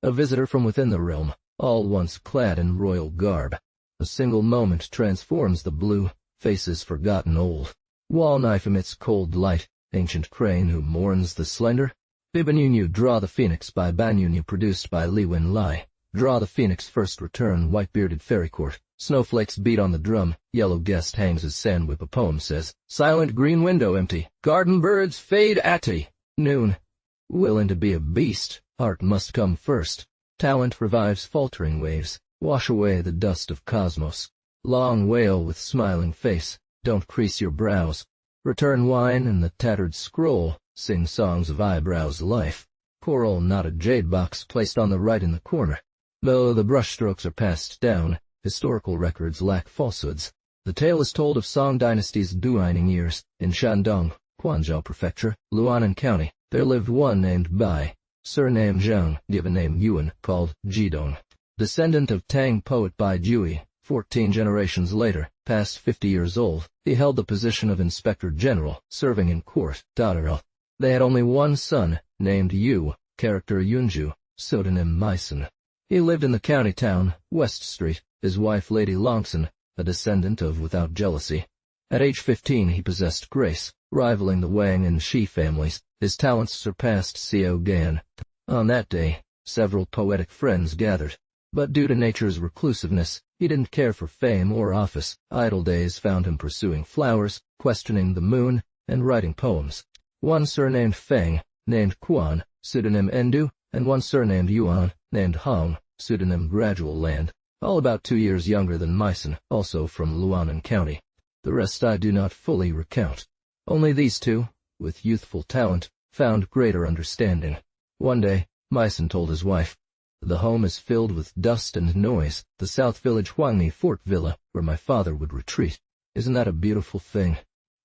a visitor from within the realm, all once clad in royal garb. A single moment transforms the blue, faces forgotten old. Wall knife emits cold light, ancient crane who mourns the slender. Banyunyou Draw the Phoenix by Banyunyou, produced by Li Wen Lai. Draw the Phoenix, first return, white-bearded fairy court. Snowflakes beat on the drum, yellow guest hangs his sandwhip. A poem says, silent green window empty, garden birds fade atty. Noon. Willing to be a beast, art must come first. Talent revives faltering waves, wash away the dust of cosmos. Long wail with smiling face, don't crease your brows. Return wine and the tattered scroll, sing songs of eyebrows life. Coral knotted jade box placed on the right in the corner. Though the brushstrokes are passed down, historical records lack falsehoods. The tale is told of Song Dynasty's dwining years. In Shandong, Quanzhou Prefecture, Luanan County, there lived one named Bai, surname Zhang, given name Yuan, called Jidong. Descendant of Tang poet Bai Jui, 14 generations later, past 50 years old, he held the position of Inspector General, serving in court, Dotterel. They had only one son, named Yu, character Yunju, pseudonym Myson. He lived in the county town, West Street, his wife Lady Longson, a descendant of Without Jealousy. At age 15 he possessed grace, rivaling the Wang and Shi families. His talents surpassed Xiao Gan. On that day, several poetic friends gathered, but due to nature's reclusiveness, he didn't care for fame or office. Idle days found him pursuing flowers, questioning the moon, and writing poems. One surnamed Feng, named Quan, pseudonym Endu, and one surnamed Yuan, named Hong, pseudonym Gradual Land, all about 2 years younger than Myson, also from Luanan County. The rest I do not fully recount. Only these two, with youthful talent, found greater understanding. One day, Myson told his wife, the home is filled with dust and noise, the South Village Huangni Fort Villa, where my father would retreat. Isn't that a beautiful thing?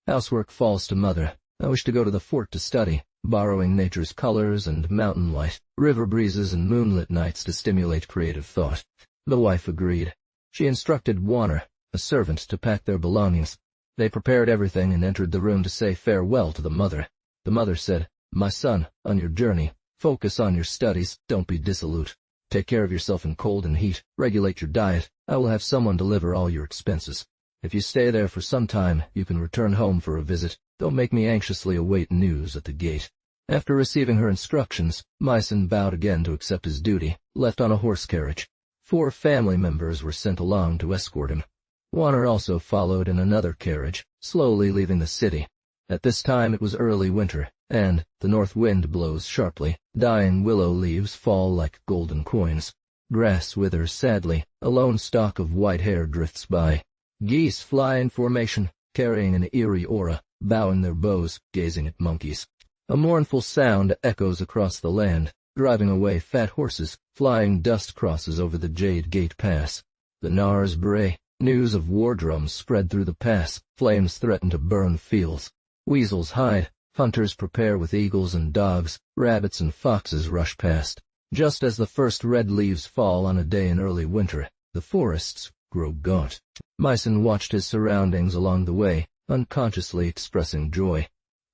Housework falls to mother. I wish to go to the fort to study, borrowing nature's colors and mountain light, river breezes and moonlit nights to stimulate creative thought. The wife agreed. She instructed Warner, a servant, to pack their belongings. They prepared everything and entered the room to say farewell to the mother. The mother said, my son, on your journey, focus on your studies, don't be dissolute. Take care of yourself in cold and heat, regulate your diet. I will have someone deliver all your expenses. If you stay there for some time, you can return home for a visit. Don't make me anxiously await news at the gate. After receiving her instructions, Myson bowed again to accept his duty, left on a horse carriage. 4 family members were sent along to escort him. Warner also followed in another carriage, slowly leaving the city. At this time it was early winter, and the north wind blows sharply. Dying willow leaves fall like golden coins. Grass withers sadly, a lone stalk of white hair drifts by. Geese fly in formation, carrying an eerie aura, bowing their bows, gazing at monkeys. A mournful sound echoes across the land, driving away fat horses. Flying dust crosses over the Jade Gate Pass. The Nars bray. News of war drums spread through the pass. Flames threaten to burn fields. Weasels hide. Hunters prepare with eagles and dogs. Rabbits and foxes rush past. Just as the first red leaves fall on a day in early winter, the forests grow gaunt. Myson watched his surroundings along the way, unconsciously expressing joy.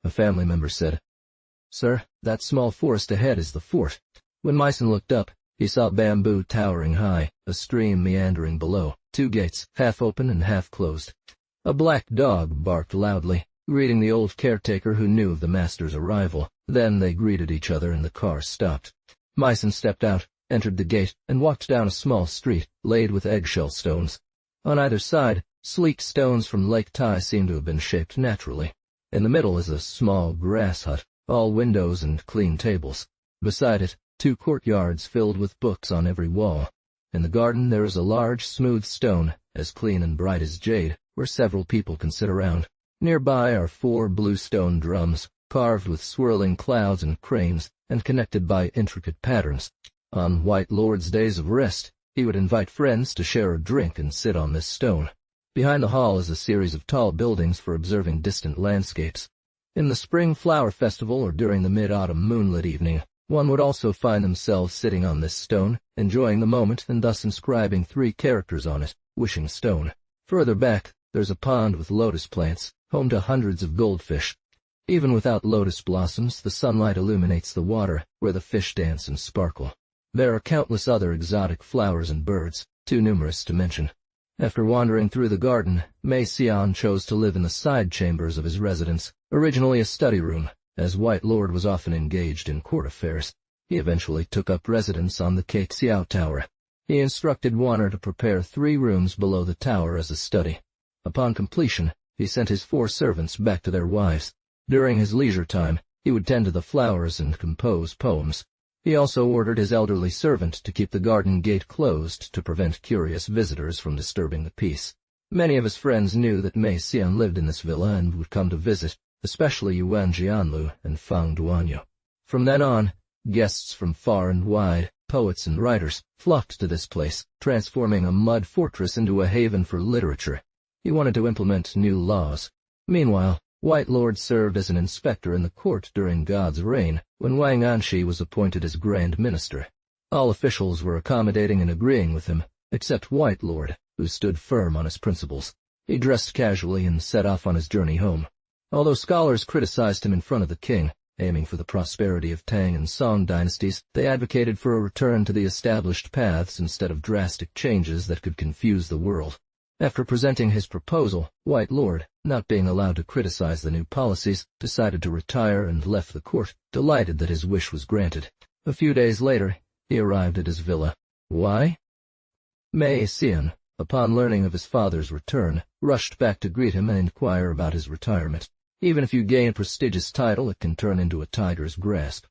A family member said, Sir, that small forest ahead is the fort. When Myson looked up, he saw bamboo towering high, a stream meandering below, 2 gates, half open and half closed. A black dog barked loudly, greeting the old caretaker who knew of the master's arrival. Then they greeted each other and the car stopped. Myson stepped out, entered the gate, and walked down a small street, laid with eggshell stones. On either side, sleek stones from Lake Tai seem to have been shaped naturally. In the middle is a small grass hut, all windows and clean tables. Beside it, 2 courtyards filled with books on every wall. In the garden there is a large, smooth stone, as clean and bright as jade, where several people can sit around. Nearby are 4 blue stone drums, carved with swirling clouds and cranes, and connected by intricate patterns. On White Lord's days of rest, he would invite friends to share a drink and sit on this stone. Behind the hall is a series of tall buildings for observing distant landscapes. In the spring flower festival or during the mid-autumn moonlit evening, one would also find themselves sitting on this stone, enjoying the moment and thus inscribing 3 characters on it, wishing stone. Further back, there's a pond with lotus plants, home to hundreds of goldfish. Even without lotus blossoms, the sunlight illuminates the water, where the fish dance and sparkle. There are countless other exotic flowers and birds, too numerous to mention. After wandering through the garden, Mei Xian chose to live in the side chambers of his residence, originally a study room, as White Lord was often engaged in court affairs. He eventually took up residence on the Keixiao Tower. He instructed Wanner to prepare 3 rooms below the tower as a study. Upon completion, he sent his 4 servants back to their wives. During his leisure time, he would tend to the flowers and compose poems. He also ordered his elderly servant to keep the garden gate closed to prevent curious visitors from disturbing the peace. Many of his friends knew that Mei Xian lived in this villa and would come to visit, especially Yuan Jianlu and Fang Duanyu. From then on, guests from far and wide, poets and writers, flocked to this place, transforming a mud fortress into a haven for literature. He wanted to implement new laws. Meanwhile, White Lord served as an inspector in the court during God's reign, when Wang Anshi was appointed as Grand Minister. All officials were accommodating and agreeing with him, except White Lord, who stood firm on his principles. He dressed casually and set off on his journey home. Although scholars criticized him in front of the king, aiming for the prosperity of Tang and Song dynasties, they advocated for a return to the established paths instead of drastic changes that could confuse the world. After presenting his proposal, White Lord, not being allowed to criticize the new policies, decided to retire and left the court, delighted that his wish was granted. A few days later, he arrived at his villa. Why? Mei Xian, upon learning of his father's return, rushed back to greet him and inquire about his retirement. Even if you gain a prestigious title, it can turn into a tiger's grasp.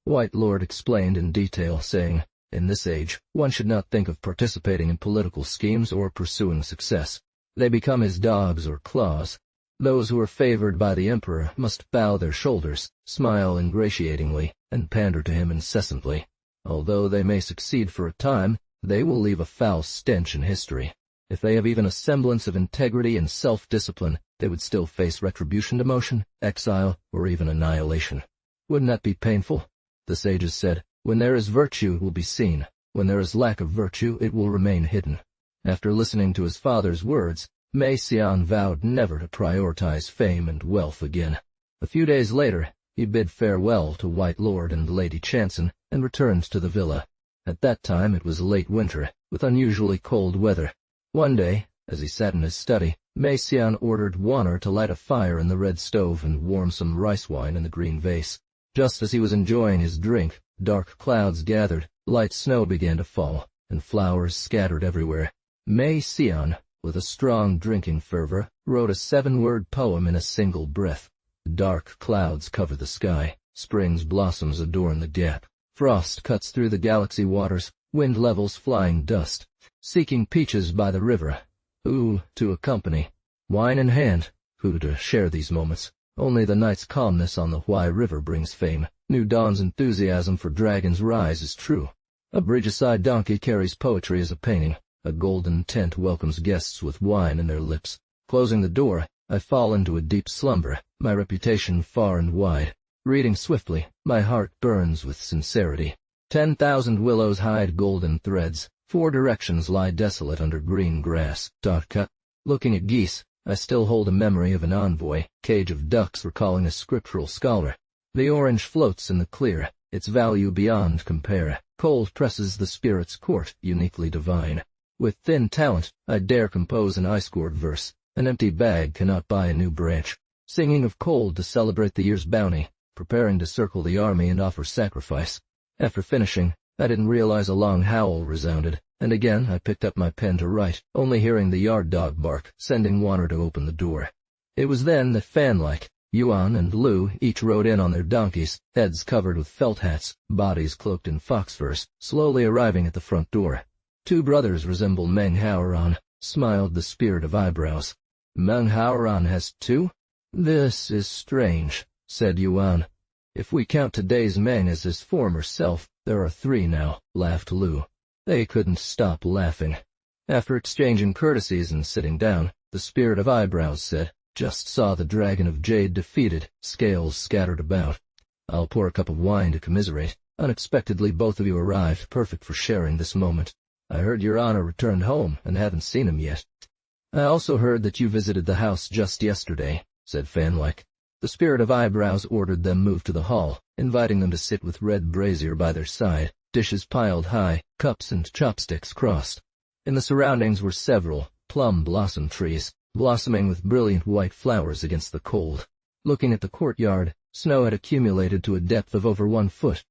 White Lord explained in detail, saying, in this age, one should not think of participating in political schemes or pursuing success. They become his dogs or claws. Those who are favored by the emperor must bow their shoulders, smile ingratiatingly, and pander to him incessantly. Although they may succeed for a time, they will leave a foul stench in history. If they have even a semblance of integrity and self-discipline, they would still face retribution, demotion, exile, or even annihilation. Wouldn't that be painful? The sages said, when there is virtue, it will be seen. When there is lack of virtue, it will remain hidden. After listening to his father's words, Mei Xian vowed never to prioritize fame and wealth again. A few days later, he bid farewell to White Lord and Lady Chanson and returned to the villa. At that time it was late winter, with unusually cold weather. One day, as he sat in his study, Mei Xian ordered Wanner to light a fire in the red stove and warm some rice wine in the green vase. Just as he was enjoying his drink, dark clouds gathered, light snow began to fall, and flowers scattered everywhere. Mei Xian, with a strong drinking fervor, wrote a 7-word poem in a single breath. Dark clouds cover the sky, spring's blossoms adorn the gap. Frost cuts through the galaxy waters, wind levels flying dust. Seeking peaches by the river, who to accompany? Wine in hand, who to share these moments? Only the night's calmness on the Huai River brings fame. New Dawn's enthusiasm for Dragon's Rise is true. A bridge-aside donkey carries poetry as a painting. A golden tent welcomes guests with wine in their lips. Closing the door, I fall into a deep slumber, my reputation far and wide. Reading swiftly, my heart burns with sincerity. 10,000 willows hide golden threads. 4 directions lie desolate under green grass. Looking at geese, I still hold a memory of an envoy, cage of ducks recalling a scriptural scholar. The orange floats in the clear, its value beyond compare. Cold presses the spirit's court, uniquely divine. With thin talent, I dare compose an I-scored verse. An empty bag cannot buy a new branch. Singing of cold to celebrate the year's bounty, preparing to circle the army and offer sacrifice. After finishing, I didn't realize a long howl resounded, and again I picked up my pen to write, only hearing the yard dog bark, sending Wanner to open the door. It was then that fan-like, Yuan and Lu each rode in on their donkeys, heads covered with felt hats, bodies cloaked in fox furs, slowly arriving at the front door. 2 brothers resemble Meng Haoran, smiled the spirit of eyebrows. Meng Haoran has 2? This is strange, said Yuan. If we count today's Meng as his former self, there are 3 now, laughed Lu. They couldn't stop laughing. After exchanging courtesies and sitting down, the spirit of eyebrows said, just saw the dragon of jade defeated, scales scattered about. I'll pour a cup of wine to commiserate. Unexpectedly both of you arrived, perfect for sharing this moment. I heard your honor returned home, and haven't seen him yet. I also heard that you visited the house just yesterday, said Fanlike. The spirit of eyebrows ordered them move to the hall, inviting them to sit with Red Brazier by their side. dishes piled high, cups and chopsticks crossed. In the surroundings were several plum blossom trees, blossoming with brilliant white flowers against the cold. Looking at the courtyard, snow had accumulated to a depth of over 1 foot.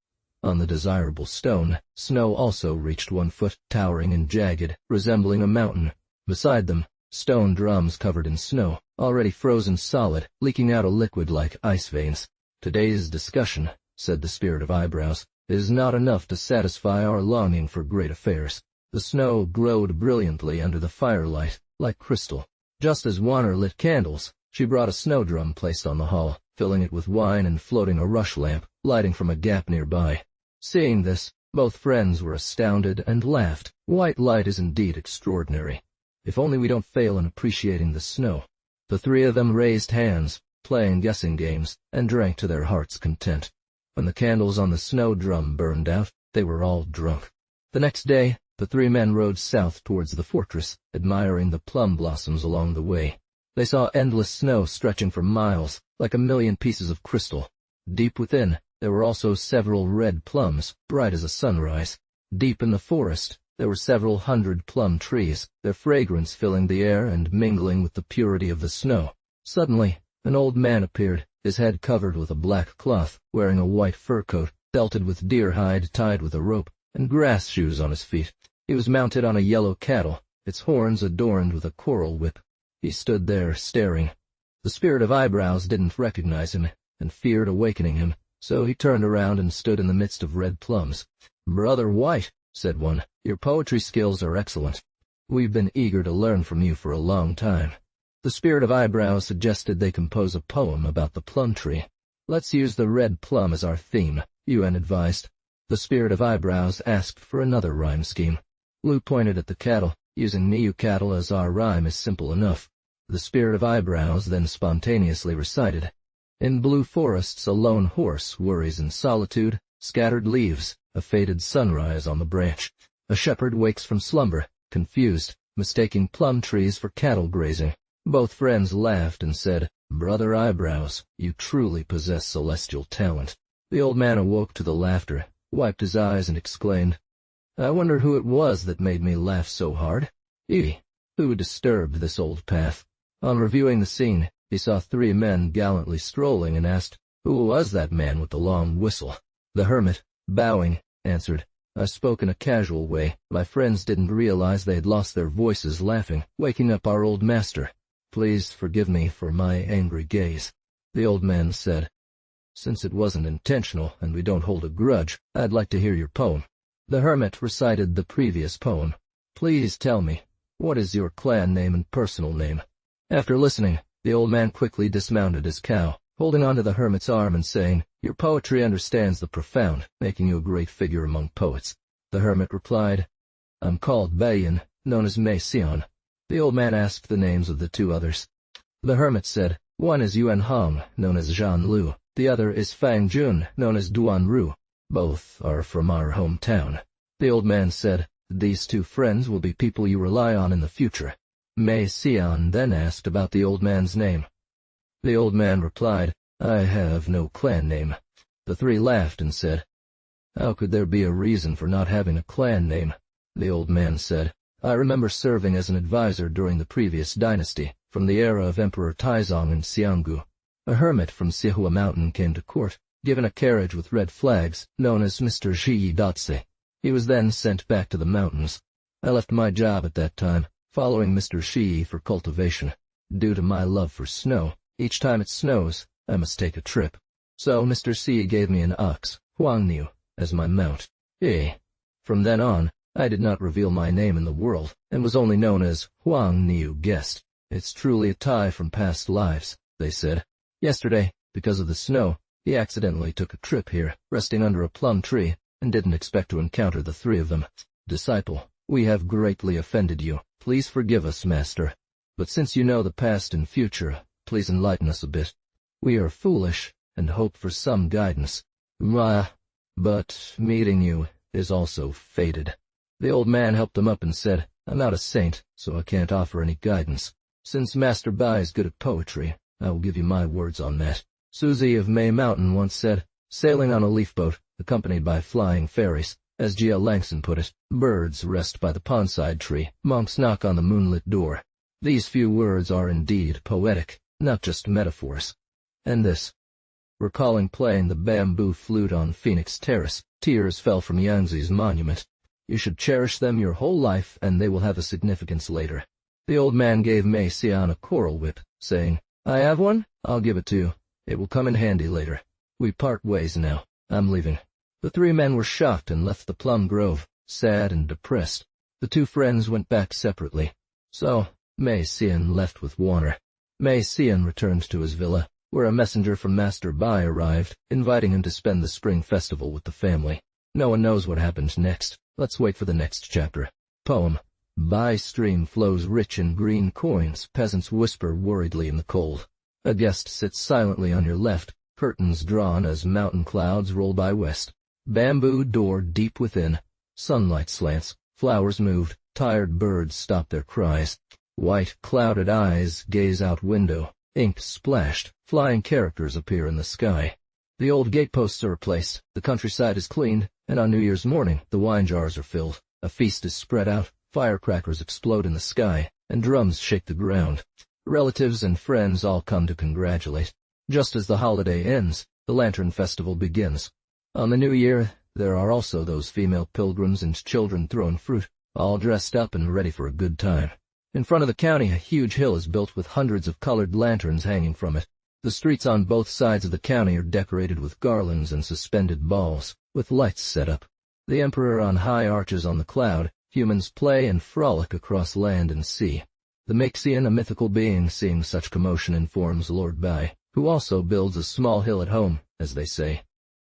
On the desirable stone, snow also reached 1 foot, towering and jagged, resembling a mountain. Beside them, stone drums covered in snow, already frozen solid, leaking out a liquid like ice veins. "Today's discussion," said the Spirit of Eyebrows, "is not enough to satisfy our longing for great affairs." The snow glowed brilliantly under the firelight, like crystal. Just as Warner lit candles, she brought a snowdrum placed on the hull, filling it with wine and floating a rush lamp, lighting from a gap nearby. Seeing this, both friends were astounded and laughed. "White light is indeed extraordinary. If only we don't fail in appreciating the snow." The three of them raised hands, playing guessing games, and drank to their heart's content. When the candles on the snowdrum burned out, they were all drunk. The next day, the three men rode south towards the fortress, admiring the plum blossoms along the way. They saw endless snow stretching for miles, like a million pieces of crystal. Deep within, there were also several red plums, bright as a sunrise. Deep in the forest, there were several hundred plum trees, their fragrance filling the air and mingling with the purity of the snow. Suddenly, an old man appeared, his head covered with a black cloth, wearing a white fur coat, belted with deer hide tied with a rope, and grass shoes on his feet. He was mounted on a yellow cattle, its horns adorned with a coral whip. He stood there, staring. The Spirit of Eyebrows didn't recognize him, and feared awakening him, so he turned around and stood in the midst of red plums. "Brother White," said one, "your poetry skills are excellent. We've been eager to learn from you for a long time." The Spirit of Eyebrows suggested they compose a poem about the plum tree. "Let's use the red plum as our theme," Yuan advised. The Spirit of Eyebrows asked for another rhyme scheme. Lu pointed at the cattle. "Using Niu cattle as our rhyme is simple enough." The Spirit of Eyebrows then spontaneously recited, "In blue forests a lone horse worries in solitude, scattered leaves, a faded sunrise on the branch. A shepherd wakes from slumber, confused, mistaking plum trees for cattle grazing." Both friends laughed and said, "Brother Eyebrows, you truly possess celestial talent." The old man awoke to the laughter, wiped his eyes, and exclaimed, "I wonder who it was that made me laugh so hard? Who disturbed this old path?" On reviewing the scene, he saw three men gallantly strolling and asked, "Who was that man with the long whistle?" The hermit, bowing, answered, "I spoke in a casual way. My friends didn't realize they had lost their voices laughing, waking up our old master. Please forgive me for my angry gaze." The old man said, "Since it wasn't intentional and we don't hold a grudge, I'd like to hear your poem." The hermit recited the previous poem. "Please tell me, what is your clan name and personal name?" After listening, the old man quickly dismounted his cow, holding onto the hermit's arm and saying, "Your poetry understands the profound, making you a great figure among poets." The hermit replied, "I'm called Bayan, known as Mei Xian." The old man asked the names of the two others. The hermit said, "One is Yuan Hong, known as Zhan Lu. The other is Fang Jun, known as Duan Ru. Both are from our hometown." The old man said, "These two friends will be people you rely on in the future." Mei Xian then asked about the old man's name. The old man replied, "I have no clan name." The three laughed and said, "How could there be a reason for not having a clan name?" The old man said, "I remember serving as an advisor during the previous dynasty, from the era of Emperor Taizong in Xianggu. A hermit from Sihua Mountain came to court, given a carriage with red flags, known as Mr. Shi Datse. He was then sent back to the mountains. I left my job at that time, following Mr. Shi for cultivation. Due to my love for snow, each time it snows, I must take a trip. So Mr. Shi gave me an ox, Huangniu, as my mount. From then on, I did not reveal my name in the world, and was only known as Huangniu Guest. It's truly a tie from past lives," they said. "Yesterday, because of the snow, he accidentally took a trip here, resting under a plum tree, and didn't expect to encounter the three of them. Disciple, we have greatly offended you. Please forgive us, master. But since you know the past and future, please enlighten us a bit. We are foolish, and hope for some guidance. But meeting you is also fated." The old man helped him up and said, "I'm not a saint, so I can't offer any guidance. Since Master Bai is good at poetry, I will give you my words on that. Suzy of May Mountain once said, sailing on a leaf boat, accompanied by flying fairies, As Jia Langson put it, birds rest by the pondside tree, monks knock on the moonlit door. These few words are indeed poetic, not just metaphors. And this. Recalling playing the bamboo flute on Phoenix Terrace, tears fell from Yangtze's monument. You should cherish them your whole life, and they will have a significance later. The old man gave Mei Xian a coral whip, saying, I have one? I'll give it to you. It will come in handy later. We part ways now. I'm leaving. The three men were shocked and left the plum grove, sad and depressed. The two friends went back separately. So, Mei Xian left with Warner. Mei Xian returned to his villa, where a messenger from Master Bai arrived, inviting him to spend the spring festival with the family. No one knows what happened next. Let's wait for the next chapter. Poem. Bai stream flows rich in green coins, peasants whisper worriedly in the cold. A guest sits silently on your left, curtains drawn as mountain clouds roll by west. Bamboo door deep within. Sunlight slants, flowers moved, tired birds stop their cries. White, clouded eyes gaze out window, ink splashed, flying characters appear in the sky. The old gateposts are replaced, the countryside is cleaned, and on New Year's morning the wine jars are filled. A feast is spread out, firecrackers explode in the sky, and drums shake the ground. Relatives and friends all come to congratulate. Just as the holiday ends, the lantern festival begins. On the New Year, there are also those female pilgrims and children throwing fruit, all dressed up and ready for a good time. In front of the county, a huge hill is built with hundreds of colored lanterns hanging from it. The streets on both sides of the county are decorated with garlands and suspended balls, with lights set up. The emperor on high arches on the cloud, humans play and frolic across land and sea. The Maxian, a mythical being seeing such commotion, informs Lord Bai, who also builds a small hill at home, as they say.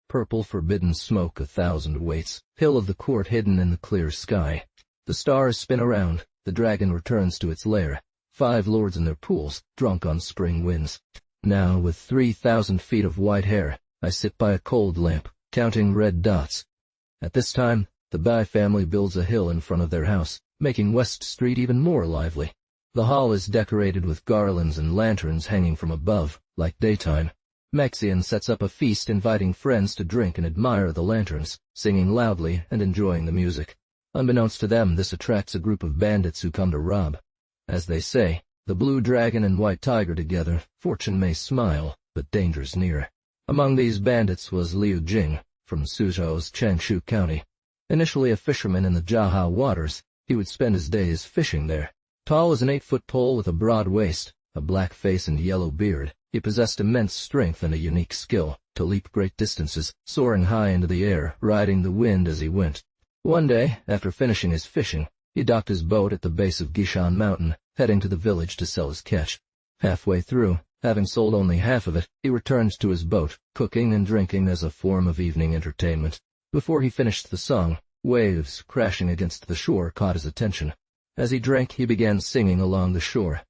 Purple forbidden smoke 1,000 weights, hill of the court hidden in the clear sky. The stars spin around, the dragon returns to its lair. 5 lords in their pools, drunk on spring winds. Now, with 3,000 feet of white hair, I sit by a cold lamp, counting red dots. At this time, the Bai family builds a hill in front of their house, making West Street even more lively. The hall is decorated with garlands and lanterns hanging from above, like daytime. Maxian sets up a feast inviting friends to drink and admire the lanterns, singing loudly and enjoying the music. Unbeknownst to them, this attracts a group of bandits who come to rob. As they say, the blue dragon and white tiger together, fortune may smile, but danger's near. Among these bandits was Liu Jing, from Suzhou's Changshu County. Initially a fisherman in the Jiahao waters, he would spend his days fishing there. Tall as an 8-foot pole with a broad waist, a black face and yellow beard, he possessed immense strength and a unique skill to leap great distances, soaring high into the air, riding the wind as he went. One day, after finishing his fishing, he docked his boat at the base of Gishan Mountain, heading to the village to sell his catch. Halfway through, having sold only half of it, he returned to his boat, cooking and drinking as a form of evening entertainment. Before he finished the song, waves crashing against the shore caught his attention. As he drank, he began singing along the shore.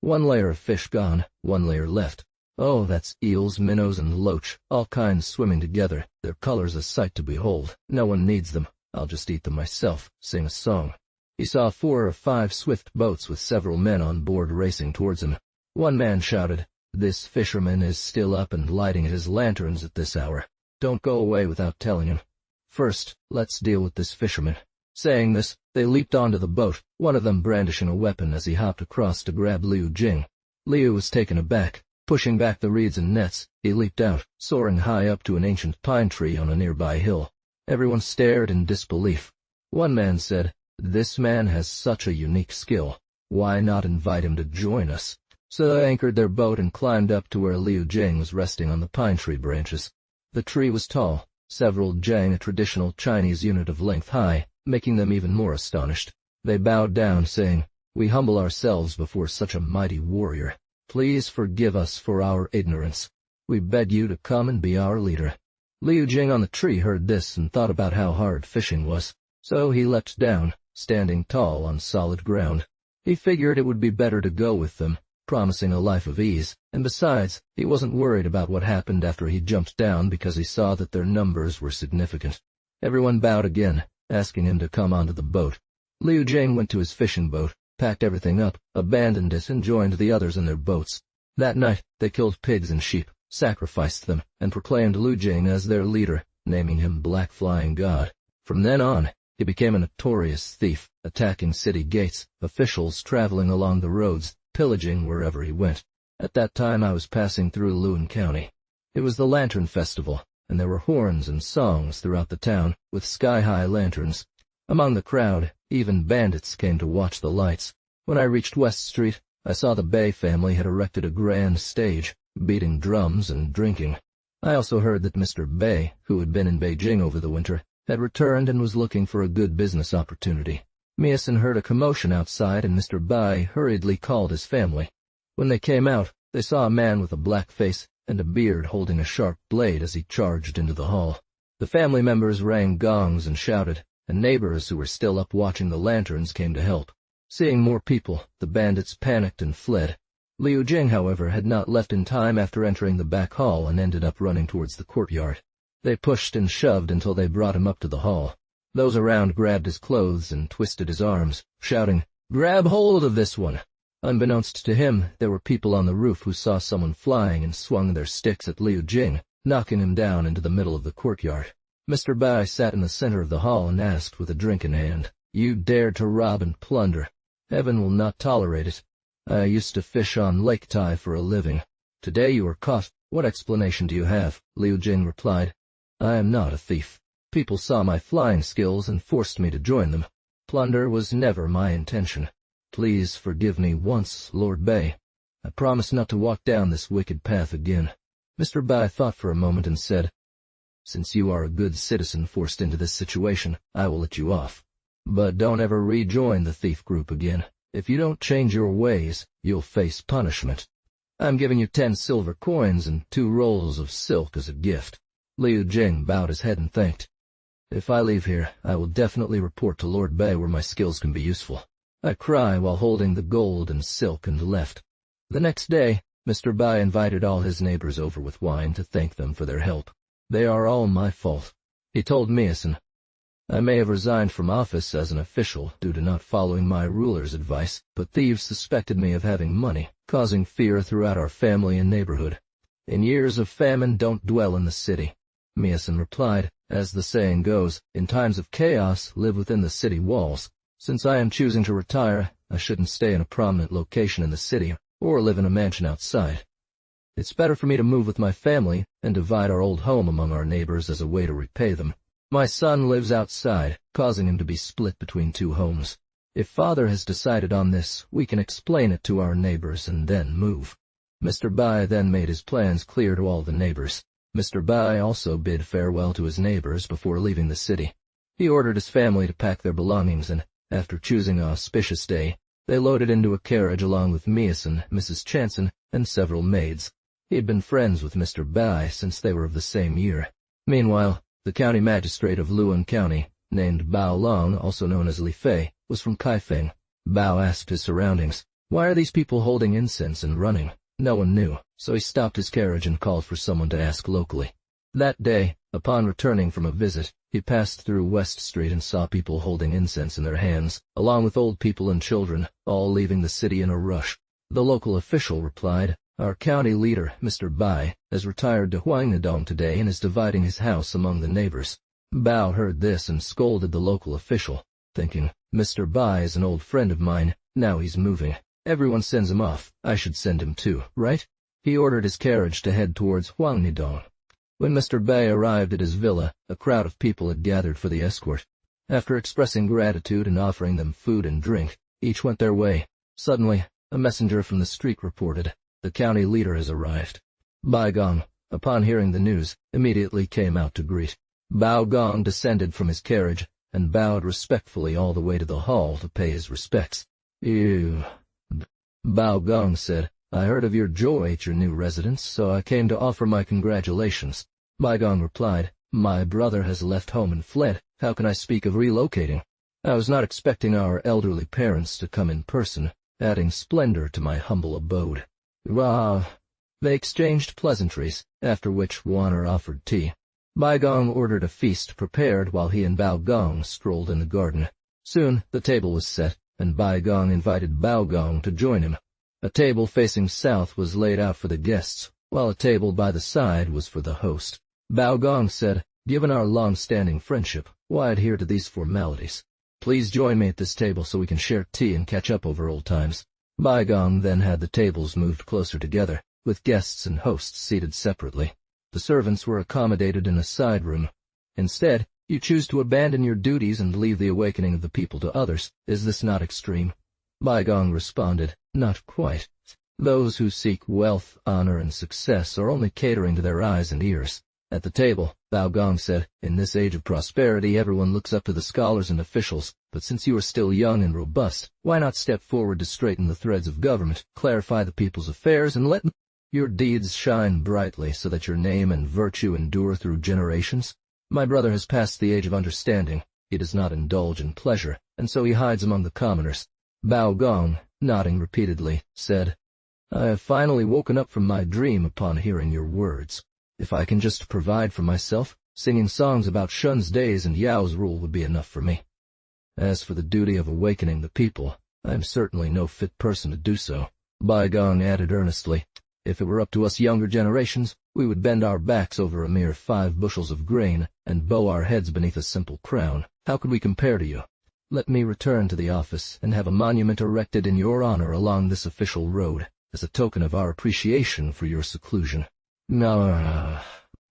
1 layer of fish gone, 1 layer left. Oh, that's eels, minnows, and loach, all kinds swimming together, their colors a sight to behold. No one needs them. I'll just eat them myself, sing a song. He saw 4 or 5 swift boats with several men on board racing towards him. One man shouted, "This fisherman is still up and lighting his lanterns at this hour. Don't go away without telling him. First, let's deal with this fisherman." Saying this, they leaped onto the boat, one of them brandishing a weapon as he hopped across to grab Liu Jing. Liu was taken aback. Pushing back the reeds and nets, he leaped out, soaring high up to an ancient pine tree on a nearby hill. Everyone stared in disbelief. One man said, "This man has such a unique skill. Why not invite him to join us?" So they anchored their boat and climbed up to where Liu Jing was resting on the pine tree branches. The tree was tall, several jang, a traditional Chinese unit of length high, making them even more astonished. They bowed down, saying, "We humble ourselves before such a mighty warrior. Please forgive us for our ignorance. We beg you to come and be our leader." Liu Jing on the tree heard this and thought about how hard fishing was. So he leapt down, standing tall on solid ground. He figured it would be better to go with them, promising a life of ease, and besides, he wasn't worried about what happened after he jumped down because he saw that their numbers were significant. Everyone bowed again, asking him to come onto the boat. Liu Jing went to his fishing boat, packed everything up, abandoned it, and joined the others in their boats. That night, they killed pigs and sheep, sacrificed them, and proclaimed Liu Jing as their leader, naming him Black Flying God. From then on, he became a notorious thief, attacking city gates, officials traveling along the roads, pillaging wherever he went. At that time I was passing through Luan County. It was the Lantern Festival, and there were horns and songs throughout the town, with sky-high lanterns. Among the crowd, even bandits came to watch the lights. When I reached West Street, I saw the Bai family had erected a grand stage, beating drums and drinking. I also heard that Mr. Bai, who had been in Beijing over the winter, had returned and was looking for a good business opportunity. Miasen heard a commotion outside, and Mr. Bai hurriedly called his family. When they came out, they saw a man with a black face and a beard holding a sharp blade as he charged into the hall. The family members rang gongs and shouted, and neighbors who were still up watching the lanterns came to help. Seeing more people, the bandits panicked and fled. Liu Jing, however, had not left in time after entering the back hall and ended up running towards the courtyard. They pushed and shoved until they brought him up to the hall. Those around grabbed his clothes and twisted his arms, shouting, "Grab hold of this one!" Unbeknownst to him, there were people on the roof who saw someone flying and swung their sticks at Liu Jing, knocking him down into the middle of the courtyard. Mr. Bai sat in the center of the hall and asked with a drink in hand, "You dared to rob and plunder. Heaven will not tolerate it. I used to fish on Lake Tai for a living. Today you are caught. What explanation do you have?" Liu Jing replied, "I am not a thief. People saw my flying skills and forced me to join them. Plunder was never my intention. Please forgive me once, Lord Bai. I promise not to walk down this wicked path again." Mr. Bai thought for a moment and said, "Since you are a good citizen forced into this situation, I will let you off. But don't ever rejoin the thief group again. If you don't change your ways, you'll face punishment. I'm giving you 10 silver coins and 2 rolls of silk as a gift." Liu Jing bowed his head and thanked. "If I leave here, I will definitely report to Lord Bai where my skills can be useful." I cried while holding the gold and silk and left. The next day, Mr. Bai invited all his neighbors over with wine to thank them for their help. "They are all my fault," he told Miasen. "I may have resigned from office as an official due to not following my ruler's advice, but thieves suspected me of having money, causing fear throughout our family and neighborhood. In years of famine, don't dwell in the city." Miasen replied, "As the saying goes, in times of chaos, live within the city walls. Since I am choosing to retire, I shouldn't stay in a prominent location in the city or live in a mansion outside. It's better for me to move with my family and divide our old home among our neighbors as a way to repay them. My son lives outside, causing him to be split between 2 homes. If father has decided on this, we can explain it to our neighbors and then move." Mr. Bai then made his plans clear to all the neighbors. Mr. Bai also bid farewell to his neighbors before leaving the city. He ordered his family to pack their belongings and, after choosing an auspicious day, they loaded into a carriage along with Miasen, Mrs. Chanson, and several maids. He had been friends with Mr. Bai since they were of the same year. Meanwhile, the county magistrate of Luan County, named Bao Long, also known as Li Fei, was from Kaifeng. Bao asked his surroundings, "Why are these people holding incense and running?" No one knew, so he stopped his carriage and called for someone to ask locally. That day, upon returning from a visit, he passed through West Street and saw people holding incense in their hands, along with old people and children, all leaving the city in a rush. The local official replied, "Our county leader, Mr. Bai, has retired to Huangnedong today and is dividing his house among the neighbors." Bao heard this and scolded the local official, thinking, "Mr. Bai is an old friend of mine, now he's moving. Everyone sends him off, I should send him too, right?" He ordered his carriage to head towards Huangnedong. When Mr. Bai arrived at his villa, a crowd of people had gathered for the escort. After expressing gratitude and offering them food and drink, each went their way. Suddenly, a messenger from the street reported, "The county leader has arrived." Bai Gong, upon hearing the news, immediately came out to greet. Bao Gong descended from his carriage and bowed respectfully all the way to the hall to pay his respects. "Ew." Bao Gong said, "I heard of your joy at your new residence, so I came to offer my congratulations." Bai Gong replied, "My brother has left home and fled. How can I speak of relocating? I was not expecting our elderly parents to come in person, adding splendor to my humble abode." Rah! They exchanged pleasantries, after which Wanner offered tea. Bai Gong ordered a feast prepared while he and Bao Gong strolled in the garden. Soon the table was set, and Bai Gong invited Bao Gong to join him. A table facing south was laid out for the guests, while a table by the side was for the host. Bao Gong said, Given our long-standing friendship, why adhere to these formalities? Please join me at this table so we can share tea and catch up over old times. Bai Rang then had the tables moved closer together, with guests and hosts seated separately. The servants were accommodated in a side room. Instead, you choose to abandon your duties and leave the awakening of the people to others. Is this not extreme? Bai Rang responded, not quite. Those who seek wealth, honor, and success are only catering to their eyes and ears. At the table, Bai Rang said, in this age of prosperity everyone looks up to the scholars and officials, but since you are still young and robust, why not step forward to straighten the threads of government, clarify the people's affairs, and let your deeds shine brightly so that your name and virtue endure through generations? My brother has passed the age of understanding. He does not indulge in pleasure, and so he hides among the commoners. Bai Rang, nodding repeatedly, said, I have finally woken up from my dream upon hearing your words. If I can just provide for myself, singing songs about Shun's days and Yao's rule would be enough for me. As for the duty of awakening the people, I am certainly no fit person to do so. Bai Rang added earnestly, if it were up to us younger generations, we would bend our backs over a mere 5 bushels of grain and bow our heads beneath a simple crown. How could we compare to you? Let me return to the office and have a monument erected in your honor along this official road, as a token of our appreciation for your seclusion. No.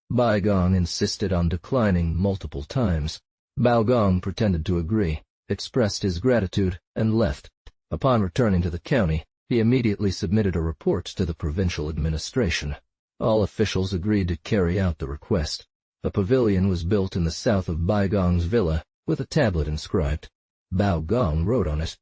Bai Rang insisted on declining multiple times. Bai Rang pretended to agree, expressed his gratitude, and left. Upon returning to the county, he immediately submitted a report to the provincial administration. All officials agreed to carry out the request. A pavilion was built in the south of Bai Rang's villa, with a tablet inscribed. Bai Rang wrote on it,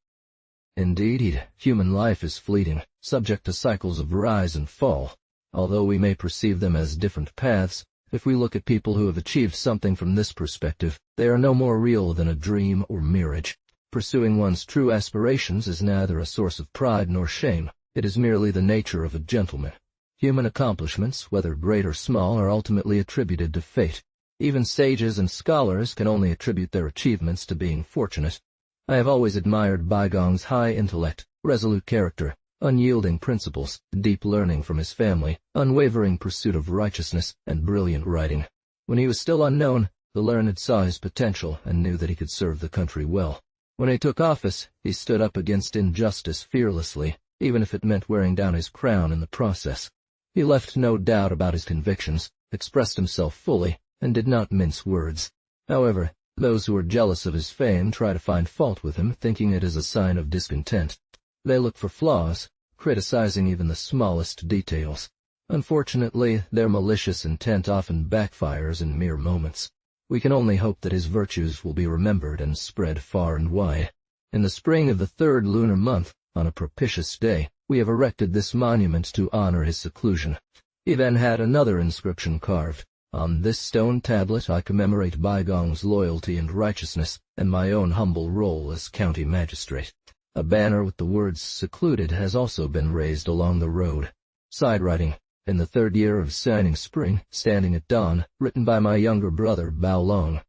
Indeed, human life is fleeting, subject to cycles of rise and fall. Although we may perceive them as different paths, if we look at people who have achieved something from this perspective, they are no more real than a dream or mirage. Pursuing one's true aspirations is neither a source of pride nor shame. It is merely the nature of a gentleman. Human accomplishments, whether great or small, are ultimately attributed to fate. Even sages and scholars can only attribute their achievements to being fortunate. I have always admired Bai Rang's high intellect, resolute character, unyielding principles, deep learning from his family, unwavering pursuit of righteousness, and brilliant writing. When he was still unknown, the learned saw his potential and knew that he could serve the country well. When he took office, he stood up against injustice fearlessly, even if it meant wearing down his crown in the process. He left no doubt about his convictions, expressed himself fully, and did not mince words. However, those who are jealous of his fame try to find fault with him, thinking it is a sign of discontent. They look for flaws, criticizing even the smallest details. Unfortunately, their malicious intent often backfires in mere moments. We can only hope that his virtues will be remembered and spread far and wide. In the spring of the 3rd lunar month, on a propitious day, we have erected this monument to honor his seclusion. He then had another inscription carved. On this stone tablet I commemorate Bai Rang's loyalty and righteousness, and my own humble role as county magistrate. A banner with the words secluded has also been raised along the road. Side writing. In the 3rd year of shining spring, standing at dawn, written by my younger brother, Bai Rang.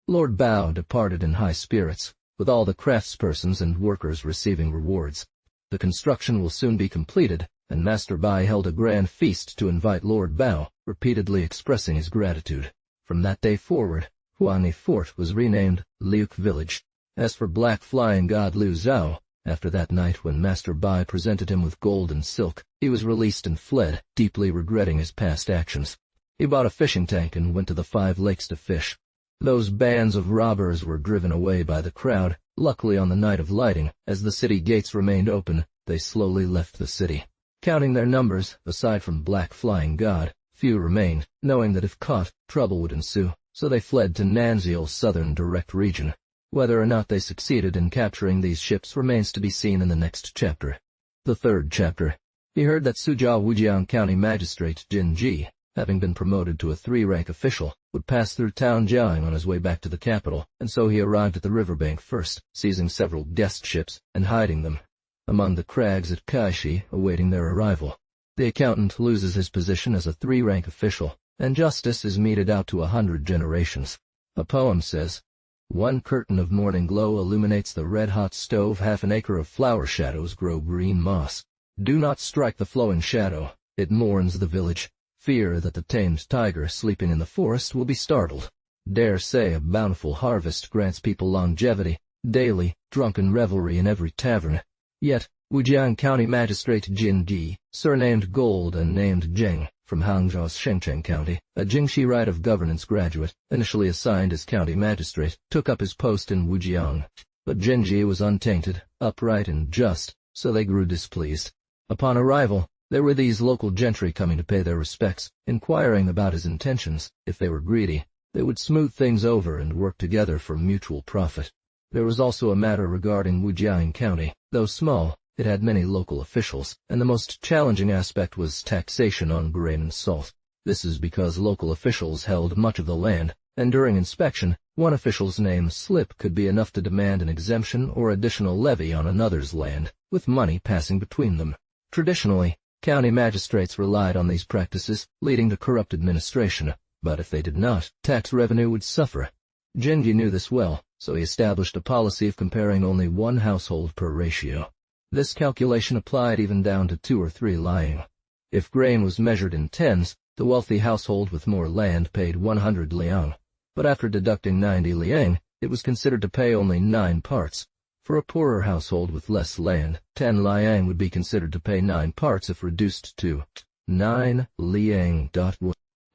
Lord Bao departed in high spirits, with all the craftspersons and workers receiving rewards. The construction will soon be completed, and Master Bai held a grand feast to invite Lord Bao, repeatedly expressing his gratitude. From that day forward, Huani Fort was renamed Liuk Village. As for black flying god Liu Zhao, after that night when Master Bai presented him with gold and silk, he was released and fled, deeply regretting his past actions. He bought a fishing tank and went to the 5 lakes to fish. Those bands of robbers were driven away by the crowd. Luckily on the night of lighting, as the city gates remained open, they slowly left the city. Counting their numbers, aside from Black Flying God, few remained, knowing that if caught, trouble would ensue, so they fled to Nanxiel's southern direct region. Whether or not they succeeded in capturing these ships remains to be seen in the next chapter. The 3rd chapter. He heard that Suzhou Wujiang County Magistrate Jin Ji, having been promoted to a 3-rank official, would pass through town Jiang on his way back to the capital, and so he arrived at the riverbank first, seizing several guest ships and hiding them among the crags at Kaishi, awaiting their arrival. The accountant loses his position as a 3-rank official, and justice is meted out to 100 generations. A poem says, "One curtain of morning glow illuminates the red-hot stove, 1/2 an acre of flower shadows grow green moss. Do not strike the flowing shadow, it mourns the village. fear that the tamed tiger sleeping in the forest will be startled. Dare say a bountiful harvest grants people longevity, daily, drunken revelry in every tavern. Yet, Wujiang County Magistrate Jin Ji, surnamed Gold and named Jing, from Hangzhou's Shengcheng County, a Jingxi Right of Governance graduate, initially assigned as county magistrate, took up his post in Wujiang. But Jinji was untainted, upright and just, so they grew displeased. Upon arrival, there were these local gentry coming to pay their respects, inquiring about his intentions. If they were greedy, they would smooth things over and work together for mutual profit. There was also a matter regarding Wujiang County. Though small, it had many local officials, and the most challenging aspect was taxation on grain and salt. This is because local officials held much of the land, and during inspection, one official's name slip could be enough to demand an exemption or additional levy on another's land, with money passing between them. Traditionally, county magistrates relied on these practices, leading to corrupt administration, but if they did not, tax revenue would suffer. Jinji knew this well, so he established a policy of comparing only one household per ratio. This calculation applied even down to 2 or 3 lying. If grain was measured in tens, the wealthy household with more land paid 100 liang, but after deducting 90 liang, it was considered to pay only 9 parts. For a poorer household with less land, 10 liang would be considered to pay 9 parts if reduced to 9 liang.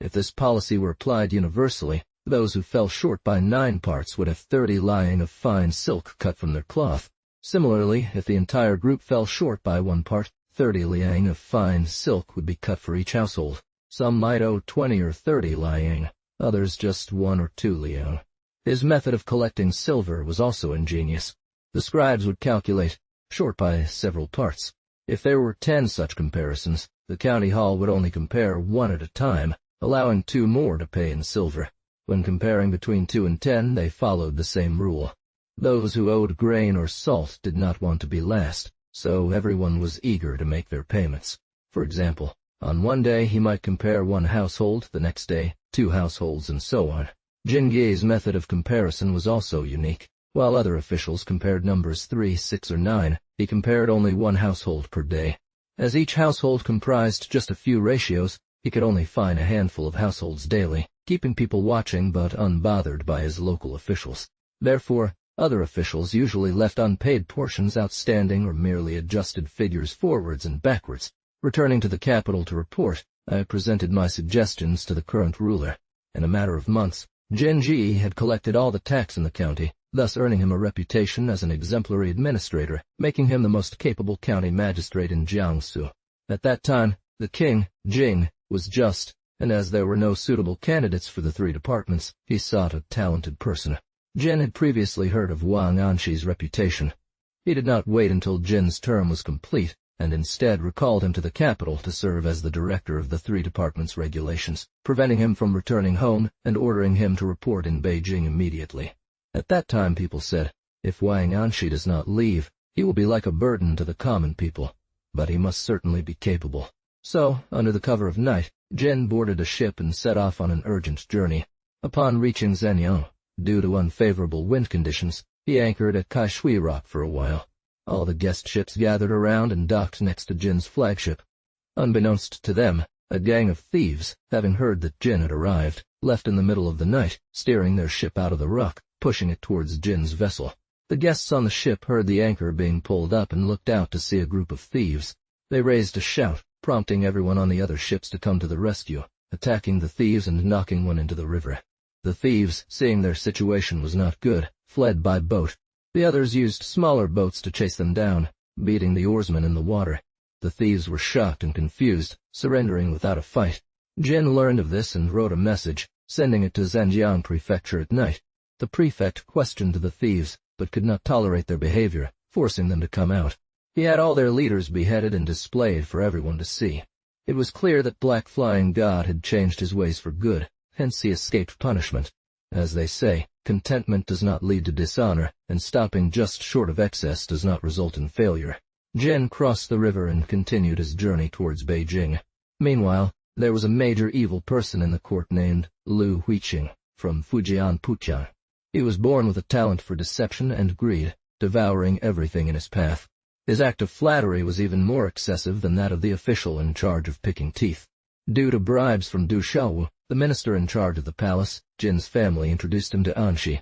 If this policy were applied universally, those who fell short by 9 parts would have 30 liang of fine silk cut from their cloth. Similarly, if the entire group fell short by 1 part, 30 liang of fine silk would be cut for each household. Some might owe 20 or 30 liang, others just 1 or 2 liang. His method of collecting silver was also ingenious. The scribes would calculate, short by several parts. If there were 10 such comparisons, the county hall would only compare 1 at a time, allowing 2 more to pay in silver. When comparing between 2 and 10, they followed the same rule. Those who owed grain or salt did not want to be last, so everyone was eager to make their payments. For example, on one day he might compare 1 household, the next day 2 households, and so on. Jingi's method of comparison was also unique. While other officials compared numbers 3, 6, or 9, he compared only 1 household per day. As each household comprised just a few ratios, he could only fine a handful of households daily, keeping people watching but unbothered by his local officials. Therefore, other officials usually left unpaid portions outstanding or merely adjusted figures forwards and backwards. Returning to the capital to report, I presented my suggestions to the current ruler. In a matter of months, Jinji had collected all the tax in the county, thus earning him a reputation as an exemplary administrator, making him the most capable county magistrate in Jiangsu. At that time, the king, Jing, was just, and as there were no suitable candidates for the 3 departments, he sought a talented person. Jin had previously heard of Wang Anshi's reputation. He did not wait until Jin's term was complete, and instead recalled him to the capital to serve as the director of the 3 departments' regulations, preventing him from returning home and ordering him to report in Beijing immediately. At that time people said, if Wang Anshi does not leave, he will be like a burden to the common people, but he must certainly be capable. So, under the cover of night, Jin boarded a ship and set off on an urgent journey. Upon reaching Zhenyang, due to unfavorable wind conditions, he anchored at Kaishui Rock for a while. All the guest ships gathered around and docked next to Jin's flagship. Unbeknownst to them, a gang of thieves, having heard that Jin had arrived, left in the middle of the night, steering their ship out of the rock, pushing it towards Jin's vessel. The guests on the ship heard the anchor being pulled up and looked out to see a group of thieves. They raised a shout, prompting everyone on the other ships to come to the rescue, attacking the thieves and knocking one into the river. The thieves, seeing their situation was not good, fled by boat. The others used smaller boats to chase them down, beating the oarsmen in the water. The thieves were shocked and confused, surrendering without a fight. Jin learned of this and wrote a message, sending it to Zhenjiang Prefecture at night. The prefect questioned the thieves, but could not tolerate their behavior, forcing them to come out. He had all their leaders beheaded and displayed for everyone to see. It was clear that Black Flying God had changed his ways for good, hence he escaped punishment. As they say, contentment does not lead to dishonor, and stopping just short of excess does not result in failure. Jin crossed the river and continued his journey towards Beijing. Meanwhile, there was a major evil person in the court named Lu Huiqing, from Fujian Puqiang. He was born with a talent for deception and greed, devouring everything in his path. His act of flattery was even more excessive than that of the official in charge of picking teeth. Due to bribes from Du Xiaowu, the minister in charge of the palace, Jin's family introduced him to Anxi.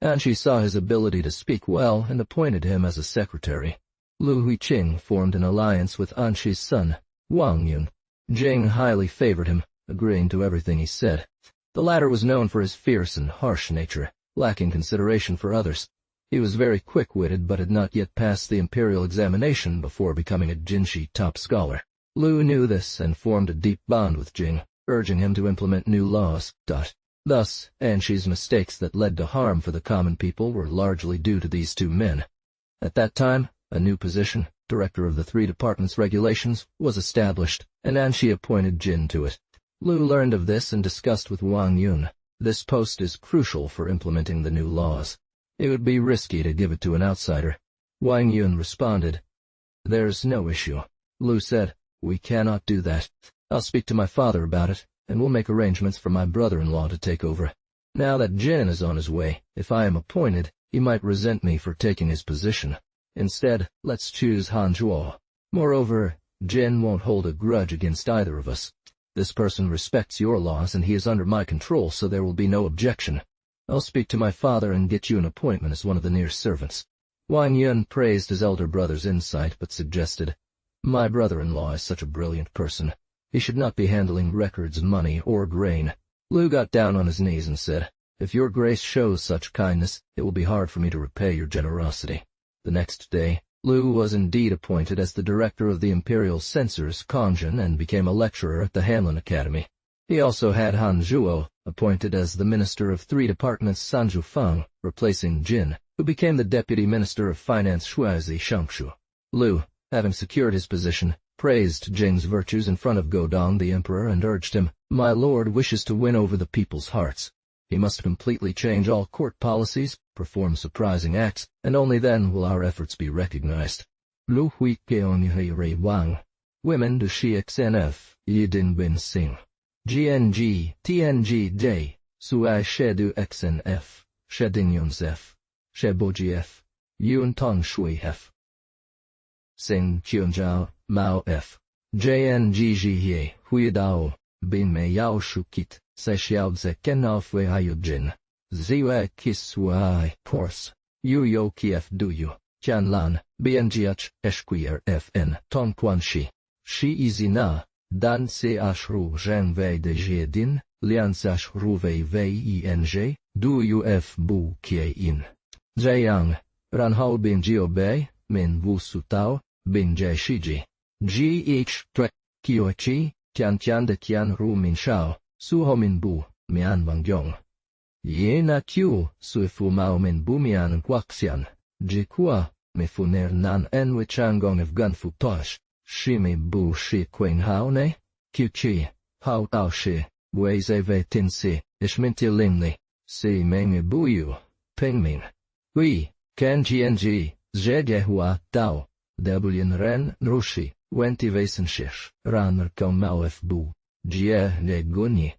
Anxi saw his ability to speak well and appointed him as a secretary. Lu Huiqing formed an alliance with Anxi's son, Wang Yun. Jing highly favored him, agreeing to everything he said. The latter was known for his fierce and harsh nature, lacking consideration for others. He was very quick-witted but had not yet passed the imperial examination before becoming a Jinshi top scholar. Lu knew this and formed a deep bond with Jing, urging him to implement new laws. Thus, Anxi's mistakes that led to harm for the common people were largely due to these two men. At that time, a new position, Director of the Three Departments Regulations, was established, and Anxi appointed Jin to it. Lu learned of this and discussed with Wang Yun. This post is crucial for implementing the new laws. It would be risky to give it to an outsider. Wang Yun responded, "There's no issue." Lu said, "We cannot do that. I'll speak to my father about it, and we'll make arrangements for my brother-in-law to take over. Now that Jin is on his way, if I am appointed, he might resent me for taking his position. Instead, let's choose Han Zhuo. Moreover, Jin won't hold a grudge against either of us. This person respects your laws and he is under my control, so there will be no objection. I'll speak to my father and get you an appointment as one of the near servants." Wang Yun praised his elder brother's insight, but suggested, "My brother-in-law is such a brilliant person. He should not be handling records, money, or grain." Lu got down on his knees and said, "If your grace shows such kindness, it will be hard for me to repay your generosity." The next day, Lu was indeed appointed as the director of the imperial censors, Kongjin, and became a lecturer at the Hanlin Academy. He also had Han Zhuo appointed as the minister of Three Departments, Sanju Fang, replacing Jin, who became the deputy minister of finance, Shuaizi Shangshu. Lu, having secured his position, praised Jing's virtues in front of Godong the emperor and urged him, "My lord wishes to win over the people's hearts. He must completely change all court policies, perform surprising acts, and only then will our efforts be recognized." Lu Hui Keong Rei Wang. Women du Xnf, Yidin Bin Sing. GNG, TNG Day, Suai Shedu XNF, Shedinyons F, Shebojf, Yun Tong Shui F. Sing Kyunjao, Mao F. JNGG Hui Dao, Bin Mei Yao Shukit, Se Xiao Ze Kenao Fui Hayujin. Ziwe Kiswai Pors. Yu Yo Kiev Duyu, Tian Lan, BNGH, Esquire FN, Tong Quan Shi. Shi Izina, Dan Se Ashru Zheng Wei de Jedin, Lian Ashru Wei Wei ING, Du Uf Bu Kie In. Zheyang, Ranhao Bin Jio Bei, Min Wu Su Tao, Bin Jai Shiji. GH Tre, Kiochi, Tian Tian de Tian Ru Min Shao, Su Ho Min Bu, Mian Wang Yong. Yena Q, Sui Fu Mao Min Bu Mian Guaxian, Jikua, Me Funer Nan En Wichangong of Gun Fu Tosh, Shi Mi Bu Shi Queen Hao Ne, Q Chi, Hao Tao Shi, Wei Ze Ve Tin Si, Ishminti Lingli, Si Meng Bu Yu, Ping Min. Hui, Ken GNG, Zhe Hua Tao, Debulian Ren Rushi, Wenti Vasen Shish, Raner Kong Mao F Bu, Jie Ne Gunyi.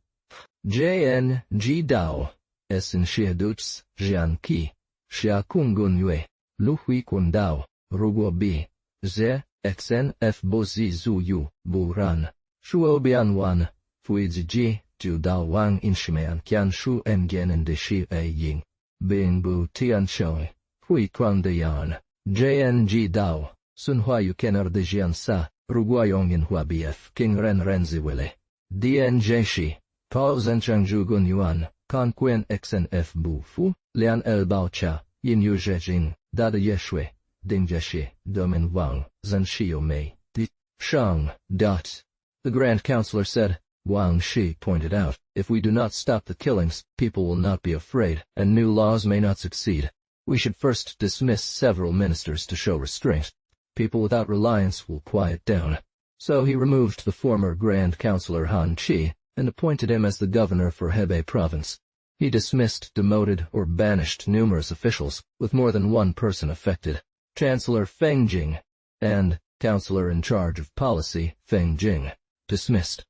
JN G Dao, Essen Xie Duts, Jian Ki, Xia Kung Gun Yue, Lu Hui Kun Dao, Ruguo Bi, Ze, XN F Bo Zi Zu Yu, Bu Ran, Shuo Bian Wan, Fui Ji, Ju Dao Wang In Shimean Kian Shu En Gen and De Shi A Ying, Bing Bu Tian Shoi, Hui Quan De Yan, JN G Dao, Sun Hua Yu Kener De Jian Sa, Ruguayong In Hua BF King Ren Renzi Wille, DN J Shi. Pao Zhenchang Zhu Gun Yuan, Kan Quen XNF Bu Fu, Lian El Bao Cha, Yin Yu Zhejing, Dada Yeshue, Ding Jeshi, Domin Wang, Zhen Shio Mei, Di, Shang, Dot. The Grand Counselor said, Wang Shi pointed out, if we do not stop the killings, people will not be afraid, and new laws may not succeed. We should first dismiss several ministers to show restraint. People without reliance will quiet down. So he removed the former Grand Counselor Han Chi, and appointed him as the governor for Hebei province. He dismissed, demoted, or banished numerous officials, with more than one person affected. Chancellor Feng Jing and Counselor in charge of policy Feng Jing, dismissed.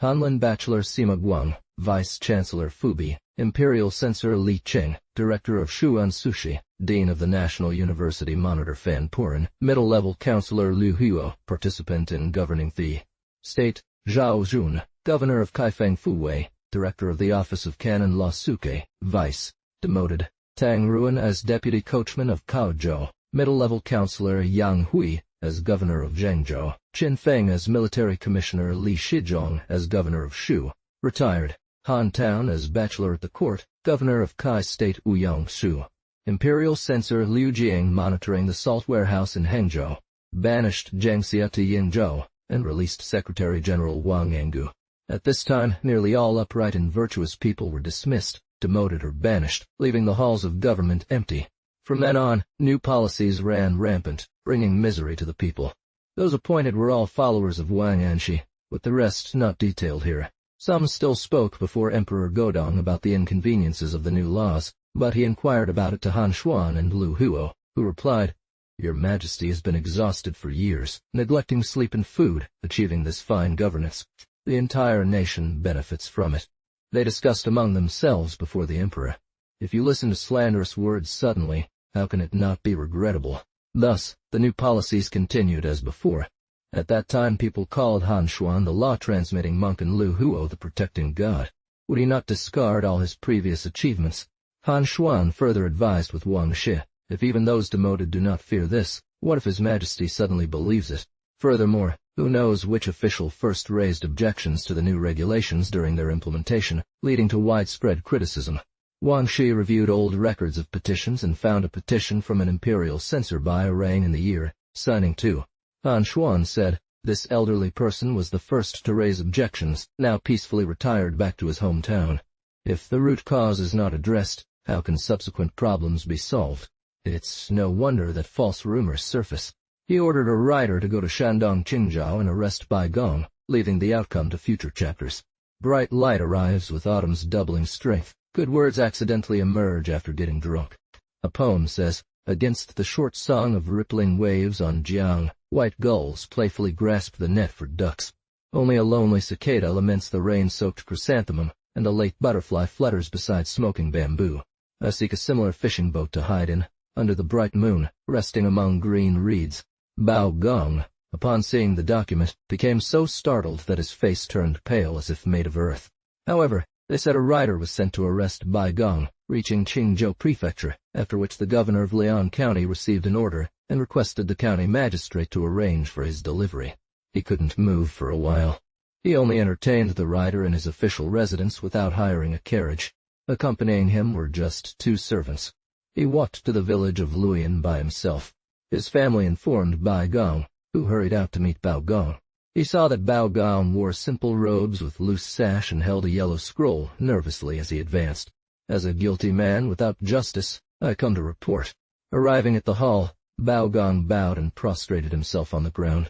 Hanlin Bachelor Sima Guang, Vice-Chancellor Fubi, Imperial Censor Li Qing, Director of Shuan Sushi, Dean of the National University Monitor Fan Purin, Middle-Level Counselor Liu Huo, participant in governing the state, Zhao Jun, governor of Kaifeng Fuwei, director of the office of Canon La Suke, vice, demoted. Tang Ruan as deputy coachman of Kaozhou, middle-level councillor Yang Hui as governor of Zhengzhou, Qin Feng as military commissioner, Li Shizhong as governor of Shu, retired. Han Town as bachelor at the court, governor of Kai State Uyang-Shu. Imperial censor Liu Jing monitoring the salt warehouse in Hangzhou, banished Zheng Xia to Yingzhou, and released Secretary-General Wang Yangu. At this time, nearly all upright and virtuous people were dismissed, demoted or banished, leaving the halls of government empty. From then on, new policies ran rampant, bringing misery to the people. Those appointed were all followers of Wang Anshi, with the rest not detailed here. Some still spoke before Emperor Godong about the inconveniences of the new laws, but he inquired about it to Han Xuan and Lu Huo, who replied, "Your Majesty has been exhausted for years, neglecting sleep and food, achieving this fine governance. The entire nation benefits from it." They discussed among themselves before the emperor. If you listen to slanderous words suddenly, how can it not be regrettable? Thus, the new policies continued as before. At that time people called Han Xuan the law-transmitting monk and Lu Huo the protecting god. Would he not discard all his previous achievements? Han Xuan further advised with Wang Shi, if even those demoted do not fear this, what if His Majesty suddenly believes it? Furthermore, who knows which official first raised objections to the new regulations during their implementation, leading to widespread criticism. Wang Shi reviewed old records of petitions and found a petition from an imperial censor Bai Rang in the year, signing too. Han Xuan said, this elderly person was the first to raise objections, now peacefully retired back to his hometown. If the root cause is not addressed, how can subsequent problems be solved? It's no wonder that false rumors surface. He ordered a writer to go to Shandong Qingzhou and arrest Bai Gong, leaving the outcome to future chapters. Bright light arrives with autumn's doubling strength. Good words accidentally emerge after getting drunk. A poem says, against the short song of rippling waves on Jiang, white gulls playfully grasp the net for ducks. Only a lonely cicada laments the rain-soaked chrysanthemum, and a late butterfly flutters beside smoking bamboo. I seek a similar fishing boat to hide in, under the bright moon, resting among green reeds. Bao Gong, upon seeing the document, became so startled that his face turned pale as if made of earth. However, they said a rider was sent to arrest Bai Gong, reaching Qingzhou Prefecture, after which the governor of Lian County received an order and requested the county magistrate to arrange for his delivery. He couldn't move for a while. He only entertained the rider in his official residence without hiring a carriage. Accompanying him were just 2 servants. He walked to the village of Luyan by himself. His family informed Bai Gong, who hurried out to meet Bao Gong. He saw that Bao Gong wore simple robes with loose sash and held a yellow scroll nervously as he advanced. As a guilty man without justice, I come to report. Arriving at the hall, Bao Gong bowed and prostrated himself on the ground.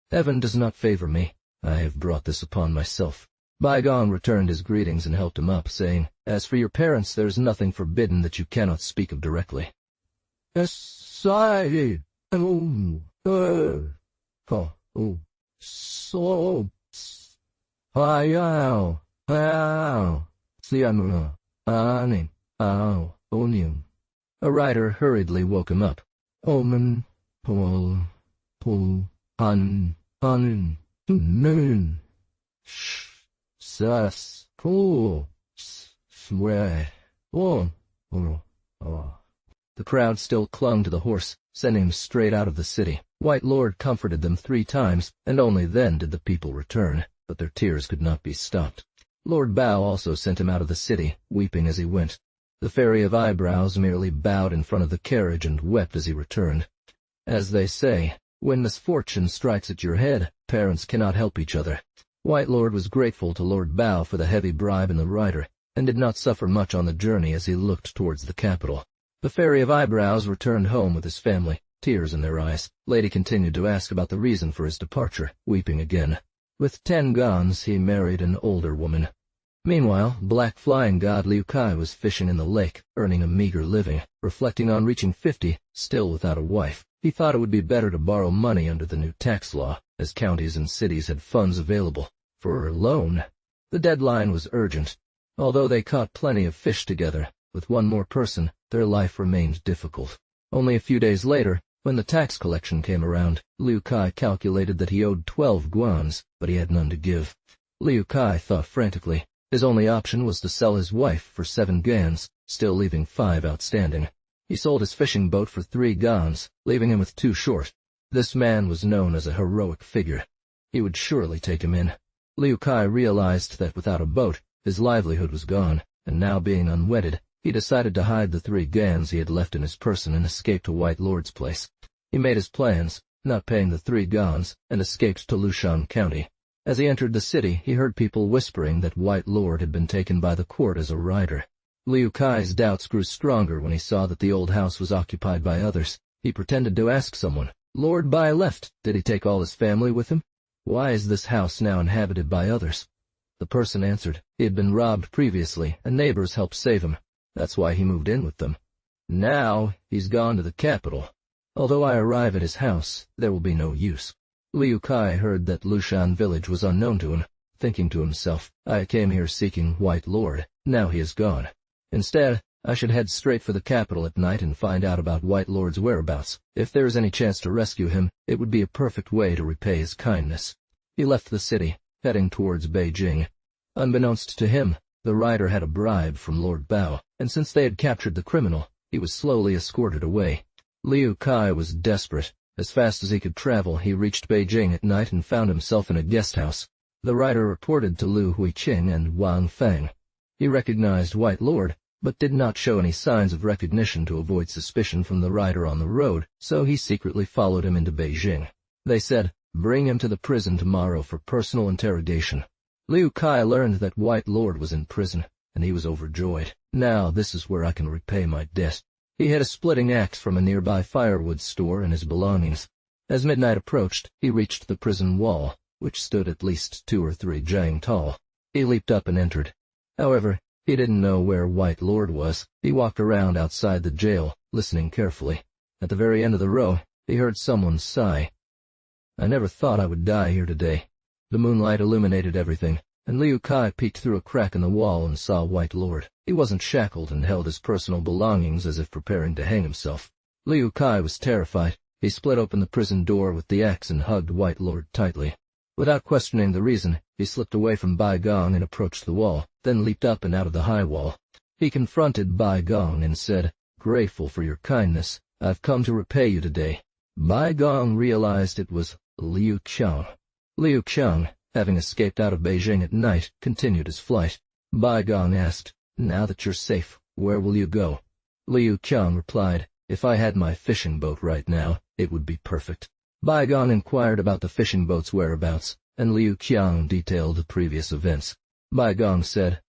Heaven does not favor me. I have brought this upon myself. Bai Gong returned his greetings and helped him up, saying, as for your parents, there is nothing forbidden that you cannot speak of directly. A rider hurriedly woke him up. The crowd still clung to the horse, sending him straight out of the city. White Lord comforted them 3 times, and only then did the people return, but their tears could not be stopped. Lord Bao also sent him out of the city, weeping as he went. The Fairy of Eyebrows merely bowed in front of the carriage and wept as he returned. As they say, when misfortune strikes at your head, parents cannot help each other. White Lord was grateful to Lord Bao for the heavy bribe and the rider, and did not suffer much on the journey as he looked towards the capital. The Fairy of Eyebrows returned home with his family, tears in their eyes. Lady continued to ask about the reason for his departure, weeping again. With 10 gons, he married an older woman. Meanwhile, black flying god Liu Kai was fishing in the lake, earning a meager living. Reflecting on reaching 50, still without a wife, he thought it would be better to borrow money under the new tax law, as counties and cities had funds available. For a loan, the deadline was urgent. Although they caught plenty of fish together, with one more person, their life remained difficult. Only a few days later, when the tax collection came around, Liu Kai calculated that he owed 12 guans, but he had none to give. Liu Kai thought frantically. His only option was to sell his wife for 7 gans, still leaving 5 outstanding. He sold his fishing boat for 3 gans, leaving him with 2 short. This man was known as a heroic figure. He would surely take him in. Liu Kai realized that without a boat, his livelihood was gone, and now being unwedded, he decided to hide the 3 gans he had left in his person and escape to White Lord's place. He made his plans, not paying the 3 gans, and escaped to Lushan County. As he entered the city, he heard people whispering that White Lord had been taken by the court as a rider. Liu Kai's doubts grew stronger when he saw that the old house was occupied by others. He pretended to ask someone, "Lord Bai left. Did he take all his family with him? Why is this house now inhabited by others?" The person answered, he had been robbed previously, and neighbors helped save him. That's why he moved in with them. Now he's gone to the capital. Although I arrive at his house, there will be no use. Liu Kai heard that Lushan village was unknown to him, thinking to himself, I came here seeking White Lord. Now he is gone. Instead, I should head straight for the capital at night and find out about White Lord's whereabouts. If there is any chance to rescue him, it would be a perfect way to repay his kindness. He left the city, heading towards Beijing. Unbeknownst to him, the rider had a bribe from Lord Bao, and since they had captured the criminal, he was slowly escorted away. Liu Kai was desperate. As fast as he could travel, he reached Beijing at night and found himself in a guest house. The rider reported to Lu Huiqing and Wang Feng. He recognized White Lord, but did not show any signs of recognition to avoid suspicion from the rider on the road, so he secretly followed him into Beijing. They said, bring him to the prison tomorrow for personal interrogation. Liu Kai learned that White Lord was in prison, and he was overjoyed. Now this is where I can repay my debt. He had a splitting axe from a nearby firewood store and his belongings. As midnight approached, he reached the prison wall, which stood at least 2 or 3 jang tall. He leaped up and entered. However, he didn't know where White Lord was. He walked around outside the jail, listening carefully. At the very end of the row, he heard someone sigh. I never thought I would die here today. The moonlight illuminated everything, and Liu Kai peeked through a crack in the wall and saw White Lord. He wasn't shackled and held his personal belongings as if preparing to hang himself. Liu Kai was terrified. He split open the prison door with the axe and hugged White Lord tightly. Without questioning the reason, he slipped away from Bai Gong and approached the wall, then leaped up and out of the high wall. He confronted Bai Gong and said, Grateful for your kindness, I've come to repay you today. Bai Gong realized it was Liu Qiang. Liu Qiang, having escaped out of Beijing at night, continued his flight. Bai Gong asked, Now that you're safe, where will you go? Liu Qiang replied, If I had my fishing boat right now, it would be perfect. Bai Gong inquired about the fishing boat's whereabouts, and Liu Qiang detailed the previous events. Bai Gong said,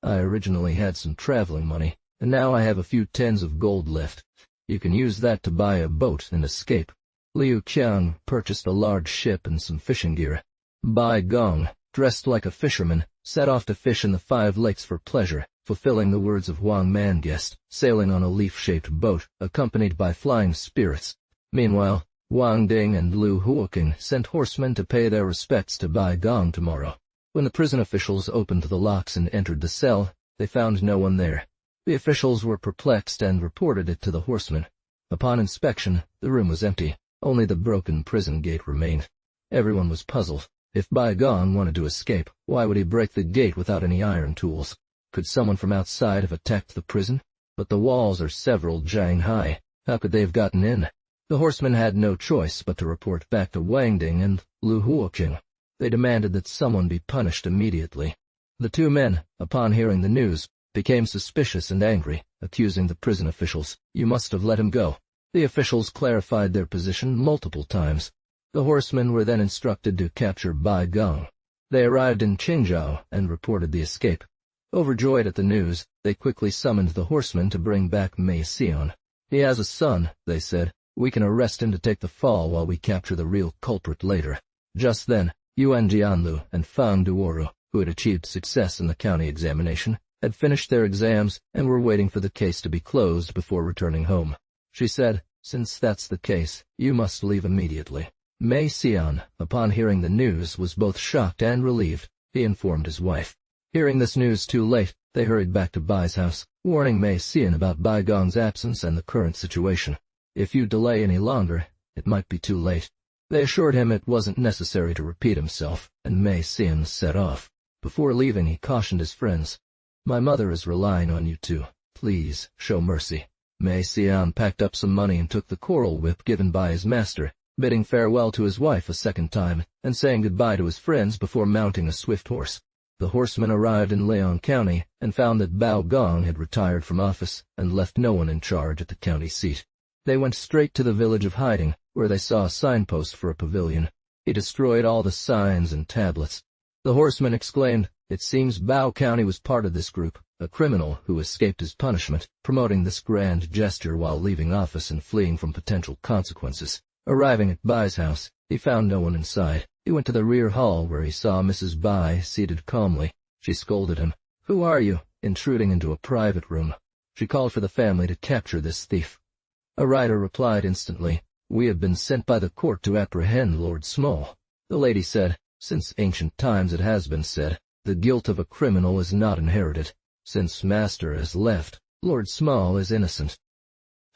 I originally had some traveling money, and now I have a few tens of gold left. You can use that to buy a boat and escape. Liu Qiang purchased a large ship and some fishing gear. Bai Gong, dressed like a fisherman, set off to fish in the 5 lakes for pleasure, fulfilling the words of Wang Manguest, sailing on a leaf-shaped boat, accompanied by flying spirits. Meanwhile, Wang Ding and Lu Huoqing sent horsemen to pay their respects to Bai Gong tomorrow. When the prison officials opened the locks and entered the cell, they found no one there. The officials were perplexed and reported it to the horsemen. Upon inspection, the room was empty. Only the broken prison gate remained. Everyone was puzzled. If Bai Gong wanted to escape, why would he break the gate without any iron tools? Could someone from outside have attacked the prison? But the walls are several jang high. How could they have gotten in? The horsemen had no choice but to report back to Wang Ding and Lu Huoqing. They demanded that someone be punished immediately. The 2 men, upon hearing the news, became suspicious and angry, accusing the prison officials. You must have let him go. The officials clarified their position multiple times. The horsemen were then instructed to capture Bai Gong. They arrived in Qingzhou and reported the escape. Overjoyed at the news, they quickly summoned the horsemen to bring back Mei Xian. He has a son, they said. We can arrest him to take the fall while we capture the real culprit later. Just then, Yuan Jianlu and Fang Duoru, who had achieved success in the county examination, had finished their exams and were waiting for the case to be closed before returning home. She said, Since that's the case, you must leave immediately. Mei Xian, upon hearing the news, was both shocked and relieved. He informed his wife. Hearing this news too late, they hurried back to Bai's house, warning Mei Xian about Bai Gong's absence and the current situation. If you delay any longer, it might be too late. They assured him it wasn't necessary to repeat himself, and Mei Xian set off. Before leaving, he cautioned his friends. "My mother is relying on you two. Please, show mercy." Mei Xian packed up some money and took the coral whip given by his master, bidding farewell to his wife a second time, and saying goodbye to his friends before mounting a swift horse. The horsemen arrived in Leon County and found that Bao Gong had retired from office and left no one in charge at the county seat. They went straight to the village of hiding, where they saw a signpost for a pavilion. He destroyed all the signs and tablets. The horsemen exclaimed, "It seems Bao County was part of this group, a criminal who escaped his punishment, promoting this grand gesture while leaving office and fleeing from potential consequences." Arriving at Bai's house, he found no one inside. He went to the rear hall where he saw Mrs. Bai seated calmly. She scolded him. "Who are you?" intruding into a private room. She called for the family to capture this thief. A rider replied instantly, "We have been sent by the court to apprehend Lord Small." The lady said, "Since ancient times it has been said, the guilt of a criminal is not inherited. Since Master has left, Lord Small is innocent."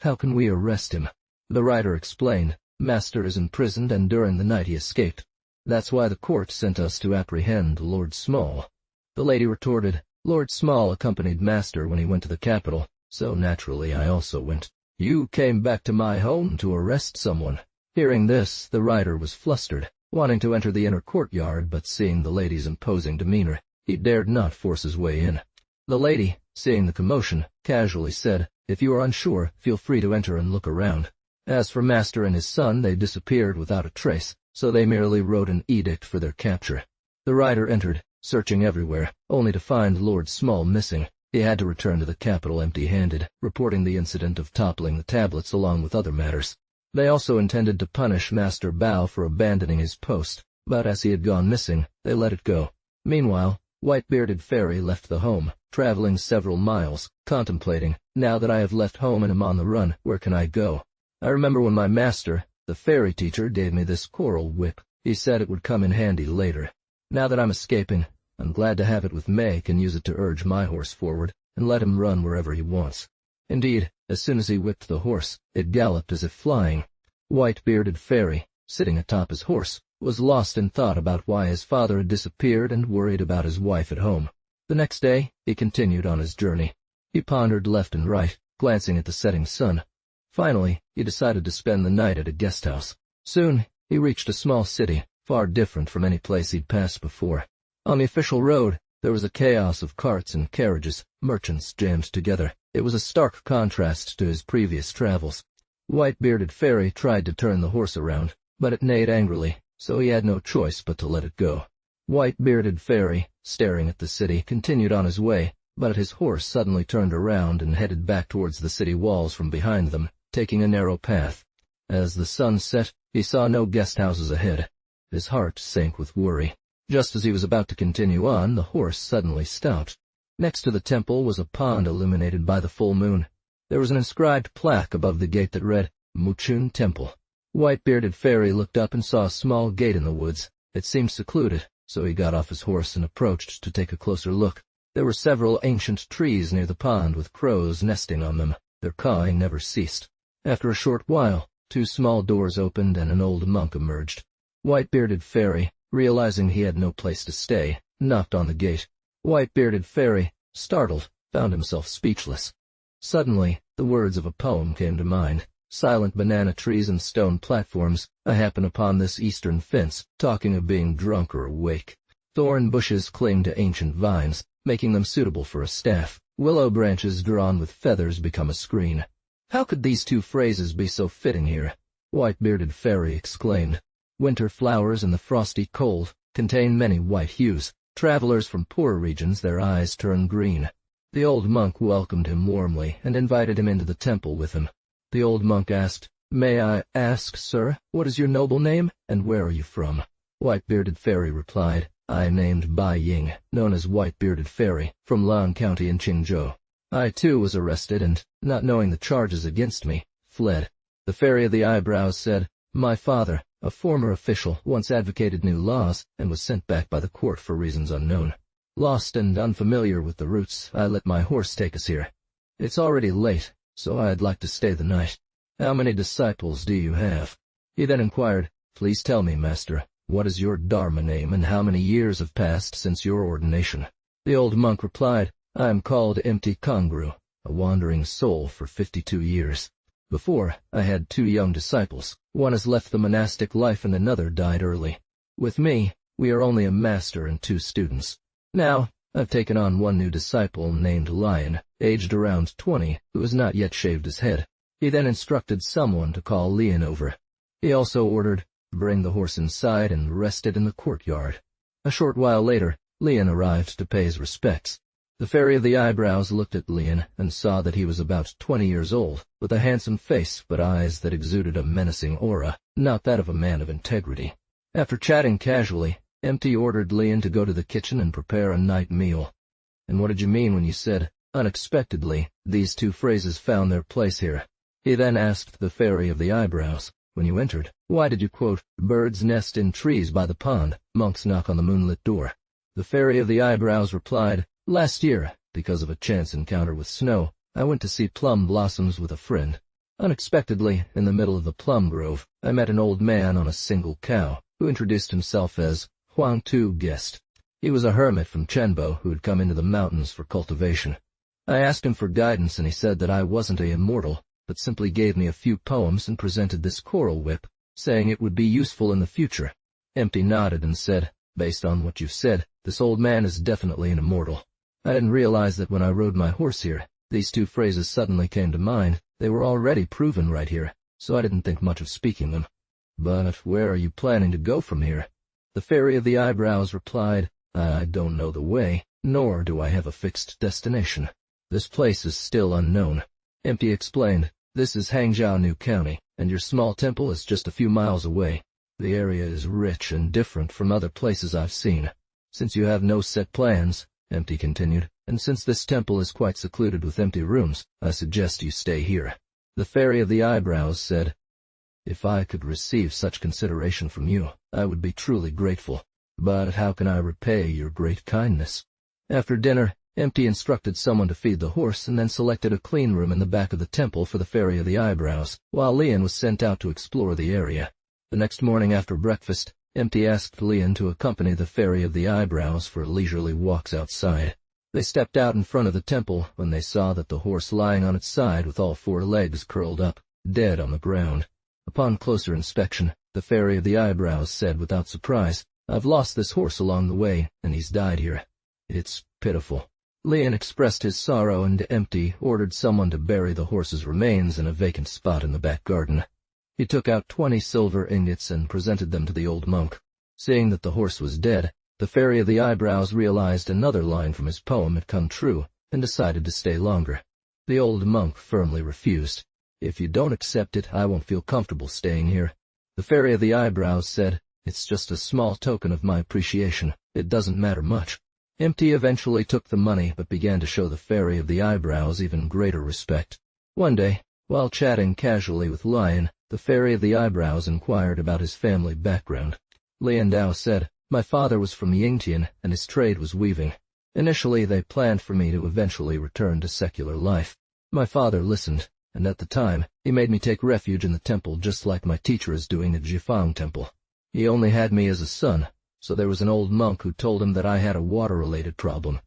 "How can we arrest him?" The rider explained, "Master is imprisoned and during the night he escaped. That's why the court sent us to apprehend Lord Small." The lady retorted, "Lord Small accompanied Master when he went to the capital, so naturally I also went. You came back to my home to arrest someone." Hearing this, the rider was flustered, wanting to enter the inner courtyard, but seeing the lady's imposing demeanor, he dared not force his way in. The lady, seeing the commotion, casually said, "If you are unsure, feel free to enter and look around." As for Master and his son, they disappeared without a trace, so they merely wrote an edict for their capture. The rider entered, searching everywhere, only to find Lord Small missing. He had to return to the capital empty-handed, reporting the incident of toppling the tablets along with other matters. They also intended to punish Master Bao for abandoning his post, but as he had gone missing, they let it go. Meanwhile, White-Bearded Fairy left the home, traveling several miles, contemplating, "Now that I have left home and am on the run, where can I go? I remember when my master, the fairy teacher, gave me this coral whip. He said it would come in handy later. Now that I'm escaping, I'm glad to have it with Mei can use it to urge my horse forward and let him run wherever he wants." Indeed, as soon as he whipped the horse, it galloped as if flying. White-Bearded Fairy, sitting atop his horse, was lost in thought about why his father had disappeared and worried about his wife at home. The next day, he continued on his journey. He pondered left and right, glancing at the setting sun. Finally, he decided to spend the night at a guest house. Soon, he reached a small city, far different from any place he'd passed before. On the official road, there was a chaos of carts and carriages, merchants jammed together. It was a stark contrast to his previous travels. White-Bearded Fairy tried to turn the horse around, but it neighed angrily, so he had no choice but to let it go. White-Bearded Fairy, staring at the city, continued on his way, but his horse suddenly turned around and headed back towards the city walls from behind them, taking a narrow path. As the sun set, he saw no guest houses ahead. His heart sank with worry. Just as he was about to continue on, the horse suddenly stopped. Next to the temple was a pond illuminated by the full moon. There was an inscribed plaque above the gate that read, "Muchun Temple." White-Bearded Fairy looked up and saw a small gate in the woods. It seemed secluded, so he got off his horse and approached to take a closer look. There were several ancient trees near the pond with crows nesting on them. Their cawing never ceased. After a short while, 2 small doors opened and an old monk emerged. White-Bearded Fairy, realizing he had no place to stay, knocked on the gate. White-Bearded Fairy, startled, found himself speechless. Suddenly, the words of a poem came to mind. Silent banana trees and stone platforms, I happen upon this eastern fence, talking of being drunk or awake. Thorn bushes cling to ancient vines, making them suitable for a staff. Willow branches drawn with feathers become a screen. How could these 2 phrases be so fitting here? White-Bearded Fairy exclaimed. Winter flowers in the frosty cold contain many white hues. Travelers from poorer regions, their eyes turn green. The old monk welcomed him warmly and invited him into the temple with him. The old monk asked, "May I ask, sir, what is your noble name, and where are you from?" White-Bearded Fairy replied, "I am named Bai Ying, known as White-Bearded Fairy, from Lan County in Qingzhou. I, too, was arrested and, not knowing the charges against me, fled." The Fairy of the Eyebrows said, "My father, a former official, once advocated new laws and was sent back by the court for reasons unknown. Lost and unfamiliar with the routes, I let my horse take us here. It's already late, so I'd like to stay the night. How many disciples do you have?" He then inquired, "Please tell me, master, "What is your Dharma name, and how many years have passed since your ordination?" The old monk replied, "I am called Empty Kongru, a wandering soul for 52 years. Before, I had 2 young disciples. One has left the monastic life and another died early. With me, we are only a master and 2 students. Now, I've taken on 1 new disciple named Lion, aged around 20, who has not yet shaved his head." He then instructed someone to call Lian over. He also ordered, "Bring the horse inside and rest it in the courtyard." A short while later, Lian arrived to pay his respects. The Fairy of the Eyebrows looked at Lian and saw that he was about 20 years old, with a handsome face but eyes that exuded a menacing aura, not that of a man of integrity. After chatting casually, Empty ordered Lian to go to the kitchen and prepare a night meal. "And what did you mean when you said, 'unexpectedly, these 2 phrases found their place here'?" He then asked the Fairy of the Eyebrows, "When you entered, why did you quote, 'Birds nest in trees by the pond, monks knock on the moonlit door'?" The Fairy of the Eyebrows replied, "Last year, because of a chance encounter with snow, I went to see plum blossoms with a friend. Unexpectedly, in the middle of the plum grove, I met an old man on a single cow, who introduced himself as Huang Tu Guest. He was a hermit from Chenbo who had come into the mountains for cultivation. I asked him for guidance, and he said that I wasn't a immortal, but simply gave me a few poems and presented this coral whip, saying it would be useful in the future." Empty nodded and said, "Based on what you've said, this old man is definitely an immortal. I didn't realize that when I rode my horse here, these 2 phrases suddenly came to mind. They were already proven right here, so I didn't think much of speaking them. But where are you planning to go from here?" The Fairy of the Eyebrows replied, "I don't know the way, nor do I have a fixed destination. This place is still unknown." Empty explained, "This is Hangzhou County, and your small temple is just a few miles away. The area is rich and different from other places I've seen. Since you have no set plans," Empty continued, "and since this temple is quite secluded with empty rooms, I suggest you stay here." The Fairy of the Eyebrows said, "If I could receive such consideration from you, I would be truly grateful. But how can I repay your great kindness?" After dinner, Empty instructed someone to feed the horse and then selected a clean room in the back of the temple for the Fairy of the Eyebrows, while Lian was sent out to explore the area. The next morning after breakfast, Empty asked Lian to accompany the Fairy of the Eyebrows for leisurely walks outside. They stepped out in front of the temple when they saw that the horse lying on its side with all 4 legs curled up, dead on the ground. Upon closer inspection, the Fairy of the Eyebrows said without surprise, "I've lost this horse along the way, and he's died here. It's pitiful." Lian expressed his sorrow, and Empty ordered someone to bury the horse's remains in a vacant spot in the back garden. He took out 20 silver ingots and presented them to the old monk. Seeing that the horse was dead, the Fairy of the Eyebrows realized another line from his poem had come true, and decided to stay longer. The old monk firmly refused. "If you don't accept it, I won't feel comfortable staying here." The Fairy of the Eyebrows said, "It's just a small token of my appreciation. It doesn't matter much." Empty eventually took the money, but began to show the Fairy of the Eyebrows even greater respect. One day, while chatting casually with Lion, the Fairy of the Eyebrows inquired about his family background. Lian Dao said, "My father was from Yingtian, and his trade was weaving. Initially, they planned for me to eventually return to secular life. My father listened, and at the time, he made me take refuge in the temple just like my teacher is doing at Jifang Temple. He only had me as a son, so there was an old monk who told him that I had a water-related problem,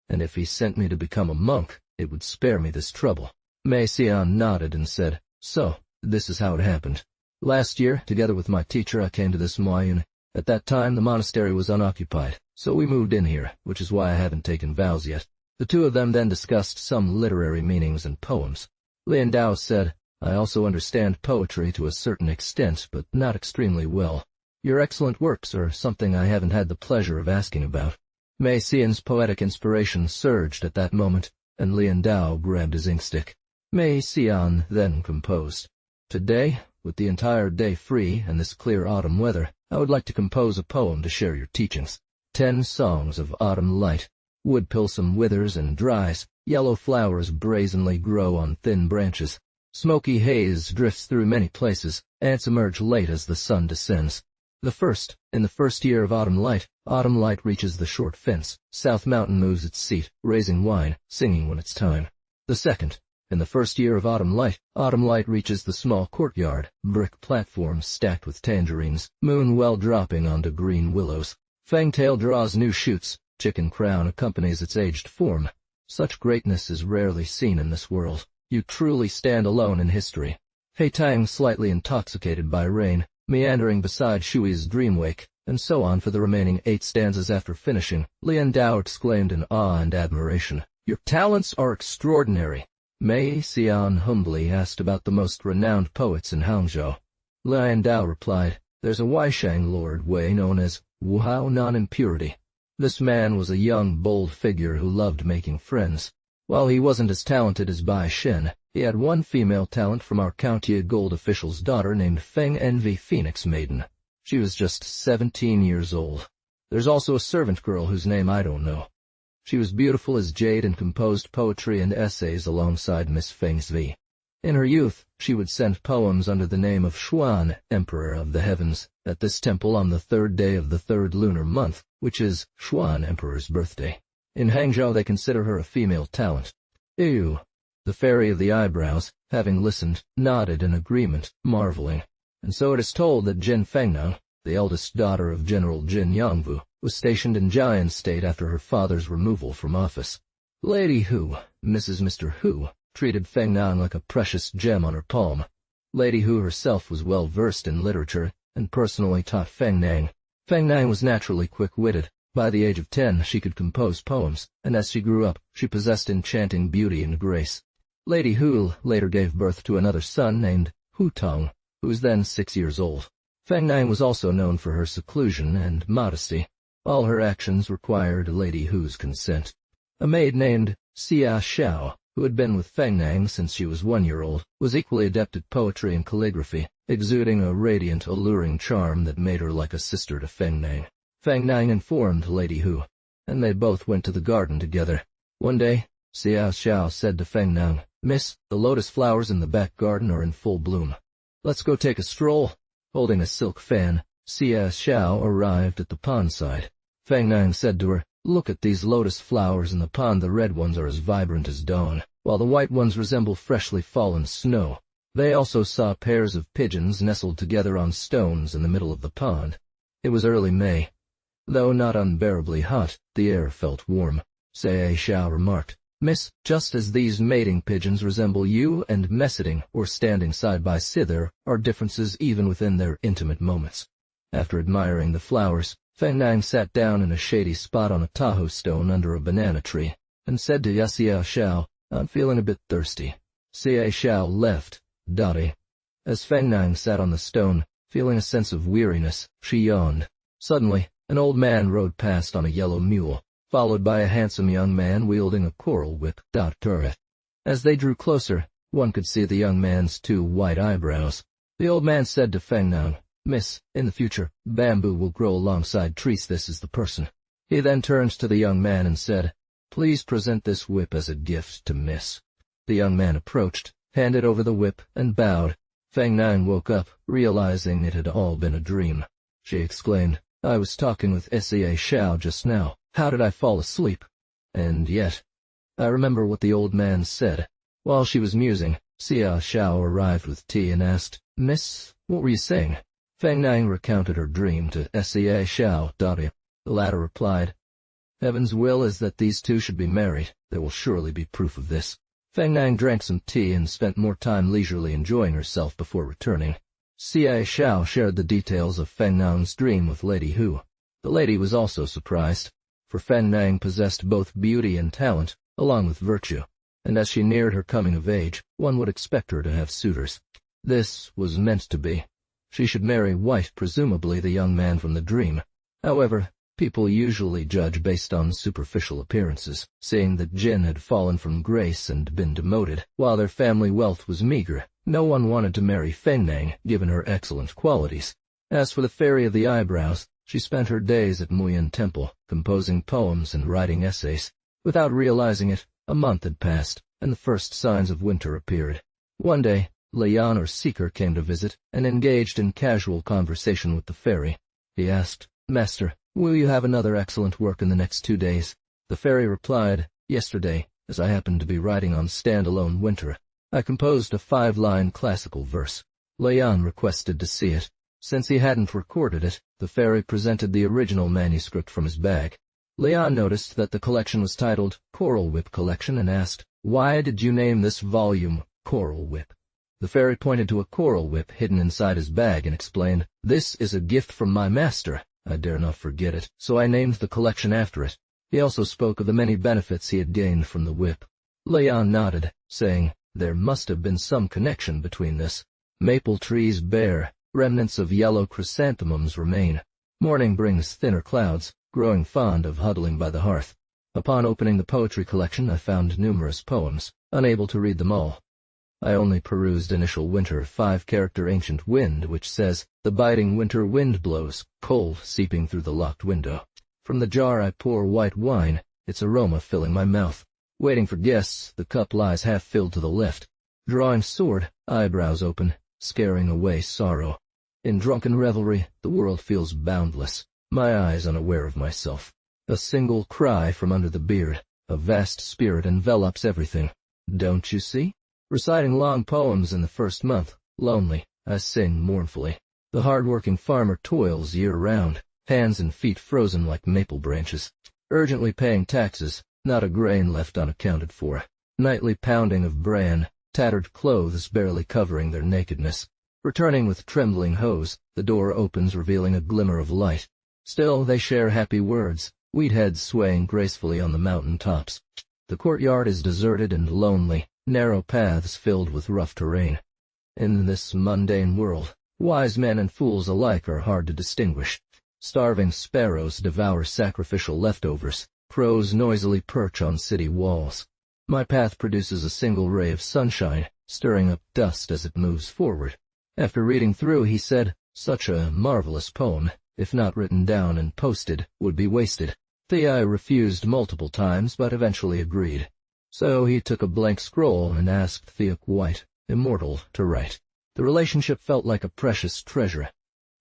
and if he sent me to become a monk, it would spare me this trouble." Mei Xian nodded and said, "So, this is how it happened. Last year, together with my teacher, I came to this Moyun. At that time, the monastery was unoccupied, so we moved in here, which is why I haven't taken vows yet." The 2 of them then discussed some literary meanings and poems. Lian Dao said, "I also understand poetry to a certain extent, but not extremely well. Your excellent works are something I haven't had the pleasure of asking about." Mei Xian's poetic inspiration surged at that moment, and Lian Dao grabbed his inkstick. Mei Xian then composed, "Today, with the entire day free and this clear autumn weather, I would like to compose a poem to share your teachings. 10 songs of autumn light. Wood pilsum withers and dries, yellow flowers brazenly grow on thin branches. Smoky haze drifts through many places, ants emerge late as the sun descends. In the first year of autumn light reaches the short fence. South Mountain moves its seat, raising wine, singing when it's time. The second, In the first year of autumn light reaches the small courtyard, brick platforms stacked with tangerines, moon well dropping onto green willows. Fangtail draws new shoots, chicken crown accompanies its aged form. Such greatness is rarely seen in this world. You truly stand alone in history. Haitang, slightly intoxicated by rain, meandering beside Shui's dreamwake, and so on for the remaining 8 stanzas after finishing, Lian Dao exclaimed in awe and admiration, "Your talents are extraordinary." Mei Xian humbly asked about the most renowned poets in Hangzhou. Lian Dao replied, "There's a Weishang Lord Wei known as Wuhao Non-Impurity. This man was a young, bold figure who loved making friends. While he wasn't as talented as Bai Shen, he had one female talent from our county gold official's daughter named Feng Envy Phoenix Maiden. She was just 17 years old. There's also a servant girl whose name I don't know. She was beautiful as jade and composed poetry and essays alongside Miss Feng Zvi. In her youth, she would send poems under the name of Xuan, Emperor of the Heavens, at this temple on the 3rd day of the 3rd lunar month, which is Xuan Emperor's birthday. In Hangzhou they consider her a female talent. Ew. The Fairy of the Eyebrows, having listened, nodded in agreement, marveling. And so it is told that Jin Fengnang, the eldest daughter of General Jin Yangvu, was stationed in Jian State after her father's removal from office. Lady Hu, Mr. Hu, treated Fengnang like a precious gem on her palm. Lady Hu herself was well versed in literature and personally taught Fengnang. Fengnang was naturally quick-witted. By the age of 10, she could compose poems, and as she grew up, she possessed enchanting beauty and grace. Lady Hu later gave birth to another son named Hu Tong, who was then 6 years old. Fengnang was also known for her seclusion and modesty. All her actions required Lady Hu's consent. A maid named Xia Xiao, who had been with Fengnang since she was 1 year old, was equally adept at poetry and calligraphy, exuding a radiant, alluring charm that made her like a sister to Fengnang. Fengnang informed Lady Hu, and they both went to the garden together. One day, Xia Xiao said to Fengnang, "Miss, the lotus flowers in the back garden are in full bloom. Let's go take a stroll." Holding a silk fan, Xia Xiao arrived at the pond side. Fengnang said to her, "Look at these lotus flowers in the pond. The red ones are as vibrant as dawn, while the white ones resemble freshly fallen snow." They also saw pairs of pigeons nestled together on stones in the middle of the pond. It was early May. Though not unbearably hot, the air felt warm. Xia Xiao remarked, "Miss, just as these mating pigeons resemble you and messing or standing side by side, there are differences even within their intimate moments." After admiring the flowers, Fengnang sat down in a shady spot on a Tahoe stone under a banana tree, and said to Xia Xiao, "I'm feeling a bit thirsty." Xia Xiao left, dotty. As Fengnang sat on the stone, feeling a sense of weariness, she yawned. Suddenly, an old man rode past on a yellow mule, followed by a handsome young man wielding a coral whip. As they drew closer, one could see the young man's 2 white eyebrows. The old man said to Fengnang, "Miss, in the future, bamboo will grow alongside trees. This is the person." He then turned to the young man and said, "Please present this whip as a gift to Miss." The young man approached, handed over the whip, and bowed. Fengnang woke up, realizing it had all been a dream. She exclaimed, "I was talking with Xia Xiao just now. How did I fall asleep? And yet, I remember what the old man said." While she was musing, Xia Xiao arrived with tea and asked, "Miss, what were you saying?" Fengnang recounted her dream to Xia Xiao. The latter replied, "Heaven's will is that these two should be married. There will surely be proof of this." Fengnang drank some tea and spent more time leisurely enjoying herself before returning. Xia Xiao shared the details of Fengnang's dream with Lady Hu. The lady was also surprised, for Fengnang possessed both beauty and talent, along with virtue, and as she neared her coming of age, one would expect her to have suitors. This was meant to be. She should marry White, presumably the young man from the dream. However, people usually judge based on superficial appearances, seeing that Jin had fallen from grace and been demoted, while their family wealth was meager. No one wanted to marry Fengnang, given her excellent qualities. As for the Fairy of the Eyebrows, she spent her days at Muyan Temple, composing poems and writing essays. Without realizing it, a month had passed, and the first signs of winter appeared. One day, Lian or Seeker came to visit, and engaged in casual conversation with the fairy. He asked, "Master, will you have another excellent work in the next 2 days?" The fairy replied, "Yesterday, as I happened to be writing on Standalone Winter. I composed a 5-line classical verse. Leon requested to see it. Since he hadn't recorded it, the fairy presented the original manuscript from his bag. Leon noticed that the collection was titled Coral Whip Collection and asked, "Why did you name this volume Coral Whip?" The fairy pointed to a coral whip hidden inside his bag and explained, "This is a gift from my master. I dare not forget it, so I named the collection after it." He also spoke of the many benefits he had gained from the whip. Leon nodded, saying, "There must have been some connection between this. Maple trees bare, remnants of yellow chrysanthemums remain. Morning brings thinner clouds, growing fond of huddling by the hearth." Upon opening the poetry collection, I found numerous poems, unable to read them all. I only perused Initial Winter 5-character Ancient Wind, which says, "The biting winter wind blows, cold seeping through the locked window. From the jar I pour white wine, its aroma filling my mouth. Waiting for guests, the cup lies half filled to the left. Drawing sword, eyebrows open, scaring away sorrow. In drunken revelry, the world feels boundless, my eyes unaware of myself. A single cry from under the beard, a vast spirit envelops everything. Don't you see?" Reciting long poems in the first month, lonely, I sing mournfully. The hard-working farmer toils year-round, hands and feet frozen like maple branches, urgently paying taxes, not a grain left unaccounted for, nightly pounding of bran, tattered clothes barely covering their nakedness. Returning with trembling hose, the door opens revealing a glimmer of light. Still they share happy words, wheat heads swaying gracefully on the mountain tops. The courtyard is deserted and lonely, narrow paths filled with rough terrain. In this mundane world, wise men and fools alike are hard to distinguish. Starving sparrows devour sacrificial leftovers, crows noisily perch on city walls. My path produces a single ray of sunshine, stirring up dust as it moves forward. After reading through, he said, "Such a marvelous poem, if not written down and posted, would be wasted." Thea refused multiple times, but eventually agreed. So he took a blank scroll and asked Thea White, immortal, to write. The relationship felt like a precious treasure.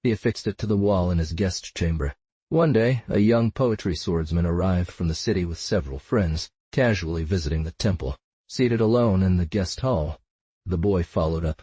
He affixed it to the wall in his guest chamber. One day, a young poetry swordsman arrived from the city with several friends, casually visiting the temple. Seated alone in the guest hall, the boy followed up.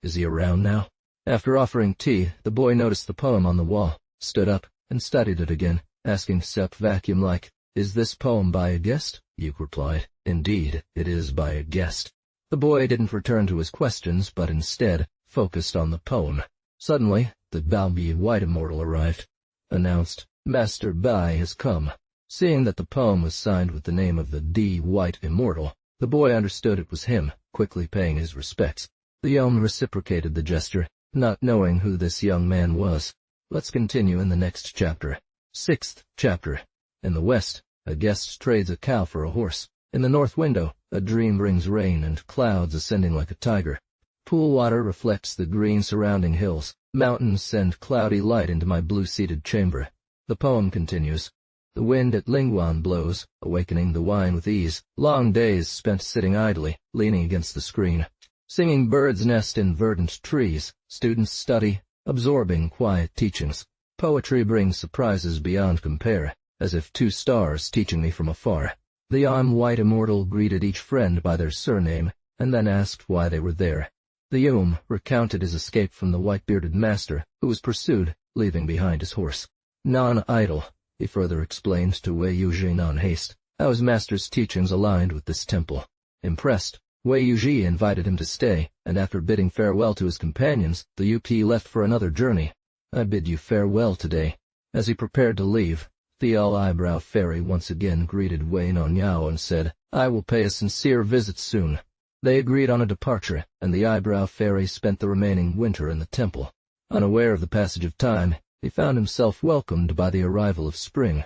"Is he around now?" After offering tea, the boy noticed the poem on the wall, stood up, and studied it again, asking Sep vacuum-like, "Is this poem by a guest?" Yuke replied, "Indeed, it is by a guest." The boy didn't return to his questions, but instead focused on the poem. Suddenly, the Bai White Immortal arrived. Announced, "Master Bai has come." Seeing that the poem was signed with the name of the D. White Immortal, the boy understood it was him, quickly paying his respects. The Yom reciprocated the gesture, not knowing who this young man was. Let's continue in the next chapter. 6th chapter. In the west, a guest trades a cow for a horse. In the north window, a dream brings rain and clouds ascending like a tiger. Pool water reflects the green surrounding hills. Mountains send cloudy light into my blue-seated chamber. The poem continues. The wind at Lingwan blows, awakening the wine with ease. Long days spent sitting idly, leaning against the screen. Singing birds nest in verdant trees. Students study, absorbing quiet teachings. Poetry brings surprises beyond compare, as if 2 stars teaching me from afar. The Yom White Immortal greeted each friend by their surname, and then asked why they were there. The Yom recounted his escape from the white-bearded master, who was pursued, leaving behind his horse. Non-idle, he further explained to Wei Yuji non-haste, how his master's teachings aligned with this temple. Impressed, Wei Yuji invited him to stay, and after bidding farewell to his companions, the UP left for another journey. "I bid you farewell today." As he prepared to leave, the Eyebrow Fairy once again greeted Wei Nonyao and said, "I will pay a sincere visit soon." They agreed on a departure, and the Eyebrow Fairy spent the remaining winter in the temple. Unaware of the passage of time, he found himself welcomed by the arrival of spring.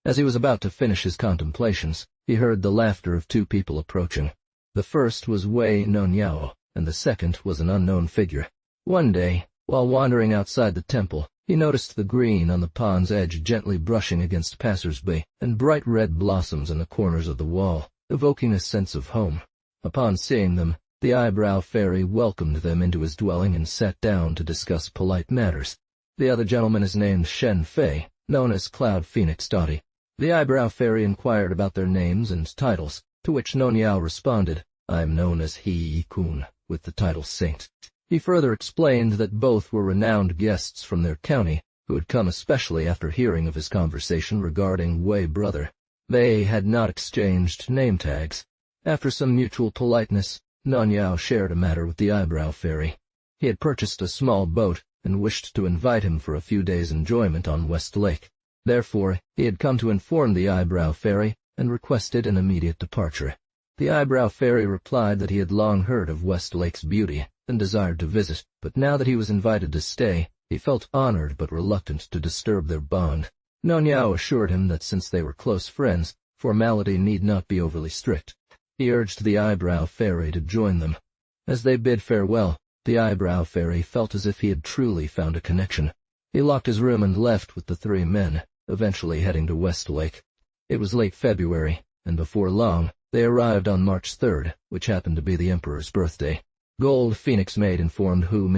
As he was about to finish his contemplations, he heard the laughter of 2 people approaching. The first was Wei Nonyao, and the second was an unknown figure. One day, while wandering outside the temple, he noticed the green on the pond's edge gently brushing against passers-by, and bright red blossoms in the corners of the wall, evoking a sense of home. Upon seeing them, the Eyebrow Fairy welcomed them into his dwelling and sat down to discuss polite matters. The other gentleman is named Shen Fei, known as Cloud Phoenix Dottie. The Eyebrow Fairy inquired about their names and titles, to which Nonyao responded, "I am known as Hii-kun, with the title Saint." He further explained that both were renowned guests from their county, who had come especially after hearing of his conversation regarding Wei brother. They had not exchanged name tags. After some mutual politeness, Nonyao shared a matter with the Eyebrow Fairy. He had purchased a small boat and wished to invite him for a few days' enjoyment on West Lake. Therefore, he had come to inform the Eyebrow Fairy and requested an immediate departure. The Eyebrow Fairy replied that he had long heard of West Lake's beauty and desired to visit, but now that he was invited to stay, he felt honored but reluctant to disturb their bond. Nonyao assured him that since they were close friends, formality need not be overly strict. He urged the Eyebrow Fairy to join them. As they bid farewell, the Eyebrow Fairy felt as if he had truly found a connection. He locked his room and left with the three men, eventually heading to West Lake. It was late February, and before long, they arrived on March 3rd, which happened to be the Emperor's birthday. Gold Phoenix Maid informed who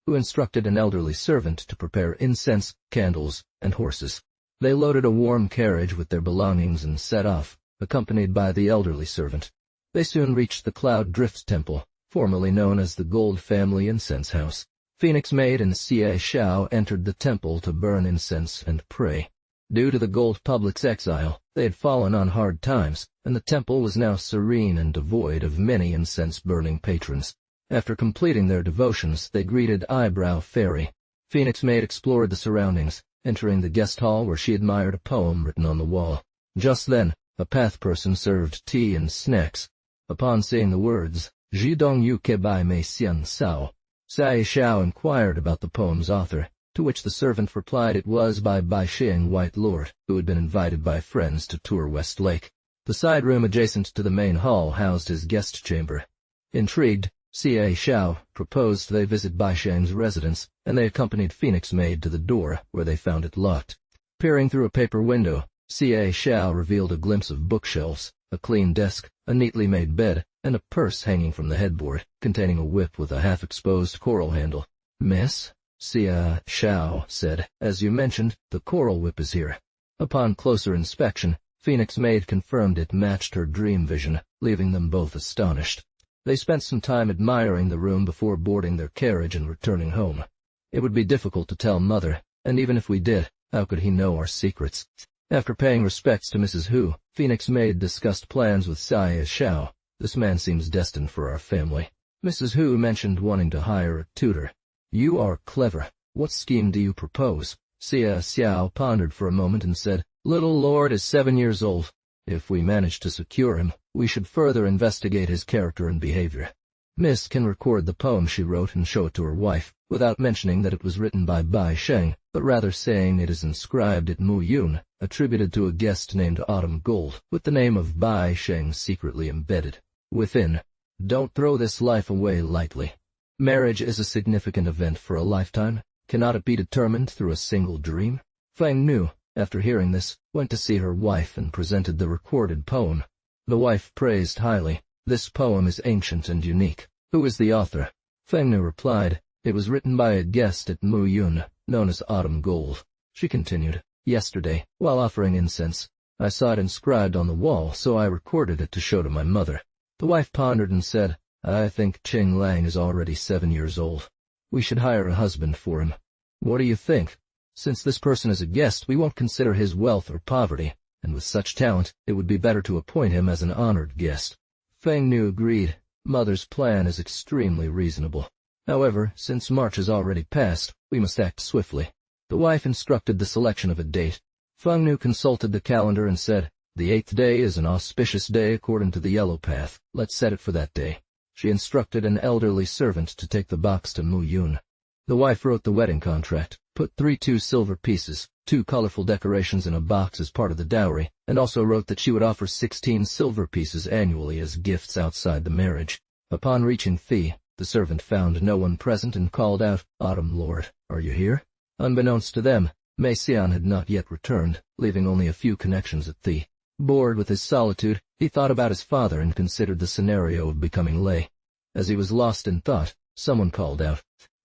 instructed an elderly servant to prepare incense, candles, and horses. They loaded a warm carriage with their belongings and set off, accompanied by the elderly servant. They soon reached the Cloud Drift Temple, formerly known as the Gold Family Incense House. Phoenix Maid and Xie Xiao entered the temple to burn incense and pray. Due to the Gold public's exile, they had fallen on hard times, and the temple was now serene and devoid of many incense-burning patrons. After completing their devotions, they greeted Eyebrow Fairy. Phoenix Maid explored the surroundings, entering the guest hall where she admired a poem written on the wall. Just then, a path person served tea and snacks. Upon seeing the words, "Zhidong yu ke bai mei xian sao," Xie Xiao inquired about the poem's author, to which the servant replied it was by Bai Sheng White Lord, who had been invited by friends to tour West Lake. The side room adjacent to the main hall housed his guest chamber. Intrigued, Xie Xiao proposed they visit Bai Sheng's residence, and they accompanied Phoenix Maid to the door, where they found it locked. Peering through a paper window, Xie Xiao revealed a glimpse of bookshelves, a clean desk, a neatly made bed, and a purse hanging from the headboard, containing a whip with a half-exposed coral handle. "Miss," Xie Xiao said, "as you mentioned, the coral whip is here." Upon closer inspection, Phoenix Maid confirmed it matched her dream vision, leaving them both astonished. They spent some time admiring the room before boarding their carriage and returning home. It would be difficult to tell Mother, and even if we did, how could he know our secrets? After paying respects to Mrs. Hu, Phoenix Maid discussed plans with Xie Xiao. "This man seems destined for our family." Mrs. Hu mentioned wanting to hire a tutor. "You are clever. What scheme do you propose?" Xie Xiao pondered for a moment and said, "Little Lord is 7 years old. If we manage to secure him, we should further investigate his character and behavior. Miss can record the poem she wrote and show it to her wife, without mentioning that it was written by Bai Sheng, but rather saying it is inscribed at Mu Yun, attributed to a guest named Autumn Gold, with the name of Bai Sheng secretly embedded within. Don't throw this life away lightly. Marriage is a significant event for a lifetime. Cannot it be determined through a single dream?" Feng Nu, after hearing this, went to see her wife and presented the recorded poem. The wife praised highly. "This poem is ancient and unique. Who is the author?" Feng Nu replied, "It was written by a guest at Mu Yun, known as Autumn Gold." She continued, "Yesterday, while offering incense, I saw it inscribed on the wall, so I recorded it to show to my mother." The wife pondered and said, "I think Ching Lang is already 7 years old. We should hire a husband for him. What do you think? Since this person is a guest, we won't consider his wealth or poverty, and with such talent, it would be better to appoint him as an honored guest." Feng Nu agreed. Mother's plan is extremely reasonable. However, since March has already passed, we must act swiftly. The wife instructed the selection of a date. Feng Nu consulted the calendar and said, "The 8th day is an auspicious day according to the yellow path. Let's set it for that day." She instructed an elderly servant to take the box to Mu Yun. The wife wrote the wedding contract, put 2 silver pieces, 2 colorful decorations in a box as part of the dowry, and also wrote that she would offer 16 silver pieces annually as gifts outside the marriage. Upon reaching Thi, the servant found no one present and called out, "Autumn Lord, are you here?" Unbeknownst to them, Mei Xian had not yet returned, leaving only a few connections at Thi. Bored with his solitude, he thought about his father and considered the scenario of becoming lay. As he was lost in thought, someone called out.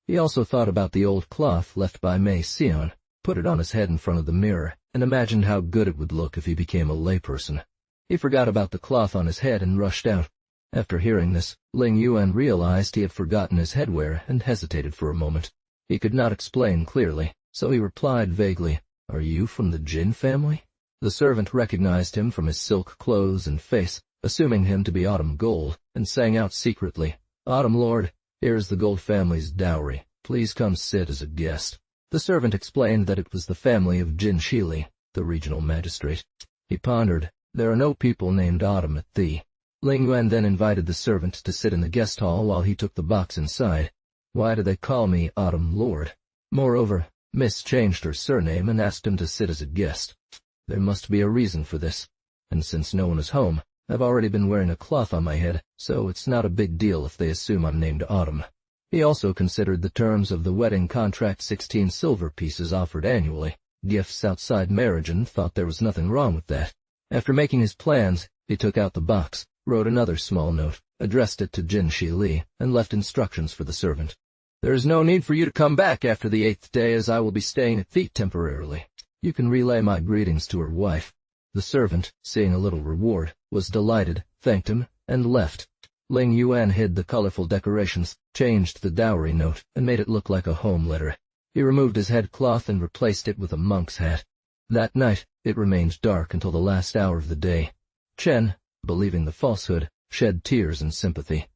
He also thought about the old cloth left by Mei Xian, put it on his head in front of the mirror, and imagined how good it would look if he became a layperson. He forgot about the cloth on his head and rushed out. After hearing this, Ling Yuan realized he had forgotten his headwear and hesitated for a moment. He could not explain clearly, so he replied vaguely, "Are you from the Jin family?" The servant recognized him from his silk clothes and face, assuming him to be Autumn Gold, and sang out secretly, "Autumn Lord, here is the Gold family's dowry. Please come sit as a guest." The servant explained that it was the family of Jin Shili, the regional magistrate. He pondered, "There are no people named Autumn at the..." Ling Yuan then invited the servant to sit in the guest hall while he took the box inside. "Why do they call me Autumn Lord?" Moreover, Miss changed her surname and asked him to sit as a guest. There must be a reason for this. And since no one is home, I've already been wearing a cloth on my head, so it's not a big deal if they assume I'm named Autumn. He also considered the terms of the wedding contract, 16 silver pieces offered annually, gifts outside marriage, and thought there was nothing wrong with that. After making his plans, he took out the box, wrote another small note, addressed it to Jin Shi Li, and left instructions for the servant. "There is no need for you to come back after the 8th day, as I will be staying at the temporarily. You can relay my greetings to her wife." The servant, seeing a little reward, was delighted, thanked him, and left. Ling Yuan hid the colorful decorations, changed the dowry note, and made it look like a home letter. He removed his headcloth and replaced it with a monk's hat. That night, it remained dark until the last hour of the day. Chen, believing the falsehood, shed tears in sympathy.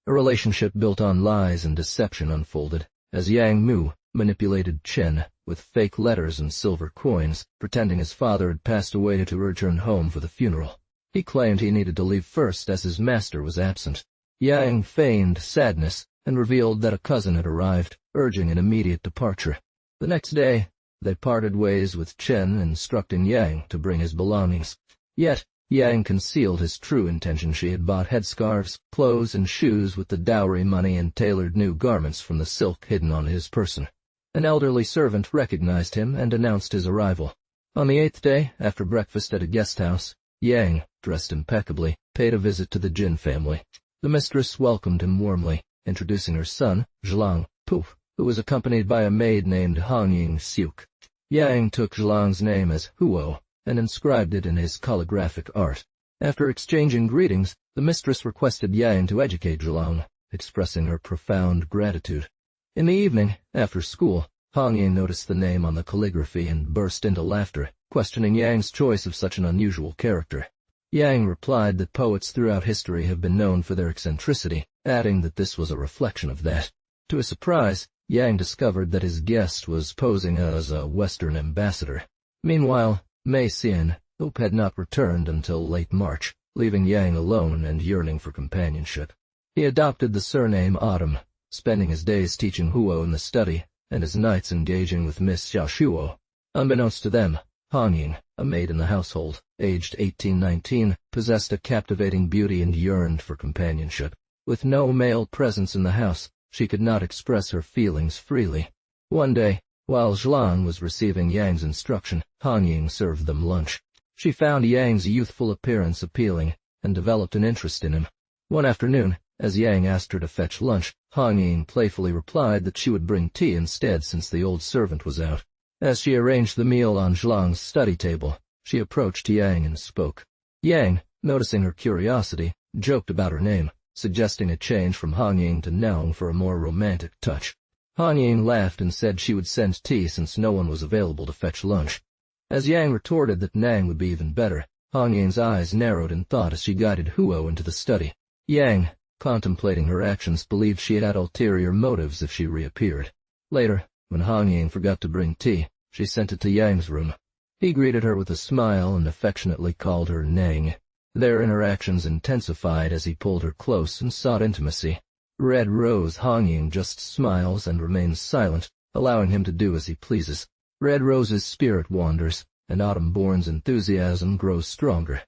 A relationship built on lies and deception unfolded, as Yang Mu manipulated Chen with fake letters and silver coins, pretending his father had passed away to return home for the funeral. He claimed he needed to leave first as his master was absent. Yang feigned sadness and revealed that a cousin had arrived, urging an immediate departure. The next day, they parted ways with Chen, instructing Yang to bring his belongings. Yet, Yang concealed his true intention. She had bought headscarves, clothes, and shoes with the dowry money and tailored new garments from the silk hidden on his person. An elderly servant recognized him and announced his arrival. On the 8th day, after breakfast at a guest house, Yang, dressed impeccably, paid a visit to the Jin family. The mistress welcomed him warmly, introducing her son, Zhilang Pu, who was accompanied by a maid named Hangying Siuk. Yang took Zhilang's name as Huo and inscribed it in his calligraphic art. After exchanging greetings, the mistress requested Yang to educate Zhilang, expressing her profound gratitude. In the evening, after school, Hangying noticed the name on the calligraphy and burst into laughter, questioning Yang's choice of such an unusual character. Yang replied that poets throughout history have been known for their eccentricity, adding that this was a reflection of that. To his surprise, Yang discovered that his guest was posing as a Western ambassador. Meanwhile, Mei Xian, Hope had not returned until late March, leaving Yang alone and yearning for companionship. He adopted the surname Autumn, spending his days teaching Huo in the study, and his nights engaging with Miss Xiaoshuo. Unbeknownst to them, Hangying, a maid in the household, aged 18-19, possessed a captivating beauty and yearned for companionship. With no male presence in the house, she could not express her feelings freely. One day, while Zhilang was receiving Yang's instruction, Hangying served them lunch. She found Yang's youthful appearance appealing, and developed an interest in him. One afternoon, as Yang asked her to fetch lunch, Hangying playfully replied that she would bring tea instead since the old servant was out. As she arranged the meal on Zhilang's study table, she approached Yang and spoke. Yang, noticing her curiosity, joked about her name, suggesting a change from Hangying to Naung for a more romantic touch. Hangying laughed and said she would send tea since no one was available to fetch lunch. As Yang retorted that Naung would be even better, Hangying's eyes narrowed in thought as she guided Huo into the study. Yang, contemplating her actions, believed she had ulterior motives if she reappeared. Later, when Hangying forgot to bring tea, she sent it to Yang's room. He greeted her with a smile and affectionately called her Naung. Their interactions intensified as he pulled her close and sought intimacy. Red Rose Hangying just smiles and remains silent, allowing him to do as he pleases. Red Rose's spirit wanders, and Autumnborn's enthusiasm grows stronger.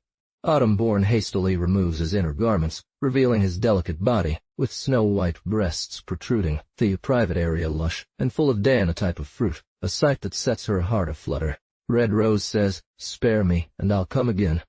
Autumnborn hastily removes his inner garments, revealing his delicate body, with snow-white breasts protruding, the private area lush, and full of dan, a type of fruit, a sight that sets her heart aflutter. Red Rose says, "Spare me, and I'll come again."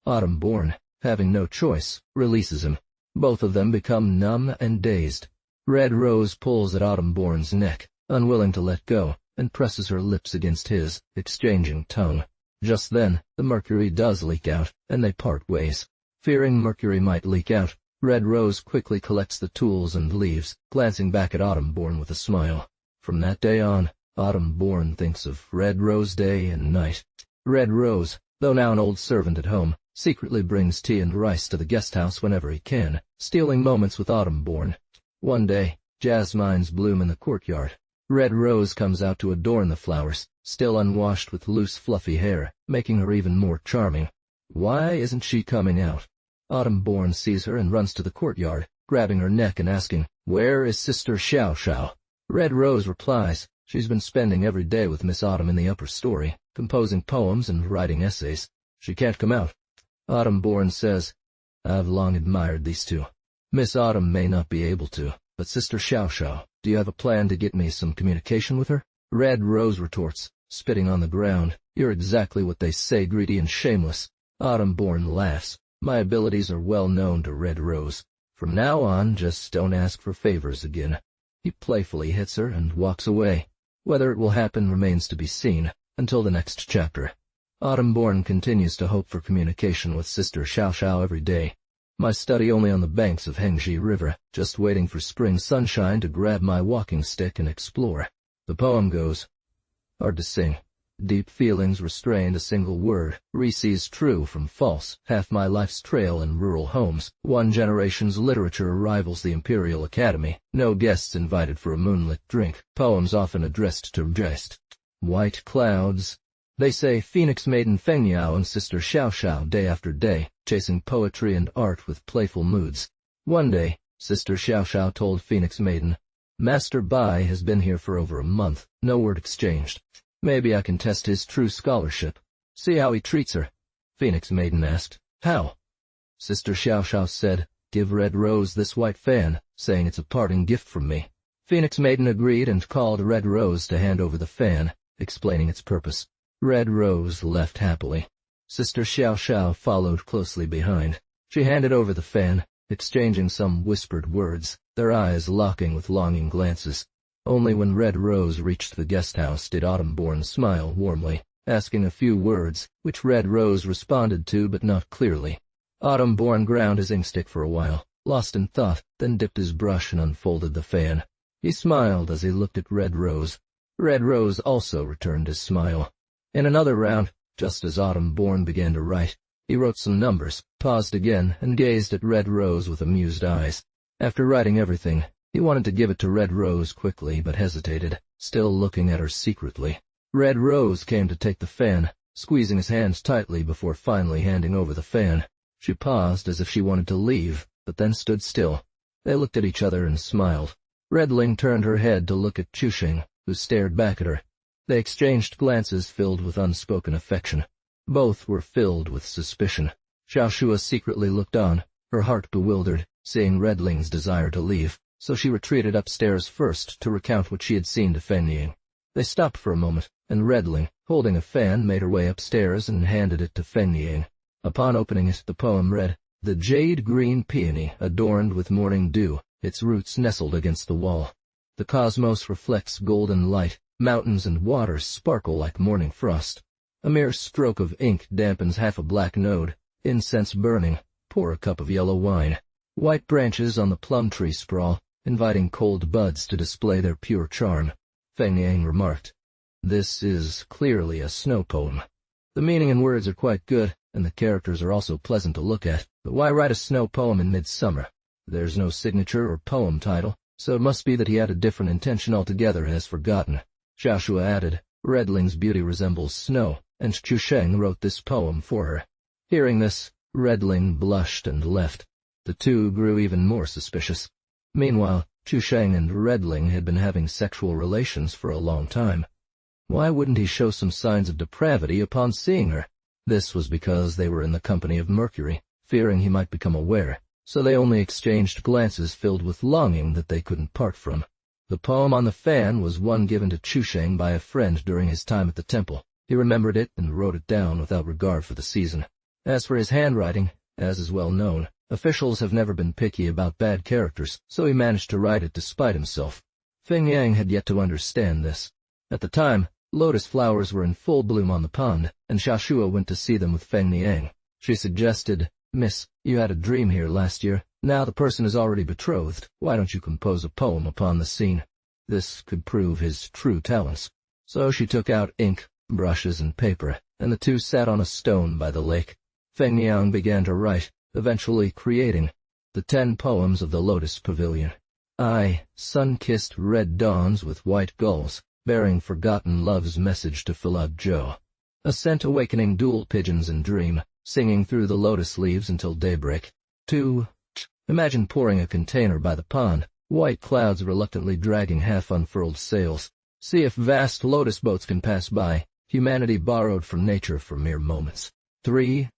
Autumnborn, having no choice, releases him. Both of them become numb and dazed. Red Rose pulls at Autumnborn's neck, unwilling to let go, and presses her lips against his, exchanging tongue. Just then, the mercury does leak out, and they part ways. Fearing mercury might leak out, Red Rose quickly collects the tools and leaves, glancing back at Autumnborn with a smile. From that day on, Autumnborn thinks of Red Rose day and night. Red Rose, though now an old servant at home, secretly brings tea and rice to the guest house whenever he can, stealing moments with Autumnborn. One day, jasmines bloom in the courtyard. Red Rose comes out to adorn the flowers, still unwashed with loose fluffy hair, making her even more charming. Why isn't she coming out? Autumnborn sees her and runs to the courtyard, grabbing her neck and asking, "Where is Sister Xiao Xiao?" Red Rose replies, she's been spending every day with Miss Autumn in the upper story, composing poems and writing essays. She can't come out. Autumnborn says, "I've long admired these two. Miss Autumn may not be able to, but Sister Xiao Xiao, do you have a plan to get me some communication with her?" Red Rose retorts, spitting on the ground, "You're exactly what they say, greedy and shameless." Autumnborn laughs. "My abilities are well known to Red Rose. From now on, just don't ask for favors again." He playfully hits her and walks away. Whether it will happen remains to be seen, until the next chapter. Autumnborn continues to hope for communication with Sister Xiao Xiao every day. "My study only on the banks of Hengji River, just waiting for spring sunshine to grab my walking stick and explore." The poem goes. Hard to sing. Deep feelings restrained a single word, resees true from false, half my life's trail in rural homes, one generation's literature rivals the Imperial Academy, no guests invited for a moonlit drink, poems often addressed to jest. White clouds. They say Phoenix Maiden Fengyao and Sister Xiao Xiao day after day, chasing poetry and art with playful moods. One day, Sister Xiao Xiao told Phoenix Maiden, "Master Bai has been here for over a month, no word exchanged. Maybe I can test his true scholarship. See how he treats her." Phoenix Maiden asked, "How?" Sister Xiao Xiao said, "Give Red Rose this white fan, saying it's a parting gift from me." Phoenix Maiden agreed and called Red Rose to hand over the fan, explaining its purpose. Red Rose left happily. Sister Xiao Xiao followed closely behind. She handed over the fan, exchanging some whispered words, their eyes locking with longing glances. Only when Red Rose reached the guest house did Autumnborn smile warmly, asking a few words, which Red Rose responded to but not clearly. Autumnborn ground his inkstick for a while, lost in thought, then dipped his brush and unfolded the fan. He smiled as he looked at Red Rose. Red Rose also returned his smile. In another round, just as Autumnborn began to write, he wrote some numbers, paused again, and gazed at Red Rose with amused eyes. After writing everything, he wanted to give it to Red Rose quickly, but hesitated, still looking at her secretly. Red Rose came to take the fan, squeezing his hands tightly before finally handing over the fan. She paused as if she wanted to leave, but then stood still. They looked at each other and smiled. Redling turned her head to look at Chushing, who stared back at her. They exchanged glances filled with unspoken affection. Both were filled with suspicion. Xiaoshua secretly looked on, her heart bewildered, seeing Redling's desire to leave, so she retreated upstairs first to recount what she had seen to Fenying. They stopped for a moment, and Redling, holding a fan, made her way upstairs and handed it to Fenying. Upon opening it, the poem read, "The jade-green peony adorned with morning dew, its roots nestled against the wall. The cosmos reflects golden light, mountains and waters sparkle like morning frost. A mere stroke of ink dampens half a black node, incense burning, pour a cup of yellow wine. White branches on the plum tree sprawl, inviting cold buds to display their pure charm." Feng Yang remarked, "This is clearly a snow poem. The meaning and words are quite good, and the characters are also pleasant to look at, but why write a snow poem in midsummer? There's no signature or poem title, so it must be that he had a different intention altogether and has forgotten." Xiaoshua added, "Redling's beauty resembles snow, and Chusheng wrote this poem for her." Hearing this, Redling blushed and left. The two grew even more suspicious. Meanwhile, Chusheng and Redling had been having sexual relations for a long time. Why wouldn't he show some signs of depravity upon seeing her? This was because they were in the company of Mercury, fearing he might become aware, so they only exchanged glances filled with longing that they couldn't part from. The poem on the fan was one given to Chusheng by a friend during his time at the temple. He remembered it and wrote it down without regard for the season. As for his handwriting, as is well known, officials have never been picky about bad characters, so he managed to write it despite himself. Feng Yang had yet to understand this. At the time, Lotus flowers were in full bloom on the pond, and Xiaoshua went to see them with Feng Niang. She suggested, "Miss, you had a dream here last year. Now the person is already betrothed. Why don't you compose a poem upon the scene?" This could prove his true talents. So she took out ink, brushes, and paper, and the two sat on a stone by the lake. Feng Niang began to write, eventually creating the 10 poems of the Lotus Pavilion. Sun-kissed red dawns with white gulls, bearing forgotten love's message to Philab-jo. A scent-awakening dual pigeons in dream, singing through the lotus leaves until daybreak. 2. Imagine pouring a container by the pond, white clouds reluctantly dragging half-unfurled sails. See if vast lotus boats can pass by, humanity borrowed from nature for mere moments. 3.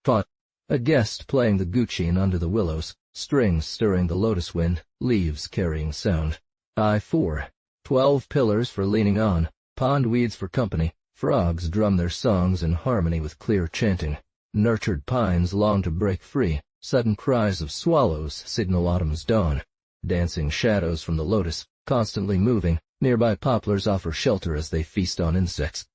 A guest playing the guqin under the willows, strings stirring the lotus wind, leaves carrying sound. 4. 12 pillars for leaning on, pond weeds for company, frogs drum their songs in harmony with clear chanting. Nurtured pines long to break free, sudden cries of swallows signal autumn's dawn. Dancing shadows from the lotus, constantly moving, nearby poplars offer shelter as they feast on insects.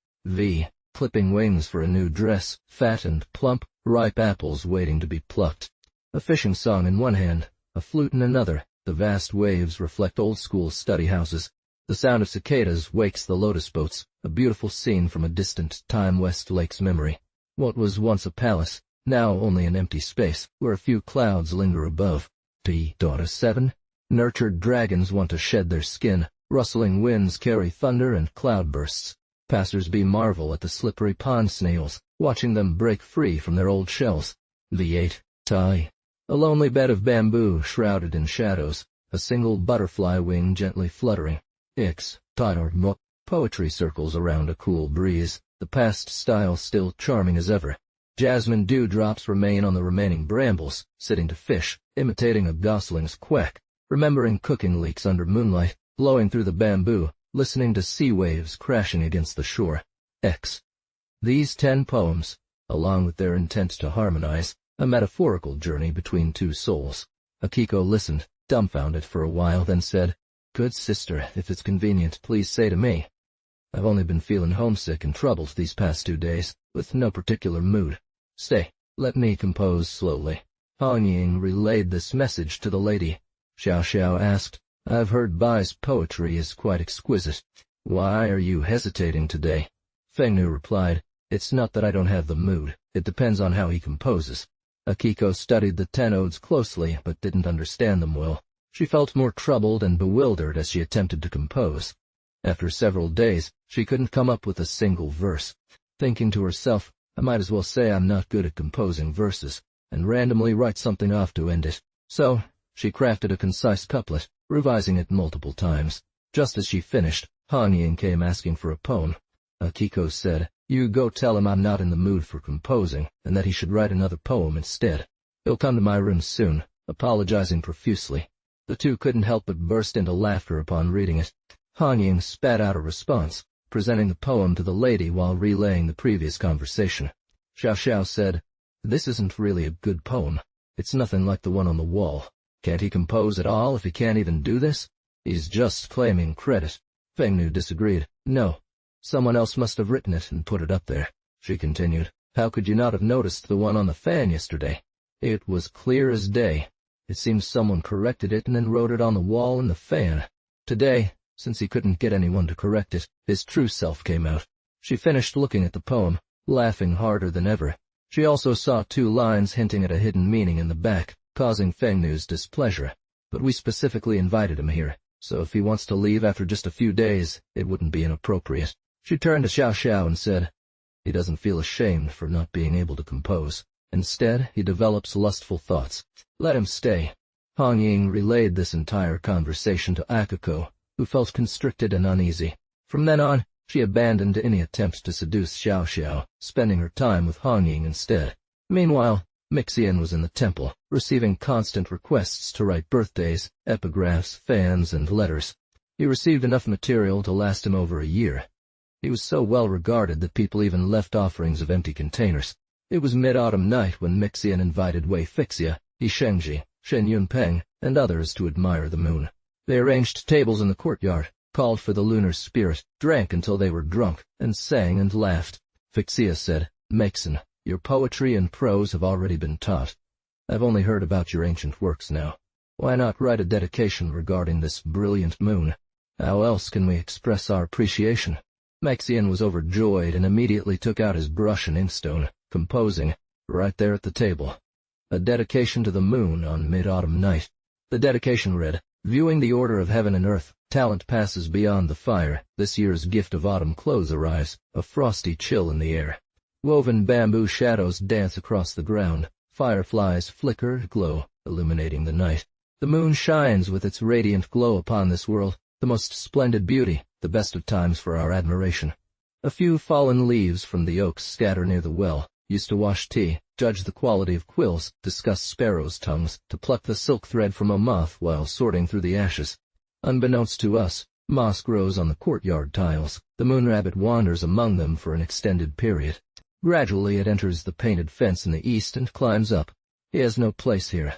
Clipping wings for a new dress, fat and plump, ripe apples waiting to be plucked. A fishing song in one hand, a flute in another, the vast waves reflect old-school study houses. The sound of cicadas wakes the lotus boats, a beautiful scene from a distant Time-West Lake's memory. What was once a palace, now only an empty space, where a few clouds linger above. 7. Nurtured dragons want to shed their skin, rustling winds carry thunder and cloudbursts. Passers-by marvel at the slippery pond snails, watching them break free from their old shells. 8. A lonely bed of bamboo shrouded in shadows, a single butterfly wing gently fluttering. Poetry circles around a cool breeze, the past style still charming as ever. Jasmine dewdrops remain on the remaining brambles, sitting to fish, imitating a gosling's quack, remembering cooking leaks under moonlight, blowing through the bamboo, listening to sea waves crashing against the shore. These 10 poems, along with their intent to harmonize, a metaphorical journey between two souls. Akiko listened, dumbfounded for a while, then said, "Good sister, if it's convenient, please say to me. I've only been feeling homesick and troubled these past 2 days, with no particular mood. Stay, let me compose slowly." Han Ying relayed this message to the lady. Xiao asked, "I've heard Bai's poetry is quite exquisite. Why are you hesitating today?" Fengnu replied, "It's not that I don't have the mood. It depends on how he composes." Akiko studied the 10 odes closely, but didn't understand them well. She felt more troubled and bewildered as she attempted to compose. After several days, she couldn't come up with a single verse. Thinking to herself, "I might as well say I'm not good at composing verses, and randomly write something off to end it." So, she crafted a concise couplet, revising it multiple times. Just as she finished, Han Ying came asking for a poem. Akiko said, "You go tell him I'm not in the mood for composing, and that he should write another poem instead. He'll come to my room soon," apologizing profusely. The two couldn't help but burst into laughter upon reading it. Han Ying spat out a response, presenting the poem to the lady while relaying the previous conversation. Xiao said, "This isn't really a good poem. It's nothing like the one on the wall. Can't he compose at all if he can't even do this? He's just claiming credit." Fengnu disagreed. "No. Someone else must have written it and put it up there." She continued, "How could you not have noticed the one on the fan yesterday? It was clear as day. It seems someone corrected it and then wrote it on the wall in the fan. Today, since he couldn't get anyone to correct it, his true self came out." She finished looking at the poem, laughing harder than ever. She also saw 2 lines hinting at a hidden meaning in the back, causing Fengnu's displeasure. "But we specifically invited him here, so if he wants to leave after just a few days, it wouldn't be inappropriate." She turned to Xiao and said, "He doesn't feel ashamed for not being able to compose. Instead, he develops lustful thoughts. Let him stay." Han Ying relayed this entire conversation to Akiko, who felt constricted and uneasy. From then on, she abandoned any attempt to seduce Xiao, spending her time with Han Ying instead. Meanwhile, Mixian was in the temple, receiving constant requests to write birthdays, epigraphs, fans, and letters. He received enough material to last him over a year. He was so well regarded that people even left offerings of empty containers. It was mid-autumn night when Mixian invited Wei Fixia, Yi Shengji, Shen Yunpeng, and others to admire the moon. They arranged tables in the courtyard, called for the lunar spirit, drank until they were drunk, and sang and laughed. Fixia said, "Maxon, your poetry and prose have already been taught. I've only heard about your ancient works now. Why not write a dedication regarding this brilliant moon? How else can we express our appreciation?" Maxian was overjoyed and immediately took out his brush and inkstone, composing, right there at the table, a dedication to the moon on mid-autumn night. The dedication read, "Viewing the order of heaven and earth, talent passes beyond the fire, this year's gift of autumn clothes arrives, a frosty chill in the air. Woven bamboo shadows dance across the ground, fireflies flicker and glow, illuminating the night. The moon shines with its radiant glow upon this world, the most splendid beauty, the best of times for our admiration. A few fallen leaves from the oaks scatter near the well, used to wash tea, judge the quality of quills, discuss sparrows' tongues, to pluck the silk thread from a moth while sorting through the ashes. Unbeknownst to us, moss grows on the courtyard tiles. The moon rabbit wanders among them for an extended period. Gradually it enters the painted fence in the east and climbs up. He has no place here.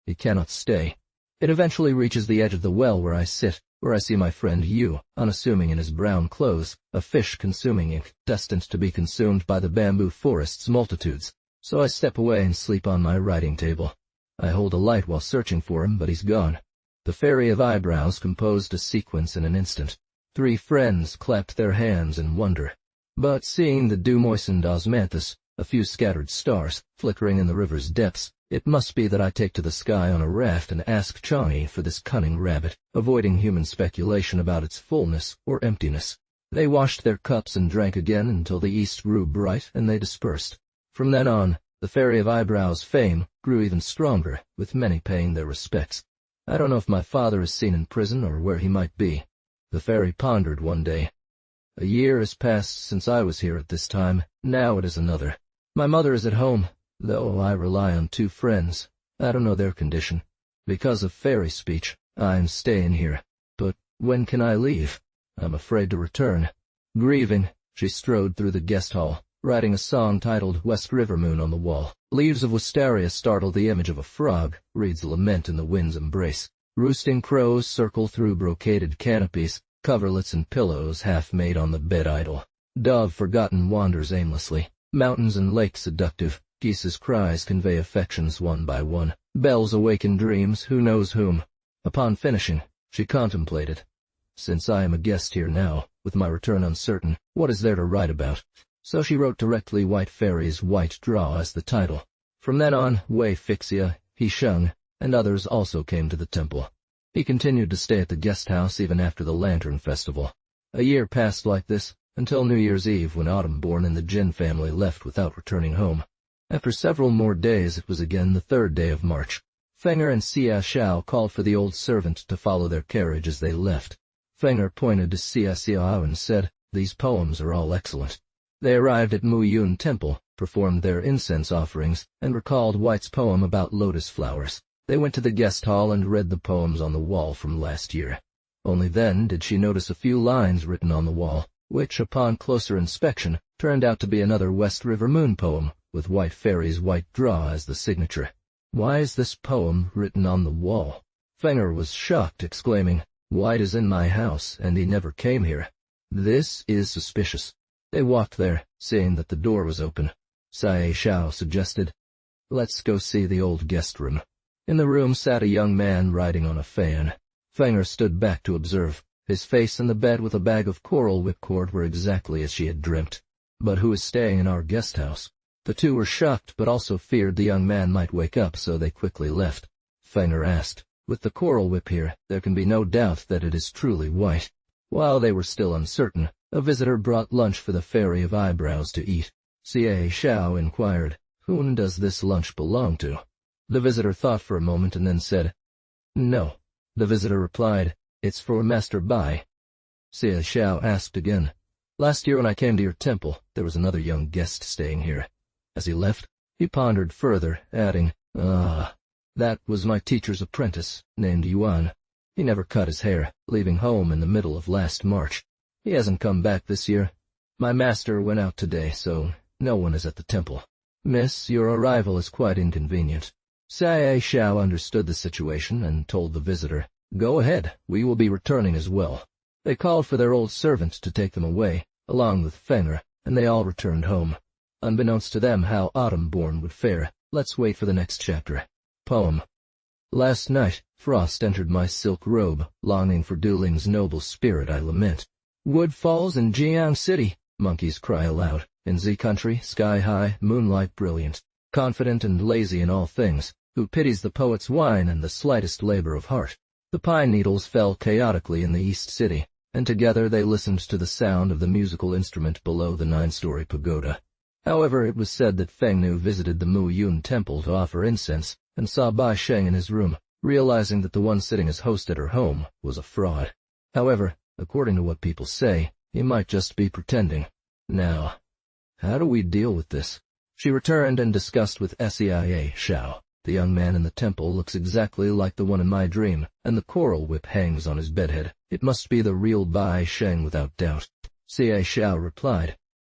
He cannot stay. It eventually reaches the edge of the well where I sit, where I see my friend Yu, unassuming in his brown clothes, a fish-consuming ink, destined to be consumed by the bamboo forest's multitudes. So I step away and sleep on my writing table. I hold a light while searching for him, but he's gone. The Fairy of Eyebrows composed a sequence in an instant. 3 friends clapped their hands in wonder. But seeing the dew-moistened osmanthus, a few scattered stars, flickering in the river's depths, it must be that I take to the sky on a raft and ask Chang'e for this cunning rabbit, avoiding human speculation about its fullness or emptiness. They washed their cups and drank again until the east grew bright and they dispersed. From then on, the Fairy of Eyebrows' fame grew even stronger, with many paying their respects. I don't know if my father is seen in prison or where he might be. The fairy pondered one day. A year has passed since I was here at this time, now it is another. My mother is at home, though I rely on 2 friends. I don't know their condition. Because of fairy speech, I'm staying here. But when can I leave? I'm afraid to return. Grieving, she strode through the guest hall, writing a song titled West River Moon on the wall. Leaves of wisteria startle the image of a frog, reads lament in the wind's embrace. Roosting crows circle through brocaded canopies, coverlets and pillows half made on the bed idle. Dove forgotten wanders aimlessly. Mountains and lakes seductive. Geese's cries convey affections one by one. Bells awaken dreams, who knows whom. Upon finishing, she contemplated. Since I am a guest here now, with my return uncertain, what is there to write about? So she wrote directly White Fairy's White Draw as the title. From then on, Wei Fixia, He Sheng, and others also came to the temple. He continued to stay at the guest house even after the Lantern Festival. A year passed like this, until New Year's Eve when Autumnborn and the Jin family left without returning home. After several more days it was again the 3rd day of March. Fenger and Xia Xiao called for the old servant to follow their carriage as they left. Fenger pointed to Xia Xiao and said, "These poems are all excellent." They arrived at Mu Yun Temple, performed their incense offerings, and recalled White's poem about lotus flowers. They went to the guest hall and read the poems on the wall from last year. Only then did she notice a few lines written on the wall, which, upon closer inspection, turned out to be another West River Moon poem, with White Fairy's White Draw as the signature. Why is this poem written on the wall? Fenger was shocked, exclaiming, "White is in my house, and he never came here. This is suspicious." They walked there, seeing that the door was open. Xia Xiao suggested, "Let's go see the old guest room." In the room sat a young man riding on a fan. Fenger stood back to observe. His face and the bed with a bag of coral whipcord were exactly as she had dreamt. "But who is staying in our guest house?" The 2 were shocked, but also feared the young man might wake up, so they quickly left. Fenger asked, "With the coral whip here, there can be no doubt that it is truly white." While they were still uncertain, a visitor brought lunch for the Fairy of Eyebrows to eat. Xia Xiao inquired, "Whom does this lunch belong to?" The visitor thought for a moment and then said, "No." The visitor replied, "It's for Master Bai." Xia Xiao asked again, "Last year when I came to your temple, there was another young guest staying here." As he left, he pondered further, adding, That was my teacher's apprentice, named Yuan. He never cut his hair, leaving home in the middle of last March. He hasn't come back this year. My master went out today, so no one is at the temple. Miss, your arrival is quite inconvenient." Xia Xiao understood the situation and told the visitor, "Go ahead, we will be returning as well." They called for their old servant to take them away, along with Feng, and they all returned home. Unbeknownst to them how Autumn-born would fare, let's wait for the next chapter. Poem. Last night, frost entered my silk robe, longing for Duling's noble spirit I lament. Wood falls in Jiang City, monkeys cry aloud. In Z country, sky high, moonlight brilliant, confident and lazy in all things, who pities the poet's whine and the slightest labor of heart. The pine needles fell chaotically in the East City, and together they listened to the sound of the musical instrument below the 9-story pagoda. However, it was said that Fengnu visited the Mu Yun temple to offer incense, and saw Bai Sheng in his room, realizing that the one sitting as host at her home was a fraud. However, according to what people say, he might just be pretending. Now, how do we deal with this? She returned and discussed with Seia Shao. The young man in the temple looks exactly like the one in my dream, and the coral whip hangs on his bedhead. It must be the real Bai Sheng without doubt. Xie Shao replied,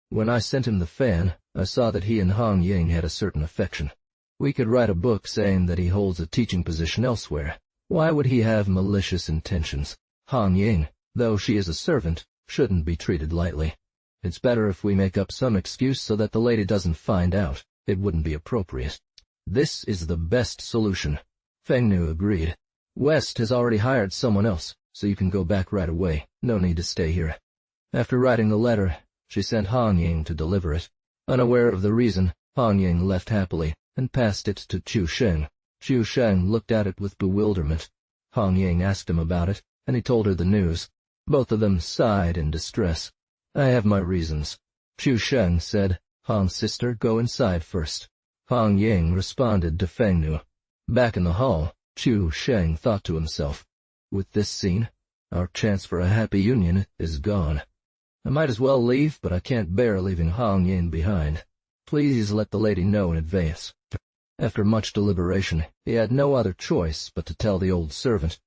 When I sent him the fan, I saw that he and Hong Ying had a certain affection. We could write a book saying that he holds a teaching position elsewhere. Why would he have malicious intentions? Hong Ying, though she is a servant, shouldn't be treated lightly. It's better if we make up some excuse so that the lady doesn't find out. It wouldn't be appropriate. This is the best solution. Fengnu agreed. West has already hired someone else, so you can go back right away. No need to stay here. After writing the letter, she sent Hong Ying to deliver it. Unaware of the reason, Hong Ying left happily and passed it to Chu Sheng. Chu Sheng looked at it with bewilderment. Hong Ying asked him about it, and he told her the news. Both of them sighed in distress. I have my reasons. Chu Sheng said, Hong's sister, go inside first. Hong Ying responded to Fengnu. Back in the hall, Chu Sheng thought to himself, with this scene, our chance for a happy union is gone. I might as well leave, but I can't bear leaving Hong Ying behind. Please let the lady know in advance. After much deliberation, he had no other choice but to tell the old servant.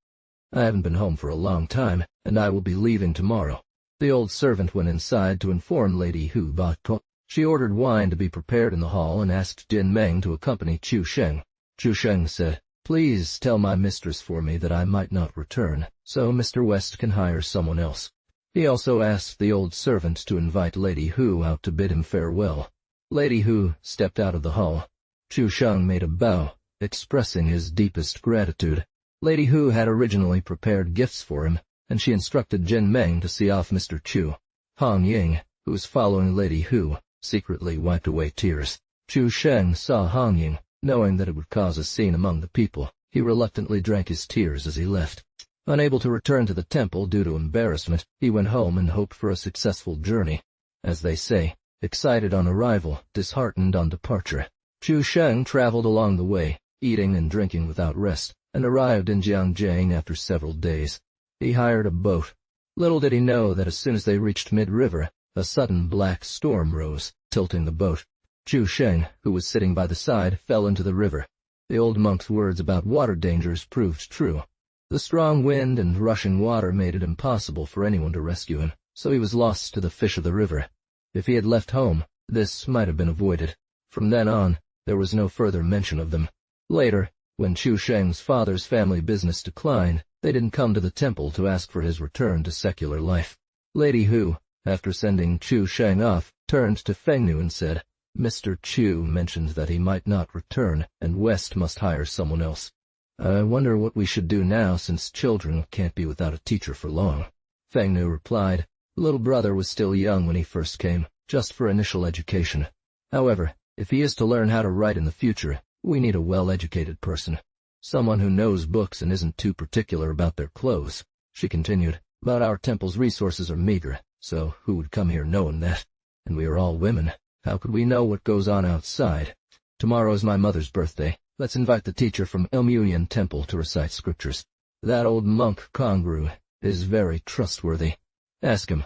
I haven't been home for a long time, and I will be leaving tomorrow. The old servant went inside to inform Lady Hu Bato. She ordered wine to be prepared in the hall and asked Jin Meng to accompany Chu Sheng. Chu Sheng said, Please tell my mistress for me that I might not return, so Mr. West can hire someone else. He also asked the old servant to invite Lady Hu out to bid him farewell. Lady Hu stepped out of the hall. Chu Sheng made a bow, expressing his deepest gratitude. Lady Hu had originally prepared gifts for him, and she instructed Jin Meng to see off Mr. Chu. Hong Ying, who was following Lady Hu, secretly wiped away tears. Chu Sheng saw Hong Ying, knowing that it would cause a scene among the people. He reluctantly drank his tears as he left. Unable to return to the temple due to embarrassment, he went home and hoped for a successful journey. As they say, excited on arrival, disheartened on departure. Chu Sheng traveled along the way, eating and drinking without rest, and arrived in Jiangjiang after several days. He hired a boat. Little did he know that as soon as they reached mid-river, a sudden black storm rose, tilting the boat. Chu Sheng, who was sitting by the side, fell into the river. The old monk's words about water dangers proved true. The strong wind and rushing water made it impossible for anyone to rescue him, so he was lost to the fish of the river. If he had left home, this might have been avoided. From then on, there was no further mention of them. Later, when Chu Sheng's father's family business declined, they didn't come to the temple to ask for his return to secular life. Lady Hu, after sending Chu Sheng off, turned to Fengnu and said, Mr. Chu mentioned that he might not return, and West must hire someone else. I wonder what we should do now, since children can't be without a teacher for long. Fengnu replied, Little brother was still young when he first came, just for initial education. However, if he is to learn how to write in the future, we need a well-educated person. Someone who knows books and isn't too particular about their clothes. She continued, But our temple's resources are meager, so who would come here knowing that? And we are all women. How could we know what goes on outside? Tomorrow is my mother's birthday. Let's invite the teacher from Banyunyou Temple to recite scriptures. That old monk Kongru is very trustworthy. Ask him.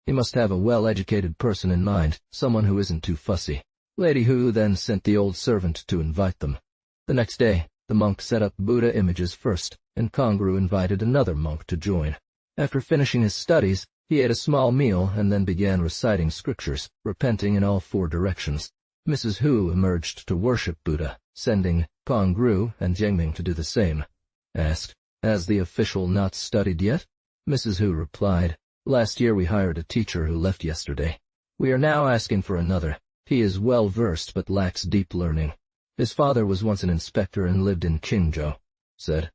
He must have a well-educated person in mind, someone who isn't too fussy. Lady Hu then sent the old servant to invite them. The next day, the monk set up Buddha images first, and Kongru invited another monk to join. After finishing his studies, he ate a small meal and then began reciting scriptures, repenting in all 4 directions. Mrs. Hu emerged to worship Buddha, sending Kongru and Jiangming to do the same. Asked, Has the official not studied yet? Mrs. Hu replied. Last year we hired a teacher who left yesterday. We are now asking for another. He is well versed but lacks deep learning. His father was once an inspector and lived in Qingzhou. Said,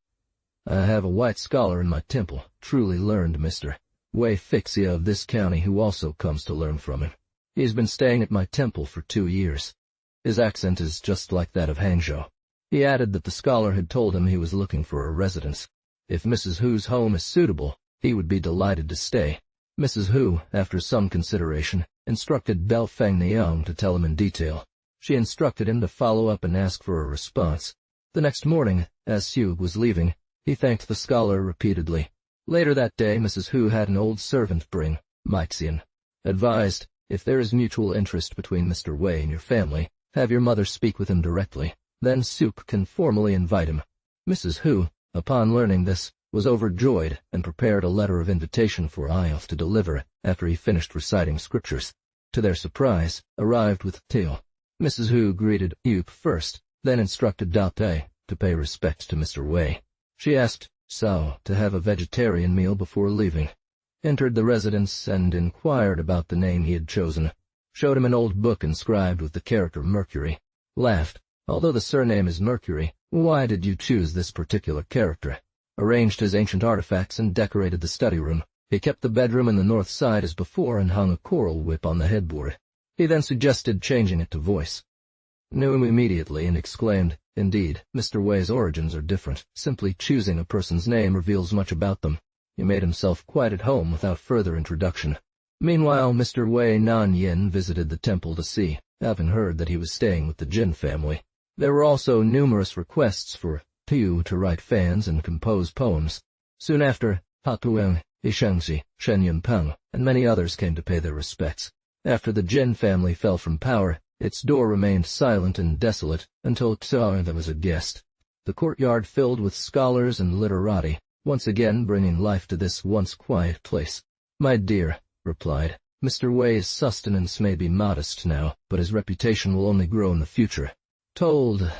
I have a white scholar in my temple, truly learned Mr. Wei Fixia of this county who also comes to learn from him. He has been staying at my temple for 2 years. His accent is just like that of Hangzhou. He added that the scholar had told him he was looking for a residence. If Mrs. Hu's home is suitable, he would be delighted to stay. Mrs. Hu, after some consideration, instructed Belle Fengniang to tell him in detail. She instructed him to follow up and ask for a response. The next morning, as Xu was leaving, he thanked the scholar repeatedly. Later that day, Mrs. Hu had an old servant bring Maixian. Advised, if there is mutual interest between Mr. Wei and your family, have your mother speak with him directly. Then Suk can formally invite him. Mrs. Hu, upon learning this, was overjoyed and prepared a letter of invitation for Ioth to deliver after he finished reciting scriptures. To their surprise, arrived with Teo. Mrs. Hu greeted Yup first, then instructed Dao Te to pay respect to Mr. Wei. She asked Sao to have a vegetarian meal before leaving. Entered the residence and inquired about the name he had chosen. Showed him an old book inscribed with the character Mercury. Laughed. Although the surname is Mercury, why did you choose this particular character? Arranged his ancient artifacts and decorated the study room. He kept the bedroom in the north side as before and hung a coral whip on the headboard. He then suggested changing it to voice. Knew him immediately and exclaimed, Indeed, Mr. Wei's origins are different. Simply choosing a person's name reveals much about them. He made himself quite at home without further introduction. Meanwhile, Mr. Wei Nanyin visited the temple to see, having heard that he was staying with the Jin family. There were also numerous requests for Tiu to write fans and compose poems. Soon after, Hatueng, Ishengxi, Shen Yunpeng, and many others came to pay their respects. After the Jin family fell from power, its door remained silent and desolate until Xiao was a guest. The courtyard filled with scholars and literati, once again bringing life to this once quiet place. My dear, replied, Mr. Wei's sustenance may be modest now, but his reputation will only grow in the future. Told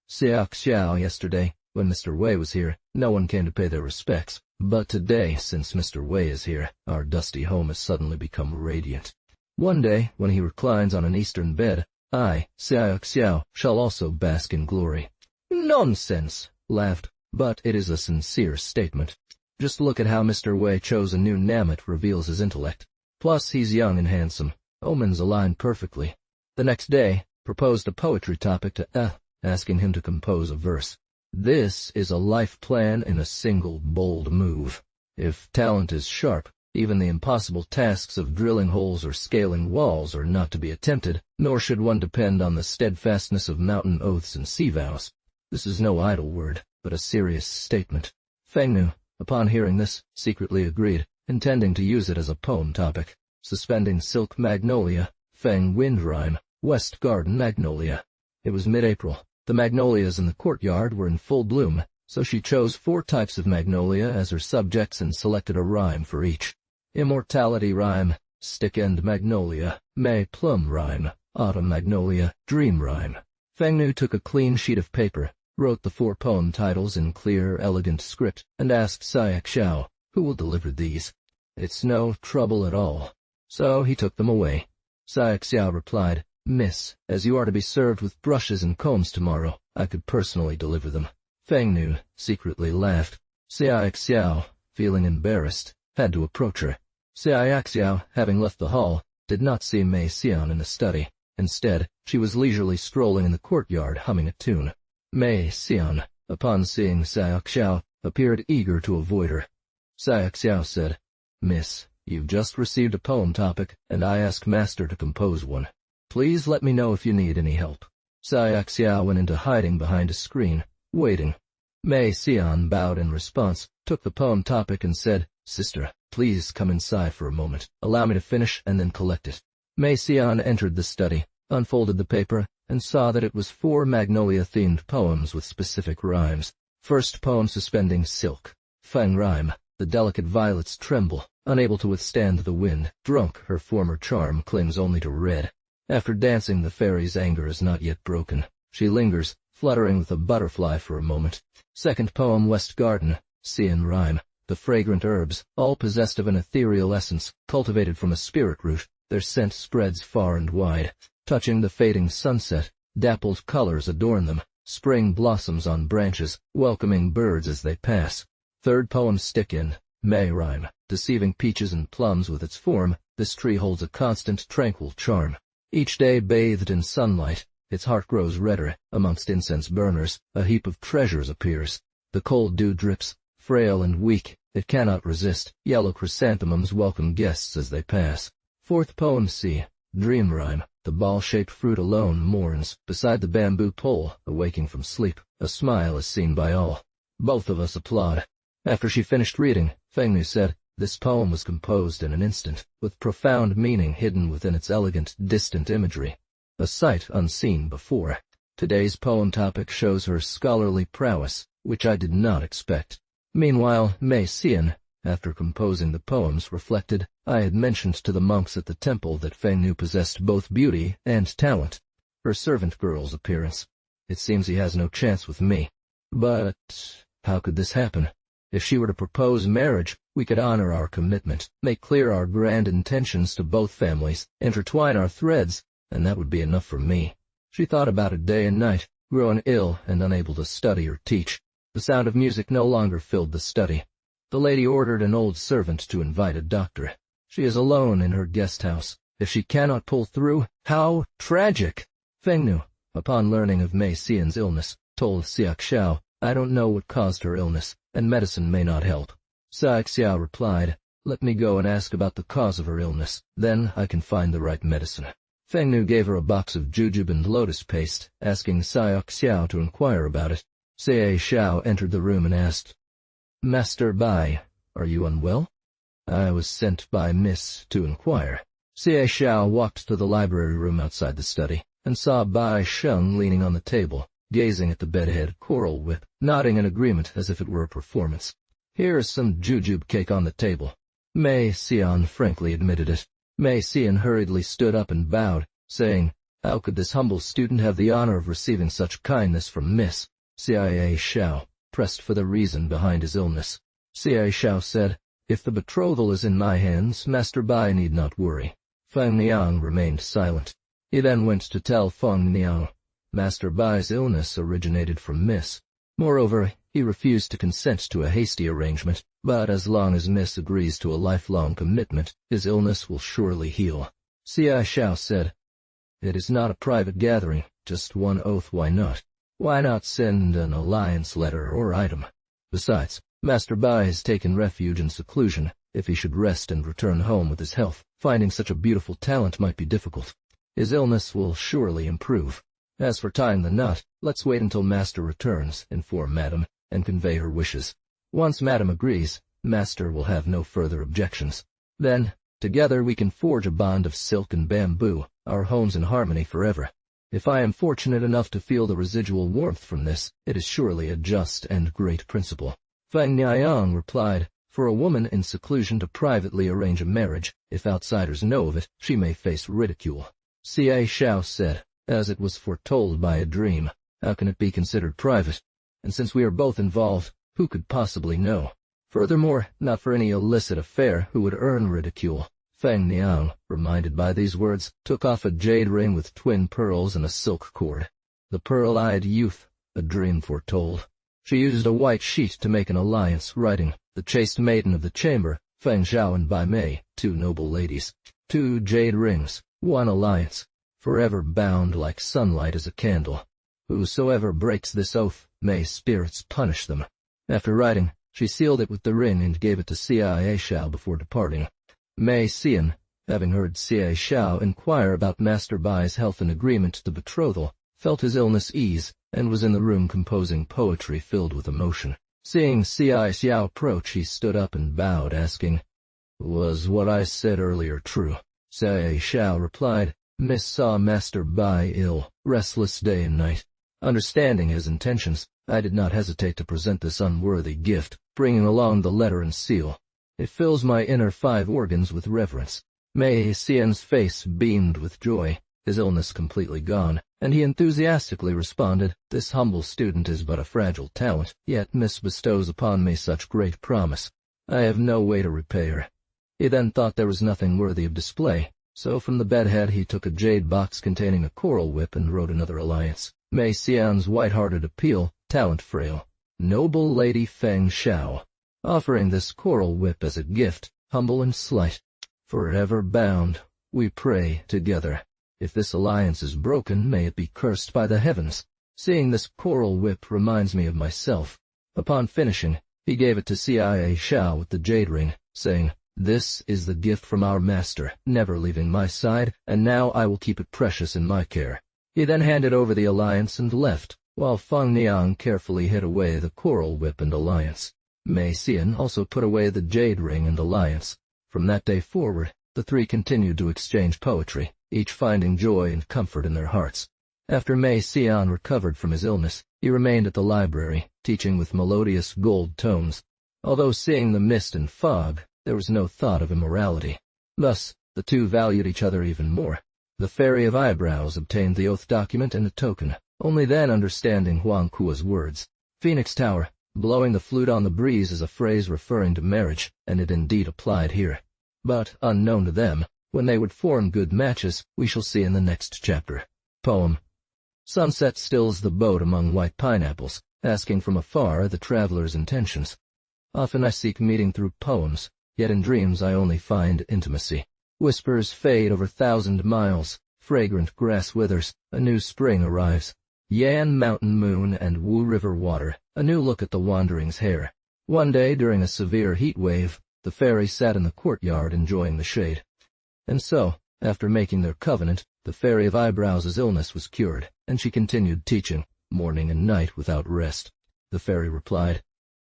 Xiao Xiao yesterday, when Mr. Wei was here, no one came to pay their respects. But today, since Mr. Wei is here, our dusty home has suddenly become radiant. One day, when he reclines on an eastern bed, I, Xiao Xiao, shall also bask in glory. Nonsense, laughed, but it is a sincere statement. Just look at how Mr. Wei chose a new Namut reveals his intellect. Plus, he's young and handsome. Omens align perfectly. The next day, proposed a poetry topic to asking him to compose a verse. This is a life plan in a single bold move. If talent is sharp, even the impossible tasks of drilling holes or scaling walls are not to be attempted, nor should one depend on the steadfastness of mountain oaths and sea vows. This is no idle word, but a serious statement. Fengnu, upon hearing this, secretly agreed, intending to use it as a poem topic. Suspending silk magnolia, Feng wind rhyme, West Garden magnolia. It was mid-April. The magnolias in the courtyard were in full bloom, so she chose 4 types of magnolia as her subjects and selected a rhyme for each. Immortality rhyme, stick-end magnolia, May plum rhyme, autumn magnolia, dream rhyme. Fengnu took a clean sheet of paper, wrote the 4 poem titles in clear, elegant script, and asked Sayak Xiao, who will deliver these. It's no trouble at all. So he took them away. Sayak Xiao replied, Miss, as you are to be served with brushes and combs tomorrow, I could personally deliver them. Fengnu secretly laughed. Sayak Xiao, feeling embarrassed, had to approach her. Sayak Xiao, having left the hall, did not see Mei Xian in the study. Instead, she was leisurely strolling in the courtyard humming a tune. Mei Xian, upon seeing Sayak Xiao, appeared eager to avoid her. Sayak Xiao said, Miss, you've just received a poem topic, and I ask Master to compose one. Please let me know if you need any help. Sayak Xiao went into hiding behind a screen, waiting. Mei Xian bowed in response, took the poem topic and said, Sister, please come inside for a moment. Allow me to finish and then collect it. Mei Xian entered the study, unfolded the paper, and saw that it was 4 magnolia-themed poems with specific rhymes. First poem suspending silk. Feng rhyme, the delicate violets tremble, unable to withstand the wind. Drunk, her former charm clings only to red. After dancing, the fairy's anger is not yet broken. She lingers, fluttering with a butterfly for a moment. Second poem, West Garden, Xian rhyme. the fragrant herbs, all possessed of an ethereal essence, cultivated from a spirit root. Their scent spreads far and wide. Touching the fading sunset, dappled colors adorn them, spring blossoms on branches, welcoming birds as they pass. Third poem stick in, Bai Rang, deceiving peaches and plums with its form, this tree holds a constant tranquil charm. Each day bathed in sunlight, its heart grows redder. Amongst incense burners, a heap of treasures appears. The cold dew drips, frail and weak, it cannot resist. Yellow chrysanthemums welcome guests as they pass. Fourth poem C, Dream Rhyme. The ball-shaped fruit alone mourns, beside the bamboo pole, awaking from sleep. A smile is seen by all. Both of us applaud. After she finished reading, Banyunyou said, "This poem was composed in an instant, with profound meaning hidden within its elegant, distant imagery. A sight unseen before. Today's poem topic shows her scholarly prowess, which I did not expect." Meanwhile, Mei Xian, after composing the poems, reflected, "I had mentioned to the monks at the temple that Banyunyou possessed both beauty and talent. Her servant girl's appearance. It seems he has no chance with me. But how could this happen? If she were to propose marriage, we could honor our commitment, make clear our grand intentions to both families, intertwine our threads, and that would be enough for me." She thought about it day and night, grown ill and unable to study or teach. The sound of music no longer filled the study. The lady ordered an old servant to invite a doctor. She is alone in her guest house. If she cannot pull through, how tragic! Banyunyou, upon learning of Mei Xian's illness, told Xiao, "I don't know what caused her illness, and medicine may not help." Xiao replied, "Let me go and ask about the cause of her illness, then I can find the right medicine." Banyunyou gave her a box of jujube and lotus paste, asking Xiao to inquire about it. Xiao entered the room and asked, "Master Bai, are you unwell?" "I was sent by Miss to inquire." Xiao walked to the library room outside the study, and saw Bai Sheng leaning on the table, gazing at the bedhead coral whip, nodding in agreement as if it were a performance. "Here is some jujube cake on the table." Mei Xian frankly admitted it. Mei Xian hurriedly stood up and bowed, saying, "How could this humble student have the honor of receiving such kindness from Miss Xiao?" Pressed for the reason behind his illness. Xiao said, "If the betrothal is in my hands, Master Bai need not worry." Banyunyou remained silent. He then went to tell Banyunyou. Master Bai's illness originated from Miss. Moreover, he refused to consent to a hasty arrangement, but as long as Miss agrees to a lifelong commitment, his illness will surely heal. Xiao said, "It is not a private gathering, just one oath, why not? Why not send an alliance letter or item? Besides, Master Bai has taken refuge in seclusion. If he should rest and return home with his health, finding such a beautiful talent might be difficult. His illness will surely improve. As for tying the knot, let's wait until Master returns, inform Madam, and convey her wishes. Once Madam agrees, Master will have no further objections. Then, together we can forge a bond of silk and bamboo, our homes in harmony forever. If I am fortunate enough to feel the residual warmth from this, it is surely a just and great principle." Banyunyou replied, "For a woman in seclusion to privately arrange a marriage, if outsiders know of it, she may face ridicule." Xiao said, "As it was foretold by a dream, how can it be considered private? And since we are both involved, who could possibly know? Furthermore, not for any illicit affair who would earn ridicule." Banyunyou, reminded by these words, took off a jade ring with twin pearls and a silk cord. The pearl-eyed youth, a dream foretold. She used a white sheet to make an alliance, writing, "The chaste maiden of the chamber, Banyunyou and Bai Mei, two noble ladies. 2 jade rings, 1 alliance, forever bound like sunlight as a candle. Whosoever breaks this oath, may spirits punish them." After writing, she sealed it with the ring and gave it to Xiao before departing. Mei Xian, having heard Xiao inquire about Master Bai's health and agreement to the betrothal, felt his illness ease, and was in the room composing poetry filled with emotion. Seeing Xiao approach, he stood up and bowed, asking, "Was what I said earlier true?" Xiao replied, "Miss saw Master Bai ill, restless day and night. Understanding his intentions, I did not hesitate to present this unworthy gift, bringing along the letter and seal. It fills my inner 5 organs with reverence." Mei Xian's face beamed with joy, his illness completely gone, and he enthusiastically responded, "This humble student is but a fragile talent, yet Miss bestows upon me such great promise. I have no way to repay her." He then thought there was nothing worthy of display, so from the bedhead he took a jade box containing a coral whip and wrote another alliance. Mei Xian's white-hearted appeal, talent frail. Noble Lady Feng Xiao, offering this coral whip as a gift, humble and slight. Forever bound, we pray together. If this alliance is broken, may it be cursed by the heavens. Seeing this coral whip reminds me of myself. Upon finishing, he gave it to Cia Xiao with the jade ring, saying, "This is the gift from our master, never leaving my side, and now I will keep it precious in my care." He then handed over the alliance and left, while Feng Niang carefully hid away the coral whip and alliance. Mei Xian also put away the jade ring and alliance. From that day forward, the three continued to exchange poetry, each finding joy and comfort in their hearts. After Mei Xian recovered from his illness, he remained at the library, teaching with melodious gold tones. Although seeing the mist and fog, there was no thought of immorality. Thus, the two valued each other even more. The Fairy of Eyebrows obtained the oath document and a token, only then understanding Huang Kuo's words. Phoenix Tower, blowing the flute on the breeze is a phrase referring to marriage, and it indeed applied here. But, unknown to them, when they would form good matches, we shall see in the next chapter. Poem. Sunset stills the boat among white pineapples, asking from afar the traveler's intentions. Often I seek meeting through poems, yet in dreams I only find intimacy. Whispers fade over 1,000 miles, fragrant grass withers, a new spring arrives. Yan mountain moon and Wu river water, a new look at the wandering's hair. One day during a severe heat wave, the fairy sat in the courtyard enjoying the shade. And so, after making their covenant, the Fairy of Eyebrows' illness was cured, and she continued teaching, morning and night without rest. The fairy replied,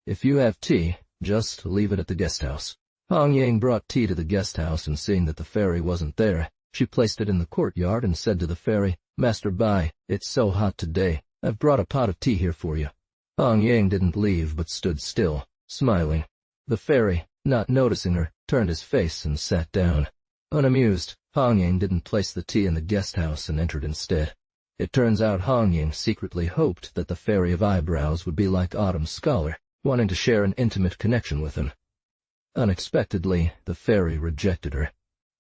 "If you have tea, just leave it at the guest-house." Hong Ying brought tea to the guest-house, and seeing that the fairy wasn't there, she placed it in the courtyard and said to the fairy, "Master Bai, it's so hot today, I've brought a pot of tea here for you." Hong Ying didn't leave but stood still, smiling. The fairy, not noticing her, turned his face and sat down. Unamused, Hong Ying didn't place the tea in the guest-house and entered instead. It turns out Hong Ying secretly hoped that the Fairy of Eyebrows would be like Autumn's scholar, wanting to share an intimate connection with him. Unexpectedly, the fairy rejected her.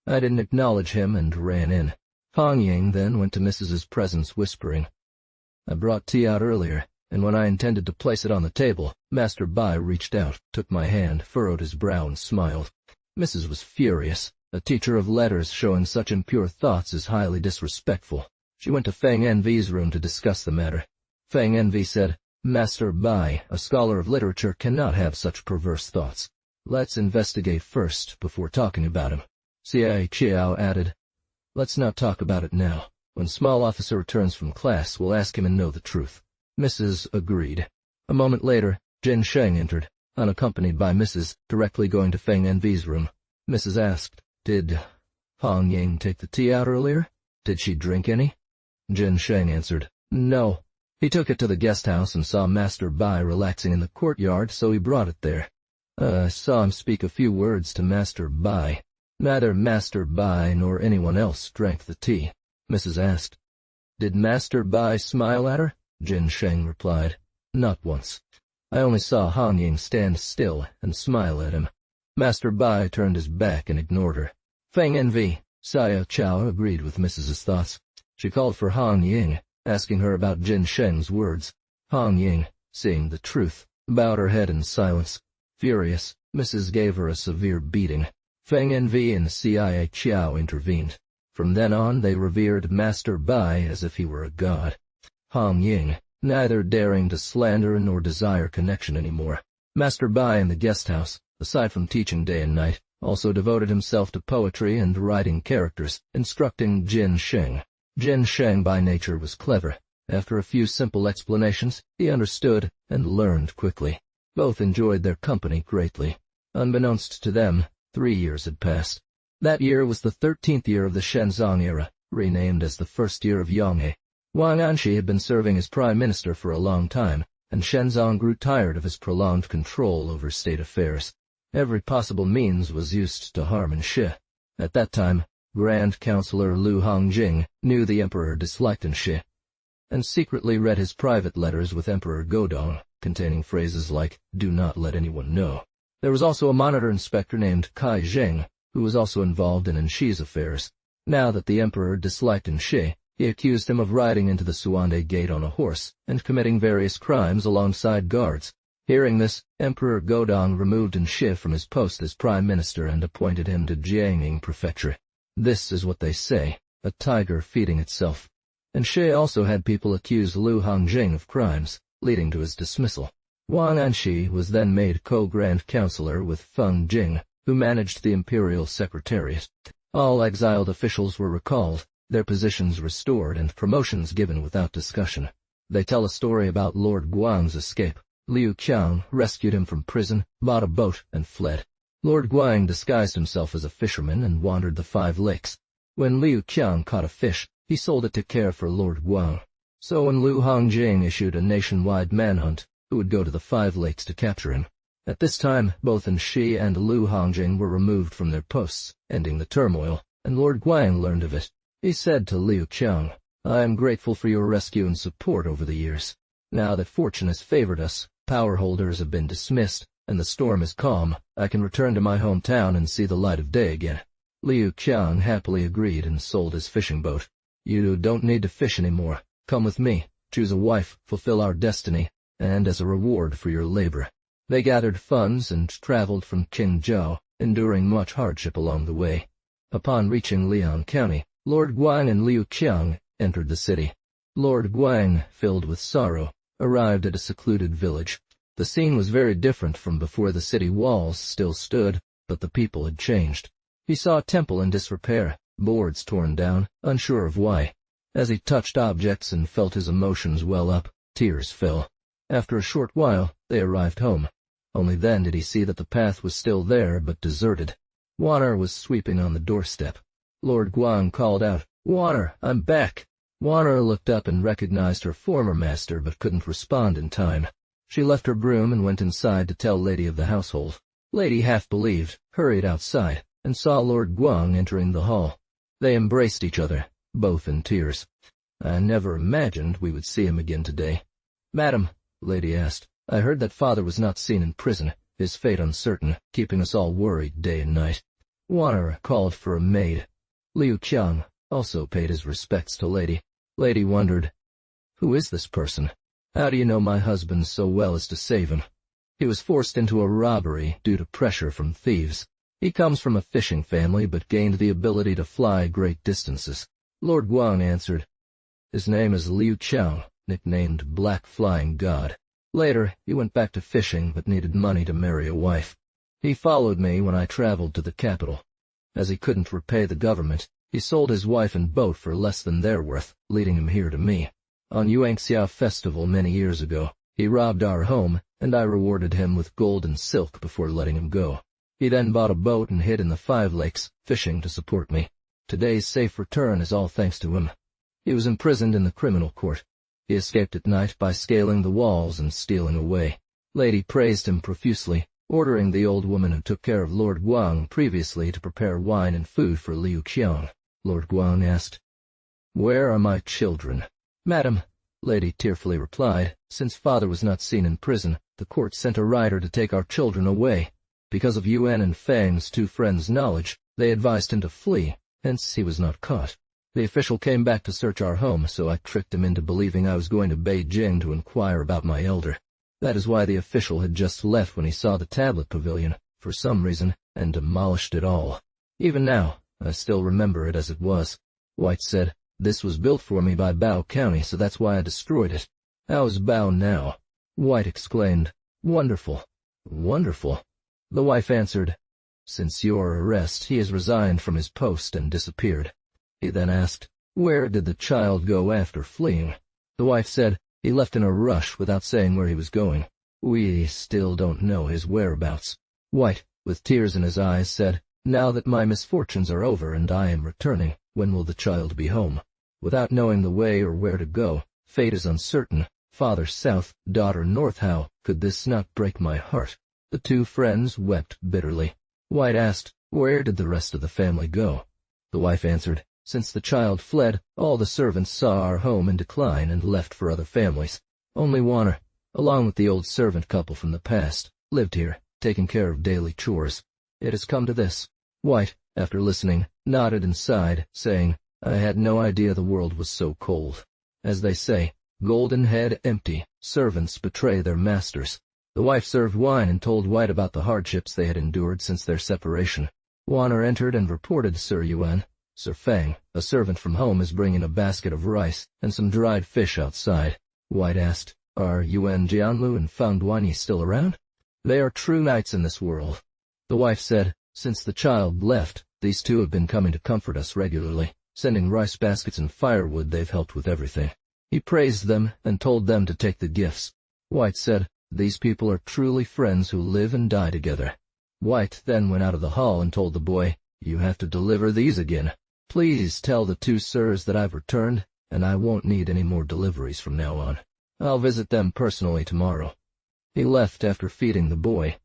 I didn't acknowledge him and ran in. Hong Ying then went to Mrs.'s presence whispering, "I brought tea out earlier, and when I intended to place it on the table, Master Bai reached out, took my hand, furrowed his brow, and smiled." Mrs. was furious. A teacher of letters showing such impure thoughts is highly disrespectful. She went to Feng Envy's room to discuss the matter. Feng Envy said, "Master Bai, a scholar of literature, cannot have such perverse thoughts. Let's investigate first, before talking about him." Cia Qiao added, "Let's not talk about it now. When small officer returns from class, we'll ask him and know the truth." Mrs. agreed. A moment later, Jin Sheng entered, unaccompanied by Mrs., directly going to Feng Envy's room. Mrs. asked, "Did Hong Ying take the tea out earlier? Did she drink any?" Jin Sheng answered, "No. He took it to the guest-house and saw Master Bai relaxing in the courtyard, so he brought it there. I saw him speak a few words to Master Bai. Neither Master Bai nor anyone else drank the tea." Mrs. asked, "Did Master Bai smile at her?" Jin Sheng replied, "Not once. I only saw Hong Ying stand still and smile at him. Master Bai turned his back and ignored her." Feng Envy, Xiao Chao agreed with Mrs.'s thoughts. She called for Hong Ying, asking her about Jin Sheng's words. Hong Ying, seeing the truth, bowed her head in silence. Furious, Mrs. gave her a severe beating. Feng Envy and Cia Qiao intervened. From then on they revered Master Bai as if he were a god. Hong Ying, neither daring to slander nor desire connection anymore. Master Bai in the guest-house, aside from teaching day and night, also devoted himself to poetry and writing characters, instructing Jin Sheng. Jin Sheng by nature was clever. After a few simple explanations, he understood and learned quickly. Both enjoyed their company greatly. Unbeknownst to them, 3 years had passed. That year was the 13th year of the Shenzong era, renamed as the first year of Yonghe. Wang Anshi had been serving as prime minister for a long time, and Shenzong grew tired of his prolonged control over state affairs. Every possible means was used to harm Shi. At that time, Grand Counselor Lu Hongjing knew the emperor disliked Shi, and secretly read his private letters with Emperor Godong, containing phrases like, "Do not let anyone know." There was also a monitor inspector named Kai Zheng, who was also involved in Enshi's affairs. Now that the emperor disliked Enshi, he accused him of riding into the Suande Gate on a horse and committing various crimes alongside guards. Hearing this, Emperor Godong removed Enshi from his post as prime minister and appointed him to Jiangning Prefecture. This is what they say, a tiger feeding itself. Enshi also had people accuse Liu Hongjing of crimes, leading to his dismissal. Wang Anshi was then made co-grand counselor with Feng Jing, who managed the imperial secretariat. All exiled officials were recalled, their positions restored and promotions given without discussion. They tell a story about Lord Guang's escape. Liu Qiang rescued him from prison, bought a boat, and fled. Lord Guang disguised himself as a fisherman and wandered the 5 lakes. When Liu Qiang caught a fish, he sold it to care for Lord Guang. So when Liu Hongjing issued a nationwide manhunt, who would go to the 5 lakes to capture him. At this time, both Enshi and Liu Hongjing were removed from their posts, ending the turmoil, and Lord Guang learned of it. He said to Liu Qiang, "I am grateful for your rescue and support over the years. Now that fortune has favored us, power holders have been dismissed, and the storm is calm, I can return to my hometown and see the light of day again." Liu Qiang happily agreed and sold his fishing boat. "You don't need to fish anymore. Come with me, choose a wife, fulfill our destiny, and as a reward for your labor." They gathered funds and traveled from Qingzhou, enduring much hardship along the way. Upon reaching Liang County, Lord Guang and Liu Qiang entered the city. Lord Guang, filled with sorrow, arrived at a secluded village. The scene was very different from before. The city walls still stood, but the people had changed. He saw a temple in disrepair, boards torn down, unsure of why. As he touched objects and felt his emotions well up, tears fell. After a short while, they arrived home. Only then did he see that the path was still there, but deserted. Water was sweeping on the doorstep. Lord Guang called out, "Water, I'm back." Water looked up and recognized her former master, but couldn't respond in time. She left her broom and went inside to tell Lady of the household. Lady, half believed, hurried outside, and saw Lord Guang entering the hall. They embraced each other, both in tears. "I never imagined we would see him again today." "Madam," Lady asked, "I heard that father was not seen in prison, his fate uncertain, keeping us all worried day and night." Water called for a maid. Liu Qiang also paid his respects to Lady. Lady wondered, "Who is this person? How do you know my husband so well as to save him?" "He was forced into a robbery due to pressure from thieves. He comes from a fishing family but gained the ability to fly great distances." Lord Guang answered, "His name is Liu Qiang, nicknamed Black Flying God. Later, he went back to fishing but needed money to marry a wife. He followed me when I traveled to the capital. As he couldn't repay the government, he sold his wife and boat for less than their worth, leading him here to me. On Yuanxia festival many years ago, he robbed our home, and I rewarded him with gold and silk before letting him go. He then bought a boat and hid in the 5 lakes, fishing to support me. Today's safe return is all thanks to him. He was imprisoned in the criminal court. He escaped at night by scaling the walls and stealing away." Lady praised him profusely, ordering the old woman who took care of Lord Guang previously to prepare wine and food for Liu Qiang. Lord Guang asked, "Where are my children?" "Madam," Lady tearfully replied, "since father was not seen in prison, the court sent a rider to take our children away. Because of Yuan and Fang's 2 friends' knowledge, they advised him to flee, hence he was not caught. The official came back to search our home, so I tricked him into believing I was going to Beijing to inquire about my elder. That is why the official had just left when he saw the tablet pavilion, for some reason, and demolished it all. Even now, I still remember it as it was." White said, "This was built for me by Bao County, so that's why I destroyed it." "How is Bao now?" White exclaimed, "Wonderful, wonderful." The wife answered, "Since your arrest, he has resigned from his post and disappeared." He then asked, "Where did the child go after fleeing?" The wife said, "He left in a rush without saying where he was going. We still don't know his whereabouts." White, with tears in his eyes, said, "Now that my misfortunes are over and I am returning, when will the child be home? Without knowing the way or where to go, fate is uncertain. Father south, daughter north, how could this not break my heart?" The 2 friends wept bitterly. White asked, "Where did the rest of the family go?" The wife answered, "Since the child fled, all the servants saw our home in decline and left for other families. Only Warner, along with the old servant couple from the past, lived here, taking care of daily chores. It has come to this. White, after listening, nodded and sighed, saying, I had no idea the world was so cold. As they say, golden head empty, servants betray their masters. The wife served wine and told White about the hardships they had endured since their separation. Warner entered and reported Sir Yuan. Sir Fang, a servant from home, is bringing a basket of rice and some dried fish outside. White asked, Are Yuan Jianlu and Fang Duanyi still around? They are true knights in this world. The wife said, Since the child left, these two have been coming to comfort us regularly, sending rice baskets and firewood. They've helped with everything. He praised them and told them to take the gifts. White said, These people are truly friends who live and die together. White then went out of the hall and told the boy, You have to deliver these again. Please tell the two sirs that I've returned, and I won't need any more deliveries from now on. I'll visit them personally tomorrow. He left after feeding the boy.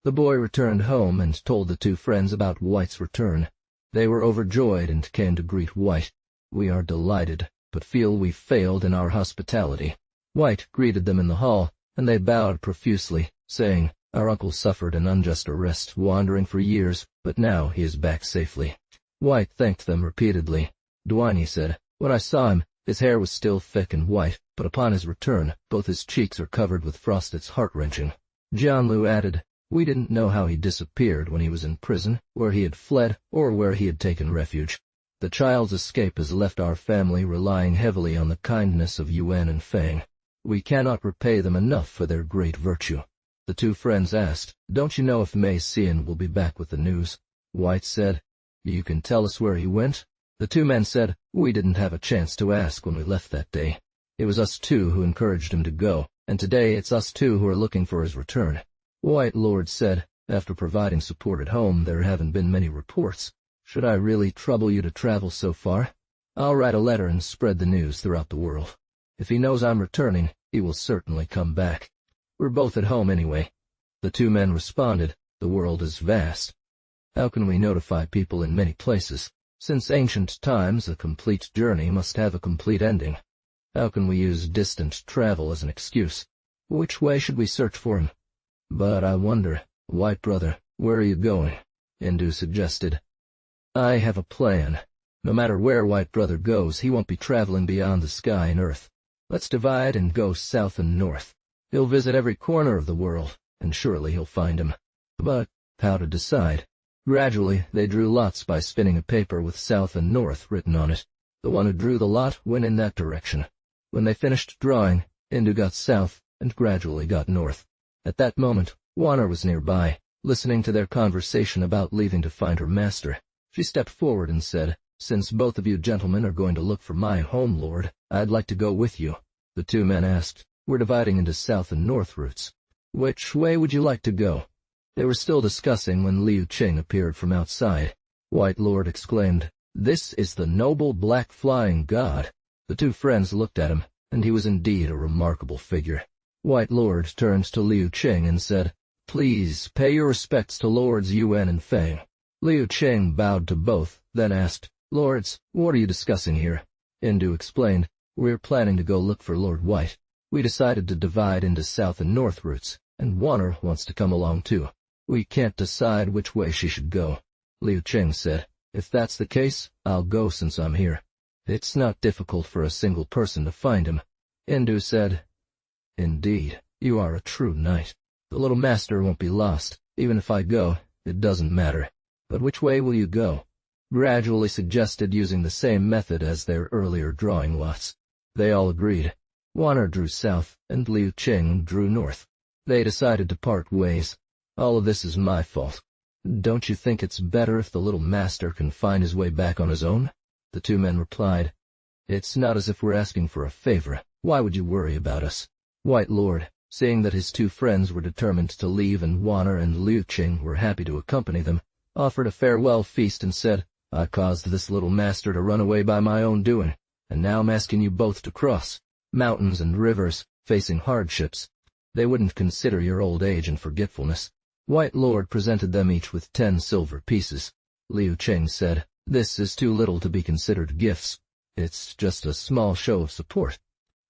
The boy returned home and told the two friends about White's return. They were overjoyed and came to greet White. We are delighted, but feel we failed in our hospitality. White greeted them in the hall, and they bowed profusely, saying, Our uncle suffered an unjust arrest, wandering for years, but now he is back safely. White thanked them repeatedly. Duanyi said, When I saw him, his hair was still thick and white, but upon his return, both his cheeks are covered with frost. It's heart-wrenching. Jianlu added, We didn't know how he disappeared when he was in prison, where he had fled, or where he had taken refuge. The child's escape has left our family relying heavily on the kindness of Yuan and Fang. We cannot repay them enough for their great virtue. The two friends asked, Don't you know if Mei Xian will be back with the news? White said, You can tell us where he went? The two men said, We didn't have a chance to ask when we left that day. It was us two who encouraged him to go, and today it's us two who are looking for his return. White Lord said, After providing support at home, there haven't been many reports. Should I really trouble you to travel so far? I'll write a letter and spread the news throughout the world. If he knows I'm returning, he will certainly come back. We're both at home anyway. The two men responded, The world is vast. How can we notify people in many places? Since ancient times, a complete journey must have a complete ending. How can we use distant travel as an excuse? Which way should we search for him? But I wonder, White Brother, where are you going? Indu suggested. I have a plan. No matter where White Brother goes, he won't be traveling beyond the sky and earth. Let's divide and go south and north. He'll visit every corner of the world, and surely he'll find him. But how to decide? Gradually, they drew lots by spinning a paper with south and north written on it. The one who drew the lot went in that direction. When they finished drawing, Indu got south and gradually got north. At that moment, Warner was nearby, listening to their conversation about leaving to find her master. She stepped forward and said, Since both of you gentlemen are going to look for my home lord, I'd like to go with you. The two men asked, We're dividing into south and north routes. Which way would you like to go? They were still discussing when Liu Qing appeared from outside. White Lord exclaimed, This is the noble black flying god. The two friends looked at him, and he was indeed a remarkable figure. White Lord turned to Liu Qing and said, Please pay your respects to Lords Yuan and Fang. Liu Qing bowed to both, then asked, Lords, what are you discussing here? Indu explained, We're planning to go look for Lord White. We decided to divide into south and north routes, and Warner wants to come along too. We can't decide which way she should go. Liu Qing said, If that's the case, I'll go since I'm here. It's not difficult for a single person to find him. Indu said, Indeed, you are a true knight. The little master won't be lost. Even if I go, it doesn't matter. But which way will you go? Gradually suggested using the same method as their earlier drawing lots. They all agreed. Warner drew south, and Liu Qing drew north. They decided to part ways. All of this is my fault. Don't you think it's better if the little master can find his way back on his own? The two men replied, It's not as if we're asking for a favor. Why would you worry about us? White Lord, seeing that his two friends were determined to leave and Warner and Liu Qing were happy to accompany them, offered a farewell feast and said, I caused this little master to run away by my own doing, and now I'm asking you both to cross. Mountains and rivers, facing hardships. They wouldn't consider your old age and forgetfulness. White Lord presented them each with 10 silver pieces. Liu Qing said, This is too little to be considered gifts. It's just a small show of support.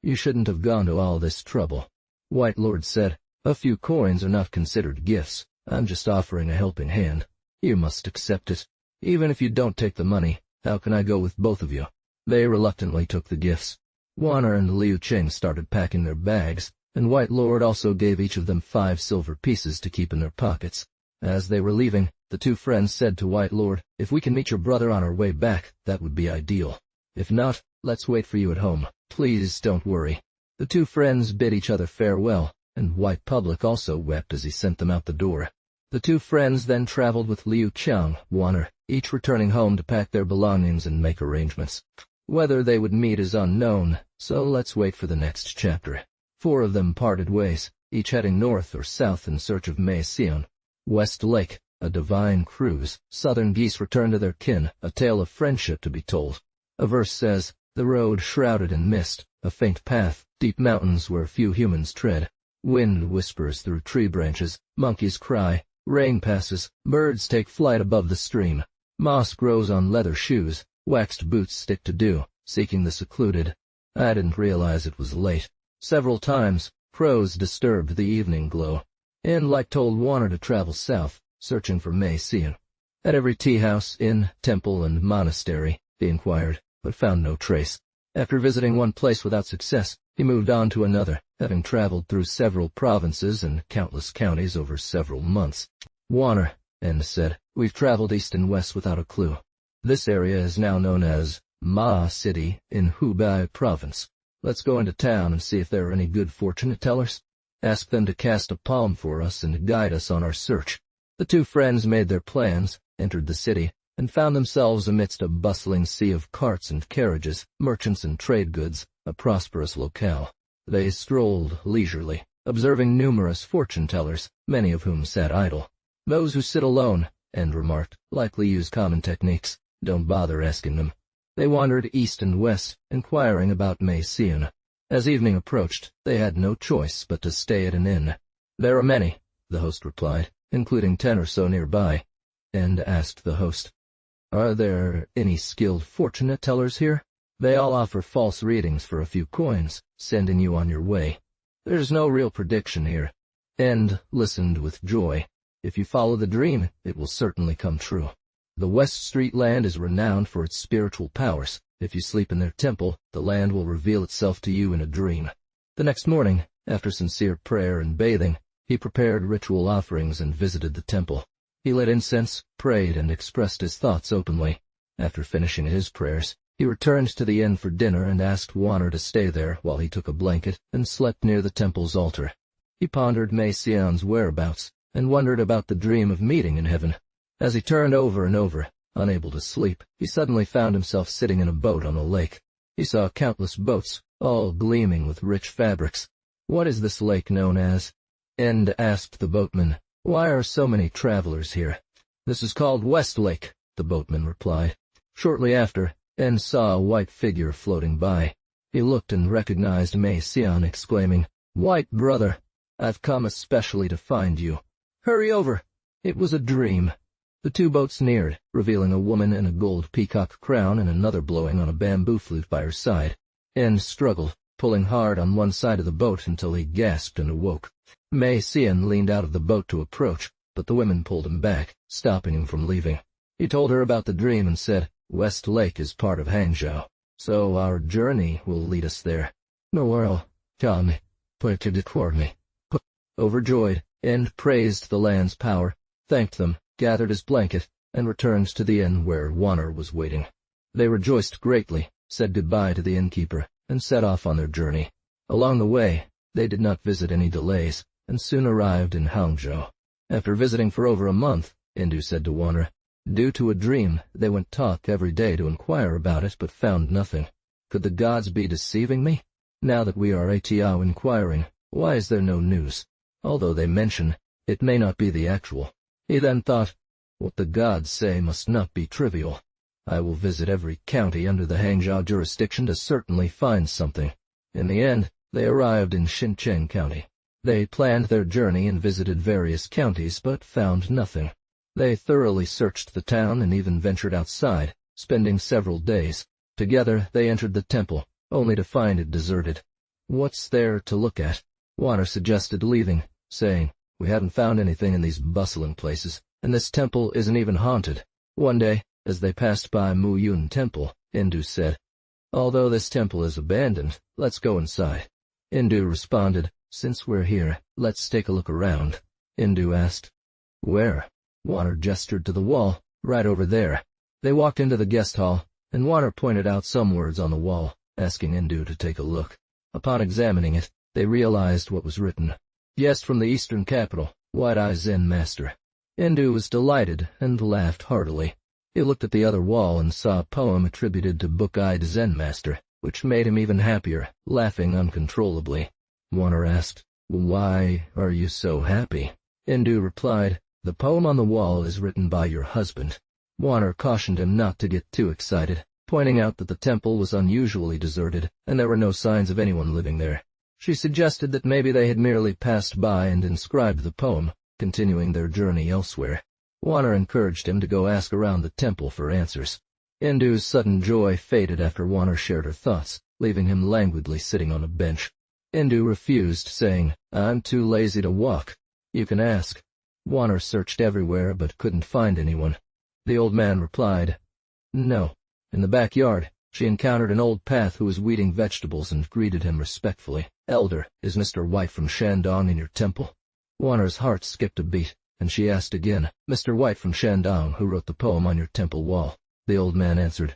You shouldn't have gone to all this trouble. White Lord said, A few coins are not considered gifts. I'm just offering a helping hand. You must accept it. Even if you don't take the money, how can I go with both of you?" They reluctantly took the gifts. Wanner and Liu Ching started packing their bags, and White Lord also gave each of them 5 silver pieces to keep in their pockets. As they were leaving, the 2 friends said to White Lord, "If we can meet your brother on our way back, that would be ideal. If not, let's wait for you at home. Please don't worry." The 2 friends bid each other farewell, and White Public also wept as he sent them out the door. The 2 friends then traveled with Liu Qiang, Wanner, each returning home to pack their belongings and make arrangements. Whether they would meet is unknown, so let's wait for the next chapter. 4 of them parted ways, each heading north or south in search of Mei Xian. West Lake, a divine cruise. Southern geese return to their kin, a tale of friendship to be told. A verse says, "The road shrouded in mist, a faint path, deep mountains where few humans tread. Wind whispers through tree branches, monkeys cry, rain passes, birds take flight above the stream. Moss grows on leather shoes, waxed boots stick to dew, seeking the secluded." I didn't realize it was late. Several times, crows disturbed the evening glow. And Light told Wanner to travel south, searching for Mei Xian. At every tea-house, inn, temple, and monastery, he inquired, but found no trace. After visiting one place without success, he moved on to another, having traveled through several provinces and countless counties over several months. "Wanner," N said, "we've traveled east and west without a clue. This area is now known as Ma City in Hubei Province. Let's go into town and see if there are any good fortune-tellers. Ask them to cast a palm for us and guide us on our search." The 2 friends made their plans, entered the city, and found themselves amidst a bustling sea of carts and carriages, merchants and trade goods, a prosperous locale. They strolled leisurely, observing numerous fortune-tellers, many of whom sat idle. "Those who sit alone," End remarked, "likely use common techniques. Don't bother asking them." They wandered east and west, inquiring about Mei Xian. As evening approached, they had no choice but to stay at an inn. "There are many," the host replied, "including 10 or so nearby." And asked the host, "Are there any skilled fortune-tellers here? They all offer false readings for a few coins, sending you on your way. There's no real prediction here." End listened with joy. If you follow the dream, it will certainly come true. The West Street land is renowned for its spiritual powers. If you sleep in their temple, the land will reveal itself to you in a dream. The next morning, after sincere prayer and bathing, he prepared ritual offerings and visited the temple. He lit incense, prayed, and expressed his thoughts openly. After finishing his prayers, he returned to the inn for dinner and asked Wanner to stay there while he took a blanket and slept near the temple's altar. He pondered Mei Xian's whereabouts and wondered about the dream of meeting in heaven. As he turned over and over, unable to sleep, he suddenly found himself sitting in a boat on a lake. He saw countless boats, all gleaming with rich fabrics. "What is this lake known as?" End asked the boatman. "Why are so many travelers here?" "This is called West Lake," the boatman replied. Shortly after, End saw a white figure floating by. He looked and recognized Mei Xian, exclaiming, "White brother, I've come especially to find you. Hurry over! It was a dream." The 2 boats neared, revealing a woman in a gold peacock crown and another blowing on a bamboo flute by her side. End struggled, pulling hard on one side of the boat until he gasped and awoke. Mei Xian leaned out of the boat to approach, but the women pulled him back, stopping him from leaving. He told her about the dream and said, "West Lake is part of Hangzhou, so our journey will lead us there." "Noel, tell me, put it for me." Overjoyed, End praised the land's power, thanked them, gathered his blanket, and returned to the inn where Wanner was waiting. They rejoiced greatly, said goodbye to the innkeeper, and set off on their journey. Along the way, they did not visit any delays, and soon arrived in Hangzhou. After visiting for over a month, Endu said to Wanner, "Due to a dream, they went talk every day to inquire about it, but found nothing. Could the gods be deceiving me? Now that we are Atiao inquiring, why is there no news? Although they mention, it may not be the actual." He then thought, "What the gods say must not be trivial. I will visit every county under the Hangzhou jurisdiction to certainly find something." In the end, they arrived in Xincheng County. They planned their journey and visited various counties, but found nothing. They thoroughly searched the town and even ventured outside, spending several days. Together, they entered the temple, only to find it deserted. "What's there to look at?" Wanner suggested leaving, saying, We haven't found anything in these bustling places, and this temple isn't even haunted. One day, as they passed by Banyunyou Temple, Indu said, "Although this temple is abandoned, let's go inside." Indu responded, "Since we're here, let's take a look around." Indu asked, "Where?" Warner gestured to the wall, "Right over there." They walked into the guest hall, and Warner pointed out some words on the wall, asking Indu to take a look. Upon examining it, they realized what was written. "Guest from the Eastern Capital, White-Eye Zen Master." Indu was delighted and laughed heartily. He looked at the other wall and saw a poem attributed to Book-Eyed Zen Master, which made him even happier, laughing uncontrollably. Warner asked, "Why are you so happy?" Indu replied, "The poem on the wall is written by your husband." Warner cautioned him not to get too excited, pointing out that the temple was unusually deserted and there were no signs of anyone living there. She suggested that maybe they had merely passed by and inscribed the poem, continuing their journey elsewhere. Warner encouraged him to go ask around the temple for answers. Indu's sudden joy faded after Warner shared her thoughts, leaving him languidly sitting on a bench. Indu refused, saying, "I'm too lazy to walk. You can ask." Warner searched everywhere but couldn't find anyone. The old man replied, "No." In the backyard, she encountered an old path who was weeding vegetables and greeted him respectfully. "Elder, is Mr. White from Shandong in your temple?" Warner's heart skipped a beat, and she asked again, "Mr. White from Shandong, who wrote the poem on your temple wall?" The old man answered,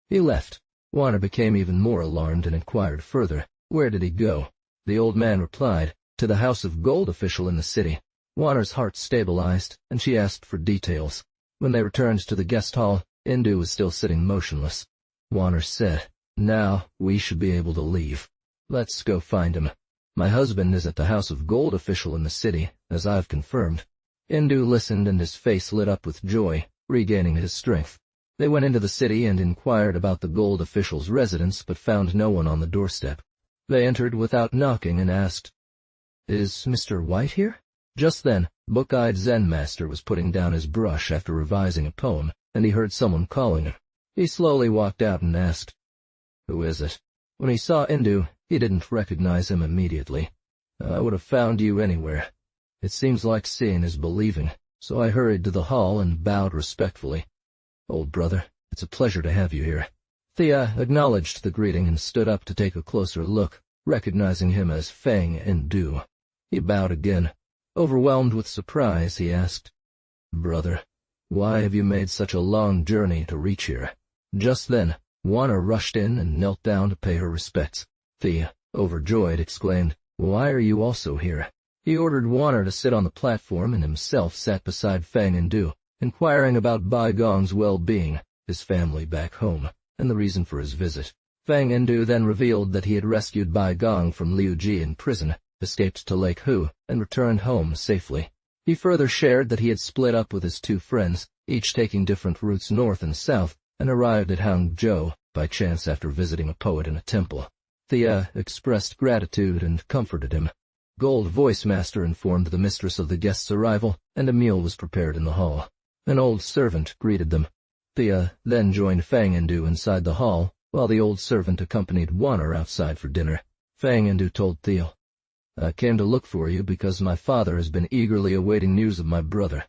"He left." Warner became even more alarmed and inquired further, "Where did he go?" The old man replied, "To the House of Gold official in the city." Warner's heart stabilized, and she asked for details. When they returned to the guest hall, Indu was still sitting motionless. Warner said, "Now we should be able to leave. Let's go find him. My husband is at the House of Gold official in the city, as I've confirmed." Indu listened and his face lit up with joy, regaining his strength. They went into the city and inquired about the gold official's residence but found no one on the doorstep. They entered without knocking and asked, "Is Mr. White here?" Just then, Book-Eyed Zen Master was putting down his brush after revising a poem, and he heard someone calling him. He slowly walked out and asked, "Who is it?" When he saw Indu, he didn't recognize him immediately. "I would have found you anywhere. It seems like seeing is believing, so I hurried to the hall and bowed respectfully. Old brother, it's a pleasure to have you here." Thea acknowledged the greeting and stood up to take a closer look, recognizing him as Fang Indu. He bowed again. Overwhelmed with surprise, he asked, "Brother, why have you made such a long journey to reach here?" Just then, Warner rushed in and knelt down to pay her respects. Thea, overjoyed, exclaimed, "Why are you also here?" He ordered Warner to sit on the platform and himself sat beside Fang Indu, inquiring about Bai Gong's well-being, his family back home, and the reason for his visit. Fang Indu then revealed that he had rescued Bai Gong from Liu Ji in prison, escaped to Lake Hu, and returned home safely. He further shared that he had split up with his two friends, each taking different routes north and south, and arrived at Hangzhou by chance after visiting a poet in a temple. Thea expressed gratitude and comforted him. Gold Voice Master informed the mistress of the guest's arrival, and a meal was prepared in the hall. An old servant greeted them. Thea then joined Fang Indu inside the hall, while the old servant accompanied Warner outside for dinner. Fang Indu told Thea, "I came to look for you because my father has been eagerly awaiting news of my brother.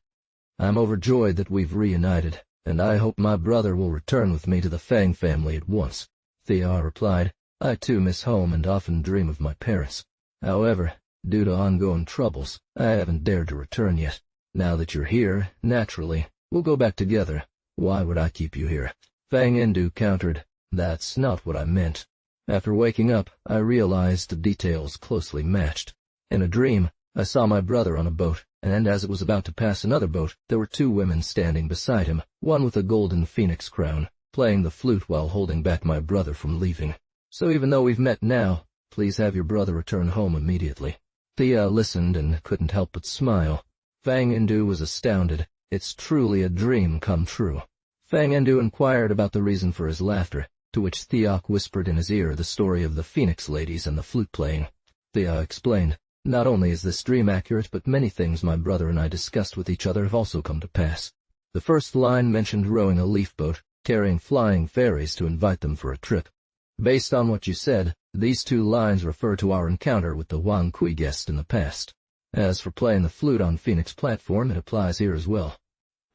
I'm overjoyed that we've reunited, and I hope my brother will return with me to the Fang family at once." Thea replied, "I too miss home and often dream of my parents. However, due to ongoing troubles, I haven't dared to return yet. Now that you're here, naturally, we'll go back together. Why would I keep you here?" Fang Indu countered, "That's not what I meant. After waking up, I realized the details closely matched. In a dream, I saw my brother on a boat, and as it was about to pass another boat, there were two women standing beside him, one with a golden phoenix crown, playing the flute while holding back my brother from leaving. So even though we've met now, please have your brother return home immediately." Thea listened and couldn't help but smile. Fang Indu was astounded. It's truly a dream come true. Fang Indu inquired about the reason for his laughter, to which Theok whispered in his ear the story of the Phoenix ladies and the flute playing. Thea explained, "Not only is this dream accurate, but many things my brother and I discussed with each other have also come to pass. The first line mentioned rowing a leaf boat, carrying flying fairies to invite them for a trip. Based on what you said, these two lines refer to our encounter with the Wang Kui guest in the past." As for playing the flute on Phoenix platform, it applies here as well.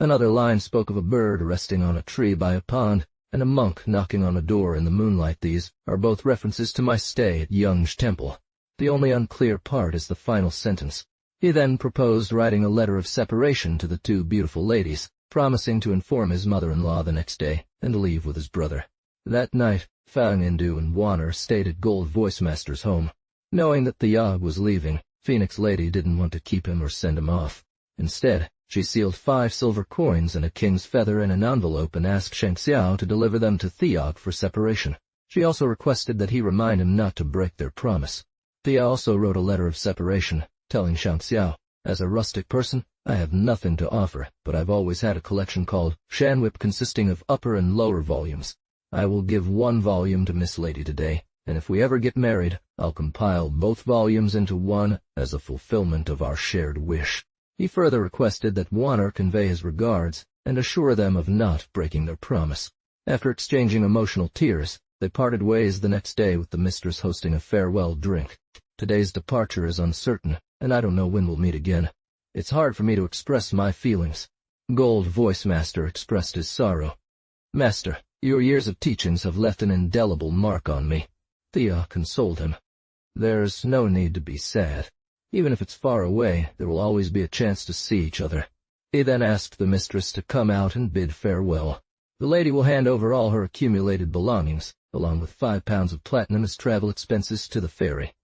Another line spoke of a bird resting on a tree by a pond, and a monk knocking on a door in the moonlight. These are both references to my stay at Yung's temple. The only unclear part is the final sentence. He then proposed writing a letter of separation to the two beautiful ladies, promising to inform his mother-in-law the next day and leave with his brother. That night, Fang Indu and Wanner stayed at Gold Voice Master's home. Knowing that the Yog was leaving, Phoenix Lady didn't want to keep him or send him off. Instead, she sealed 5 silver coins and a king's feather in an envelope and asked Shang Xiao to deliver them to Theog for separation. She also requested that he remind him not to break their promise. Thea also wrote a letter of separation, telling Shang Xiao, "As a rustic person, I have nothing to offer, but I've always had a collection called Shanwhip consisting of upper and lower volumes. I will give 1 volume to Miss Lady today, and if we ever get married, I'll compile both volumes into one as a fulfillment of our shared wish." He further requested that Wanner convey his regards and assure them of not breaking their promise. After exchanging emotional tears, they parted ways the next day with the mistress hosting a farewell drink. "Today's departure is uncertain, and I don't know when we'll meet again. It's hard for me to express my feelings." Gold Voice Master expressed his sorrow. "Master, your years of teachings have left an indelible mark on me." Thea consoled him. "There's no need to be sad. Even if it's far away, there will always be a chance to see each other." He then asked the mistress to come out and bid farewell. The lady will hand over all her accumulated belongings, along with 5 pounds of platinum as travel expenses to the fairy.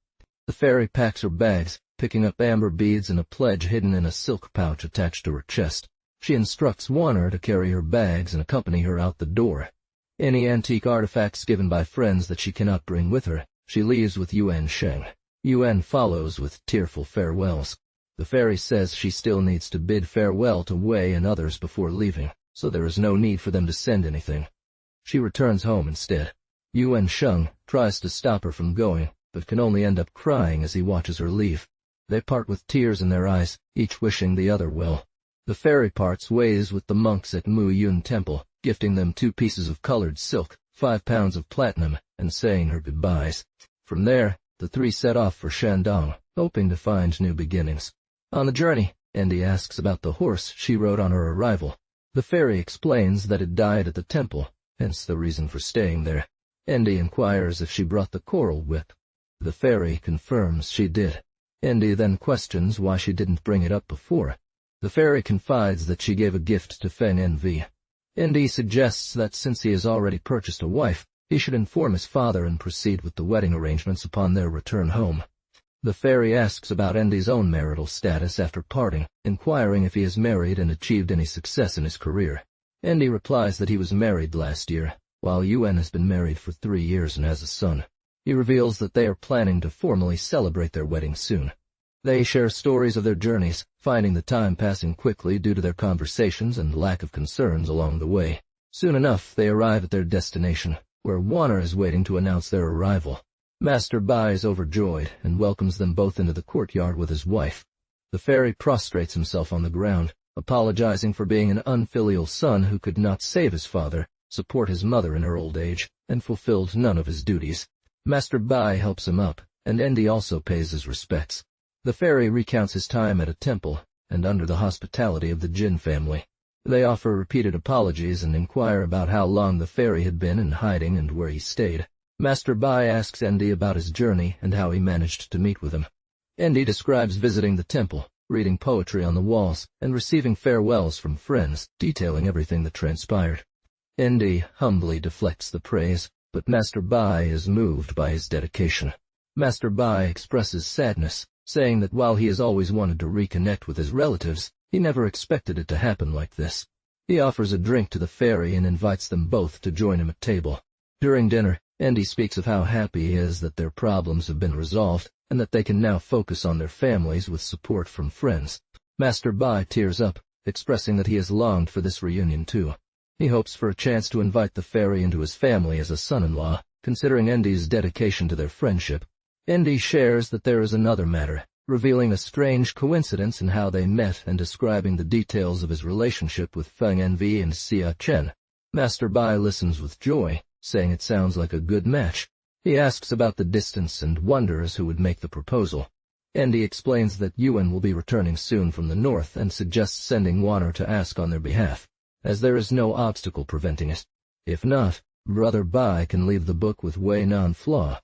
The fairy packs her bags, picking up amber beads and a pledge hidden in a silk pouch attached to her chest. She instructs Wanner to carry her bags and accompany her out the door. Any antique artifacts given by friends that she cannot bring with her, she leaves with Yuan Sheng. Yuan follows with tearful farewells. The fairy says she still needs to bid farewell to Wei and others before leaving, so there is no need for them to send anything. She returns home instead. Yuan Sheng tries to stop her from going, but can only end up crying as he watches her leave. They part with tears in their eyes, each wishing the other well. The fairy parts ways with the monks at Mu Yun Temple, gifting them 2 pieces of colored silk, 5 pounds of platinum, and saying her goodbyes. From there, the 3 set off for Shandong, hoping to find new beginnings. On the journey, Andy asks about the horse she rode on her arrival. The fairy explains that it died at the temple, hence the reason for staying there. Andy inquires if she brought the coral whip. The fairy confirms she did. Andy then questions why she didn't bring it up before. The fairy confides that she gave a gift to Feng Envy. Andy suggests that since he has already purchased a wife, he should inform his father and proceed with the wedding arrangements upon their return home. The fairy asks about Andy's own marital status after parting, inquiring if he has married and achieved any success in his career. Andy replies that he was married last year, while Yuan has been married for 3 years and has a son. He reveals that they are planning to formally celebrate their wedding soon. They share stories of their journeys, finding the time passing quickly due to their conversations and lack of concerns along the way. Soon enough, they arrive at their destination, where Wanner is waiting to announce their arrival. Master Bai is overjoyed and welcomes them both into the courtyard with his wife. The fairy prostrates himself on the ground, apologizing for being an unfilial son who could not save his father, support his mother in her old age, and fulfilled none of his duties. Master Bai helps him up, and Andy also pays his respects. The fairy recounts his time at a temple, and under the hospitality of the Jin family. They offer repeated apologies and inquire about how long the fairy had been in hiding and where he stayed. Master Bai asks Andy about his journey and how he managed to meet with him. Andy describes visiting the temple, reading poetry on the walls, and receiving farewells from friends, detailing everything that transpired. Andy humbly deflects the praise, but Master Bai is moved by his dedication. Master Bai expresses sadness, saying that while he has always wanted to reconnect with his relatives, he never expected it to happen like this. He offers a drink to the fairy and invites them both to join him at table. During dinner, Andy speaks of how happy he is that their problems have been resolved, and that they can now focus on their families with support from friends. Master Bai tears up, expressing that he has longed for this reunion too. He hopes for a chance to invite the fairy into his family as a son-in-law, considering Andy's dedication to their friendship. Andy shares that there is another matter, revealing a strange coincidence in how they met and describing the details of his relationship with Feng Envy and Xia Chen. Master Bai listens with joy, saying it sounds like a good match. He asks about the distance and wonders who would make the proposal. and he explains that Yuan will be returning soon from the north and suggests sending Wanner to ask on their behalf, as there is no obstacle preventing it. If not, Brother Bai can leave the book with Wei Non-Flaw.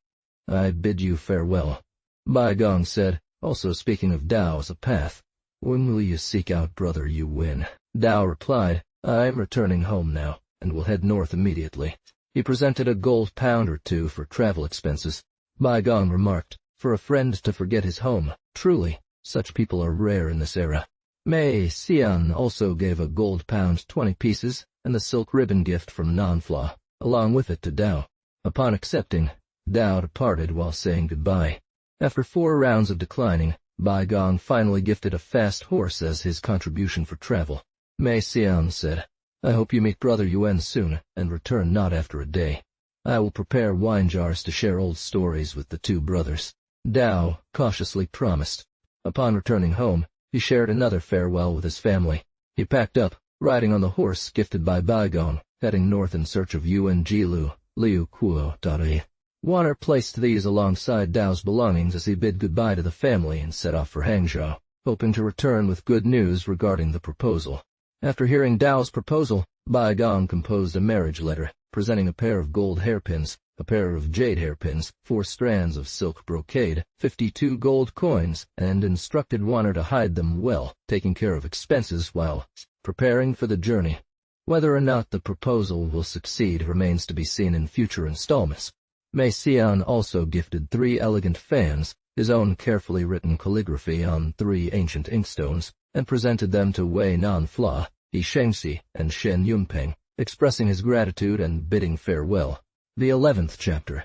I bid you farewell. Bai Gong said, also speaking of Dao as a path. When will you seek out Brother Yu Win? Dao replied, I am returning home now, and will head north immediately. He presented a gold pound or two for travel expenses. Bai Gong remarked, for a friend to forget his home, truly, such people are rare in this era. Mei Xian also gave a gold pound 20 pieces, and the silk ribbon gift from Non-Flaw, along with it to Dao. Upon accepting, Dao departed while saying goodbye. After 4 rounds of declining, Bai Gong finally gifted a fast horse as his contribution for travel. Mei Xian said, I hope you meet Brother Yuan soon, and return not after a day. I will prepare wine jars to share old stories with the 2 brothers. Dao cautiously promised. Upon returning home, he shared another farewell with his family. He packed up, riding on the horse gifted by Bai Gong, heading north in search of Yuan Jilu, Liu Kuo. Wanner placed these alongside Dao's belongings as he bid goodbye to the family and set off for Hangzhou, hoping to return with good news regarding the proposal. After hearing Dao's proposal, Bai Gong composed a marriage letter, presenting a pair of gold hairpins, a pair of jade hairpins, 4 strands of silk brocade, 52 gold coins, and instructed Wanner to hide them well, taking care of expenses while preparing for the journey. Whether or not the proposal will succeed remains to be seen in future installments. Mei Xian also gifted 3 elegant fans, his own carefully written calligraphy on 3 ancient inkstones, and presented them to Wei Non-Flaw, Yi Shengxi, and Shen Yunpeng, expressing his gratitude and bidding farewell. The 11th chapter.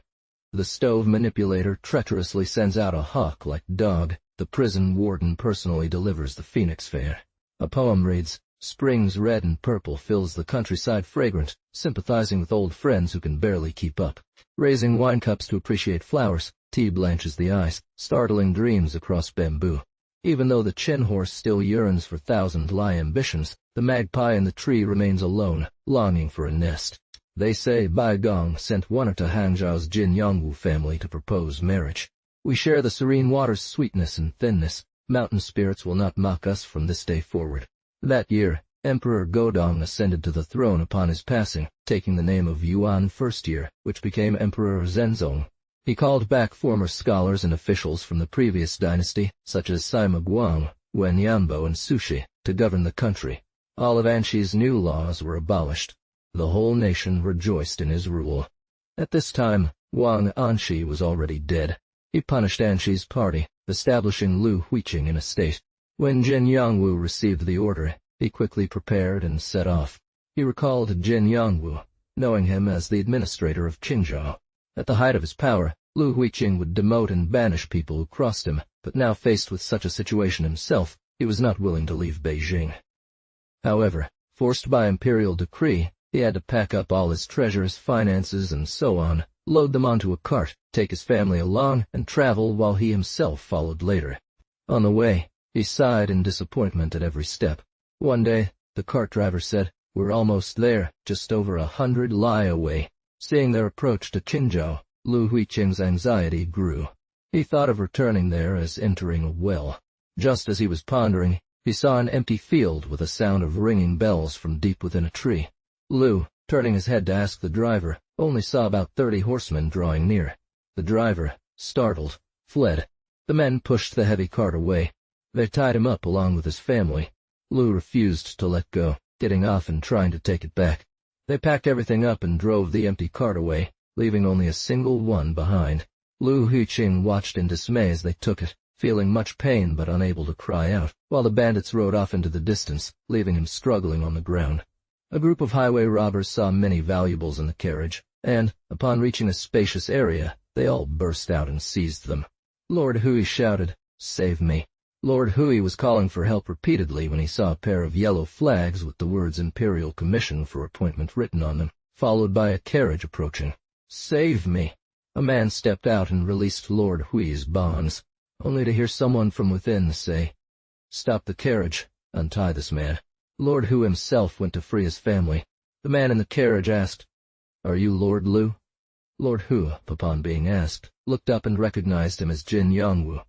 The stove manipulator treacherously sends out a hawk-like dog. The prison warden personally delivers the phoenix fair. A poem reads, Spring's red and purple fills the countryside fragrant, sympathizing with old friends who can barely keep up. Raising wine cups to appreciate flowers, tea blanches the eyes, startling dreams across bamboo. Even though the Chen horse still yearns for thousand-lie ambitions, the magpie in the tree remains alone, longing for a nest. They say Bai Gong sent Wanner to Hangzhou's Jin Yongwu family to propose marriage. We share the serene water's sweetness and thinness. Mountain spirits will not mock us from this day forward. That year, Emperor Godong ascended to the throne upon his passing, taking the name of Yuan First Year, which became Emperor Zhenzong. He called back former scholars and officials from the previous dynasty, such as Sima Guang, Wen Yanbo, and Sushi, to govern the country. All of Anshi's new laws were abolished. The whole nation rejoiced in his rule. At this time, Wang Anshi was already dead. He punished Anshi's party, establishing Lu Huiqing in a state. When Jin Yongwu received the order, he quickly prepared and set off. He recalled Jin Yongwu, knowing him as the administrator of Qingzhou. At the height of his power, Lu Huiqing would demote and banish people who crossed him, but now faced with such a situation himself, he was not willing to leave Beijing. However, forced by imperial decree, he had to pack up all his treasures, finances, and so on, load them onto a cart, take his family along, and travel while he himself followed later. On the way, he sighed in disappointment at every step. One day, the cart driver said, We're almost there, just over 100 li away. Seeing their approach to Qingzhou, Lu Huiqing's anxiety grew. He thought of returning there as entering a well. Just as he was pondering, he saw an empty field with a sound of ringing bells from deep within a tree. Lu, turning his head to ask the driver, only saw about 30 horsemen drawing near. The driver, startled, fled. The men pushed the heavy cart away. They tied him up along with his family. Lu refused to let go, getting off and trying to take it back. They packed everything up and drove the empty cart away, leaving only a single one behind. Lu Huiqing watched in dismay as they took it, feeling much pain but unable to cry out, while the bandits rode off into the distance, leaving him struggling on the ground. A group of highway robbers saw many valuables in the carriage, and, upon reaching a spacious area, they all burst out and seized them. Lord Hui shouted, "Save me." Lord Hui was calling for help repeatedly when he saw a pair of yellow flags with the words Imperial Commission for Appointment written on them, followed by a carriage approaching. "Save me!" A man stepped out and released Lord Hui's bonds, only to hear someone from within say, "Stop the carriage, untie this man." Lord Hu himself went to free his family. The man in the carriage asked, "Are you Lord Lu?" Lord Hu, upon being asked, looked up and recognized him as Jin Yongwu.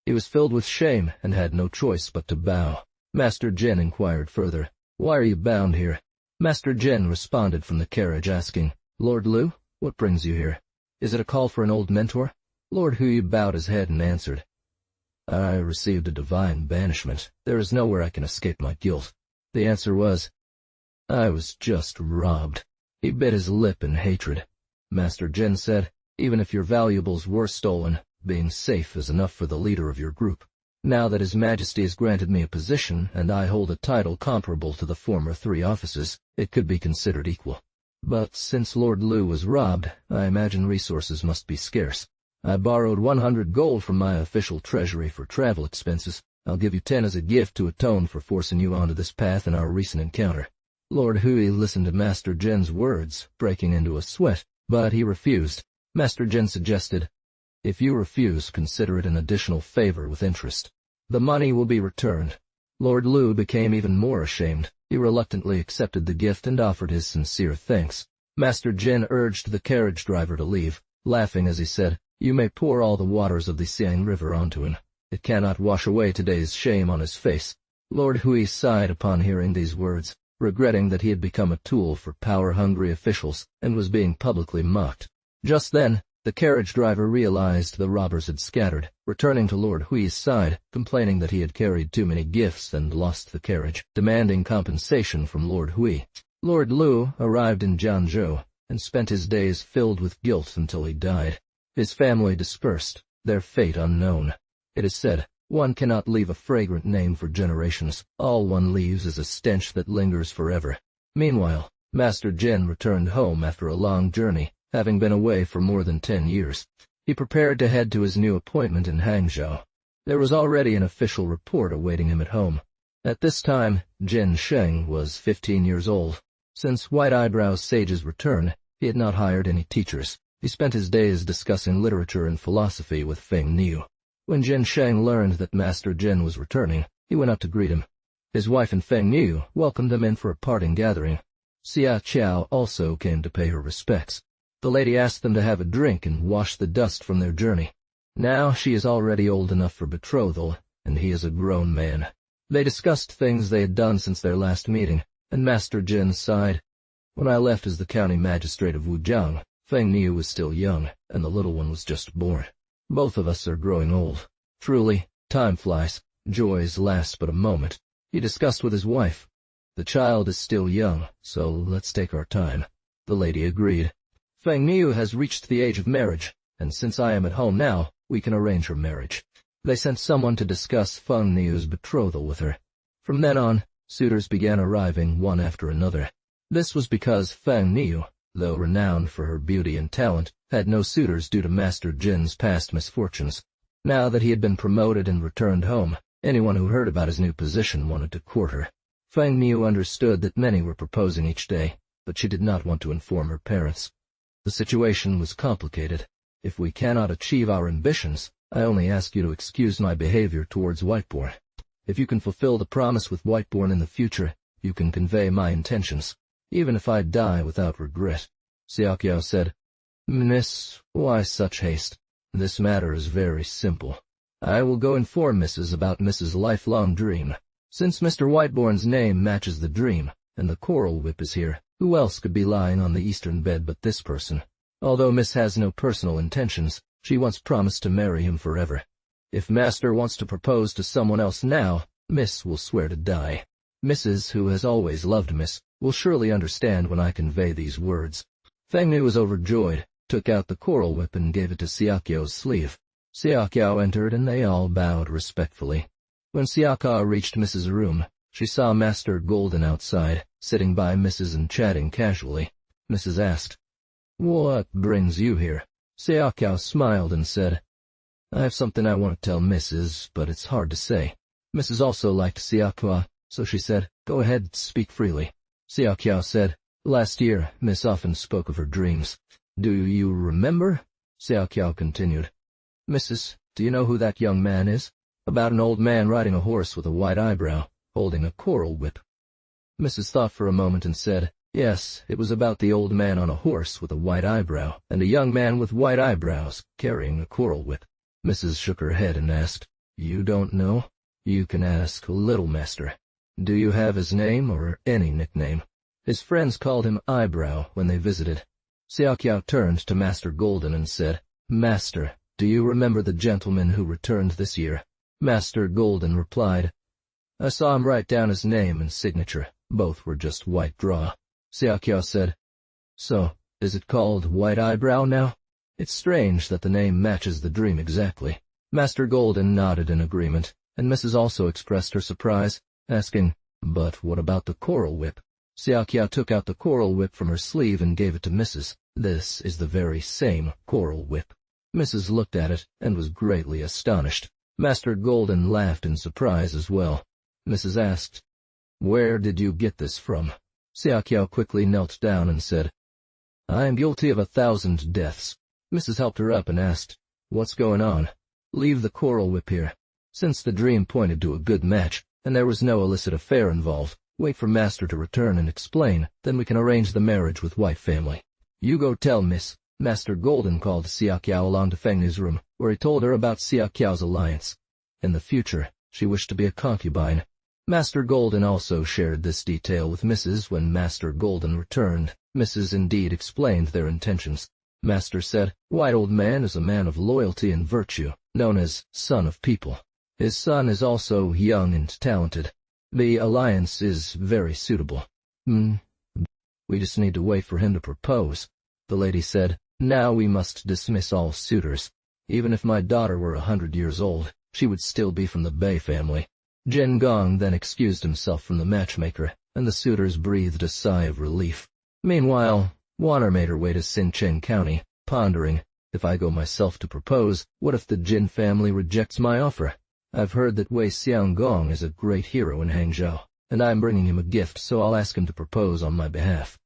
He was filled with shame and had no choice but to bow. Master Jin inquired further, "Why are you bound here?" Master Jin responded from the carriage asking, "Lord Lu, what brings you here? Is it a call for an old mentor?" Lord Hui bowed his head and answered, "I received a divine banishment. There is nowhere I can escape my guilt." The answer was, "I was just robbed." He bit his lip in hatred. Master Jin said, "Even if your valuables were stolen, being safe is enough for the leader of your group. Now that His Majesty has granted me a position, and I hold a title comparable to the former 3 offices, it could be considered equal. But since Lord Lu was robbed, I imagine resources must be scarce. I borrowed 100 gold from my official treasury for travel expenses. I'll give you 10 as a gift to atone for forcing you onto this path in our recent encounter." Lord Hui listened to Master Jin's words, breaking into a sweat, but he refused. Master Jin suggested, "If you refuse, consider it an additional favor with interest. The money will be returned." Lord Lu became even more ashamed. He reluctantly accepted the gift and offered his sincere thanks. Master Jin urged the carriage driver to leave, laughing as he said, "You may pour all the waters of the Siang River onto him. It cannot wash away today's shame on his face." Lord Hui sighed upon hearing these words, regretting that he had become a tool for power-hungry officials and was being publicly mocked. Just then, the carriage driver realized the robbers had scattered, returning to Lord Hui's side, complaining that he had carried too many gifts and lost the carriage, demanding compensation from Lord Hui. Lord Lu arrived in Jianzhou and spent his days filled with guilt until he died. His family dispersed, their fate unknown. It is said, one cannot leave a fragrant name for generations. All one leaves is a stench that lingers forever. Meanwhile, Master Jin returned home after a long journey, having been away for more than 10 years. He prepared to head to his new appointment in Hangzhou. There was already an official report awaiting him at home. At this time, Jin Sheng was 15 years old. Since White Eyebrow's sage's return, he had not hired any teachers. He spent his days discussing literature and philosophy with Feng Niu. When Jin Sheng learned that Master Jin was returning, he went up to greet him. His wife and Feng Niu welcomed him in for a parting gathering. Xia Qiao also came to pay her respects. The lady asked them to have a drink and wash the dust from their journey. Now she is already old enough for betrothal, and he is a grown man. They discussed things they had done since their last meeting, and Master Jin sighed. "When I left as the county magistrate of Wujiang, Feng Niu was still young, and the little one was just born. Both of us are growing old. Truly, time flies. Joys last but a moment." He discussed with his wife. "The child is still young, so let's take our time." The lady agreed. "Feng Niu has reached the age of marriage, and since I am at home now, we can arrange her marriage." They sent someone to discuss Feng Niu's betrothal with her. From then on, suitors began arriving one after another. This was because Feng Niu, though renowned for her beauty and talent, had no suitors due to Master Jin's past misfortunes. Now that he had been promoted and returned home, anyone who heard about his new position wanted to court her. Feng Niu understood that many were proposing each day, but she did not want to inform her parents. The situation was complicated. "If we cannot achieve our ambitions, I only ask you to excuse my behavior towards Whiteborn. If you can fulfill the promise with Whiteborn in the future, you can convey my intentions, even if I die without regret." Xiaoqiao said, "Miss, why such haste? This matter is very simple. I will go inform Mrs. about Mrs.'s lifelong dream. Since Mr. Whiteborn's name matches the dream, and the coral whip is here, who else could be lying on the eastern bed but this person? Although Miss has no personal intentions, she once promised to marry him forever. If Master wants to propose to someone else now, Miss will swear to die. Mrs., who has always loved Miss, will surely understand when I convey these words." Feng Niu was overjoyed, took out the coral whip and gave it to Xiaoqiao's sleeve. Xiaoqiao entered and they all bowed respectfully. When Xiaoqiao reached Mrs.'s room, she saw Master Golden outside, sitting by Mrs. and chatting casually. Mrs. asked, "What brings you here?" Xiaoqiao smiled and said, "I have something I want to tell Mrs., but it's hard to say." Mrs. also liked Xiaoqiao, so she said, "Go ahead, speak freely." Xiaoqiao said, "Last year, Miss often spoke of her dreams. Do you remember?" Xiaoqiao continued, "Mrs., do you know who that young man is? About an old man riding a horse with a white eyebrow, holding a coral whip." Mrs. thought for a moment and said, "Yes, it was about the old man on a horse with a white eyebrow, and a young man with white eyebrows carrying a coral whip." Mrs. shook her head and asked, You don't know? You can ask Little Master. Do you have his name or any nickname? His friends called him Eyebrow when they visited. Xiaoqiao turned to Master Golden and said, Master, do you remember the gentleman who returned this year? Master Golden replied, I saw him write down his name and signature. Both were just white draw. Xiaoqiao said, So, is it called White Eyebrow now? It's strange that the name matches the dream exactly. Master Golden nodded in agreement, and Mrs. also expressed her surprise, asking, But what about the coral whip? Xiaoqiao took out the coral whip from her sleeve and gave it to Mrs. This is the very same coral whip. Mrs. looked at it and was greatly astonished. Master Golden laughed in surprise as well. Mrs. asked, Where did you get this from? Xiaoqiao quickly knelt down and said, I am guilty of 1,000 deaths. Mrs. helped her up and asked, What's going on? Leave the coral whip here. Since the dream pointed to a good match, and there was no illicit affair involved, wait for Master to return and explain, then we can arrange the marriage with White family. You go tell Miss. Master Golden called Xiaoqiao along to Fengni's room, where he told her about Xiaoqiao's alliance. In the future, she wished to be a concubine. Master Golden also shared this detail with Mrs. When Master Golden returned. Mrs. indeed explained their intentions. Master said, White Old Man is a man of loyalty and virtue, known as Son of People. His son is also young and talented. The alliance is very suitable. We just need to wait for him to propose. The lady said, Now we must dismiss all suitors. Even if my daughter were 100 years old, she would still be from the Bai family. Jin Gong then excused himself from the matchmaker, and the suitors breathed a sigh of relief. Meanwhile, Wanner made her way to Xincheng County, pondering, If I go myself to propose, what if the Jin family rejects my offer? I've heard that Wei Xiaogong is a great hero in Hangzhou, and I'm bringing him a gift, so I'll ask him to propose on my behalf.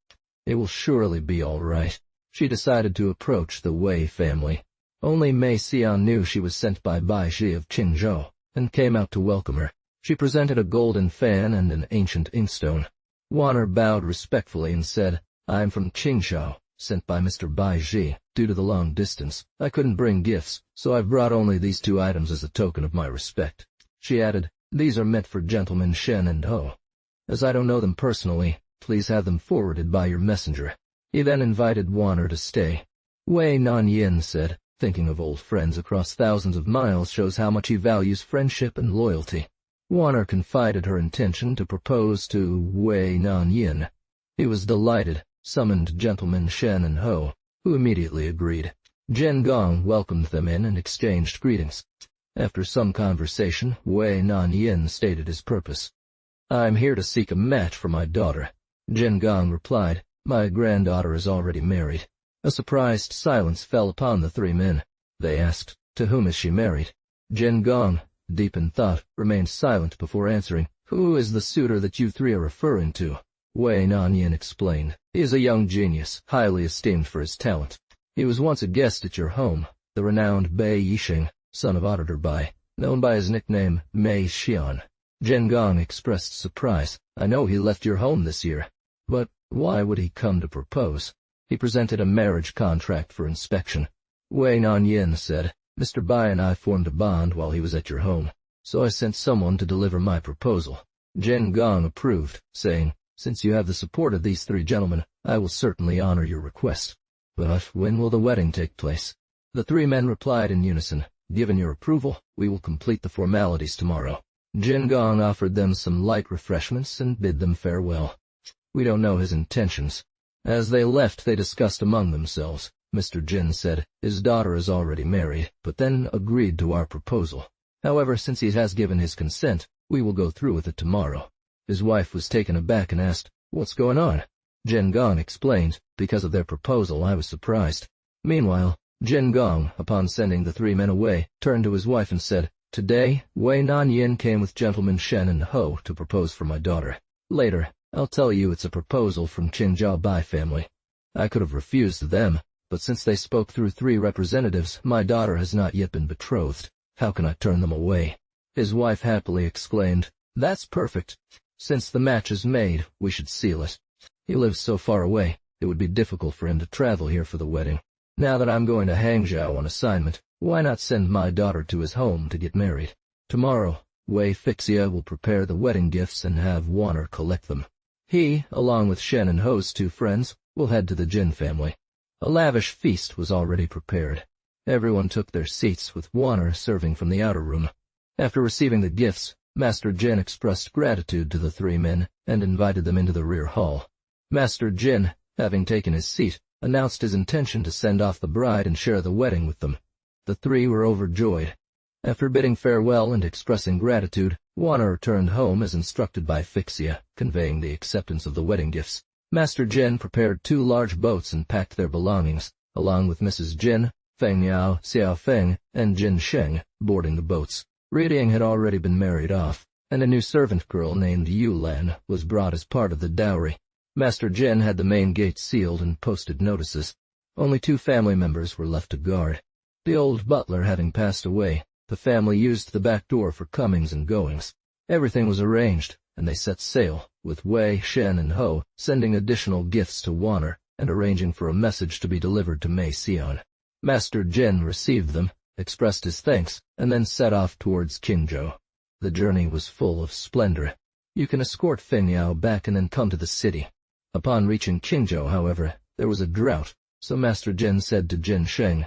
It will surely be all right. She decided to approach the Wei family. Only Mei Xian knew she was sent by Bai Zhi of Qingzhou, and came out to welcome her. She presented a golden fan and an ancient inkstone. Wanner bowed respectfully and said, I'm from Qingzhou, sent by Mr. Bai Zhi. Due to the long distance, I couldn't bring gifts, so I've brought only these 2 items as a token of my respect. She added, These are meant for gentlemen Shen and Ho. As I don't know them personally, please have them forwarded by your messenger. He then invited Wanner to stay. Wei Nanyin said, Thinking of old friends across thousands of miles shows how much he values friendship and loyalty. Wanner confided her intention to propose to Wei Nanyin. He was delighted, summoned gentlemen Shen and Ho, who immediately agreed. Jin Gong welcomed them in and exchanged greetings. After some conversation, Wei Nanyin stated his purpose. I'm here to seek a match for my daughter. Jin Gong replied, My granddaughter is already married. A surprised silence fell upon the 3 men. They asked, To whom is she married? Jin Gong, deep in thought, remained silent before answering, Who is the suitor that you 3 are referring to? Wei Nanyin explained, He is a young genius, highly esteemed for his talent. He was once a guest at your home, the renowned Bai Yixing, son of Auditor Bai, known by his nickname Mei Xian. Jin Gong expressed surprise. I know he left your home this year. But why would he come to propose? He presented a marriage contract for inspection. Wei Nanyin said, Mr. Bai and I formed a bond while he was at your home, so I sent someone to deliver my proposal. Jin Gong approved, saying, Since you have the support of these 3 gentlemen, I will certainly honor your request. But when will the wedding take place? The 3 men replied in unison, Given your approval, we will complete the formalities tomorrow. Jin Gong offered them some light refreshments and bid them farewell. We don't know his intentions. As they left, they discussed among themselves. Mr. Jin said, His daughter is already married, but then agreed to our proposal. However, since he has given his consent, we will go through with it tomorrow. His wife was taken aback and asked, What's going on? Jin Gong explained, Because of their proposal, I was surprised. Meanwhile, Jin Gong, upon sending the 3 men away, turned to his wife and said, Today, Wei Nanyin came with gentlemen Shen and Ho to propose for my daughter. Later, I'll tell you it's a proposal from Qingzhou Bai family. I could have refused them, but since they spoke through 3 representatives, my daughter has not yet been betrothed. How can I turn them away? His wife happily exclaimed, That's perfect. Since the match is made, we should seal it. He lives so far away, it would be difficult for him to travel here for the wedding. Now that I'm going to Hangzhou on assignment, why not send my daughter to his home to get married? Tomorrow, Wei Fixia will prepare the wedding gifts and have Warner collect them. He, along with Shen and Ho's 2 friends, will head to the Jin family. A lavish feast was already prepared. Everyone took their seats, with Warner serving from the outer room. After receiving the gifts, Master Jin expressed gratitude to the 3 men and invited them into the rear hall. Master Jin, having taken his seat, announced his intention to send off the bride and share the wedding with them. The 3 were overjoyed. After bidding farewell and expressing gratitude, Warner returned home as instructed by Fixia, conveying the acceptance of the wedding gifts. Master Jin prepared 2 large boats and packed their belongings, along with Mrs. Jin, Feng Yao, Xiao Feng, and Jin Sheng, boarding the boats. Rieding had already been married off, and a new servant girl named Yu Lan was brought as part of the dowry. Master Jin had the main gate sealed and posted notices. Only 2 family members were left to guard. The old butler having passed away, the family used the back door for comings and goings. Everything was arranged, and they set sail, with Wei, Shen, and Ho sending additional gifts to Warner and arranging for a message to be delivered to Mei Xian. Master Jin received them, expressed his thanks, and then set off towards Qingzhou. The journey was full of splendor. You can escort Feng Yao back and then come to the city. Upon reaching Qingzhou, however, there was a drought, so Master Jin said to Jin Sheng,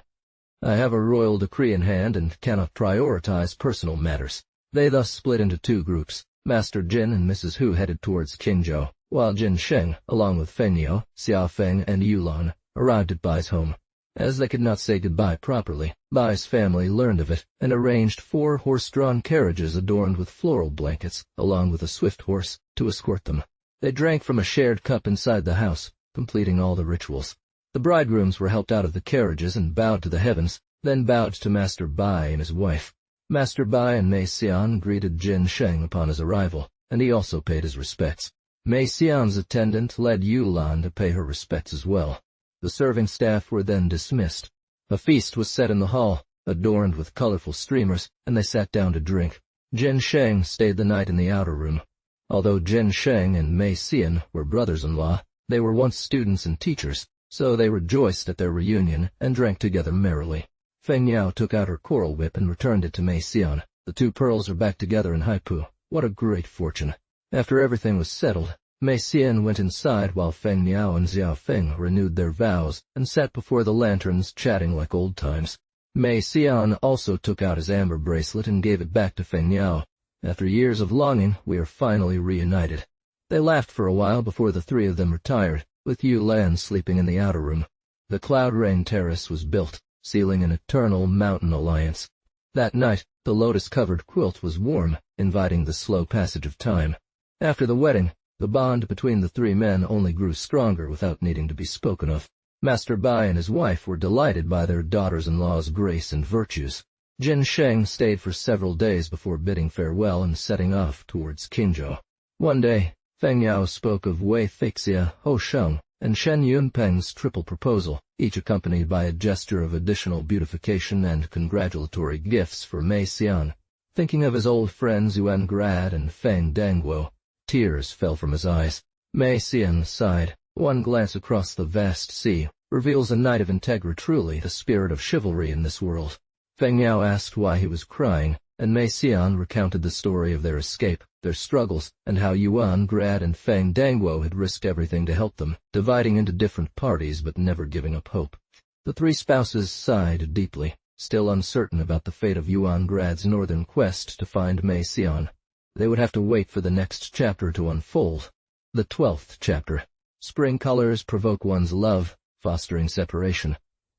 "I have a royal decree in hand and cannot prioritize personal matters." They thus split into 2 groups. Master Jin and Mrs. Hu headed towards Qingzhou, while Jin Sheng, along with Feng Yao, Xiao Feng, and Yulan, arrived at Bai's home. As they could not say goodbye properly, Bai's family learned of it and arranged 4 horse-drawn carriages adorned with floral blankets, along with a swift horse, to escort them. They drank from a shared cup inside the house, completing all the rituals. The bridegrooms were helped out of the carriages and bowed to the heavens, then bowed to Master Bai and his wife. Master Bai and Mei Xian greeted Jin Sheng upon his arrival, and he also paid his respects. Mei Xian's attendant led Yulan to pay her respects as well. The serving staff were then dismissed. A feast was set in the hall, adorned with colorful streamers, and they sat down to drink. Jin Sheng stayed the night in the outer room. Although Jin Sheng and Mei Xian were brothers-in-law, they were once students and teachers, so they rejoiced at their reunion and drank together merrily. Feng Yao took out her coral whip and returned it to Mei Xian. "The 2 pearls are back together in Haipu. What a great fortune." After everything was settled, Mei Xian went inside while Feng Yao and Xiao Feng renewed their vows and sat before the lanterns chatting like old times. Mei Xian also took out his amber bracelet and gave it back to Feng Yao. "After years of longing, we are finally reunited." They laughed for a while before the 3 of them retired, with Yu Lan sleeping in the outer room. The Cloud Rain Terrace was built, sealing an eternal mountain alliance. That night, the lotus-covered quilt was warm, inviting the slow passage of time. After the wedding, the bond between the 3 men only grew stronger without needing to be spoken of. Master Bai and his wife were delighted by their daughters-in-law's grace and virtues. Jin Sheng stayed for several days before bidding farewell and setting off towards Qingzhou. One day, Feng Yao spoke of Wei Fixia, Ho Sheng, and Shen Yunpeng's triple proposal, each accompanied by a gesture of additional beautification and congratulatory gifts for Mei Xian. Thinking of his old friends Yuan Grad and Feng Dangguo, tears fell from his eyes. Mei Xian sighed. "One glance across the vast sea reveals a knight of Integra, truly the spirit of chivalry in this world." Feng Yao asked why he was crying, and Mei Xian recounted the story of their escape, their struggles, and how Yuan Grad and Feng Dangguo had risked everything to help them, dividing into different parties but never giving up hope. The 3 spouses sighed deeply, still uncertain about the fate of Yuan Grad's northern quest to find Mei Xian. They would have to wait for the next chapter to unfold. The 12th chapter. Spring colors provoke one's love, fostering separation.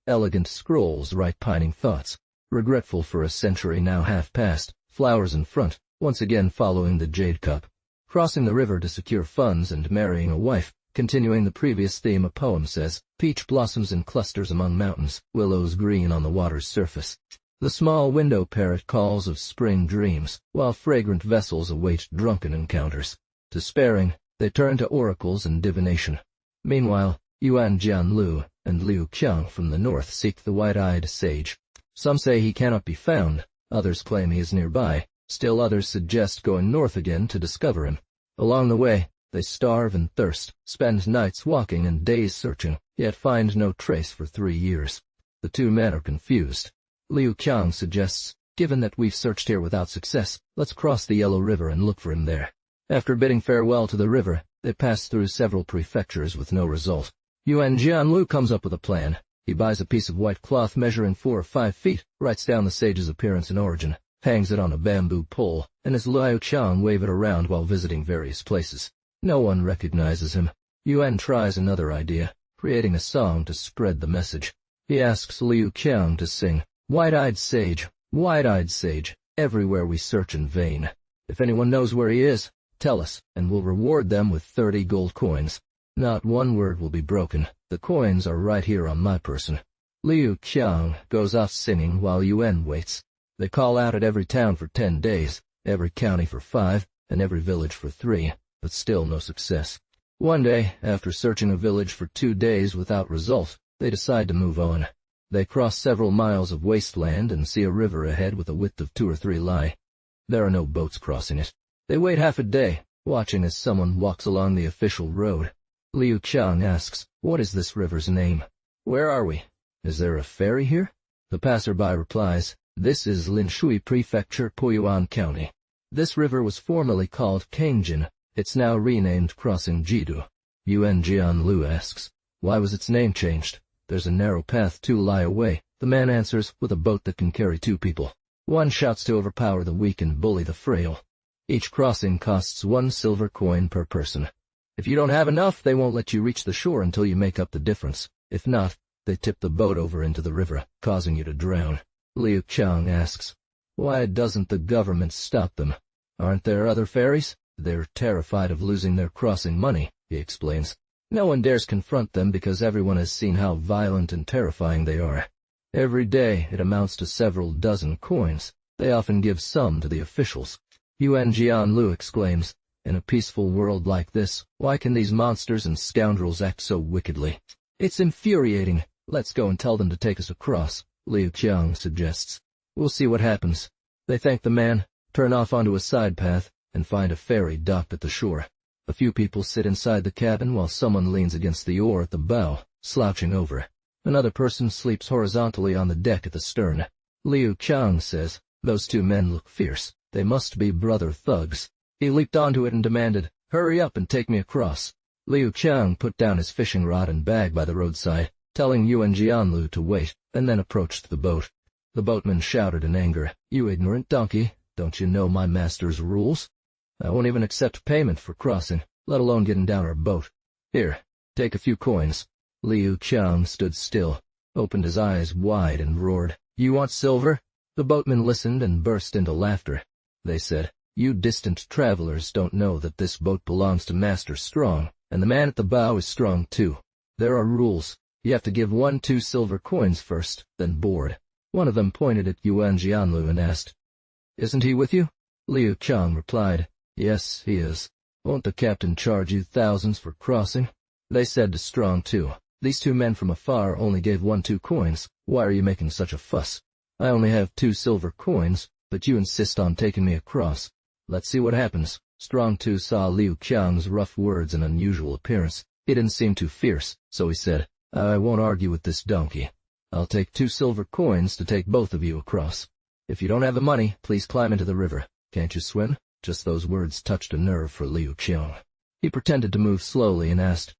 Elegant scrolls write pining thoughts. Regretful for a century now half past, flowers in front, once again following the jade cup. Crossing the river to secure funds and marrying a wife, continuing the previous theme. A poem says, "Peach blossoms in clusters among mountains, willows green on the water's surface." The small window parrot calls of spring dreams, while fragrant vessels await drunken encounters. Despairing, they turn to oracles and divination. Meanwhile, Yuan Jianlu and Liu Qiang from the north seek the white-eyed sage. Some say he cannot be found, others claim he is nearby, still others suggest going north again to discover him. Along the way, they starve and thirst, spend nights walking and days searching, yet find no trace for 3 years. The 2 men are confused. Liu Qiang suggests, Given that we've searched here without success, let's cross the Yellow River and look for him there. After bidding farewell to the river, they pass through several prefectures with no result. Yuan Jianlu comes up with a plan. He buys a piece of white cloth measuring 4 or 5 feet, writes down the sage's appearance and origin, hangs it on a bamboo pole, and has Liu Qiang wave it around while visiting various places. No one recognizes him. Yuan tries another idea, creating a song to spread the message. He asks Liu Qiang to sing, "White-eyed sage, white-eyed sage, everywhere we search in vain. If anyone knows where he is, tell us, and we'll reward them with 30 gold coins. Not one word will be broken. The coins are right here on my person." Liu Qiang goes off singing while Yuan waits. They call out at every town for 10 days, every county for 5, and every village for 3, but still no success. One day, after searching a village for 2 days without result, they decide to move on. They cross several miles of wasteland and see a river ahead with a width of 2 or 3 li. There are no boats crossing it. They wait half a day, watching as someone walks along the official road. Liu Qiang asks, "What is this river's name? Where are we? Is there a ferry here?" The passerby replies, "This is Linshui Prefecture, Poyuan County. This river was formerly called Kangjin. It's now renamed Crossing Jidu." Yuan Jianlu asks, "Why was its name changed?" "There's a narrow path 2 li away," the man answers, "with a boat that can carry 2 people. One shouts to overpower the weak and bully the frail. Each crossing costs 1 silver coin per person. If you don't have enough, they won't let you reach the shore until you make up the difference. If not, they tip the boat over into the river, causing you to drown." Liu Qiang asks, "Why doesn't the government stop them? Aren't there other ferries?" "They're terrified of losing their crossing money," he explains. "No one dares confront them because everyone has seen how violent and terrifying they are. Every day it amounts to several dozen coins. They often give some to the officials." Yuan Jianlu exclaims, "In a peaceful world like this, why can these monsters and scoundrels act so wickedly? It's infuriating. Let's go and tell them to take us across," Liu Qiang suggests. "We'll see what happens." They thank the man, turn off onto a side path, and find a ferry docked at the shore. A few people sit inside the cabin while someone leans against the oar at the bow, slouching over. Another person sleeps horizontally on the deck at the stern. Liu Qiang says, "Those 2 men look fierce. They must be brother thugs." He leaped onto it and demanded, "Hurry up and take me across." Liu Qiang put down his fishing rod and bag by the roadside, telling Yuan Jianlu to wait, and then approached the boat. The boatman shouted in anger, "You ignorant donkey, don't you know my master's rules? I won't even accept payment for crossing, let alone getting down our boat. Here, take a few coins." Liu Qiang stood still, opened his eyes wide and roared, "You want silver?" The boatmen listened and burst into laughter. They said, "You distant travelers don't know that this boat belongs to Master Strong, and the man at the bow is strong too. There are rules. You have to give 2 silver coins first, then board." One of them pointed at Yuan Jianlu and asked, "Isn't he with you?" Liu Qiang replied, "Yes, he is. Won't the captain charge you thousands for crossing?" They said to Strong too, "These 2 men from afar only gave 2 coins. Why are you making such a fuss? I only have 2 silver coins, but you insist on taking me across. Let's see what happens." Strong too saw Liu Qiang's rough words and unusual appearance. He didn't seem too fierce, so he said, "I won't argue with this donkey. I'll take 2 silver coins to take both of you across. If you don't have the money, please climb into the river. Can't you swim?" Just those words touched a nerve for Liu Qiang. He pretended to move slowly and asked,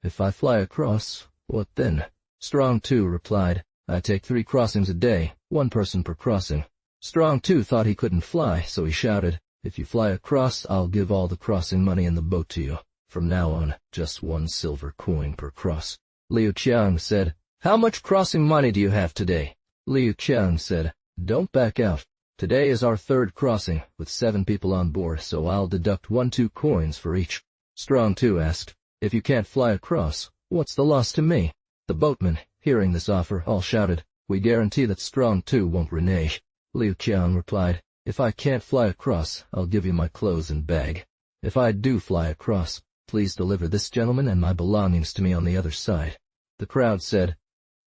"If I fly across, what then?" Strong too replied, "I take 3 crossings a day, 1 person per crossing." Strong too thought he couldn't fly, so he shouted, "If you fly across, I'll give all the crossing money in the boat to you. From now on, just 1 silver coin per cross." Liu Qiang said, "How much crossing money do you have today?" Liu Qiang said, "Don't back out. Today is our 3rd crossing, with 7 people on board, so I'll deduct 2 coins for each." Strong too asked, "If you can't fly across, what's the loss to me?" The boatmen, hearing this offer, all shouted, "We guarantee that Strong too won't renege." Liu Qiang replied, "If I can't fly across, I'll give you my clothes and bag. If I do fly across, please deliver this gentleman and my belongings to me on the other side." The crowd said,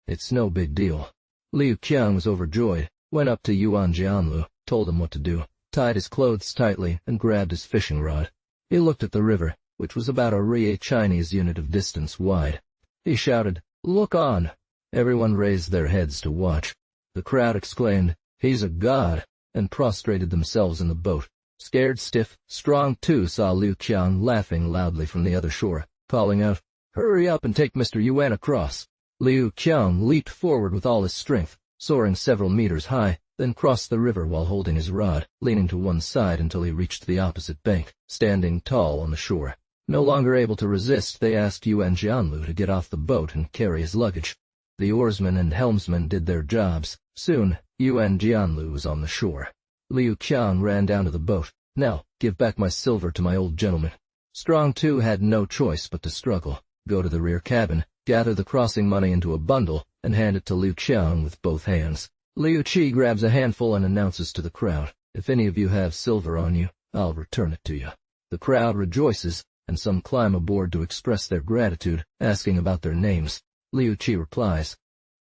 "It's no big deal." Liu Qiang was overjoyed, went up to Yuan Jianlu, told him what to do, tied his clothes tightly, and grabbed his fishing rod. He looked at the river, which was about a rie Chinese unit of distance wide. He shouted, "Look on!" Everyone raised their heads to watch. The crowd exclaimed, "He's a god," and prostrated themselves in the boat. Scared stiff, Strong too saw Liu Qiang laughing loudly from the other shore, calling out, "Hurry up and take Mr. Yuan across." Liu Qiang leaped forward with all his strength, soaring several meters high, then crossed the river while holding his rod, leaning to one side until he reached the opposite bank, standing tall on the shore. No longer able to resist, they asked Yuan Jianlu to get off the boat and carry his luggage. The oarsmen and helmsmen did their jobs. Soon, Yuan Jianlu was on the shore. Liu Qiang ran down to the boat. "Now, give back my silver to my old gentleman." Strong too had no choice but to struggle, go to the rear cabin, gather the crossing money into a bundle, and hand it to Liu Qiang with both hands. Liu Qi grabs a handful and announces to the crowd, "If any of you have silver on you, I'll return it to you." The crowd rejoices, and some climb aboard to express their gratitude, asking about their names. Liu Qi replies,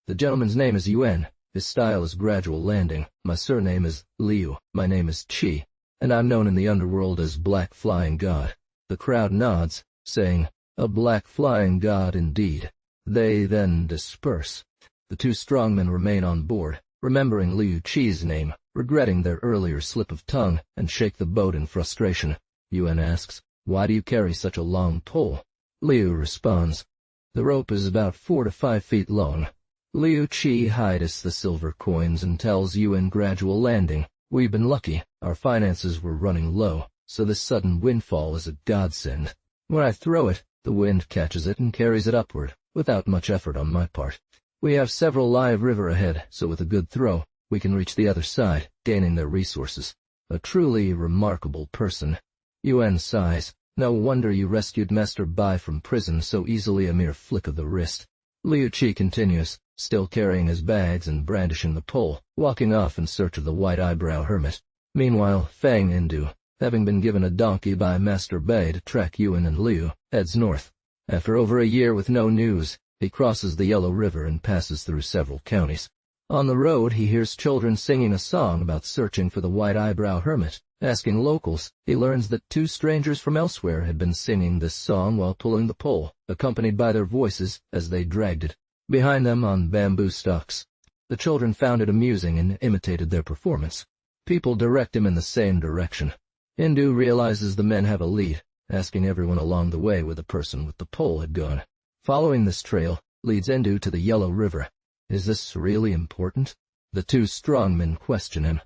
"The gentleman's name is Yuan. His style is gradual landing. My surname is Liu. My name is Qi, and I'm known in the underworld as Black Flying God." The crowd nods, saying, "A black flying god indeed." They then disperse. The two strongmen remain on board, remembering Liu Qi's name, regretting their earlier slip of tongue, and shake the boat in frustration. Yuan asks, "Why do you carry such a long pole?" Liu responds, "The rope is about 4 to 5 feet long." Liu Qi hides the silver coins and tells Yuan gradual landing, "We've been lucky. Our finances were running low, so this sudden windfall is a godsend. When I throw it, the wind catches it and carries it upward, without much effort on my part. We have several live river ahead, so with a good throw, we can reach the other side, gaining their resources. A truly remarkable person." Yuan sighs. "No wonder you rescued Master Bai from prison so easily, a mere flick of the wrist." Liu Qi continues, still carrying his bags and brandishing the pole, walking off in search of the white-eyebrow hermit. Meanwhile, Fang Indu, having been given a donkey by Master Bai to track Yuan and Liu, heads north. After over a year with no news, he crosses the Yellow River and passes through several counties. On the road, he hears children singing a song about searching for the white-eyebrow hermit. Asking locals, he learns that 2 strangers from elsewhere had been singing this song while pulling the pole, accompanied by their voices as they dragged it. Behind them on bamboo stalks. The children found it amusing and imitated their performance. People direct him in the same direction. Indu realizes the men have a lead, asking everyone along the way where the person with the pole had gone. Following this trail leads Indu to the Yellow River. Is this really important? The 2 strongmen question him.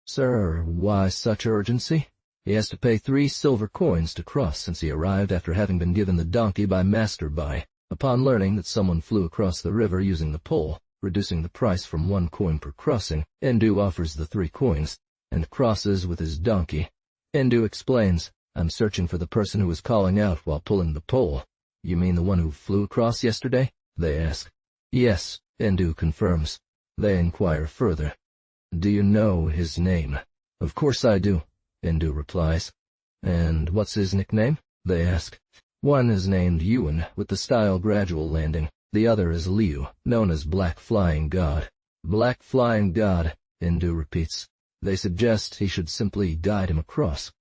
"Sir, why such urgency?" He has to pay 3 silver coins to cross since he arrived after having been given the donkey by Master Bai. Upon learning that someone flew across the river using the pole, reducing the price from 1 coin per crossing, Indu offers the 3 coins, and crosses with his donkey. Indu explains, "I'm searching for the person who was calling out while pulling the pole." "You mean the one who flew across yesterday?" they ask. "Yes," Indu confirms. They inquire further. "Do you know his name?" "Of course I do," Indu replies. "And what's his nickname?" they ask. "One is named Yuan, with the style gradual landing. The other is Liu, known as Black Flying God." "Black Flying God," Indu repeats. They suggest he should simply guide him across.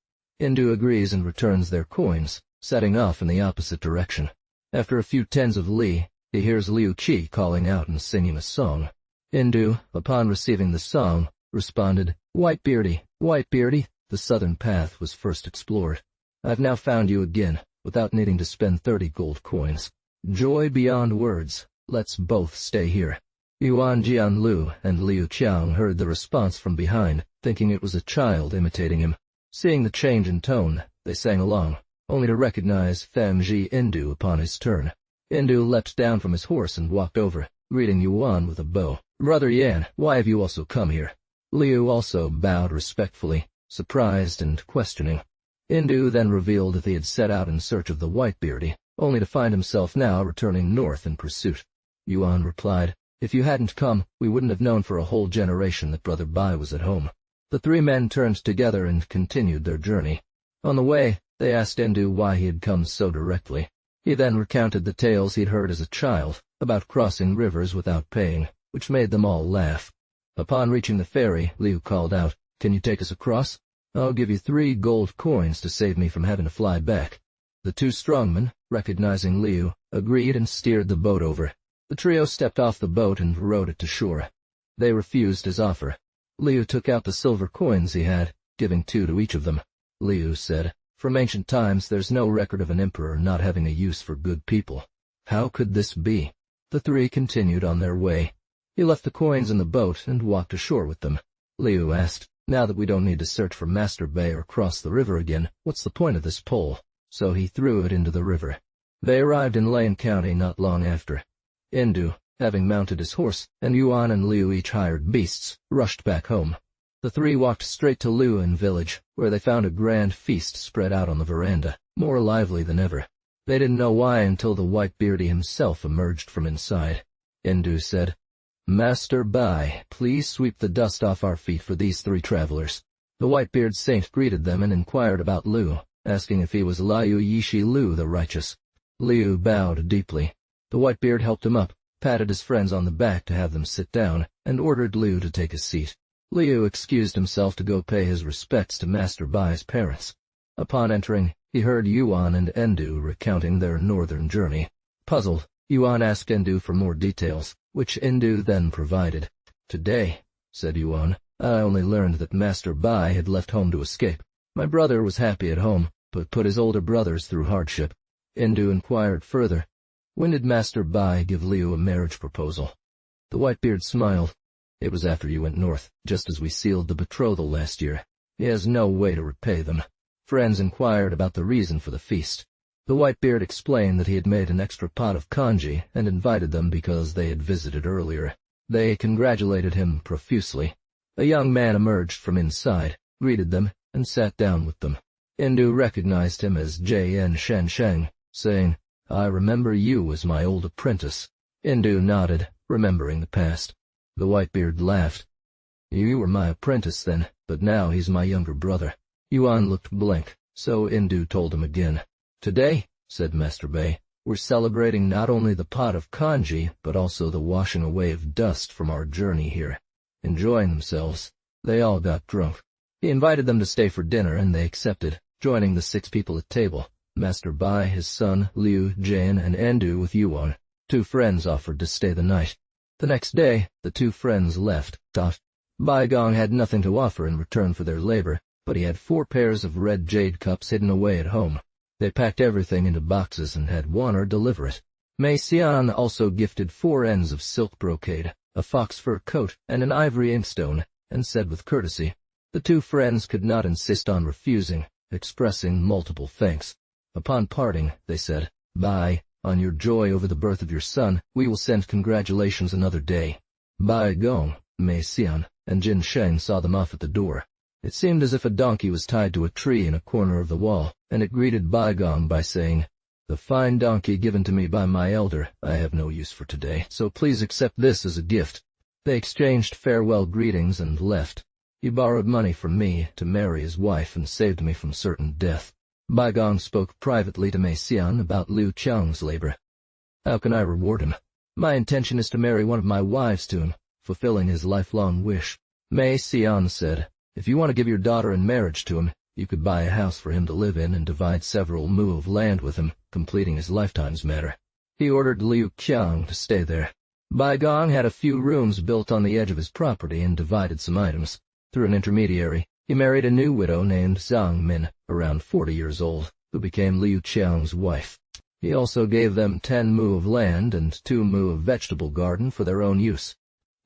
Indu agrees and returns their coins, setting off in the opposite direction. After a few tens of li, he hears Liu Qi calling out and singing a song. Indu, upon receiving the song, responded, Whitebeardy, Whitebeardy." The southern path was first explored. "I've now found you again, without needing to spend 30 gold coins. Joy beyond words. Let's both stay here." Yuan Jianlu and Liu Qiang heard the response from behind, thinking it was a child imitating him. Seeing the change in tone, they sang along, only to recognize Famji Indu upon his turn. Indu leapt down from his horse and walked over, greeting Yuan with a bow. "Brother Yan, why have you also come here?" Liu also bowed respectfully, surprised and questioning. Indu then revealed that he had set out in search of the Whitebeardy, only to find himself now returning north in pursuit. Yuan replied, "If you hadn't come, we wouldn't have known for a whole generation that Brother Bai was at home." The 3 men turned together and continued their journey. On the way, they asked Indu why he had come so directly. He then recounted the tales he'd heard as a child, about crossing rivers without paying, which made them all laugh. Upon reaching the ferry, Liu called out, "Can you take us across? I'll give you 3 gold coins to save me from having to fly back." The 2 strongmen, recognizing Liu, agreed and steered the boat over. The trio stepped off the boat and rowed it to shore. They refused his offer. Liu took out the silver coins he had, giving 2 to each of them. Liu said, "From ancient times there's no record of an emperor not having a use for good people. How could this be?" The 3 continued on their way. He left the coins in the boat and walked ashore with them. Liu asked, "Now that we don't need to search for Master Bai or cross the river again, what's the point of this pole?" So he threw it into the river. They arrived in Lane County not long after. Endu, having mounted his horse, and Yuan and Liu each hired beasts, rushed back home. The 3 walked straight to Luan village, where they found a grand feast spread out on the veranda, more lively than ever. They didn't know why until the Whitebeardy himself emerged from inside. Endu said, "Master Bai, please sweep the dust off our feet for these 3 travelers." The Whitebeard saint greeted them and inquired about Liu, asking if he was Liu Yishi Lu the righteous. Liu bowed deeply. The Whitebeard helped him up, patted his friends on the back to have them sit down, and ordered Liu to take a seat. Liu excused himself to go pay his respects to Master Bai's parents. Upon entering, he heard Yuan and Endu recounting their northern journey. Puzzled, Yuan asked Endu for more details, which Endu then provided. "Today," said Yuan, "I only learned that Master Bai had left home to escape. My brother was happy at home, but put his older brothers through hardship." Endu inquired further, "When did Master Bai give Liu a marriage proposal?" The Whitebeard smiled. "It was after you went north, just as we sealed the betrothal last year. He has no way to repay them." Friends inquired about the reason for the feast. The Whitebeard explained that he had made an extra pot of congee and invited them because they had visited earlier. They congratulated him profusely. A young man emerged from inside, greeted them, and sat down with them. Endu recognized him as J.N. Shensheng, saying, "I remember you as my old apprentice." Endu nodded, remembering the past. The Whitebeard laughed. "You were my apprentice then, but now he's my younger brother." Yuan looked blank, so Endu told him again. "Today," said Master Bai, "we're celebrating not only the pot of congee, but also the washing away of dust from our journey here." Enjoying themselves, they all got drunk. He invited them to stay for dinner, and they accepted, joining the 6 people at table. Master Bai, his son, Liu, Jane, and Endu with Yuan. 2 friends offered to stay the night. The next day, the 2 friends left. Bai Gong had nothing to offer in return for their labor, but he had 4 pairs of red jade cups hidden away at home. They packed everything into boxes and had Warner deliver it. Mei Xian also gifted 4 ends of silk brocade, a fox fur coat, and an ivory inkstone, and said with courtesy. The 2 friends could not insist on refusing, expressing multiple thanks. Upon parting, they said, "Bai, on your joy over the birth of your son, we will send congratulations another day." Bai Gong, Mei Xian, and Jin Sheng saw them off at the door. It seemed as if a donkey was tied to a tree in a corner of the wall, and it greeted Bai Gong by saying, "The fine donkey given to me by my elder I have no use for today, so please accept this as a gift." They exchanged farewell greetings and left. He borrowed money from me to marry his wife and saved me from certain death. Bai Gong spoke privately to Mei Xian about Liu Qiang's labor. "How can I reward him? My intention is to marry one of my wives to him, fulfilling his lifelong wish." Mei Xian said, "If you want to give your daughter in marriage to him, you could buy a house for him to live in and divide several mu of land with him, completing his lifetime's matter." He ordered Liu Qiang to stay there. Bai Gong had a few rooms built on the edge of his property and divided some items. Through an intermediary, he married a new widow named Zhang Min, around 40 years old, who became Liu Qiang's wife. He also gave them 10 mu of land and 2 mu of vegetable garden for their own use.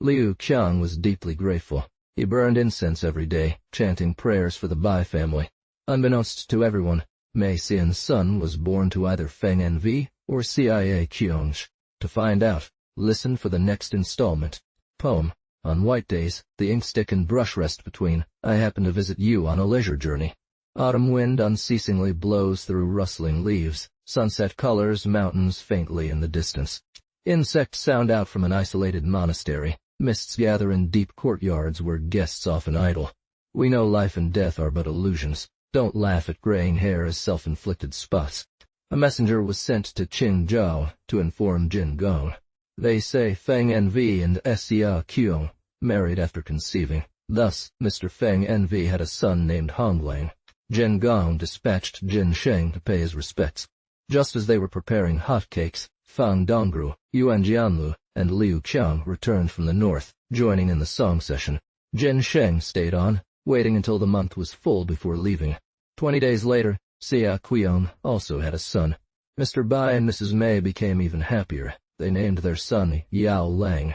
Liu Qiang was deeply grateful. He burned incense every day, chanting prayers for the Bai family. Unbeknownst to everyone, Mei Xian's son was born to either Feng Envi or Cia Qiong. To find out, listen for the next installment. Poem. On white days, the inkstick and brush rest between. I happen to visit you on a leisure journey. Autumn wind unceasingly blows through rustling leaves. Sunset colors mountains faintly in the distance. Insects sound out from an isolated monastery. Mists gather in deep courtyards where guests often idle. We know life and death are but illusions. Don't laugh at graying hair as self-inflicted spots. A messenger was sent to Qing Zhao to inform Jin Gong. They say Feng Envi and Xia Qiong married after conceiving. Thus, Mr. Feng Envi had a son named Honglang. Jin Gong dispatched Jin Sheng to pay his respects. Just as they were preparing hot cakes, Fang Dongru, Yuan Jianlu, and Liu Qiang returned from the north, joining in the song session. Jin Sheng stayed on, waiting until the month was full before leaving. 20 days later, Xia Qiong also had a son. Mr. Bai and Mrs. Mei became even happier. They named their son Yao Lang.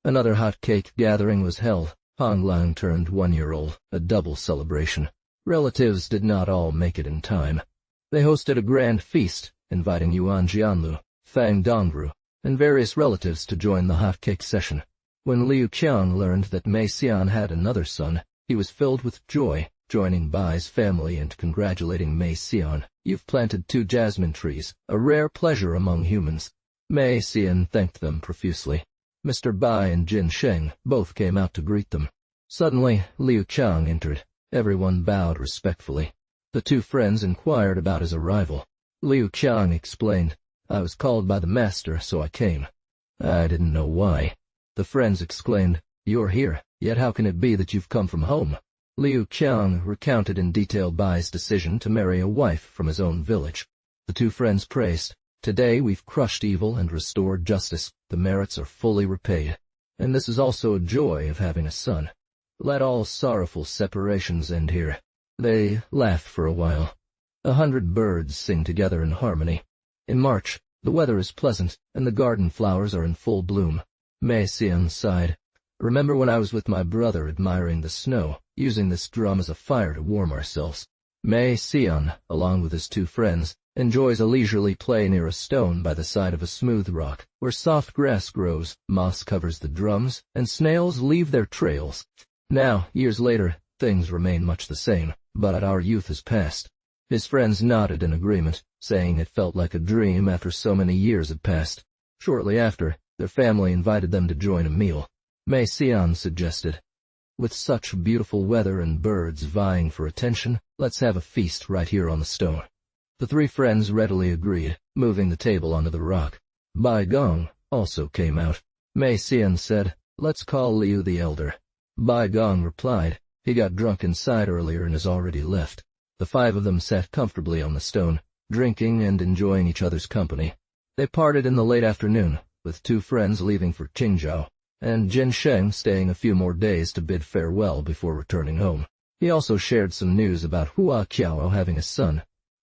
Another hot cake gathering was held. Hong Lang turned 1-year-old, a double celebration. Relatives did not all make it in time. They hosted a grand feast, inviting Yuan Jianlu, Fang Dongru, and various relatives to join the hot cake session. When Liu Qiang learned that Mei Xian had another son, he was filled with joy, joining Bai's family and congratulating Mei Xian. "You've planted 2 jasmine trees, a rare pleasure among humans." Mei Xian thanked them profusely. Mr. Bai and Jin Sheng both came out to greet them. Suddenly, Liu Qiang entered. Everyone bowed respectfully. The 2 friends inquired about his arrival. Liu Qiang explained, "I was called by the master, so I came." "I didn't know why." The friends exclaimed, "You're here, yet how can it be that you've come from home?" Liu Qiang recounted in detail Bai's decision to marry a wife from his own village. The 2 friends praised, "Today we've crushed evil and restored justice. The merits are fully repaid. And this is also a joy of having a son. Let all sorrowful separations end here." They laugh for a while. 100 birds sing together in harmony. In March, the weather is pleasant, and the garden flowers are in full bloom. Mei Xian sighed. "Remember when I was with my brother admiring the snow, using this drum as a fire to warm ourselves?" Mei Xian, along with his 2 friends, enjoys a leisurely play near a stone by the side of a smooth rock, where soft grass grows, moss covers the drums, and snails leave their trails. Now, years later, things remain much the same, but our youth has passed. His friends nodded in agreement, saying it felt like a dream after so many years had passed. Shortly after, their family invited them to join a meal. Mei Xian suggested, "With such beautiful weather and birds vying for attention, let's have a feast right here on the stone." The 3 friends readily agreed, moving the table onto the rock. Bai Gong also came out. Mei Xian said, "Let's call Liu the elder." Bai Gong replied, "He got drunk inside earlier and has already left." The 5 of them sat comfortably on the stone, drinking and enjoying each other's company. They parted in the late afternoon, with 2 friends leaving for Qingzhou, and Jin Sheng staying a few more days to bid farewell before returning home. He also shared some news about Hua Qiao having a son.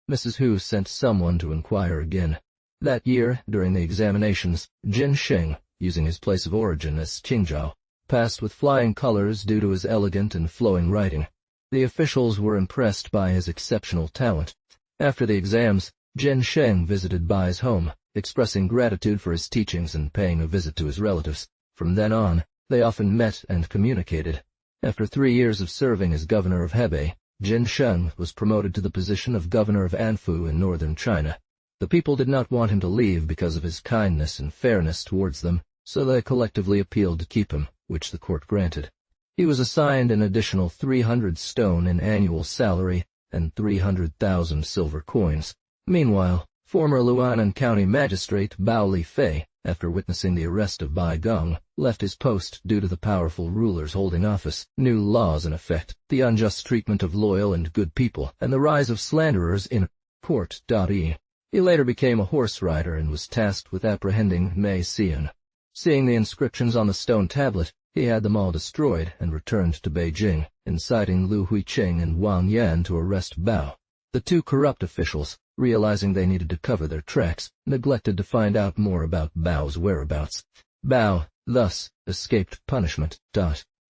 Mrs. Hu sent someone to inquire again. That year, during the examinations, Jin Sheng, using his place of origin as Qingzhou, passed with flying colors due to his elegant and flowing writing. The officials were impressed by his exceptional talent. After the exams, Jin Sheng visited Bai's home, expressing gratitude for his teachings and paying a visit to his relatives. From then on, they often met and communicated. After 3 years of serving as governor of Hebei, Jin Sheng was promoted to the position of governor of Anfu in northern China. The people did not want him to leave because of his kindness and fairness towards them, so they collectively appealed to keep him, which the court granted. He was assigned an additional 300 stone in annual salary and 300,000 silver coins. Meanwhile, former Luanan County Magistrate Bao Li Fei, after witnessing the arrest of Bai Gong, left his post due to the powerful rulers holding office, new laws in effect, the unjust treatment of loyal and good people, and the rise of slanderers in court.e. He later became a horse rider and was tasked with apprehending Mei Xian. Seeing the inscriptions on the stone tablet, he had them all destroyed and returned to Beijing, inciting Lu Huiqing and Wang Yan to arrest Bao. The 2 corrupt officials, realizing they needed to cover their tracks, neglected to find out more about Bao's whereabouts. Bao, thus, escaped punishment.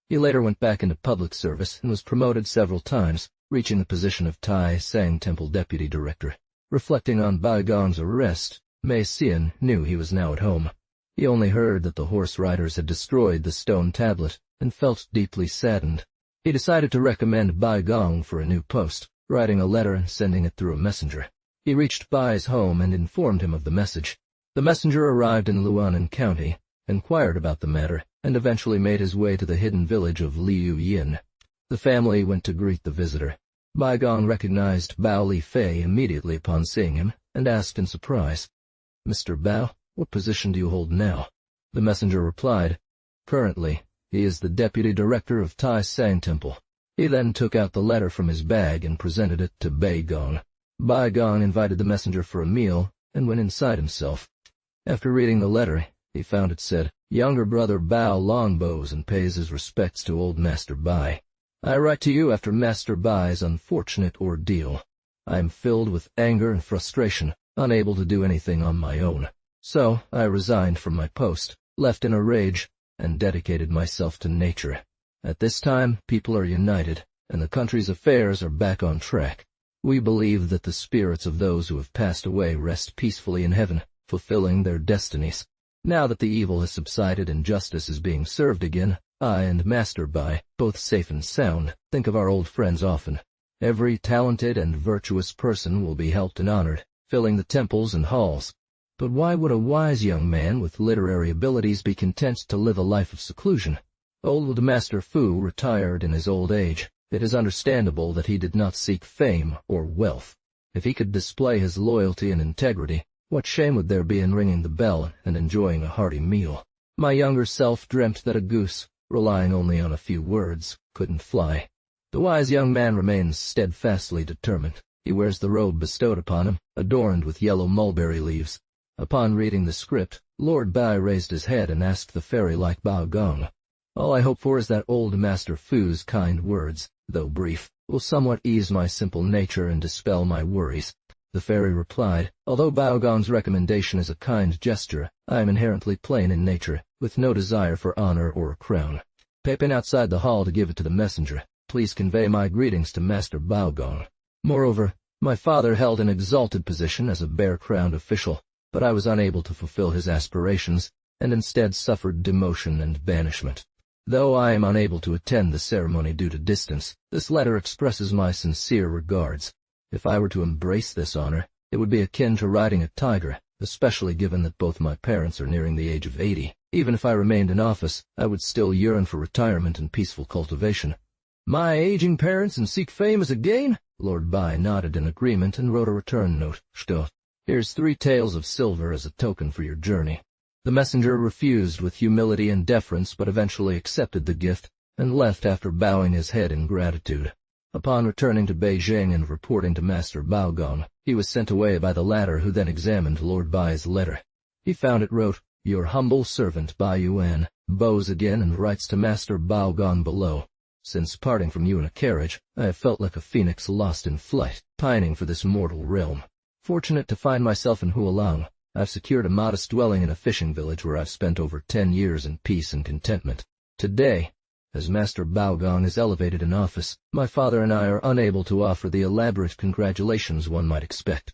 He later went back into public service and was promoted several times, reaching the position of Tai Sang Temple Deputy Director. Reflecting on Bai Gong's arrest, Mei Xian knew he was now at home. He only heard that the horse riders had destroyed the stone tablet and felt deeply saddened. He decided to recommend Bai Gong for a new post, writing a letter and sending it through a messenger. He reached Bai's home and informed him of the message. The messenger arrived in Luanan County, inquired about the matter, and eventually made his way to the hidden village of Liu Yin. The family went to greet the visitor. Bai Gong recognized Bao Li Fei immediately upon seeing him and asked in surprise, "Mr. Bao, what position do you hold now?" The messenger replied, "Currently, he is the deputy director of Tai Sang Temple." He then took out the letter from his bag and presented it to Bai Gong. Bai Gong invited the messenger for a meal and went inside himself. After reading the letter, he found it said, Younger brother Bao long bows and pays his respects to old Master Bai. I write to you after Master Bai's unfortunate ordeal. I am filled with anger and frustration, unable to do anything on my own. So I resigned from my post, left in a rage, and dedicated myself to nature. At this time, people are united, and the country's affairs are back on track. We believe that the spirits of those who have passed away rest peacefully in heaven, fulfilling their destinies. Now that the evil has subsided and justice is being served again, I and Master Bai, both safe and sound, think of our old friends often. Every talented and virtuous person will be helped and honored, filling the temples and halls. But why would a wise young man with literary abilities be content to live a life of seclusion? Old Master Fu retired in his old age. It is understandable that he did not seek fame or wealth. If he could display his loyalty and integrity, what shame would there be in ringing the bell and enjoying a hearty meal? My younger self dreamt that a goose, relying only on a few words, couldn't fly. The wise young man remains steadfastly determined. He wears the robe bestowed upon him, adorned with yellow mulberry leaves. Upon reading the script, Lord Bai raised his head and asked the fairy-like Bao Gong, "All I hope for is that old Master Fu's kind words, though brief, will somewhat ease my simple nature and dispel my worries." The fairy replied, "Although Bao Gong's recommendation is a kind gesture, I am inherently plain in nature, with no desire for honor or a crown. Peeping outside the hall to give it to the messenger, please convey my greetings to Master Bao Gong. Moreover, my father held an exalted position as a bare-crowned official, but I was unable to fulfill his aspirations, and instead suffered demotion and banishment. Though I am unable to attend the ceremony due to distance, this letter expresses my sincere regards. If I were to embrace this honor, it would be akin to riding a tiger, especially given that both my parents are nearing the age of 80. Even if I remained in office, I would still yearn for retirement and peaceful cultivation." "My aging parents and seek fame as a gain?" Lord Bai nodded in agreement and wrote a return note. "Shto. Here's 3 taels of silver as a token for your journey." The messenger refused with humility and deference, but eventually accepted the gift, and left after bowing his head in gratitude. Upon returning to Beijing and reporting to Master Bao Gong, he was sent away by the latter, who then examined Lord Bai's letter. He found it wrote, "Your humble servant Banyunyou bows again and writes to Master Bao Gong below. Since parting from you in a carriage, I have felt like a phoenix lost in flight, pining for this mortal realm. Fortunate to find myself in Hualang, I've secured a modest dwelling in a fishing village where I've spent over 10 years in peace and contentment. Today, as Master Bao Gong is elevated in office, my father and I are unable to offer the elaborate congratulations one might expect.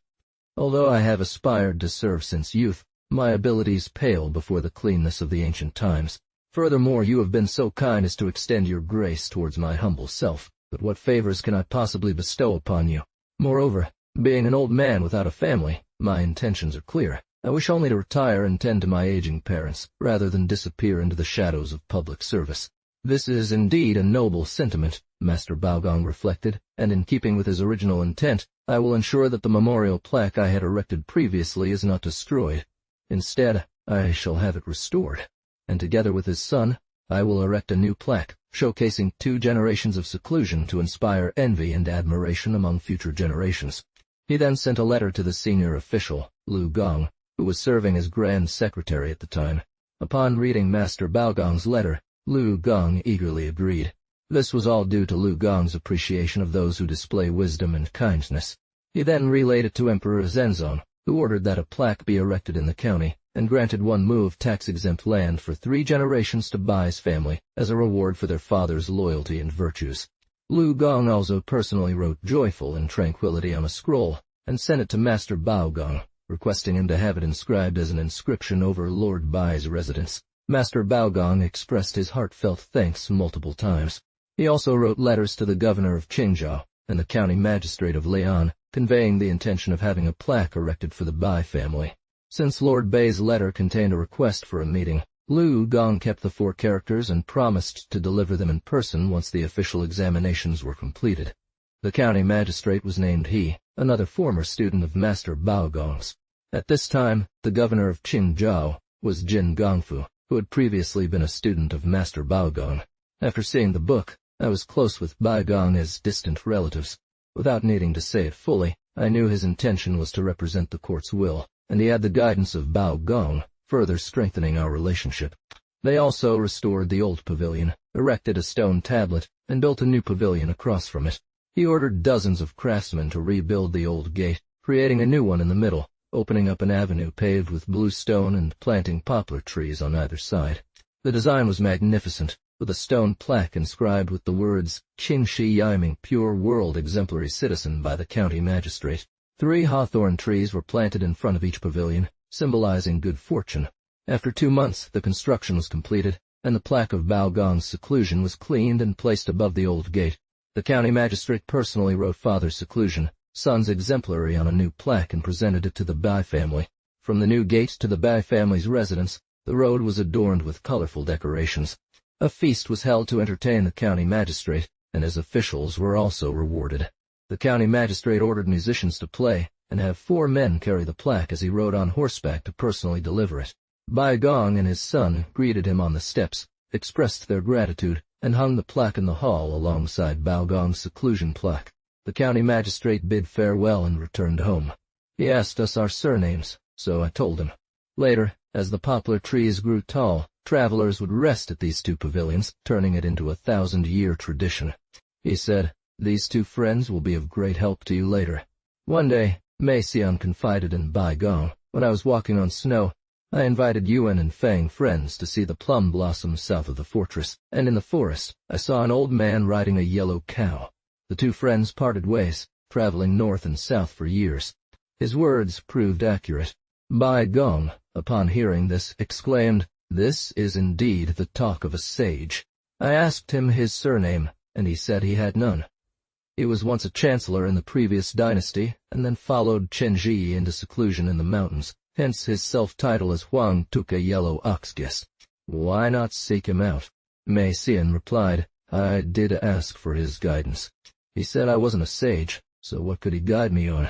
Although I have aspired to serve since youth, my abilities pale before the cleanness of the ancient times. Furthermore, you have been so kind as to extend your grace towards my humble self, but what favors can I possibly bestow upon you? Moreover, being an old man without a family, my intentions are clear. I wish only to retire and tend to my aging parents, rather than disappear into the shadows of public service." This is indeed a noble sentiment, Master Bao Gong reflected, and in keeping with his original intent, I will ensure that the memorial plaque I had erected previously is not destroyed. Instead, I shall have it restored, and together with his son, I will erect a new plaque, showcasing 2 generations of seclusion to inspire envy and admiration among future generations. He then sent a letter to the senior official, Lu Gong, who was serving as Grand Secretary at the time. Upon reading Master Bao Gong's letter, Lu Gong eagerly agreed. This was all due to Lu Gong's appreciation of those who display wisdom and kindness. He then relayed it to Emperor Zenzong, who ordered that a plaque be erected in the county, and granted 1 mu of tax-exempt land for 3 generations to Bai's family as a reward for their father's loyalty and virtues. Lu Gong also personally wrote "Joyful in Tranquility" on a scroll, and sent it to Master Bao Gong, requesting him to have it inscribed as an inscription over Lord Bai's residence. Master Bao Gong expressed his heartfelt thanks multiple times. He also wrote letters to the governor of Qingzhou and the county magistrate of Lian, conveying the intention of having a plaque erected for the Bai family. Since Lord Bai's letter contained a request for a meeting, Lu Gong kept the 4 characters and promised to deliver them in person once the official examinations were completed. The county magistrate was named He, another former student of Master Bao Gong's. At this time, the governor of Qingzhou was Jin Gongfu, who had previously been a student of Master Bao Gong. After seeing the book, I was close with Bai Gong as distant relatives. Without needing to say it fully, I knew his intention was to represent the court's will, and he had the guidance of Bao Gong, further strengthening our relationship. They also restored the old pavilion, erected a stone tablet, and built a new pavilion across from it. He ordered dozens of craftsmen to rebuild the old gate, creating a new one in the middle, opening up an avenue paved with blue stone and planting poplar trees on either side. The design was magnificent, with a stone plaque inscribed with the words, Qin Shi Yiming, Pure World Exemplary Citizen by the county magistrate. 3 hawthorn trees were planted in front of each pavilion, symbolizing good fortune. After 2 months, the construction was completed, and the plaque of Bao Gong's seclusion was cleaned and placed above the old gate. The county magistrate personally wrote Father's seclusion, Son's exemplary on a new plaque and presented it to the Bai family. From the new gate to the Bai family's residence, the road was adorned with colorful decorations. A feast was held to entertain the county magistrate, and his officials were also rewarded. The county magistrate ordered musicians to play, and have 4 men carry the plaque as he rode on horseback to personally deliver it. Bai Gong and his son greeted him on the steps, expressed their gratitude, and hung the plaque in the hall alongside Bao Gong's seclusion plaque. The county magistrate bid farewell and returned home. He asked us our surnames, so I told him. Later, as the poplar trees grew tall, travelers would rest at these 2 pavilions, turning it into a 1,000-year tradition. He said, "These 2 friends will be of great help to you later." One day, Mei Xian confided in Bai Gong, "When I was walking on snow, I invited Yuan and Fang friends to see the plum blossoms south of the fortress, and in the forest, I saw an old man riding a yellow cow. The 2 friends parted ways, traveling north and south for years." His words proved accurate. Bai Gong, upon hearing this, exclaimed, "This is indeed the talk of a sage." I asked him his surname, and he said he had none. He was once a chancellor in the previous dynasty, and then followed Chenji into seclusion in the mountains, hence his self-title as Huang took a yellow ox-guess. Why not seek him out? Mei Xian replied, "I did ask for his guidance. He said I wasn't a sage, so what could he guide me on?"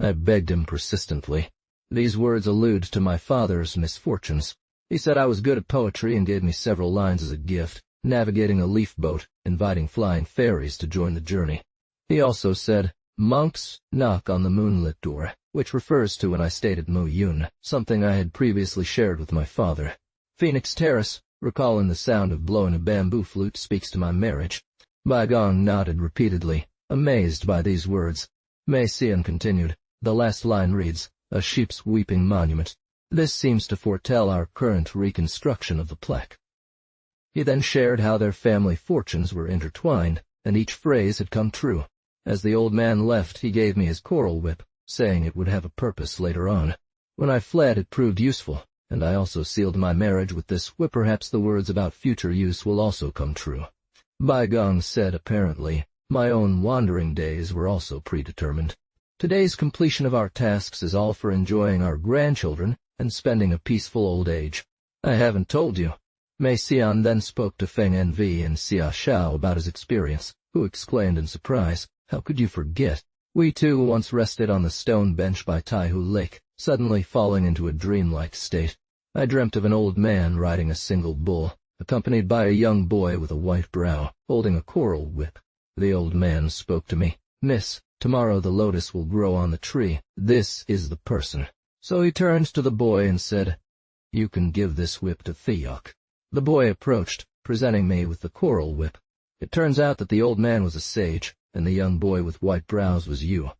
I begged him persistently. These words allude to my father's misfortunes. He said I was good at poetry and gave me several lines as a gift, navigating a leaf boat, inviting flying fairies to join the journey. He also said, "Monks, knock on the moonlit door," which refers to when I stayed at Mo Yun, something I had previously shared with my father. Phoenix Terrace, recalling the sound of blowing a bamboo flute, speaks to my marriage. Bai Gong nodded repeatedly, amazed by these words. Mei Xian continued. The last line reads, "A sheep's weeping monument." This seems to foretell our current reconstruction of the plaque. He then shared how their family fortunes were intertwined, and each phrase had come true. As the old man left, he gave me his coral whip, saying it would have a purpose later on. When I fled, it proved useful, and I also sealed my marriage with this whip. Perhaps the words about future use will also come true. Bai Gong said, apparently, my own wandering days were also predetermined. Today's completion of our tasks is all for enjoying our grandchildren and spending a peaceful old age. I haven't told you. Mei Xian then spoke to Feng Envi and Xia Xiao about his experience, who exclaimed in surprise, "How could you forget? We too once rested on the stone bench by Taihu Lake, suddenly falling into a dreamlike state. I dreamt of an old man riding a single bull, accompanied by a young boy with a white brow, holding a coral whip. The old man spoke to me, 'Miss, tomorrow the lotus will grow on the tree. This is the person.' So he turned to the boy and said, 'You can give this whip to Theok.' The boy approached, presenting me with the coral whip. It turns out that the old man was a sage, and the young boy with white brows was you.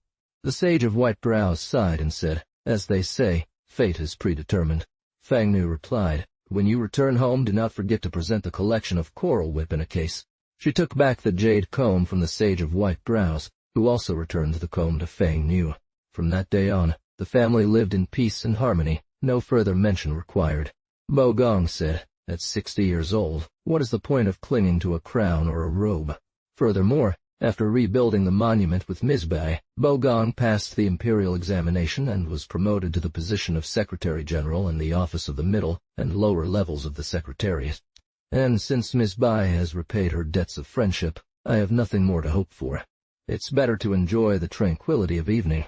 The sage of white brows sighed and said, 'As they say, fate is predetermined.' Fang Nu replied, 'When you return home, do not forget to present the collection of coral whip in a case.' She took back the jade comb from the sage of white brows, who also returned the comb to Fang Nu. From that day on, the family lived in peace and harmony, no further mention required. Bo Gong said, 'At 60 years old, what is the point of clinging to a crown or a robe?' Furthermore, after rebuilding the monument with Mizbai, Bo Gong passed the imperial examination and was promoted to the position of Secretary-General in the office of the middle and lower levels of the Secretariat. And since Mizbai has repaid her debts of friendship, I have nothing more to hope for. It's better to enjoy the tranquility of evening."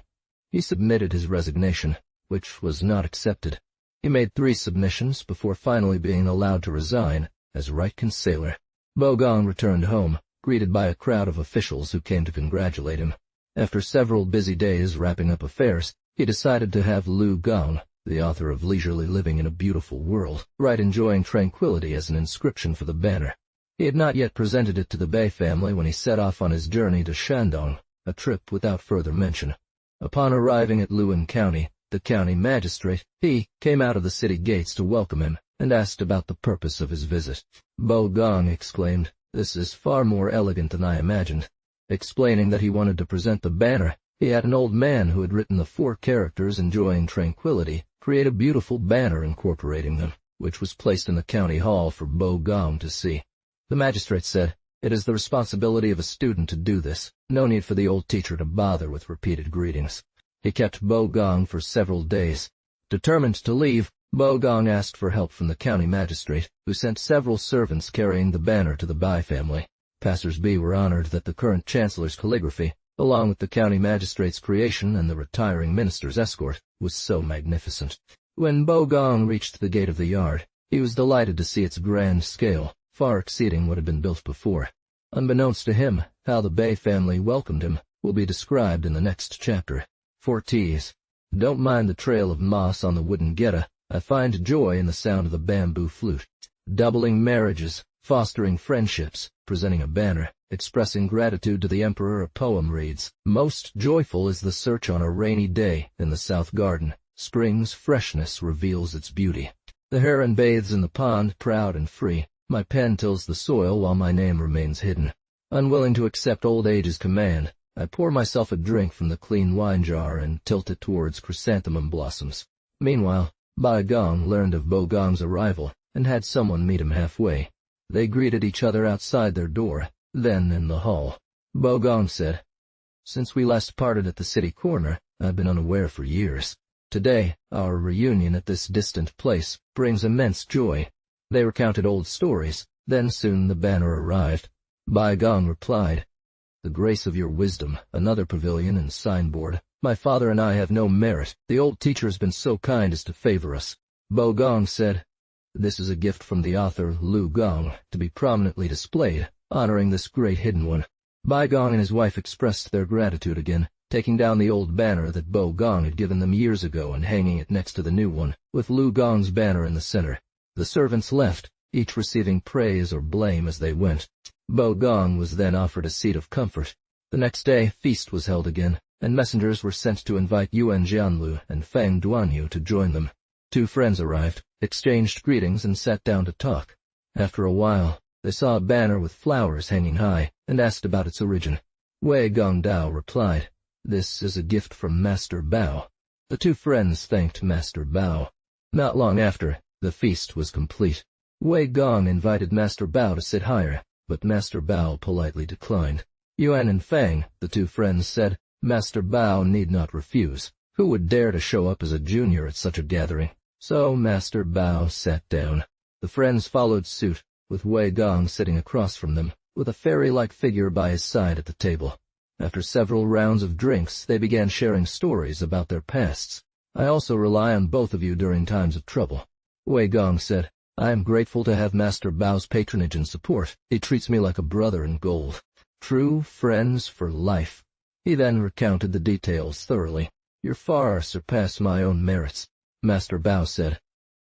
He submitted his resignation, which was not accepted. He made 3 submissions before finally being allowed to resign as Right Conseiller. Bo Gong returned home, greeted by a crowd of officials who came to congratulate him. After several busy days wrapping up affairs, he decided to have Lu Gong, the author of leisurely living in a beautiful world, right enjoying tranquility as an inscription for the banner. He had not yet presented it to the Bai family when he set off on his journey to Shandong, a trip without further mention. Upon arriving at Luan County, the county magistrate, came out of the city gates to welcome him, and asked about the purpose of his visit. Bo Gong exclaimed, "This is far more elegant than I imagined." Explaining that he wanted to present the banner, he had an old man who had written the 4 characters enjoying tranquility create a beautiful banner incorporating them, which was placed in the county hall for Bo Gong to see. The magistrate said, "It is the responsibility of a student to do this. No need for the old teacher to bother with repeated greetings." He kept Bo Gong for several days. Determined to leave, Bo Gong asked for help from the county magistrate, who sent several servants carrying the banner to the Bai family. Passers-by were honored that the current chancellor's calligraphy, along with the county magistrate's creation and the retiring minister's escort, was so magnificent. When Bo Gong reached the gate of the yard, he was delighted to see its grand scale, far exceeding what had been built before. Unbeknownst to him, how the Bai family welcomed him will be described in the next chapter. 4Ts. Don't mind the trail of moss on the wooden geta. I find joy in the sound of the bamboo flute. Doubling marriages, fostering friendships, presenting a banner, expressing gratitude to the emperor. A poem reads, "Most joyful is the search on a rainy day in the south garden. Spring's freshness reveals its beauty. The heron bathes in the pond, proud and free. My pen tills the soil while my name remains hidden. Unwilling to accept old age's command, I pour myself a drink from the clean wine jar and tilt it towards chrysanthemum blossoms." Meanwhile, Bai Gong learned of Bo Gong's arrival and had someone meet him halfway. They greeted each other outside their door, then in the hall. Bo Gong said, "Since we last parted at the city corner, I've been unaware for years. Today, our reunion at this distant place brings immense joy." They recounted old stories, then soon the banner arrived. Bai Gong replied, "The grace of your wisdom, another pavilion and signboard. My father and I have no merit. The old teacher has been so kind as to favor us." Bo Gong said, "This is a gift from the author Lu Gong, to be prominently displayed, honoring this great hidden one." Bai Gong and his wife expressed their gratitude again, taking down the old banner that Bo Gong had given them years ago and hanging it next to the new one, with Lu Gong's banner in the center. The servants left, each receiving praise or blame as they went. Bo Gong was then offered a seat of comfort. The next day, feast was held again, and messengers were sent to invite Yuan Jianlu and Fang Duanyu to join them. 2 friends arrived, exchanged greetings, and sat down to talk. After a while, they saw a banner with flowers hanging high, and asked about its origin. Wei Gongdao replied, "This is a gift from Master Bao." The 2 friends thanked Master Bao. Not long after, the feast was complete. Wei Gong invited Master Bao to sit higher, but Master Bao politely declined. Yuan and Fang, the 2 friends, said, Master Bao need not refuse. Who would dare to show up as a junior at such a gathering? So Master Bao sat down. The friends followed suit, with Wei Gong sitting across from them, with a fairy-like figure by his side at the table. After several rounds of drinks, they began sharing stories about their pasts. "I also rely on both of you during times of trouble." Wei Gong said, "I am grateful to have Master Bao's patronage and support. He treats me like a brother in gold. True friends for life." He then recounted the details thoroughly. "You far surpass my own merits." Master Bao said,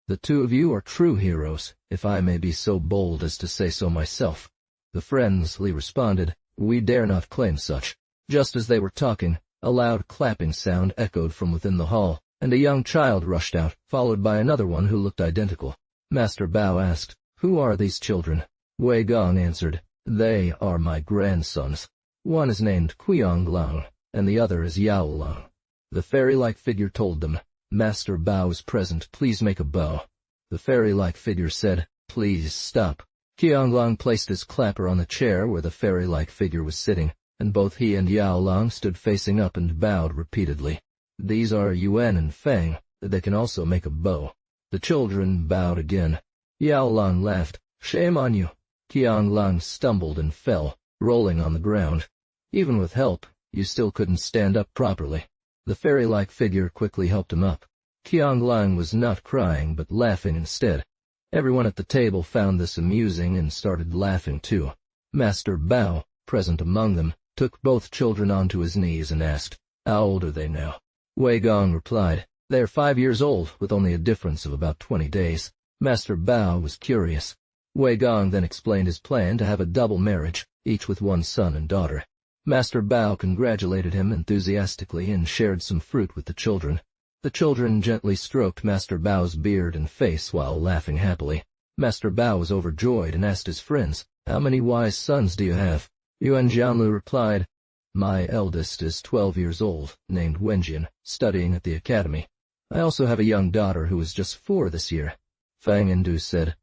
"The 2 of you are true heroes, if I may be so bold as to say so myself." The friends responded, "We dare not claim such." Just as they were talking, a loud clapping sound echoed from within the hall, and a young child rushed out, followed by another one who looked identical. Master Bao asked, "Who are these children?" Wei Gong answered, "They are my grandsons. One is named Qiang Lang, and the other is Yao Lang." The fairy-like figure told them, "Master Bao is present, please make a bow." The fairy-like figure said, "Please stop." Qiang Lang placed his clapper on the chair where the fairy-like figure was sitting, and both he and Yao Lang stood facing up and bowed repeatedly. "These are Yuan and Fang. They can also make a bow." The children bowed again. Yao Lang laughed. "Shame on you." Qiang Lang stumbled and fell, rolling on the ground. "Even with help, you still couldn't stand up properly." The fairy-like figure quickly helped him up. Qiang Lang was not crying, but laughing instead. Everyone at the table found this amusing and started laughing too. Master Bao, present among them, took both children onto his knees and asked, "How old are they now?" Wei Gong replied, They are 5 years old, with only a difference of about 20 days. Master Bao was curious. Wei Gong then explained his plan to have a double marriage, each with one son and daughter. Master Bao congratulated him enthusiastically and shared some fruit with the children. The children gently stroked Master Bao's beard and face while laughing happily. Master Bao was overjoyed and asked his friends, "How many wise sons do you have?" Yuan Jianlu replied, "My eldest is 12 years old, named Wenjian, studying at the academy. I also have a young daughter who is just 4 this year." Fang Endu said,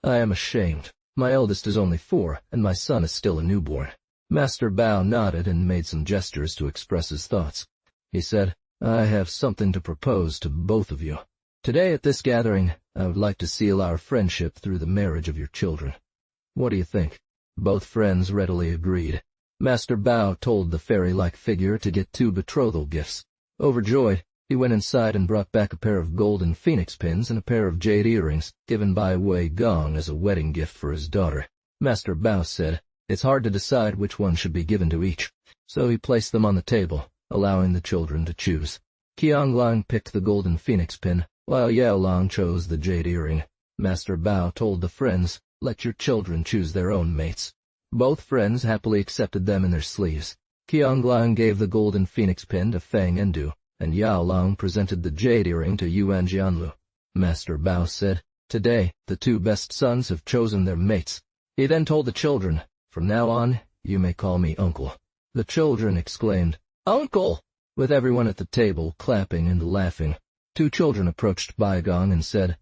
"I am ashamed. My eldest is only 4, and my son is still a newborn." Master Bao nodded and made some gestures to express his thoughts. He said, "I have something to propose to both of you. Today at this gathering, I would like to seal our friendship through the marriage of your children. What do you think?" Both friends readily agreed. Master Bao told the fairy-like figure to get 2 betrothal gifts. Overjoyed, he went inside and brought back a pair of golden phoenix pins and a pair of jade earrings given by Wei Gong as a wedding gift for his daughter. Master Bao said, "It's hard to decide which one should be given to each," so he placed them on the table, allowing the children to choose. Qianglong picked the golden phoenix pin, while Yaolong chose the jade earring. Master Bao told the friends, "Let your children choose their own mates." Both friends happily accepted them in their sleeves. Qianglong gave the golden phoenix pin to Fang Endu, and Yaolong presented the jade earring to Yuan Jianlu. Master Bao said, "Today, the 2 best sons have chosen their mates." He then told the children, "From now on, you may call me Uncle." The children exclaimed, "Uncle!" with everyone at the table clapping and laughing. 2 children approached Bai Gong and said,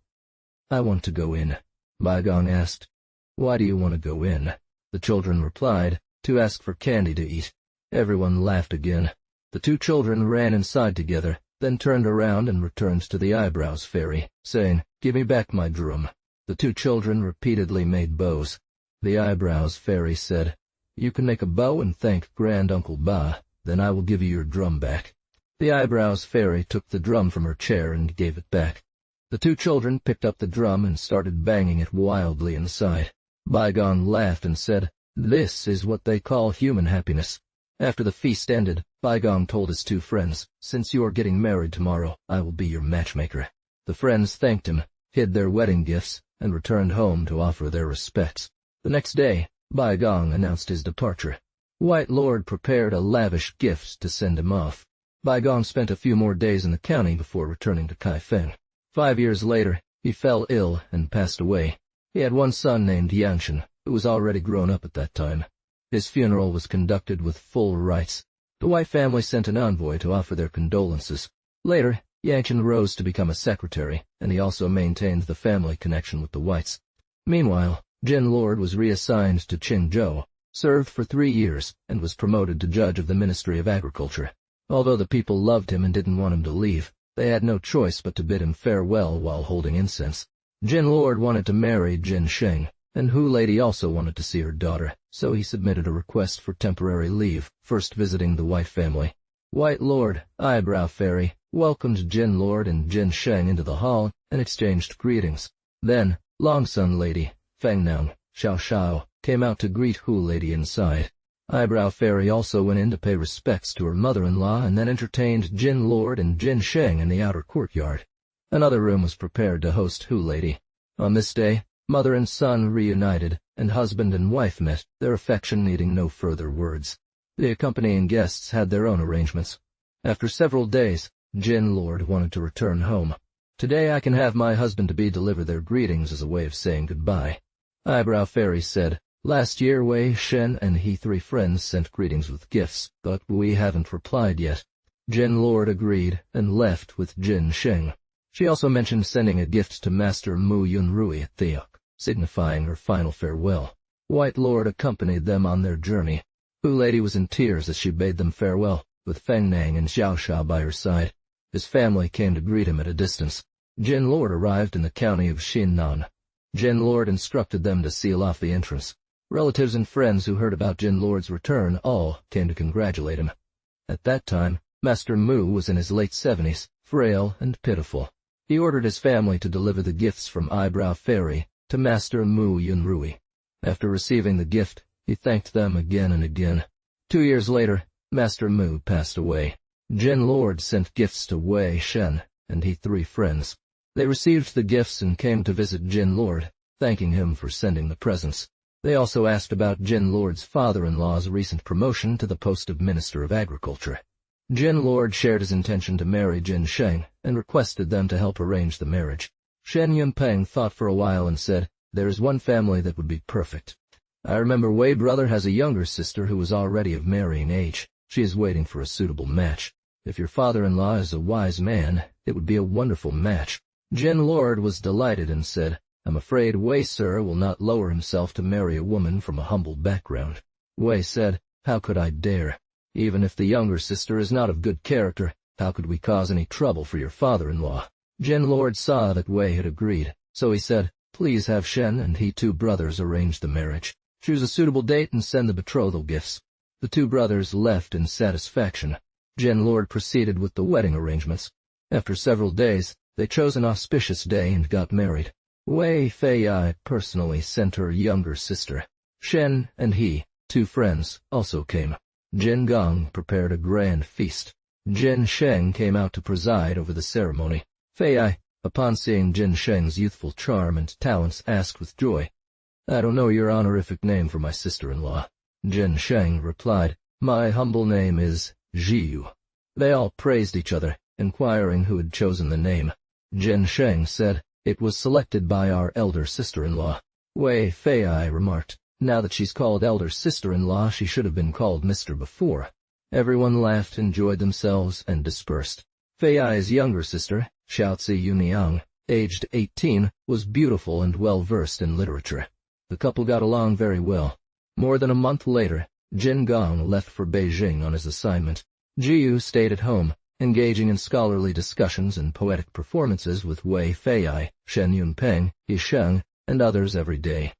"I want to go in." Bai Gong asked, "Why do you want to go in?" The children replied, "To ask for candy to eat." Everyone laughed again. The 2 children ran inside together, then turned around and returned to the Eyebrows Fairy, saying, "Give me back my drum." The 2 children repeatedly made bows. The Eyebrows Fairy said, "You can make a bow and thank Grand Uncle Ba, then I will give you your drum back." The Eyebrows Fairy took the drum from her chair and gave it back. The 2 children picked up the drum and started banging it wildly inside. Bai Gong laughed and said, "This is what they call human happiness." After the feast ended, Bai Gong told his 2 friends, "Since you are getting married tomorrow, I will be your matchmaker." The friends thanked him, hid their wedding gifts, and returned home to offer their respects. The next day, Bai Gong announced his departure. White Lord prepared a lavish gift to send him off. Bai Gong spent a few more days in the county before returning to Kaifeng. 5 years later, he fell ill and passed away. He had one son named Yangshan, who was already grown up at that time. His funeral was conducted with full rites. The White family sent an envoy to offer their condolences. Later, Yangshan rose to become a secretary, and he also maintained the family connection with the Whites. Meanwhile, Jin Lord was reassigned to Qingzhou, served for 3 years, and was promoted to judge of the Ministry of Agriculture. Although the people loved him and didn't want him to leave, they had no choice but to bid him farewell while holding incense. Jin Lord wanted to marry Jin Sheng, and Hu Lady also wanted to see her daughter, so he submitted a request for temporary leave, first visiting the White family. White Lord, Eyebrow Fairy, welcomed Jin Lord and Jin Sheng into the hall and exchanged greetings. Then, Long Sun Lady, Feng Nang, Xiao Shao, came out to greet Hu Lady inside. Eyebrow Fairy also went in to pay respects to her mother-in-law and then entertained Jin Lord and Jin Sheng in the outer courtyard. Another room was prepared to host Hu Lady. On this day, mother and son reunited, and husband and wife met, their affection needing no further words. The accompanying guests had their own arrangements. After several days, Jin Lord wanted to return home. "Today I can have my husband-to-be deliver their greetings as a way of saying goodbye." Eyebrow Fairy said, "Last year Wei, Shen, and he 3 friends sent greetings with gifts, but we haven't replied yet." Jin Lord agreed and left with Jin Sheng. She also mentioned sending a gift to Master Mu Yunrui at Theok, signifying her final farewell. White Lord accompanied them on their journey. Hu Lady was in tears as she bade them farewell, with Feng Nang and Xiao Sha by her side. His family came to greet him at a distance. Jin Lord arrived in the county of Xinnan. Jin Lord instructed them to seal off the entrance. Relatives and friends who heard about Jin Lord's return all came to congratulate him. At that time, Master Mu was in his late 70s, frail and pitiful. He ordered his family to deliver the gifts from Eyebrow Fairy to Master Mu Yunrui. After receiving the gift, he thanked them again and again. 2 years later, Master Mu passed away. Jin Lord sent gifts to Wei Shen, and he 3 friends. They received the gifts and came to visit Jin Lord, thanking him for sending the presents. They also asked about Jin Lord's father-in-law's recent promotion to the post of Minister of Agriculture. Jin Lord shared his intention to marry Jin Sheng and requested them to help arrange the marriage. Shen Yunpeng thought for a while and said, "There is one family that would be perfect. I remember Wei brother has a younger sister who is already of marrying age. She is waiting for a suitable match. If your father-in-law is a wise man, it would be a wonderful match." Jin Lord was delighted and said, "I'm afraid Wei sir will not lower himself to marry a woman from a humble background." Wei said, "How could I dare? Even if the younger sister is not of good character, how could we cause any trouble for your father-in-law?" Jin Lord saw that Wei had agreed, so he said, "Please have Shen and he 2 brothers arrange the marriage. Choose a suitable date and send the betrothal gifts." The 2 brothers left in satisfaction. Jin Lord proceeded with the wedding arrangements. After several days, they chose an auspicious day and got married. Wei Fei personally sent her younger sister. Shen and he, 2 friends, also came. Jin Gong prepared a grand feast. Jin Sheng came out to preside over the ceremony. Fei, upon seeing Jin Sheng's youthful charm and talents, asked with joy, "I don't know your honorific name for my sister-in-law." Jin Sheng replied, "My humble name is Jiyu." They all praised each other, inquiring who had chosen the name. Jin Sheng said, "It was selected by our elder sister-in-law." Wei Fei remarked, "Now that she's called elder sister-in-law, she should have been called Mr. before." Everyone laughed, enjoyed themselves, and dispersed. Fei's younger sister, Xiaozi Yuniang, aged 18, was beautiful and well-versed in literature. The couple got along very well. More than a month later, Jin Gong left for Beijing on his assignment. Jiyu stayed at home, engaging in scholarly discussions and poetic performances with Wei Fei, Shen Yunpeng, He Sheng, and others every day.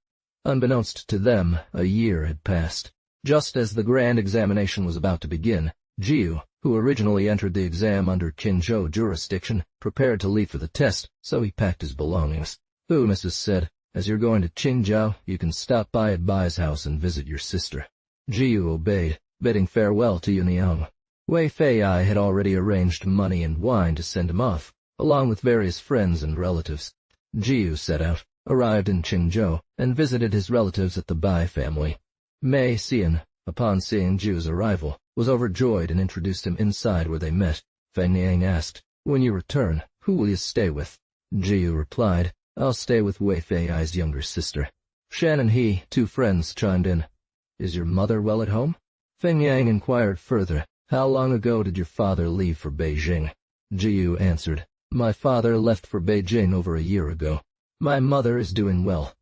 Unbeknownst to them, a year had passed. Just as the grand examination was about to begin, Jiyu, who originally entered the exam under Qinzhou jurisdiction, prepared to leave for the test, so he packed his belongings. "Oh," Mrs. said, "as you're going to Qinzhou, you can stop by at Bai's house and visit your sister." Jiyu obeyed, bidding farewell to Yuniang. Wei Fei had already arranged money and wine to send him off, along with various friends and relatives. Jiyu set out, arrived in Qingzhou, and visited his relatives at the Bai family. Mei Xian, upon seeing Jiyu's arrival, was overjoyed and introduced him inside where they met. Feng Yang asked, "When you return, who will you stay with?" Jiyu replied, "I'll stay with Wei Fei's younger sister." Shen and he, 2 friends, chimed in. "Is your mother well at home?" Feng Yang inquired further, "How long ago did your father leave for Beijing?" Jiyu answered, "My father left for Beijing over a year ago. My mother is doing well.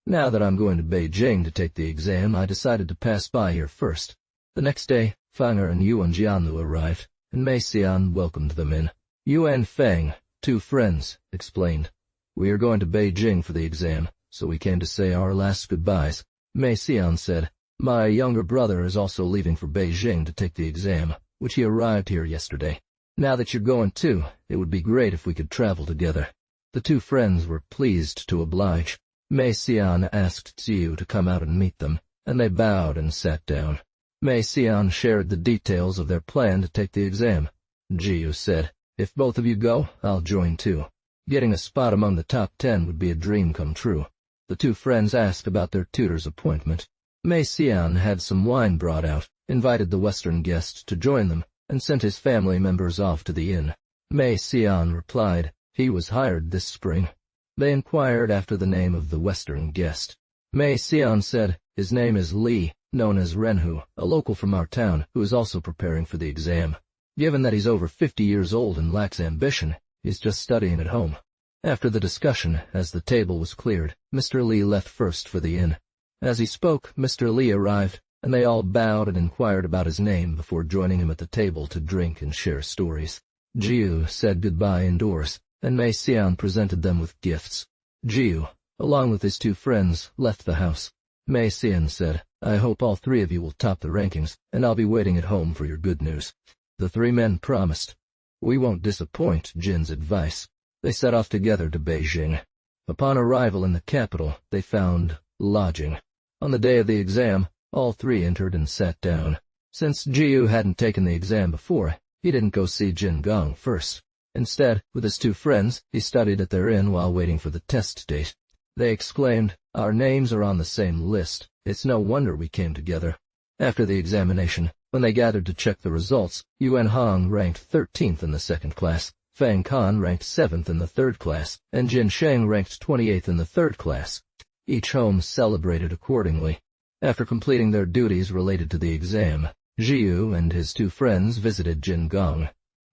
Now that I'm going to Beijing to take the exam, I decided to pass by here first." The next day, Fanger and Yuan Jianlu arrived, and Mei Xian welcomed them in. Yuan Feng, 2 friends, explained, "We are going to Beijing for the exam, so we came to say our last goodbyes." Mei Xian said, "My younger brother is also leaving for Beijing to take the exam, which he arrived here yesterday. Now that you're going too, it would be great if we could travel together." The 2 friends were pleased to oblige. Mei Xian asked Ziyu to come out and meet them, and they bowed and sat down. Mei Xian shared the details of their plan to take the exam. Jiyu said, "If both of you go, I'll join too. Getting a spot among the top 10 would be a dream come true." The 2 friends asked about their tutor's appointment. Mei Xian had some wine brought out, invited the Western guest to join them, and sent his family members off to the inn. Mei Xian replied, "He was hired this spring." They inquired after the name of the Western guest. Mei Xian said, "His name is Li, known as Renhu, a local from our town, who is also preparing for the exam. Given that he's over 50 years old and lacks ambition, he's just studying at home." After the discussion, as the table was cleared, Mr. Li left first for the inn. As he spoke, Mr. Li arrived, and they all bowed and inquired about his name before joining him at the table to drink and share stories. Jiyu said goodbye indoors, and Mei Xian presented them with gifts. Jiyu, along with his 2 friends, left the house. Mei Xian said, "I hope all 3 of you will top the rankings, and I'll be waiting at home for your good news." The 3 men promised. "We won't disappoint Jin's advice." They set off together to Beijing. Upon arrival in the capital, they found lodging. On the day of the exam, all 3 entered and sat down. Since Jiyu hadn't taken the exam before, he didn't go see Jin Gong first. Instead, with his two friends, he studied at their inn while waiting for the test date. They exclaimed, "Our names are on the same list. It's no wonder we came together." After the examination, when they gathered to check the results, Yuan Hong ranked 13th in the second class, Fang Kan ranked 7th in the third class, and Jin Sheng ranked 28th in the third class. Each home celebrated accordingly. After completing their duties related to the exam, Jiyu and his two friends visited Jin Gong.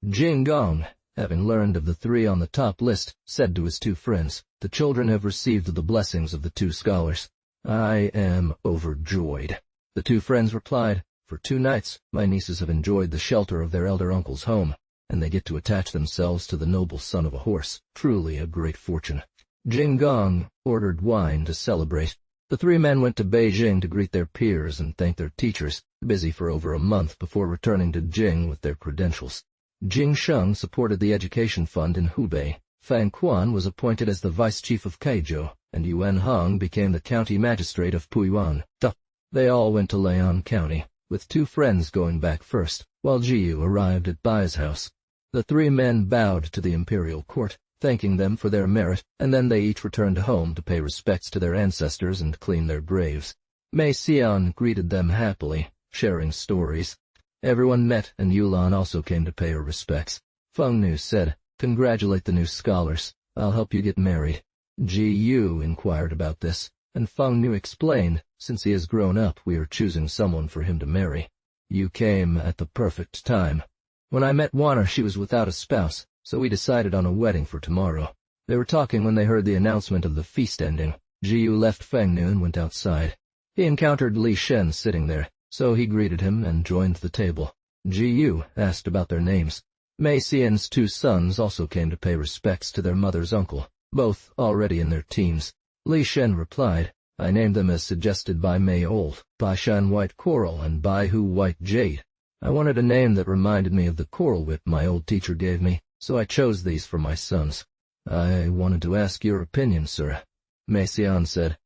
Jin Gong, having learned of the three on the top list, said to his two friends, "The children have received the blessings of the two scholars. I am overjoyed." The two friends replied, "For 2 nights, my nieces have enjoyed the shelter of their elder uncle's home, and they get to attach themselves to the noble son of a horse. Truly a great fortune." Jin Gong ordered wine to celebrate. The 3 men went to Beijing to greet their peers and thank their teachers, busy for over a month before returning to Jing with their credentials. Jing Sheng supported the education fund in Hubei. Fang Quan was appointed as the vice chief of Kaizhou, and Yuan Hong became the county magistrate of Puyuan. They all went to Leon County, with 2 friends going back first, while Jiyu arrived at Bai's house. The 3 men bowed to the imperial court, thanking them for their merit, and then they each returned home to pay respects to their ancestors and clean their graves. Mei Xian greeted them happily, sharing stories. Everyone met, and Yulan also came to pay her respects. Feng Nu said, "Congratulate the new scholars. I'll help you get married." Ji Yu inquired about this, and Feng Nu explained, "Since he has grown up, we are choosing someone for him to marry. You came at the perfect time. When I met Wanner, she was without a spouse, so we decided on a wedding for tomorrow." They were talking when they heard the announcement of the feast ending. Ji Yu left Feng Nu and went outside. He encountered Li Shen sitting there, so he greeted him and joined the table. Ji Yu asked about their names. Mei Xian's 2 sons also came to pay respects to their mother's uncle, both already in their teens. Li Shen replied, "I named them as suggested by Mei Old, Bai Shan White Coral and Bai Hu White Jade. I wanted a name that reminded me of the coral whip my old teacher gave me, so I chose these for my sons." "I wanted to ask your opinion, sir," Mei Xian said.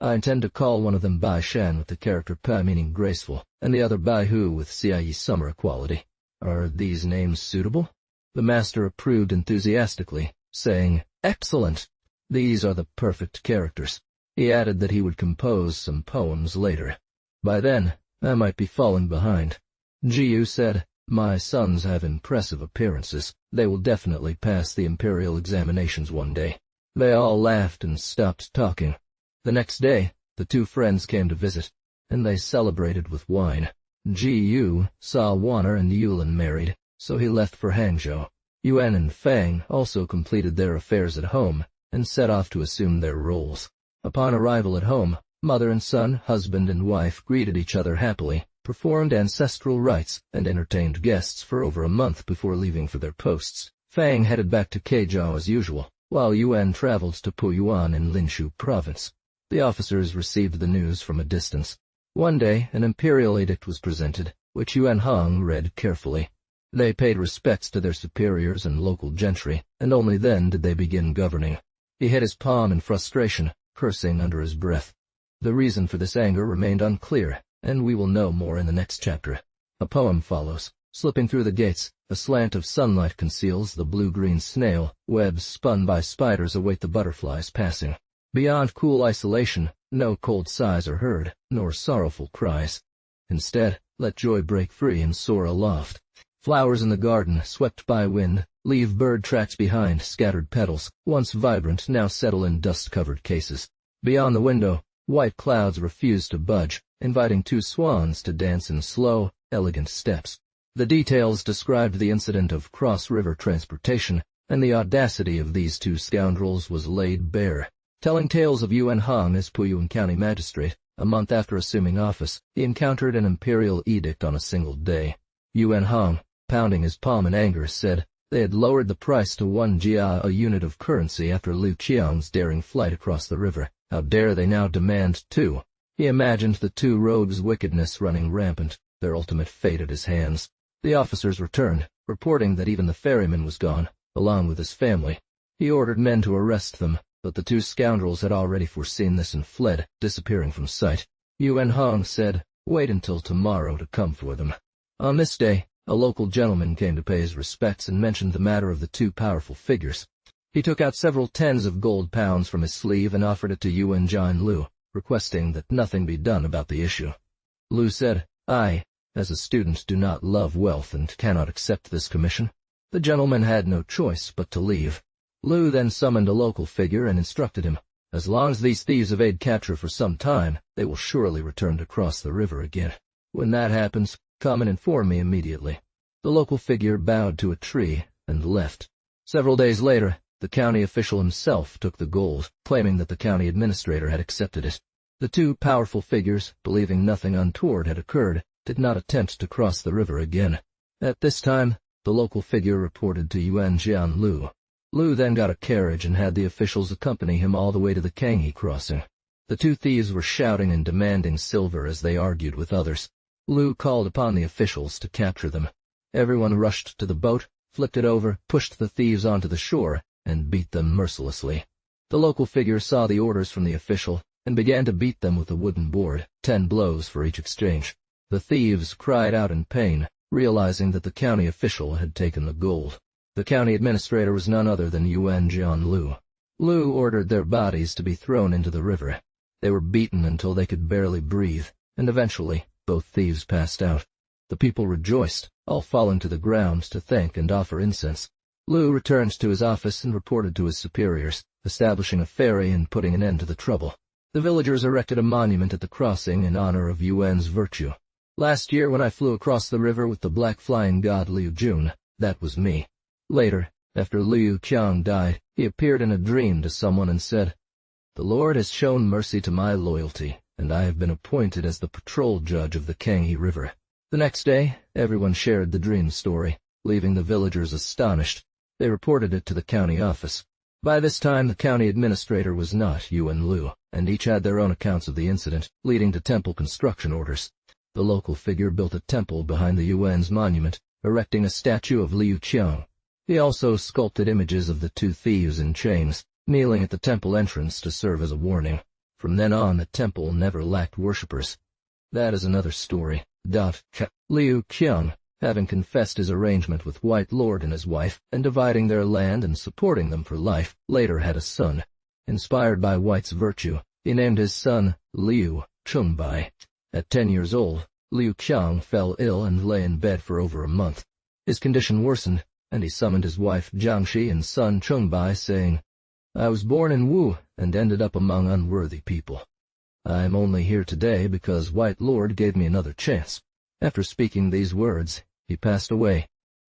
"I intend to call one of them Bai Shan with the character Pai meaning graceful, and the other Bai Hu with Cie summer quality. Are these names suitable?" The master approved enthusiastically, saying, "Excellent! These are the perfect characters." He added that he would compose some poems later. By then, I might be falling behind. Jiyu said, "My sons have impressive appearances. They will definitely pass the imperial examinations one day." They all laughed and stopped talking. The next day, the 2 friends came to visit, and they celebrated with wine. Jiyu saw Wanner and Yulin married, so he left for Hangzhou. Yuan and Fang also completed their affairs at home and set off to assume their roles. Upon arrival at home, mother and son, husband and wife greeted each other happily, performed ancestral rites, and entertained guests for over a month before leaving for their posts. Fang headed back to Keizhou as usual, while Yuan traveled to Puyuan in Linshu province. The officers received the news from a distance. One day, an imperial edict was presented, which Yuan Hong read carefully. They paid respects to their superiors and local gentry, and only then did they begin governing. He hit his palm in frustration, cursing under his breath. The reason for this anger remained unclear, and we will know more in the next chapter. A poem follows. Slipping through the gates, a slant of sunlight conceals the blue-green snail. Webs spun by spiders await the butterflies passing. Beyond cool isolation, no cold sighs are heard, nor sorrowful cries. Instead, let joy break free and soar aloft. Flowers in the garden, swept by wind, leave bird tracks behind, scattered petals, once vibrant, now settle in dust-covered cases. Beyond the window, white clouds refuse to budge, inviting 2 swans to dance in slow, elegant steps. The details described the incident of cross-river transportation, and the audacity of these 2 scoundrels was laid bare. Telling tales of Yuan Hong as Puyuan County Magistrate, a month after assuming office, he encountered an imperial edict on a single day. Yuan Hong, pounding his palm in anger, said they had lowered the price to 1 jia, a unit of currency, after Liu Qiang's daring flight across the river. How dare they now demand 2? He imagined the 2 rogues' wickedness running rampant, their ultimate fate at his hands. The officers returned, reporting that even the ferryman was gone, along with his family. He ordered men to arrest them, but the 2 scoundrels had already foreseen this and fled, disappearing from sight. Yuan Hong said, "Wait until tomorrow to come for them." On this day, A local gentleman came to pay his respects and mentioned the matter of the two powerful figures. He took out several tens of gold pounds from his sleeve and offered it to Yuan Lu, requesting that nothing be done about the issue. Lu said, "I, as a student, do not love wealth and cannot accept this commission." The gentleman had no choice but to leave. Lu then summoned a local figure and instructed him, "As long as these thieves evade capture for some time, they will surely return to cross the river again. When that happens, come and inform me immediately." The local figure bowed to a tree and left. Several days later, the county official himself took the gold, claiming that the county administrator had accepted it. The two powerful figures, believing nothing untoward had occurred, did not attempt to cross the river again. At this time, the local figure reported to Yuan Lu. Lu then got a carriage and had the officials accompany him all the way to the Kanghe crossing. The two thieves were shouting and demanding silver as they argued with others. Lu called upon the officials to capture them. Everyone rushed to the boat, flipped it over, pushed the thieves onto the shore, and beat them mercilessly. The local figure saw the orders from the official and began to beat them with a wooden board, 10 blows for each exchange. The thieves cried out in pain, realizing that the county official had taken the gold. The county administrator was none other than Yuan Lu. Lu ordered their bodies to be thrown into the river. They were beaten until they could barely breathe, and eventually both thieves passed out. The people rejoiced, all falling to the ground to thank and offer incense. Lu returned to his office and reported to his superiors, establishing a ferry and putting an end to the trouble. The villagers erected a monument at the crossing in honor of Yuan's virtue. "Last year when I flew across the river with the black flying god Liu Jun, that was me." Later, after Liu Qiang died, he appeared in a dream to someone and said, "The Lord has shown mercy to my loyalty, and I have been appointed as the patrol judge of the Kanghe River." The next day, everyone shared the dream story, leaving the villagers astonished. They reported it to the county office. By this time, the county administrator was not Yuan Lu, and each had their own accounts of the incident, leading to temple construction orders. The local figure built a temple behind the Yuan's monument, erecting a statue of Liu Qiang. He also sculpted images of the two thieves in chains, kneeling at the temple entrance to serve as a warning. From then on, the temple never lacked worshippers. That is another story. Liu Qiang, having confessed his arrangement with White Lord and his wife, and dividing their land and supporting them for life, later had a son. Inspired by White's virtue, he named his son Liu Chengbai. At 10 years old, Liu Qiang fell ill and lay in bed for over a month. His condition worsened, and he summoned his wife Jiangxi and son Chengbai, saying, "I was born in Wu and ended up among unworthy people. I am only here today because White Lord gave me another chance." After speaking these words, he passed away.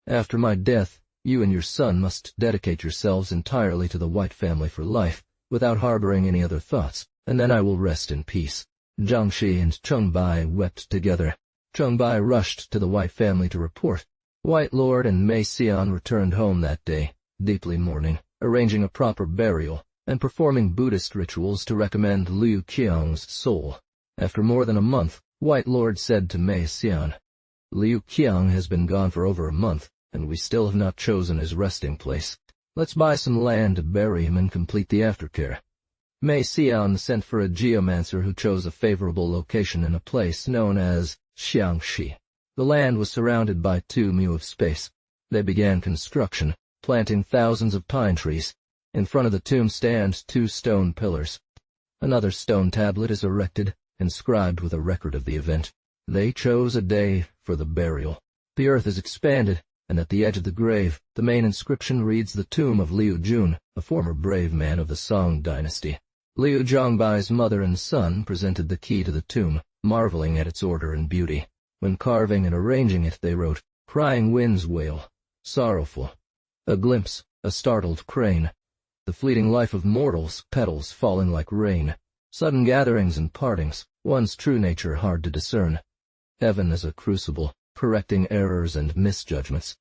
"After my death, you and your son must dedicate yourselves entirely to the White family for life, without harboring any other thoughts, and then I will rest in peace." Jiangxi and Chengbai wept together. Chengbai rushed to the White family to report. White Lord and Mei Xian returned home that day, deeply mourning, arranging a proper burial, and performing Buddhist rituals to recommend Liu Qiang's soul. After more than a month, White Lord said to Mei Xian, "Liu Qiang has been gone for over a month, and we still have not chosen his resting place. Let's buy some land to bury him and complete the aftercare." Mei Xian sent for a geomancer who chose a favorable location in a place known as Xiangxi. The land was surrounded by 2 mu of space. They began construction, planting thousands of pine trees. In front of the tomb stand 2 stone pillars. Another stone tablet is erected, inscribed with a record of the event. They chose a day for the burial. The earth is expanded, and at the edge of the grave, the main inscription reads the tomb of Liu Jun, a former brave man of the Song Dynasty. Liu Zhongbai's mother and son presented the key to the tomb, marveling at its order and beauty. When carving and arranging it, they wrote, "Crying winds wail, sorrowful. A glimpse, a startled crane. The fleeting life of mortals, petals falling like rain. Sudden gatherings and partings, one's true nature hard to discern. Heaven is a crucible, correcting errors and misjudgments.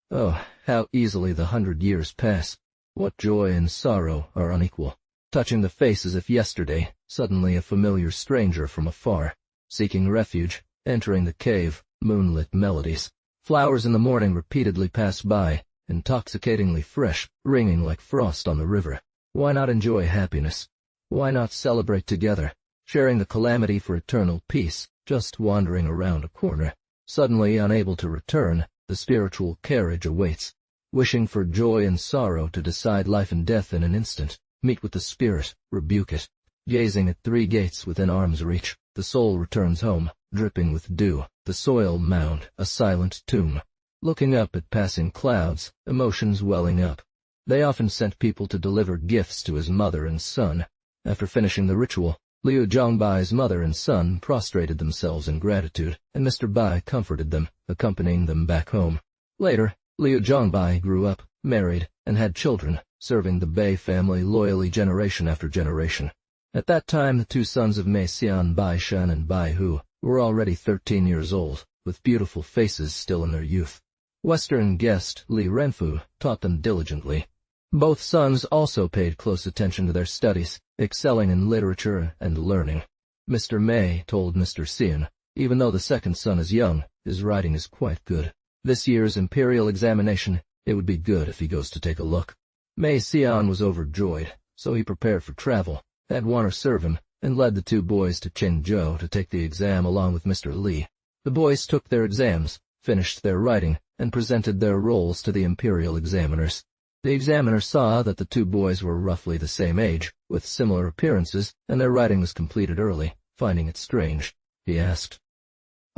Oh, how easily the 100 years pass. What joy and sorrow are unequal. Touching the face as if yesterday, suddenly a familiar stranger from afar. Seeking refuge, entering the cave, moonlit melodies. Flowers in the morning repeatedly pass by, intoxicatingly fresh, ringing like frost on the river. Why not enjoy happiness? Why not celebrate together, sharing the calamity for eternal peace, just wandering around a corner? Suddenly unable to return, The spiritual carriage awaits. Wishing for joy and sorrow to decide life and death in an instant, meet with the spirit, rebuke it. Gazing at 3 gates within arm's reach, the soul returns home, dripping with dew, the soil mound, a silent tomb. Looking up at passing clouds, emotions welling up. They often sent people to deliver gifts to his mother and son. After finishing the ritual, Liu Zhongbai's mother and son prostrated themselves in gratitude, and Mr. Bai comforted them, accompanying them back home. Later, Liu Zhongbai grew up, married, and had children, serving the Bai family loyally generation after generation. At that time, the 2 sons of Mei Xian, Bai Shan and Bai Hu, were already 13 years old, with beautiful faces still in their youth. Western guest Li Renfu taught them diligently. Both sons also paid close attention to their studies, excelling in literature and learning. Mr. Mei told Mr. Xian, even though the second son is young, his writing is quite good. This year's imperial examination, it would be good if he goes to take a look. Mei Xian was overjoyed, so he prepared for travel, had Warner serve him, and led the 2 boys to Qingzhou to take the exam along with Mr. Li. The boys took their exams, finished their writing, and presented their roles to the imperial examiners. The examiner saw that the 2 boys were roughly the same age, with similar appearances, and their writing was completed early. Finding it strange, he asked,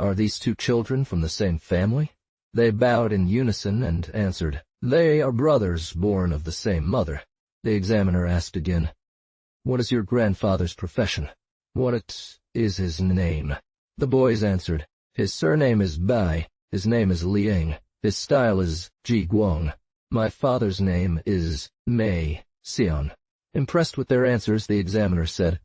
"Are these 2 children from the same family?" They bowed in unison and answered, "They are brothers born of the same mother." The examiner asked again, "What is your grandfather's profession? What is his name?" The boys answered, "His surname is Bai, his name is Liang, his style is Ji Guang. My father's name is Mei Xian." Impressed with their answers, the examiner said,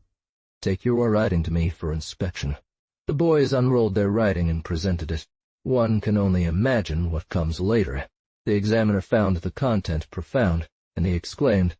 "Take your writing to me for inspection." The boys unrolled their writing and presented it. One can only imagine what comes later. The examiner found the content profound, and he exclaimed,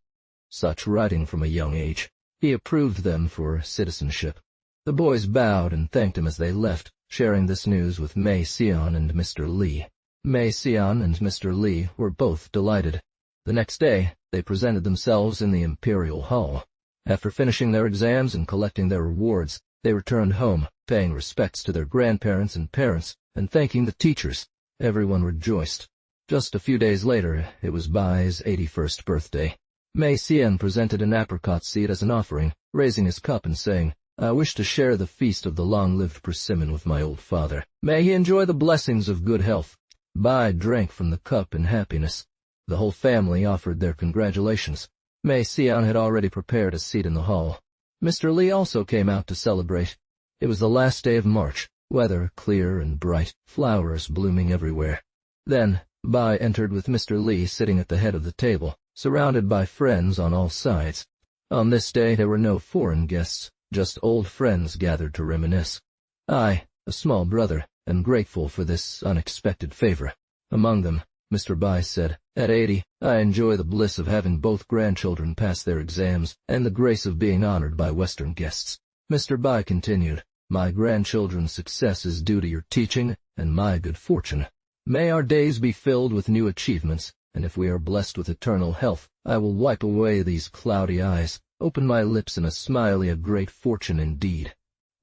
"Such writing from a young age." He approved them for citizenship. The boys bowed and thanked him as they left, sharing this news with Mei Xian and Mr. Li. Mei Xian and Mr. Li were both delighted. The next day, they presented themselves in the imperial hall. After finishing their exams and collecting their rewards, they returned home, paying respects to their grandparents and parents, and thanking the teachers. Everyone rejoiced. Just a few days later, it was Bai's 81st birthday. Mei Xian presented an apricot seed as an offering, raising his cup and saying, "I wish to share the feast of the long-lived persimmon with my old father. May he enjoy the blessings of good health." Bai drank from the cup in happiness. The whole family offered their congratulations. Mei Xian had already prepared a seat in the hall. Mr. Li also came out to celebrate. It was the last day of March, weather clear and bright, flowers blooming everywhere. Then, Bai entered with Mr. Li sitting at the head of the table, surrounded by friends on all sides. On this day there were no foreign guests, just old friends gathered to reminisce. I, a small brother, am grateful for this unexpected favor. Among them, Mr. Bai said, "At 80, I enjoy the bliss of having both grandchildren pass their exams and the grace of being honored by Western guests." Mr. Bai continued, "My grandchildren's success is due to your teaching and my good fortune. May our days be filled with new achievements, and if we are blessed with eternal health, I will wipe away these cloudy eyes, open my lips in a smile of great fortune indeed."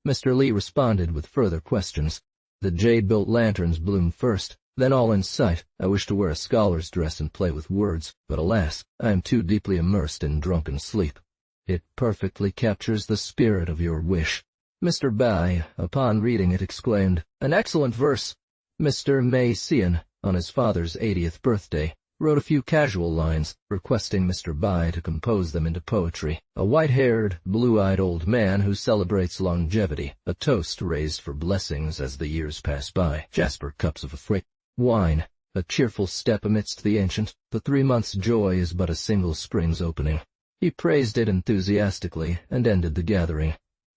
Mr. Li responded with further questions. "The jade-built lanterns bloom first, then all in sight. I wish to wear a scholar's dress and play with words, but alas, I am too deeply immersed in drunken sleep." "It perfectly captures the spirit of your wish." Mr. Bai, upon reading it, exclaimed, "An excellent verse." Mr. Mei Xian, on his father's 80th birthday, wrote a few casual lines, requesting Mr. Bai to compose them into poetry. A white-haired, blue-eyed old man who celebrates longevity, a toast raised for blessings as the years pass by, jasper cups of a fragrant wine, a cheerful step amidst the ancient, the 3 months' joy is but a single spring's opening. He praised it enthusiastically and ended the gathering.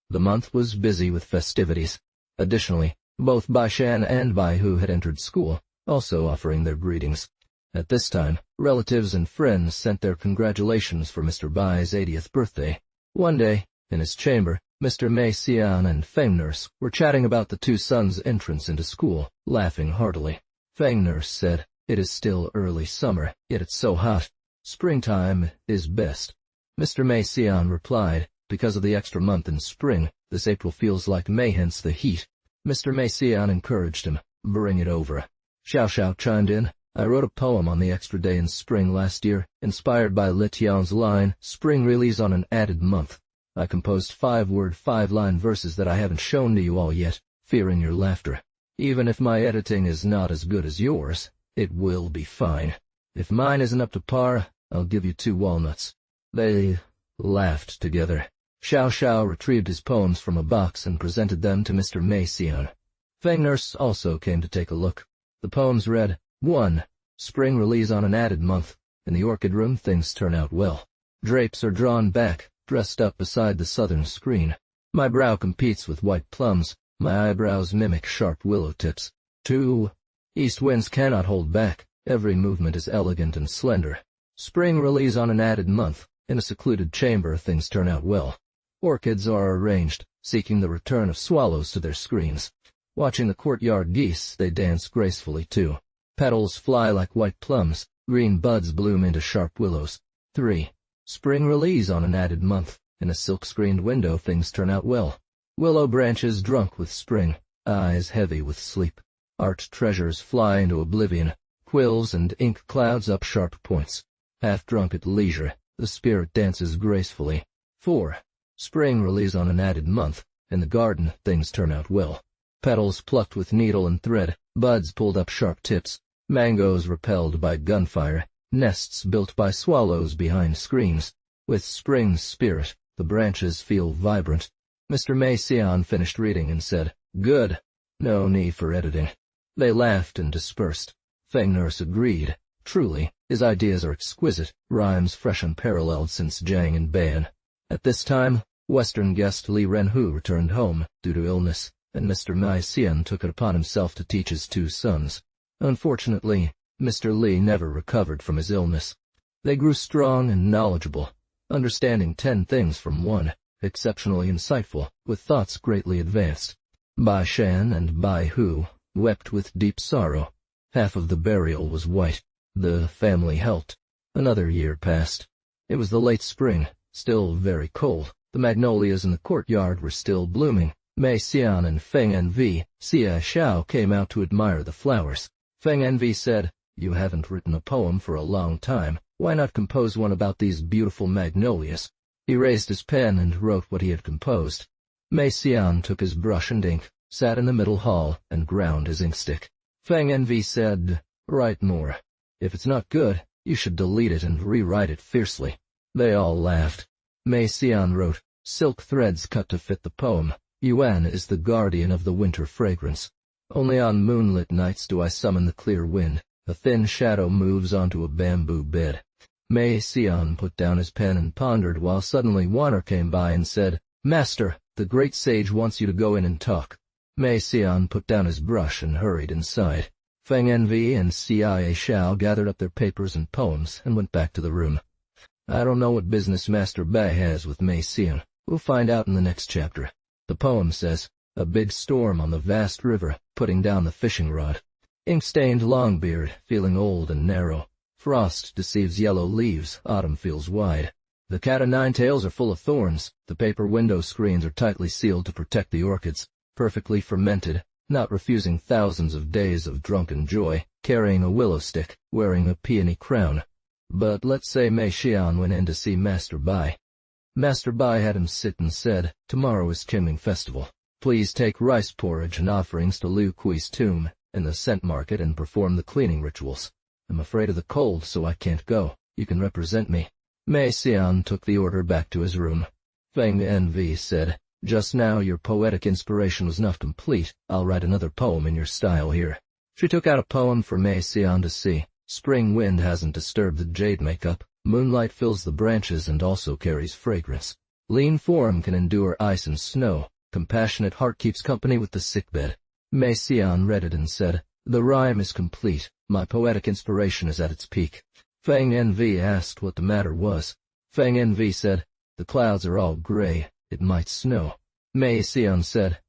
The month was busy with festivities. Additionally, both Bai Shan and Bai Hu had entered school, also offering their greetings. At this time, relatives and friends sent their congratulations for Mr. Bai's 80th birthday. One day, in his chamber, Mr. Mei Xian and Feng Nurse were chatting about the 2 sons' entrance into school, laughing heartily. Feng Nurse said, "It is still early summer, yet it's so hot. Springtime is best." Mr. Mei Xian replied, "Because of the extra month in spring, this April feels like May, hence the heat." Mr. Mei Xian encouraged him, "Bring it over." Xiao Xiao chimed in. I wrote a poem on the extra day in spring last year, inspired by Li Tian's line, spring release on an added month. I composed 5-word, 5-line verses that I haven't shown to you all yet, fearing your laughter. Even if my editing is not as good as yours, it will be fine. If mine isn't up to par, I'll give you 2 walnuts. They laughed together. Xiao Xiao retrieved his poems from a box and presented them to Mr. Mei Xian. Feng Nurse also came to take a look. The poems read, 1. Spring release on an added month. In the orchid room, things turn out well. Drapes are drawn back, dressed up beside the southern screen. My brow competes with white plums. My eyebrows mimic sharp willow tips. 2. East winds cannot hold back. Every movement is elegant and slender. Spring release on an added month. In a secluded chamber, things turn out well. Orchids are arranged, seeking the return of swallows to their screens. Watching the courtyard geese, they dance gracefully too. Petals fly like white plums. Green buds bloom into sharp willows. 3. Spring release on an added month. In a silk-screened window, things turn out well. Willow branches drunk with spring, eyes heavy with sleep. Art treasures fly into oblivion, quills and ink clouds up sharp points. Half drunk at leisure, the spirit dances gracefully. 4. Spring release on an added month. In the garden, things turn out well. Petals plucked with needle and thread, buds pulled up sharp tips, mangoes repelled by gunfire, nests built by swallows behind screens. With spring's spirit, the branches feel vibrant. Mr. Mei Xian finished reading and said, Good. No need for editing. They laughed and dispersed. Feng Nurse agreed. Truly, his ideas are exquisite, rhymes fresh unparalleled since Jiang and Ban. At this time, Western guest Li Renhu returned home, due to illness, and Mr. Mei Xian took it upon himself to teach his 2 sons. Unfortunately, Mr. Li never recovered from his illness. They grew strong and knowledgeable, understanding 10 things from 1, exceptionally insightful, with thoughts greatly advanced. Bai Shan and Bai Hu wept with deep sorrow. Half of the burial was white. The family helped. Another year passed. It was the late spring, still very cold. The magnolias in the courtyard were still blooming. Mei Xian and Feng Envi, Xia Xiao came out to admire the flowers. Feng Envi said, You haven't written a poem for a long time. Why not compose one about these beautiful magnolias? He raised his pen and wrote what he had composed. Mei Xian took his brush and ink, sat in the middle hall, and ground his inkstick. Feng Envi said, Write more. If it's not good, you should delete it and rewrite it fiercely. They all laughed. Mei Xian wrote, Silk threads cut to fit the poem. Yuan is the guardian of the winter fragrance. Only on moonlit nights do I summon the clear wind. A thin shadow moves onto a bamboo bed. Mei Xian put down his pen and pondered while suddenly Warner came by and said, Master, the great sage wants you to go in and talk. Mei Xian put down his brush and hurried inside. Feng Envi and Xia Xiao gathered up their papers and poems and went back to the room. I don't know what business Master Bai has with Mei Xian. We'll find out in the next chapter. The poem says, A big storm on the vast river, putting down the fishing rod. Ink-stained Longbeard, feeling old and narrow. Frost deceives yellow leaves, autumn feels wide. The cat-o'-nine-tails are full of thorns. The paper window screens are tightly sealed to protect the orchids. Perfectly fermented, not refusing thousands of days of drunken joy, carrying a willow stick, wearing a peony crown. But let's say Mei Xian went in to see Master Bai. Master Bai had him sit and said, Tomorrow is Qingming Festival. Please take rice porridge and offerings to Liu Kui's tomb in the scent market and perform the cleaning rituals. I'm afraid of the cold, so I can't go. You can represent me. Mei Xian took the order back to his room. Feng Envi said, Just now your poetic inspiration was not complete. I'll write another poem in your style here. She took out a poem for Mei Xian to see. Spring wind hasn't disturbed the jade makeup. Moonlight fills the branches and also carries fragrance. Lean form can endure ice and snow. Compassionate heart keeps company with the sickbed. Mei Xian read it and said, The rhyme is complete. My poetic inspiration is at its peak. Feng Envi asked what the matter was. Feng Envi said, The clouds are all gray. It might snow. Mei Xian said,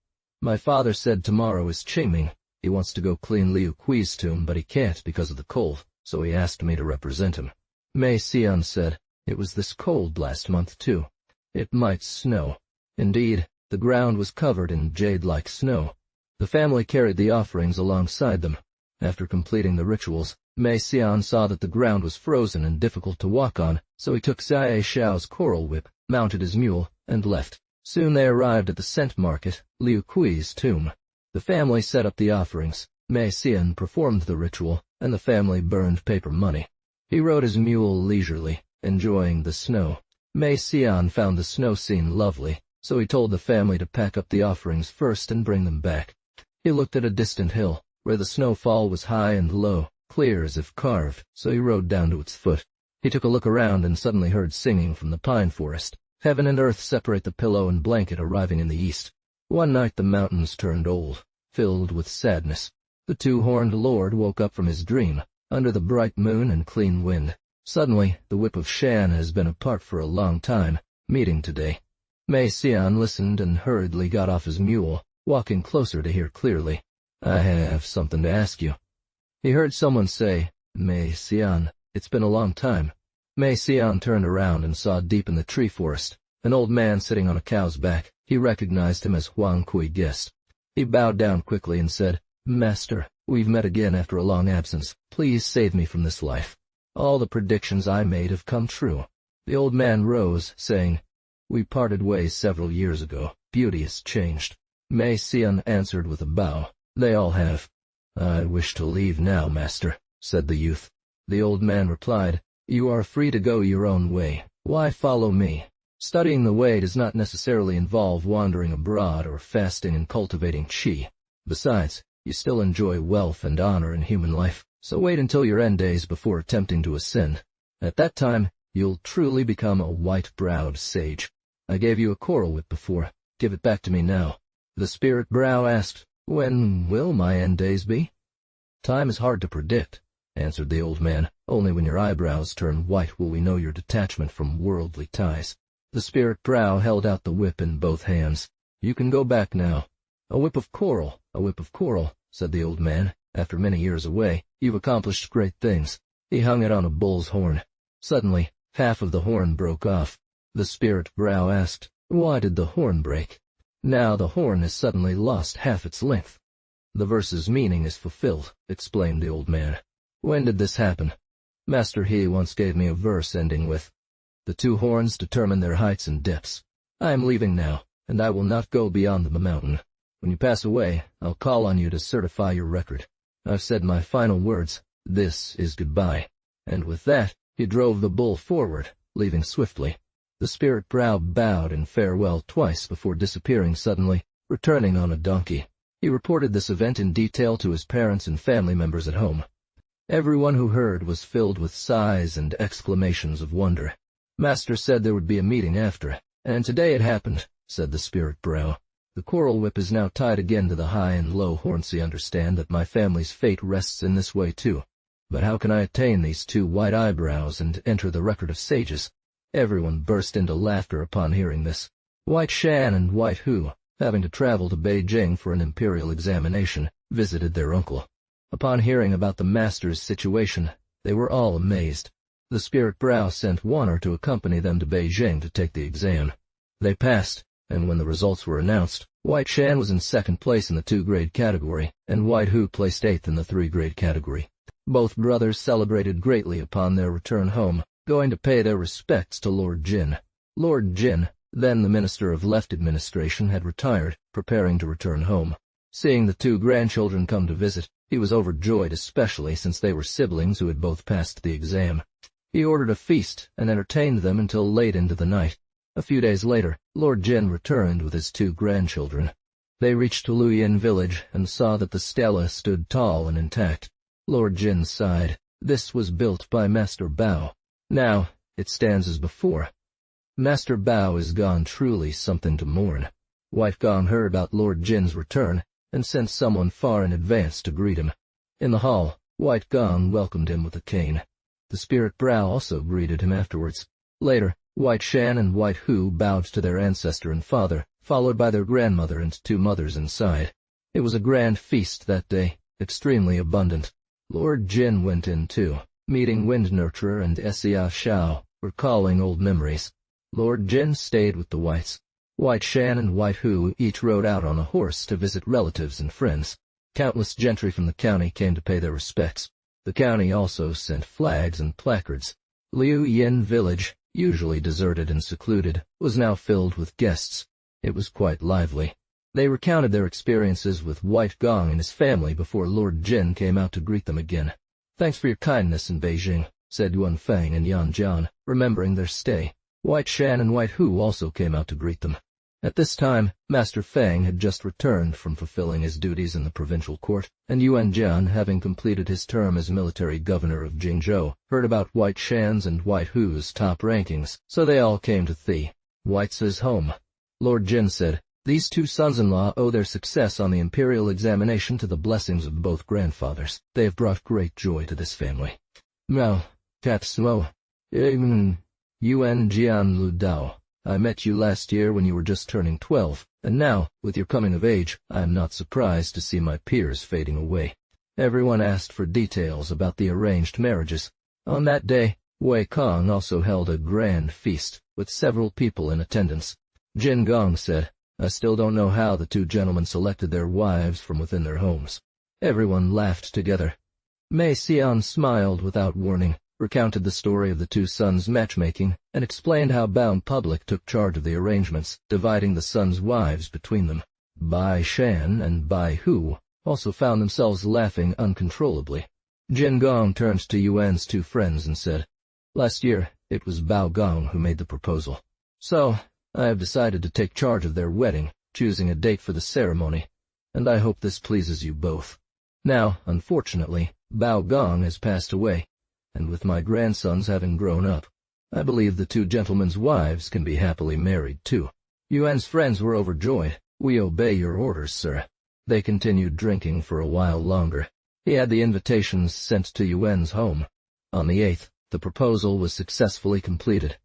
My father said tomorrow is Qingming. He wants to go clean Liu Kui's tomb, but he can't because of the cold, so he asked me to represent him. Mei Xian said, It was this cold last month, too. It might snow. Indeed, the ground was covered in jade-like snow. The family carried the offerings alongside them. After completing the rituals, Mei Xian saw that the ground was frozen and difficult to walk on, so he took Xie Xiao's coral whip, mounted his mule, and left. Soon they arrived at the scent market, Liu Kui's tomb. The family set up the offerings, Mei Xian performed the ritual, and the family burned paper money. He rode his mule leisurely, enjoying the snow. Mei Xian found the snow scene lovely, so he told the family to pack up the offerings first and bring them back. He looked at a distant hill, where the snowfall was high and low, clear as if carved, so he rode down to its foot. He took a look around and suddenly heard singing from the pine forest. Heaven and earth separate the pillow and blanket arriving in the east. One night the mountains turned old, filled with sadness. The two-horned lord woke up from his dream, under the bright moon and clean wind. Suddenly, the whip of Shan has been apart for a long time, meeting today. Mei Xian listened and hurriedly got off his mule, walking closer to hear clearly. I have something to ask you. He heard someone say, Mei Xian, it's been a long time. Mei Xian turned around and saw deep in the tree forest an old man sitting on a cow's back. He recognized him as Huang Kui guest. He bowed down quickly and said, Master, we've met again after a long absence. Please save me from this life. All the predictions I made have come true. The old man rose, saying, We parted ways several years ago. Beauty has changed. Mei Xian answered with a bow. They all have. I wish to leave now, master, said the youth. The old man replied, You are free to go your own way. Why follow me? Studying the way does not necessarily involve wandering abroad or fasting and cultivating qi. Besides, you still enjoy wealth and honor in human life, so wait until your end days before attempting to ascend. At that time, you'll truly become a white-browed sage. I gave you a coral whip before. Give it back to me now. The spirit brow asked, When will my end days be? Time is hard to predict, answered the old man. Only when your eyebrows turn white will we know your detachment from worldly ties. The spirit brow held out the whip in both hands. You can go back now. A whip of coral, said the old man. After many years away, you've accomplished great things. He hung it on a bull's horn. Suddenly, half of the horn broke off. The spirit brow asked, Why did the horn break? Now the horn has suddenly lost half its length. The verse's meaning is fulfilled, explained the old man. When did this happen? Master He once gave me a verse ending with, The two horns determine their heights and depths. I am leaving now, and I will not go beyond the mountain. When you pass away, I'll call on you to certify your record. I've said my final words. This is goodbye. And with that, he drove the bull forward, leaving swiftly. The spirit brow bowed in farewell twice before disappearing suddenly, returning on a donkey. He reported this event in detail to his parents and family members at home. Everyone who heard was filled with sighs and exclamations of wonder. Master said there would be a meeting after, and today it happened, said the spirit brow. The coral whip is now tied again to the high and low horns. You understand that my family's fate rests in this way too. But how can I attain these two white eyebrows and enter the record of sages? Everyone burst into laughter upon hearing this. White Shan and White Hu, having to travel to Beijing for an imperial examination, visited their uncle. Upon hearing about the master's situation, they were all amazed. The spirit brow sent Warner to accompany them to Beijing to take the exam. They passed, and when the results were announced, White Shan was in second place in the 2-grade category, and White Hu placed 8th in the 3-grade category. Both brothers celebrated greatly upon their return home, going to pay their respects to Lord Jin. Lord Jin, then the Minister of Left Administration, had retired, preparing to return home. Seeing the 2 grandchildren come to visit, he was overjoyed, especially since they were siblings who had both passed the exam. He ordered a feast and entertained them until late into the night. A few days later, Lord Jin returned with his 2 grandchildren. They reached Luyin village and saw that the stela stood tall and intact. Lord Jin sighed. This was built by Master Bao. Now, it stands as before. Master Bao is gone, truly something to mourn. White Gong heard about Lord Jin's return and sent someone far in advance to greet him. In the hall, White Gong welcomed him with a cane. The spirit brow also greeted him afterwards. Later, White Shan and White Hu bowed to their ancestor and father, followed by their grandmother and 2 mothers inside. It was a grand feast that day, extremely abundant. Lord Jin went in too, meeting Wind Nurturer and Xia Xiao, recalling old memories. Lord Jin stayed with the Whites. White Shan and White Hu each rode out on a horse to visit relatives and friends. Countless gentry from the county came to pay their respects. The county also sent flags and placards. Liu Yin village, usually deserted and secluded, was now filled with guests. It was quite lively. They recounted their experiences with White Gong and his family before Lord Jin came out to greet them again. "Thanks for your kindness in Beijing," said Yuan Fang and Yan Jian, remembering their stay. White Shan and White Hu also came out to greet them. At this time, Master Fang had just returned from fulfilling his duties in the provincial court, and Yuan Jian, having completed his term as military governor of Jingzhou, heard about White Shan's and White Hu's top rankings, so they all came to the White's home. Lord Jin said, "These two sons-in-law owe their success on the imperial examination to the blessings of both grandfathers. They have brought great joy to this family." "Now, Katsuo, Yuan Jian Lu Dao. I met you last year when you were just turning 12, and now, with your coming of age, I am not surprised to see my peers fading away." Everyone asked for details about the arranged marriages. On that day, Wei Kong also held a grand feast, with several people in attendance. Jin Gong said, "I still don't know how the two gentlemen selected their wives from within their homes." Everyone laughed together. Mei Xian smiled without warning, recounted the story of the two sons' matchmaking, and explained how Bao Public took charge of the arrangements, dividing the sons' wives between them. Bai Shan and Bai Hu also found themselves laughing uncontrollably. Jin Gong turned to Yuan's two friends and said, "Last year, it was Bao Gong who made the proposal. So, I have decided to take charge of their wedding, choosing a date for the ceremony, and I hope this pleases you both. Now, unfortunately, Bao Gong has passed away, and with my grandsons having grown up, I believe the two gentlemen's wives can be happily married too." Yuan's friends were overjoyed. "We obey your orders, sir." They continued drinking for a while longer. He had the invitations sent to Yuan's home. On the 8th, the proposal was successfully completed.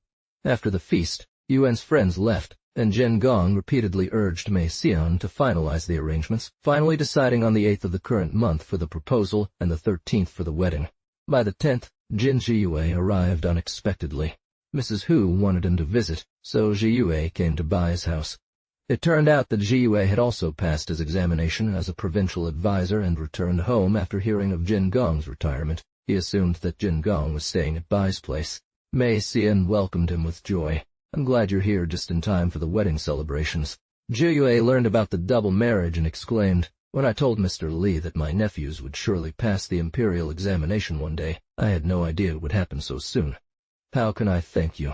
After the feast, Yuan's friends left, and Jin Gong repeatedly urged Mei Xian to finalize the arrangements, finally deciding on the 8th of the current month for the proposal and the 13th for the wedding. By the 10th, Jin Zhiyue arrived unexpectedly. Mrs. Hu wanted him to visit, so Zhiyue came to Bai's house. It turned out that Zhiyue had also passed his examination as a provincial advisor and returned home after hearing of Jin Gong's retirement. He assumed that Jin Gong was staying at Bai's place. Mei Xian welcomed him with joy. "I'm glad you're here just in time for the wedding celebrations." Zhiyue learned about the double marriage and exclaimed, "When I told Mr. Li that my nephews would surely pass the imperial examination one day, I had no idea it would happen so soon. How can I thank you?"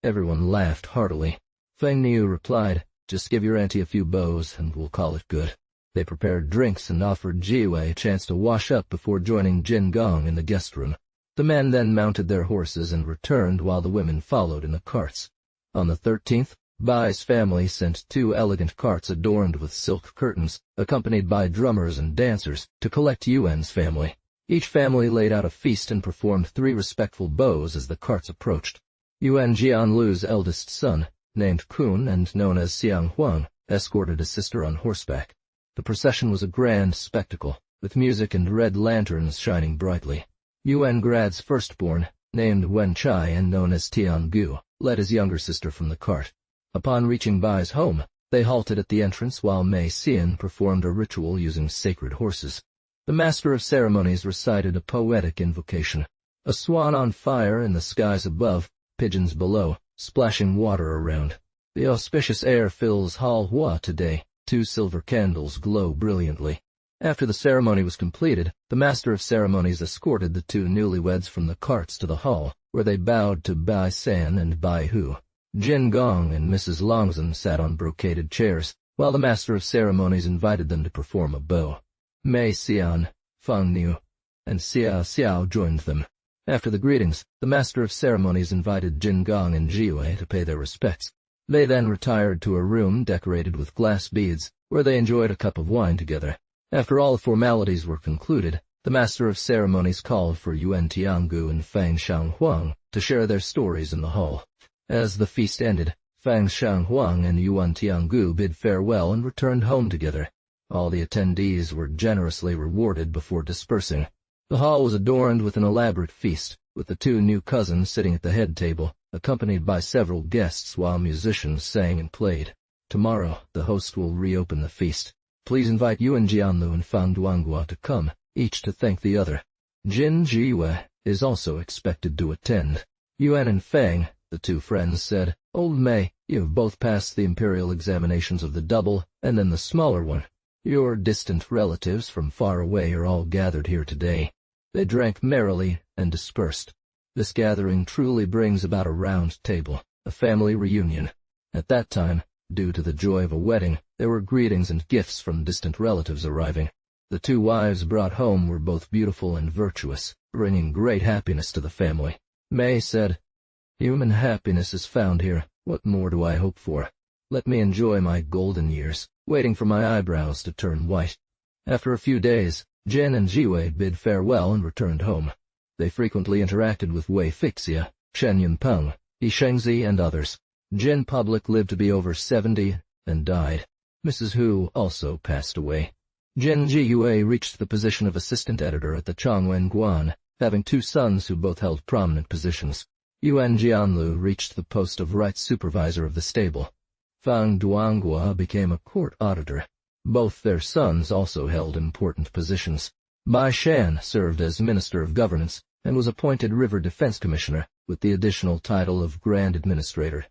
Everyone laughed heartily. Feng Niu replied, "Just give your auntie a few bows, and we'll call it good." They prepared drinks and offered Zhiyue a chance to wash up before joining Jin Gong in the guest room. The men then mounted their horses and returned while the women followed in the carts. On the 13th, Bai's family sent 2 elegant carts adorned with silk curtains, accompanied by drummers and dancers, to collect Yuan's family. Each family laid out a feast and performed 3 respectful bows as the carts approached. Yuan Jianlu's eldest son, named Kun and known as Xiang Huang, escorted his sister on horseback. The procession was a grand spectacle, with music and red lanterns shining brightly. Yuan Grad's firstborn, named Wen Chai and known as Tian Gu, led his younger sister from the cart. Upon reaching Bai's home, they halted at the entrance while Mei Xian performed a ritual using sacred horses. The master of ceremonies recited a poetic invocation. A swan on fire in the skies above, pigeons below, splashing water around. The auspicious air fills Hal Hua today. 2 silver candles glow brilliantly. After the ceremony was completed, the master of ceremonies escorted the 2 newlyweds from the carts to the hall, where they bowed to Bai San and Bai Hu. Jin Gong and Mrs. Longzhen sat on brocaded chairs, while the master of ceremonies invited them to perform a bow. Mei Xian, Feng Niu, and Xiao Xiao joined them. After the greetings, the master of ceremonies invited Jin Gong and Zhiyue to pay their respects. They then retired to a room decorated with glass beads, where they enjoyed a cup of wine together. After all the formalities were concluded, the master of ceremonies called for Yuan Tiangu and Fang Shanghuang to share their stories in the hall. As the feast ended, Fang Shanghuang and Yuan Tiangu bid farewell and returned home together. All the attendees were generously rewarded before dispersing. The hall was adorned with an elaborate feast, with the 2 new cousins sitting at the head table, accompanied by several guests while musicians sang and played. Tomorrow, the host will reopen the feast. Please invite Yuan Jianlu and Fang Duanghua to come, each to thank the other. Jin Jiyue is also expected to attend. Yuan and Fang, the two friends, said, Old Mei, you have both passed the imperial examinations of the double, and then the smaller one. Your distant relatives from far away are all gathered here today. They drank merrily and dispersed. This gathering truly brings about a round table, a family reunion. At that time, due to the joy of a wedding, there were greetings and gifts from distant relatives arriving. The two wives brought home were both beautiful and virtuous, bringing great happiness to the family. Mei said, Human happiness is found here. What more do I hope for? Let me enjoy my golden years, waiting for my eyebrows to turn white. After a few days, Jin and Jiwei bid farewell and returned home. They frequently interacted with Wei Fixia, Shen Yunpeng, Yi Shengzi, and others. Jin Public lived to be over 70 and died. Mrs. Hu also passed away. Jin Jiyue reached the position of assistant editor at the Chongwen Guan, having two sons who both held prominent positions. Yuan Jianlu reached the post of rights supervisor of the stable. Fang Duanghua became a court auditor. Both their sons also held important positions. Bai Shan served as Minister of Governance and was appointed River Defense Commissioner with the additional title of Grand Administrator.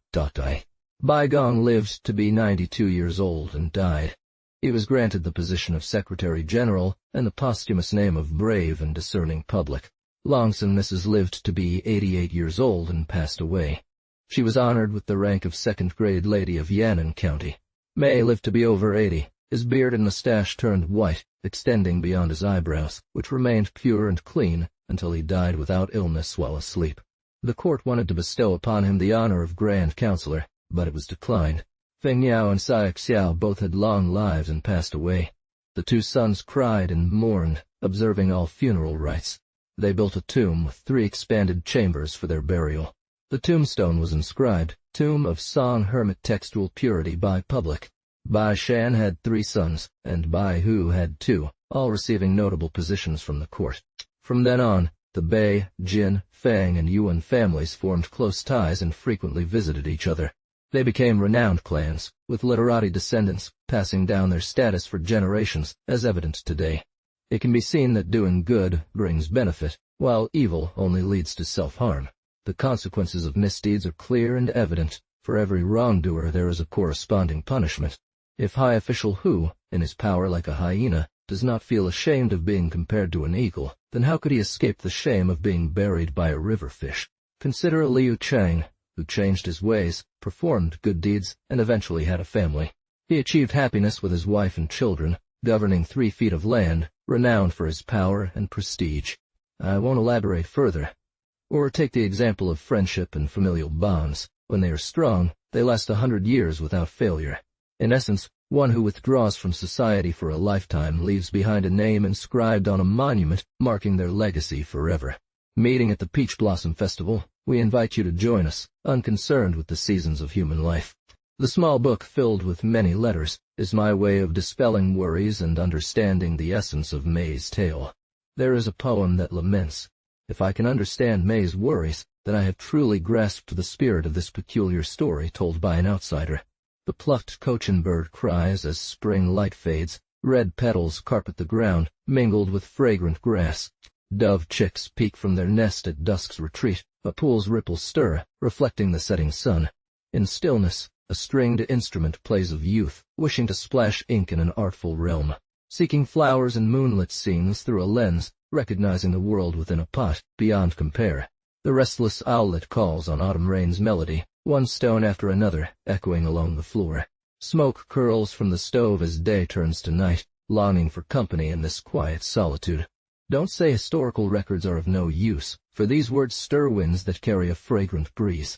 Bai Gong lived to be 92 years old and died. He was granted the position of Secretary General and the posthumous name of Brave and Discerning Public. Longson Mrs. lived to be 88 years old and passed away. She was honored with the rank of second-grade lady of Yan'an County. Mei lived to be over 80. His beard and mustache turned white, extending beyond his eyebrows, which remained pure and clean until he died without illness while asleep. The court wanted to bestow upon him the honor of Grand Counselor, but it was declined. Feng Yao and Sai Xiao both had long lives and passed away. The two sons cried and mourned, observing all funeral rites. They built a tomb with 3 expanded chambers for their burial. The tombstone was inscribed, Tomb of Song Hermit Textual Purity Bai Public. Bai Shan had 3 sons, and Bai Hu had 2, all receiving notable positions from the court. From then on, the Bai, Jin, Fang, and Yuan families formed close ties and frequently visited each other. They became renowned clans, with literati descendants, passing down their status for generations, as evident today. It can be seen that doing good brings benefit, while evil only leads to self-harm. The consequences of misdeeds are clear and evident. For every wrongdoer there is a corresponding punishment. If High Official Hu, in his power like a hyena, does not feel ashamed of being compared to an eagle, then how could he escape the shame of being buried by a river fish? Consider Liu Chang, who changed his ways, performed good deeds, and eventually had a family. He achieved happiness with his wife and children, governing 3 feet of land, renowned for his power and prestige. I won't elaborate further. Or take the example of friendship and familial bonds. When they are strong, they last 100 years without failure. In essence, one who withdraws from society for a lifetime leaves behind a name inscribed on a monument marking their legacy forever. Meeting at the Peach Blossom Festival, we invite you to join us, unconcerned with the seasons of human life. The small book filled with many letters is my way of dispelling worries and understanding the essence of Mei's tale. There is a poem that laments. If I can understand Mei's worries, then I have truly grasped the spirit of this peculiar story told by an outsider. The plucked cochin bird cries as spring light fades, red petals carpet the ground, mingled with fragrant grass. Dove chicks peek from their nest at dusk's retreat, a pool's ripples stir, reflecting the setting sun. In stillness, a stringed instrument plays of youth, wishing to splash ink in an artful realm, seeking flowers and moonlit scenes through a lens, recognizing the world within a pot, beyond compare. The restless owlet calls on autumn rain's melody, one stone after another, echoing along the floor. Smoke curls from the stove as day turns to night, longing for company in this quiet solitude. Don't say historical records are of no use, for these words stir winds that carry a fragrant breeze.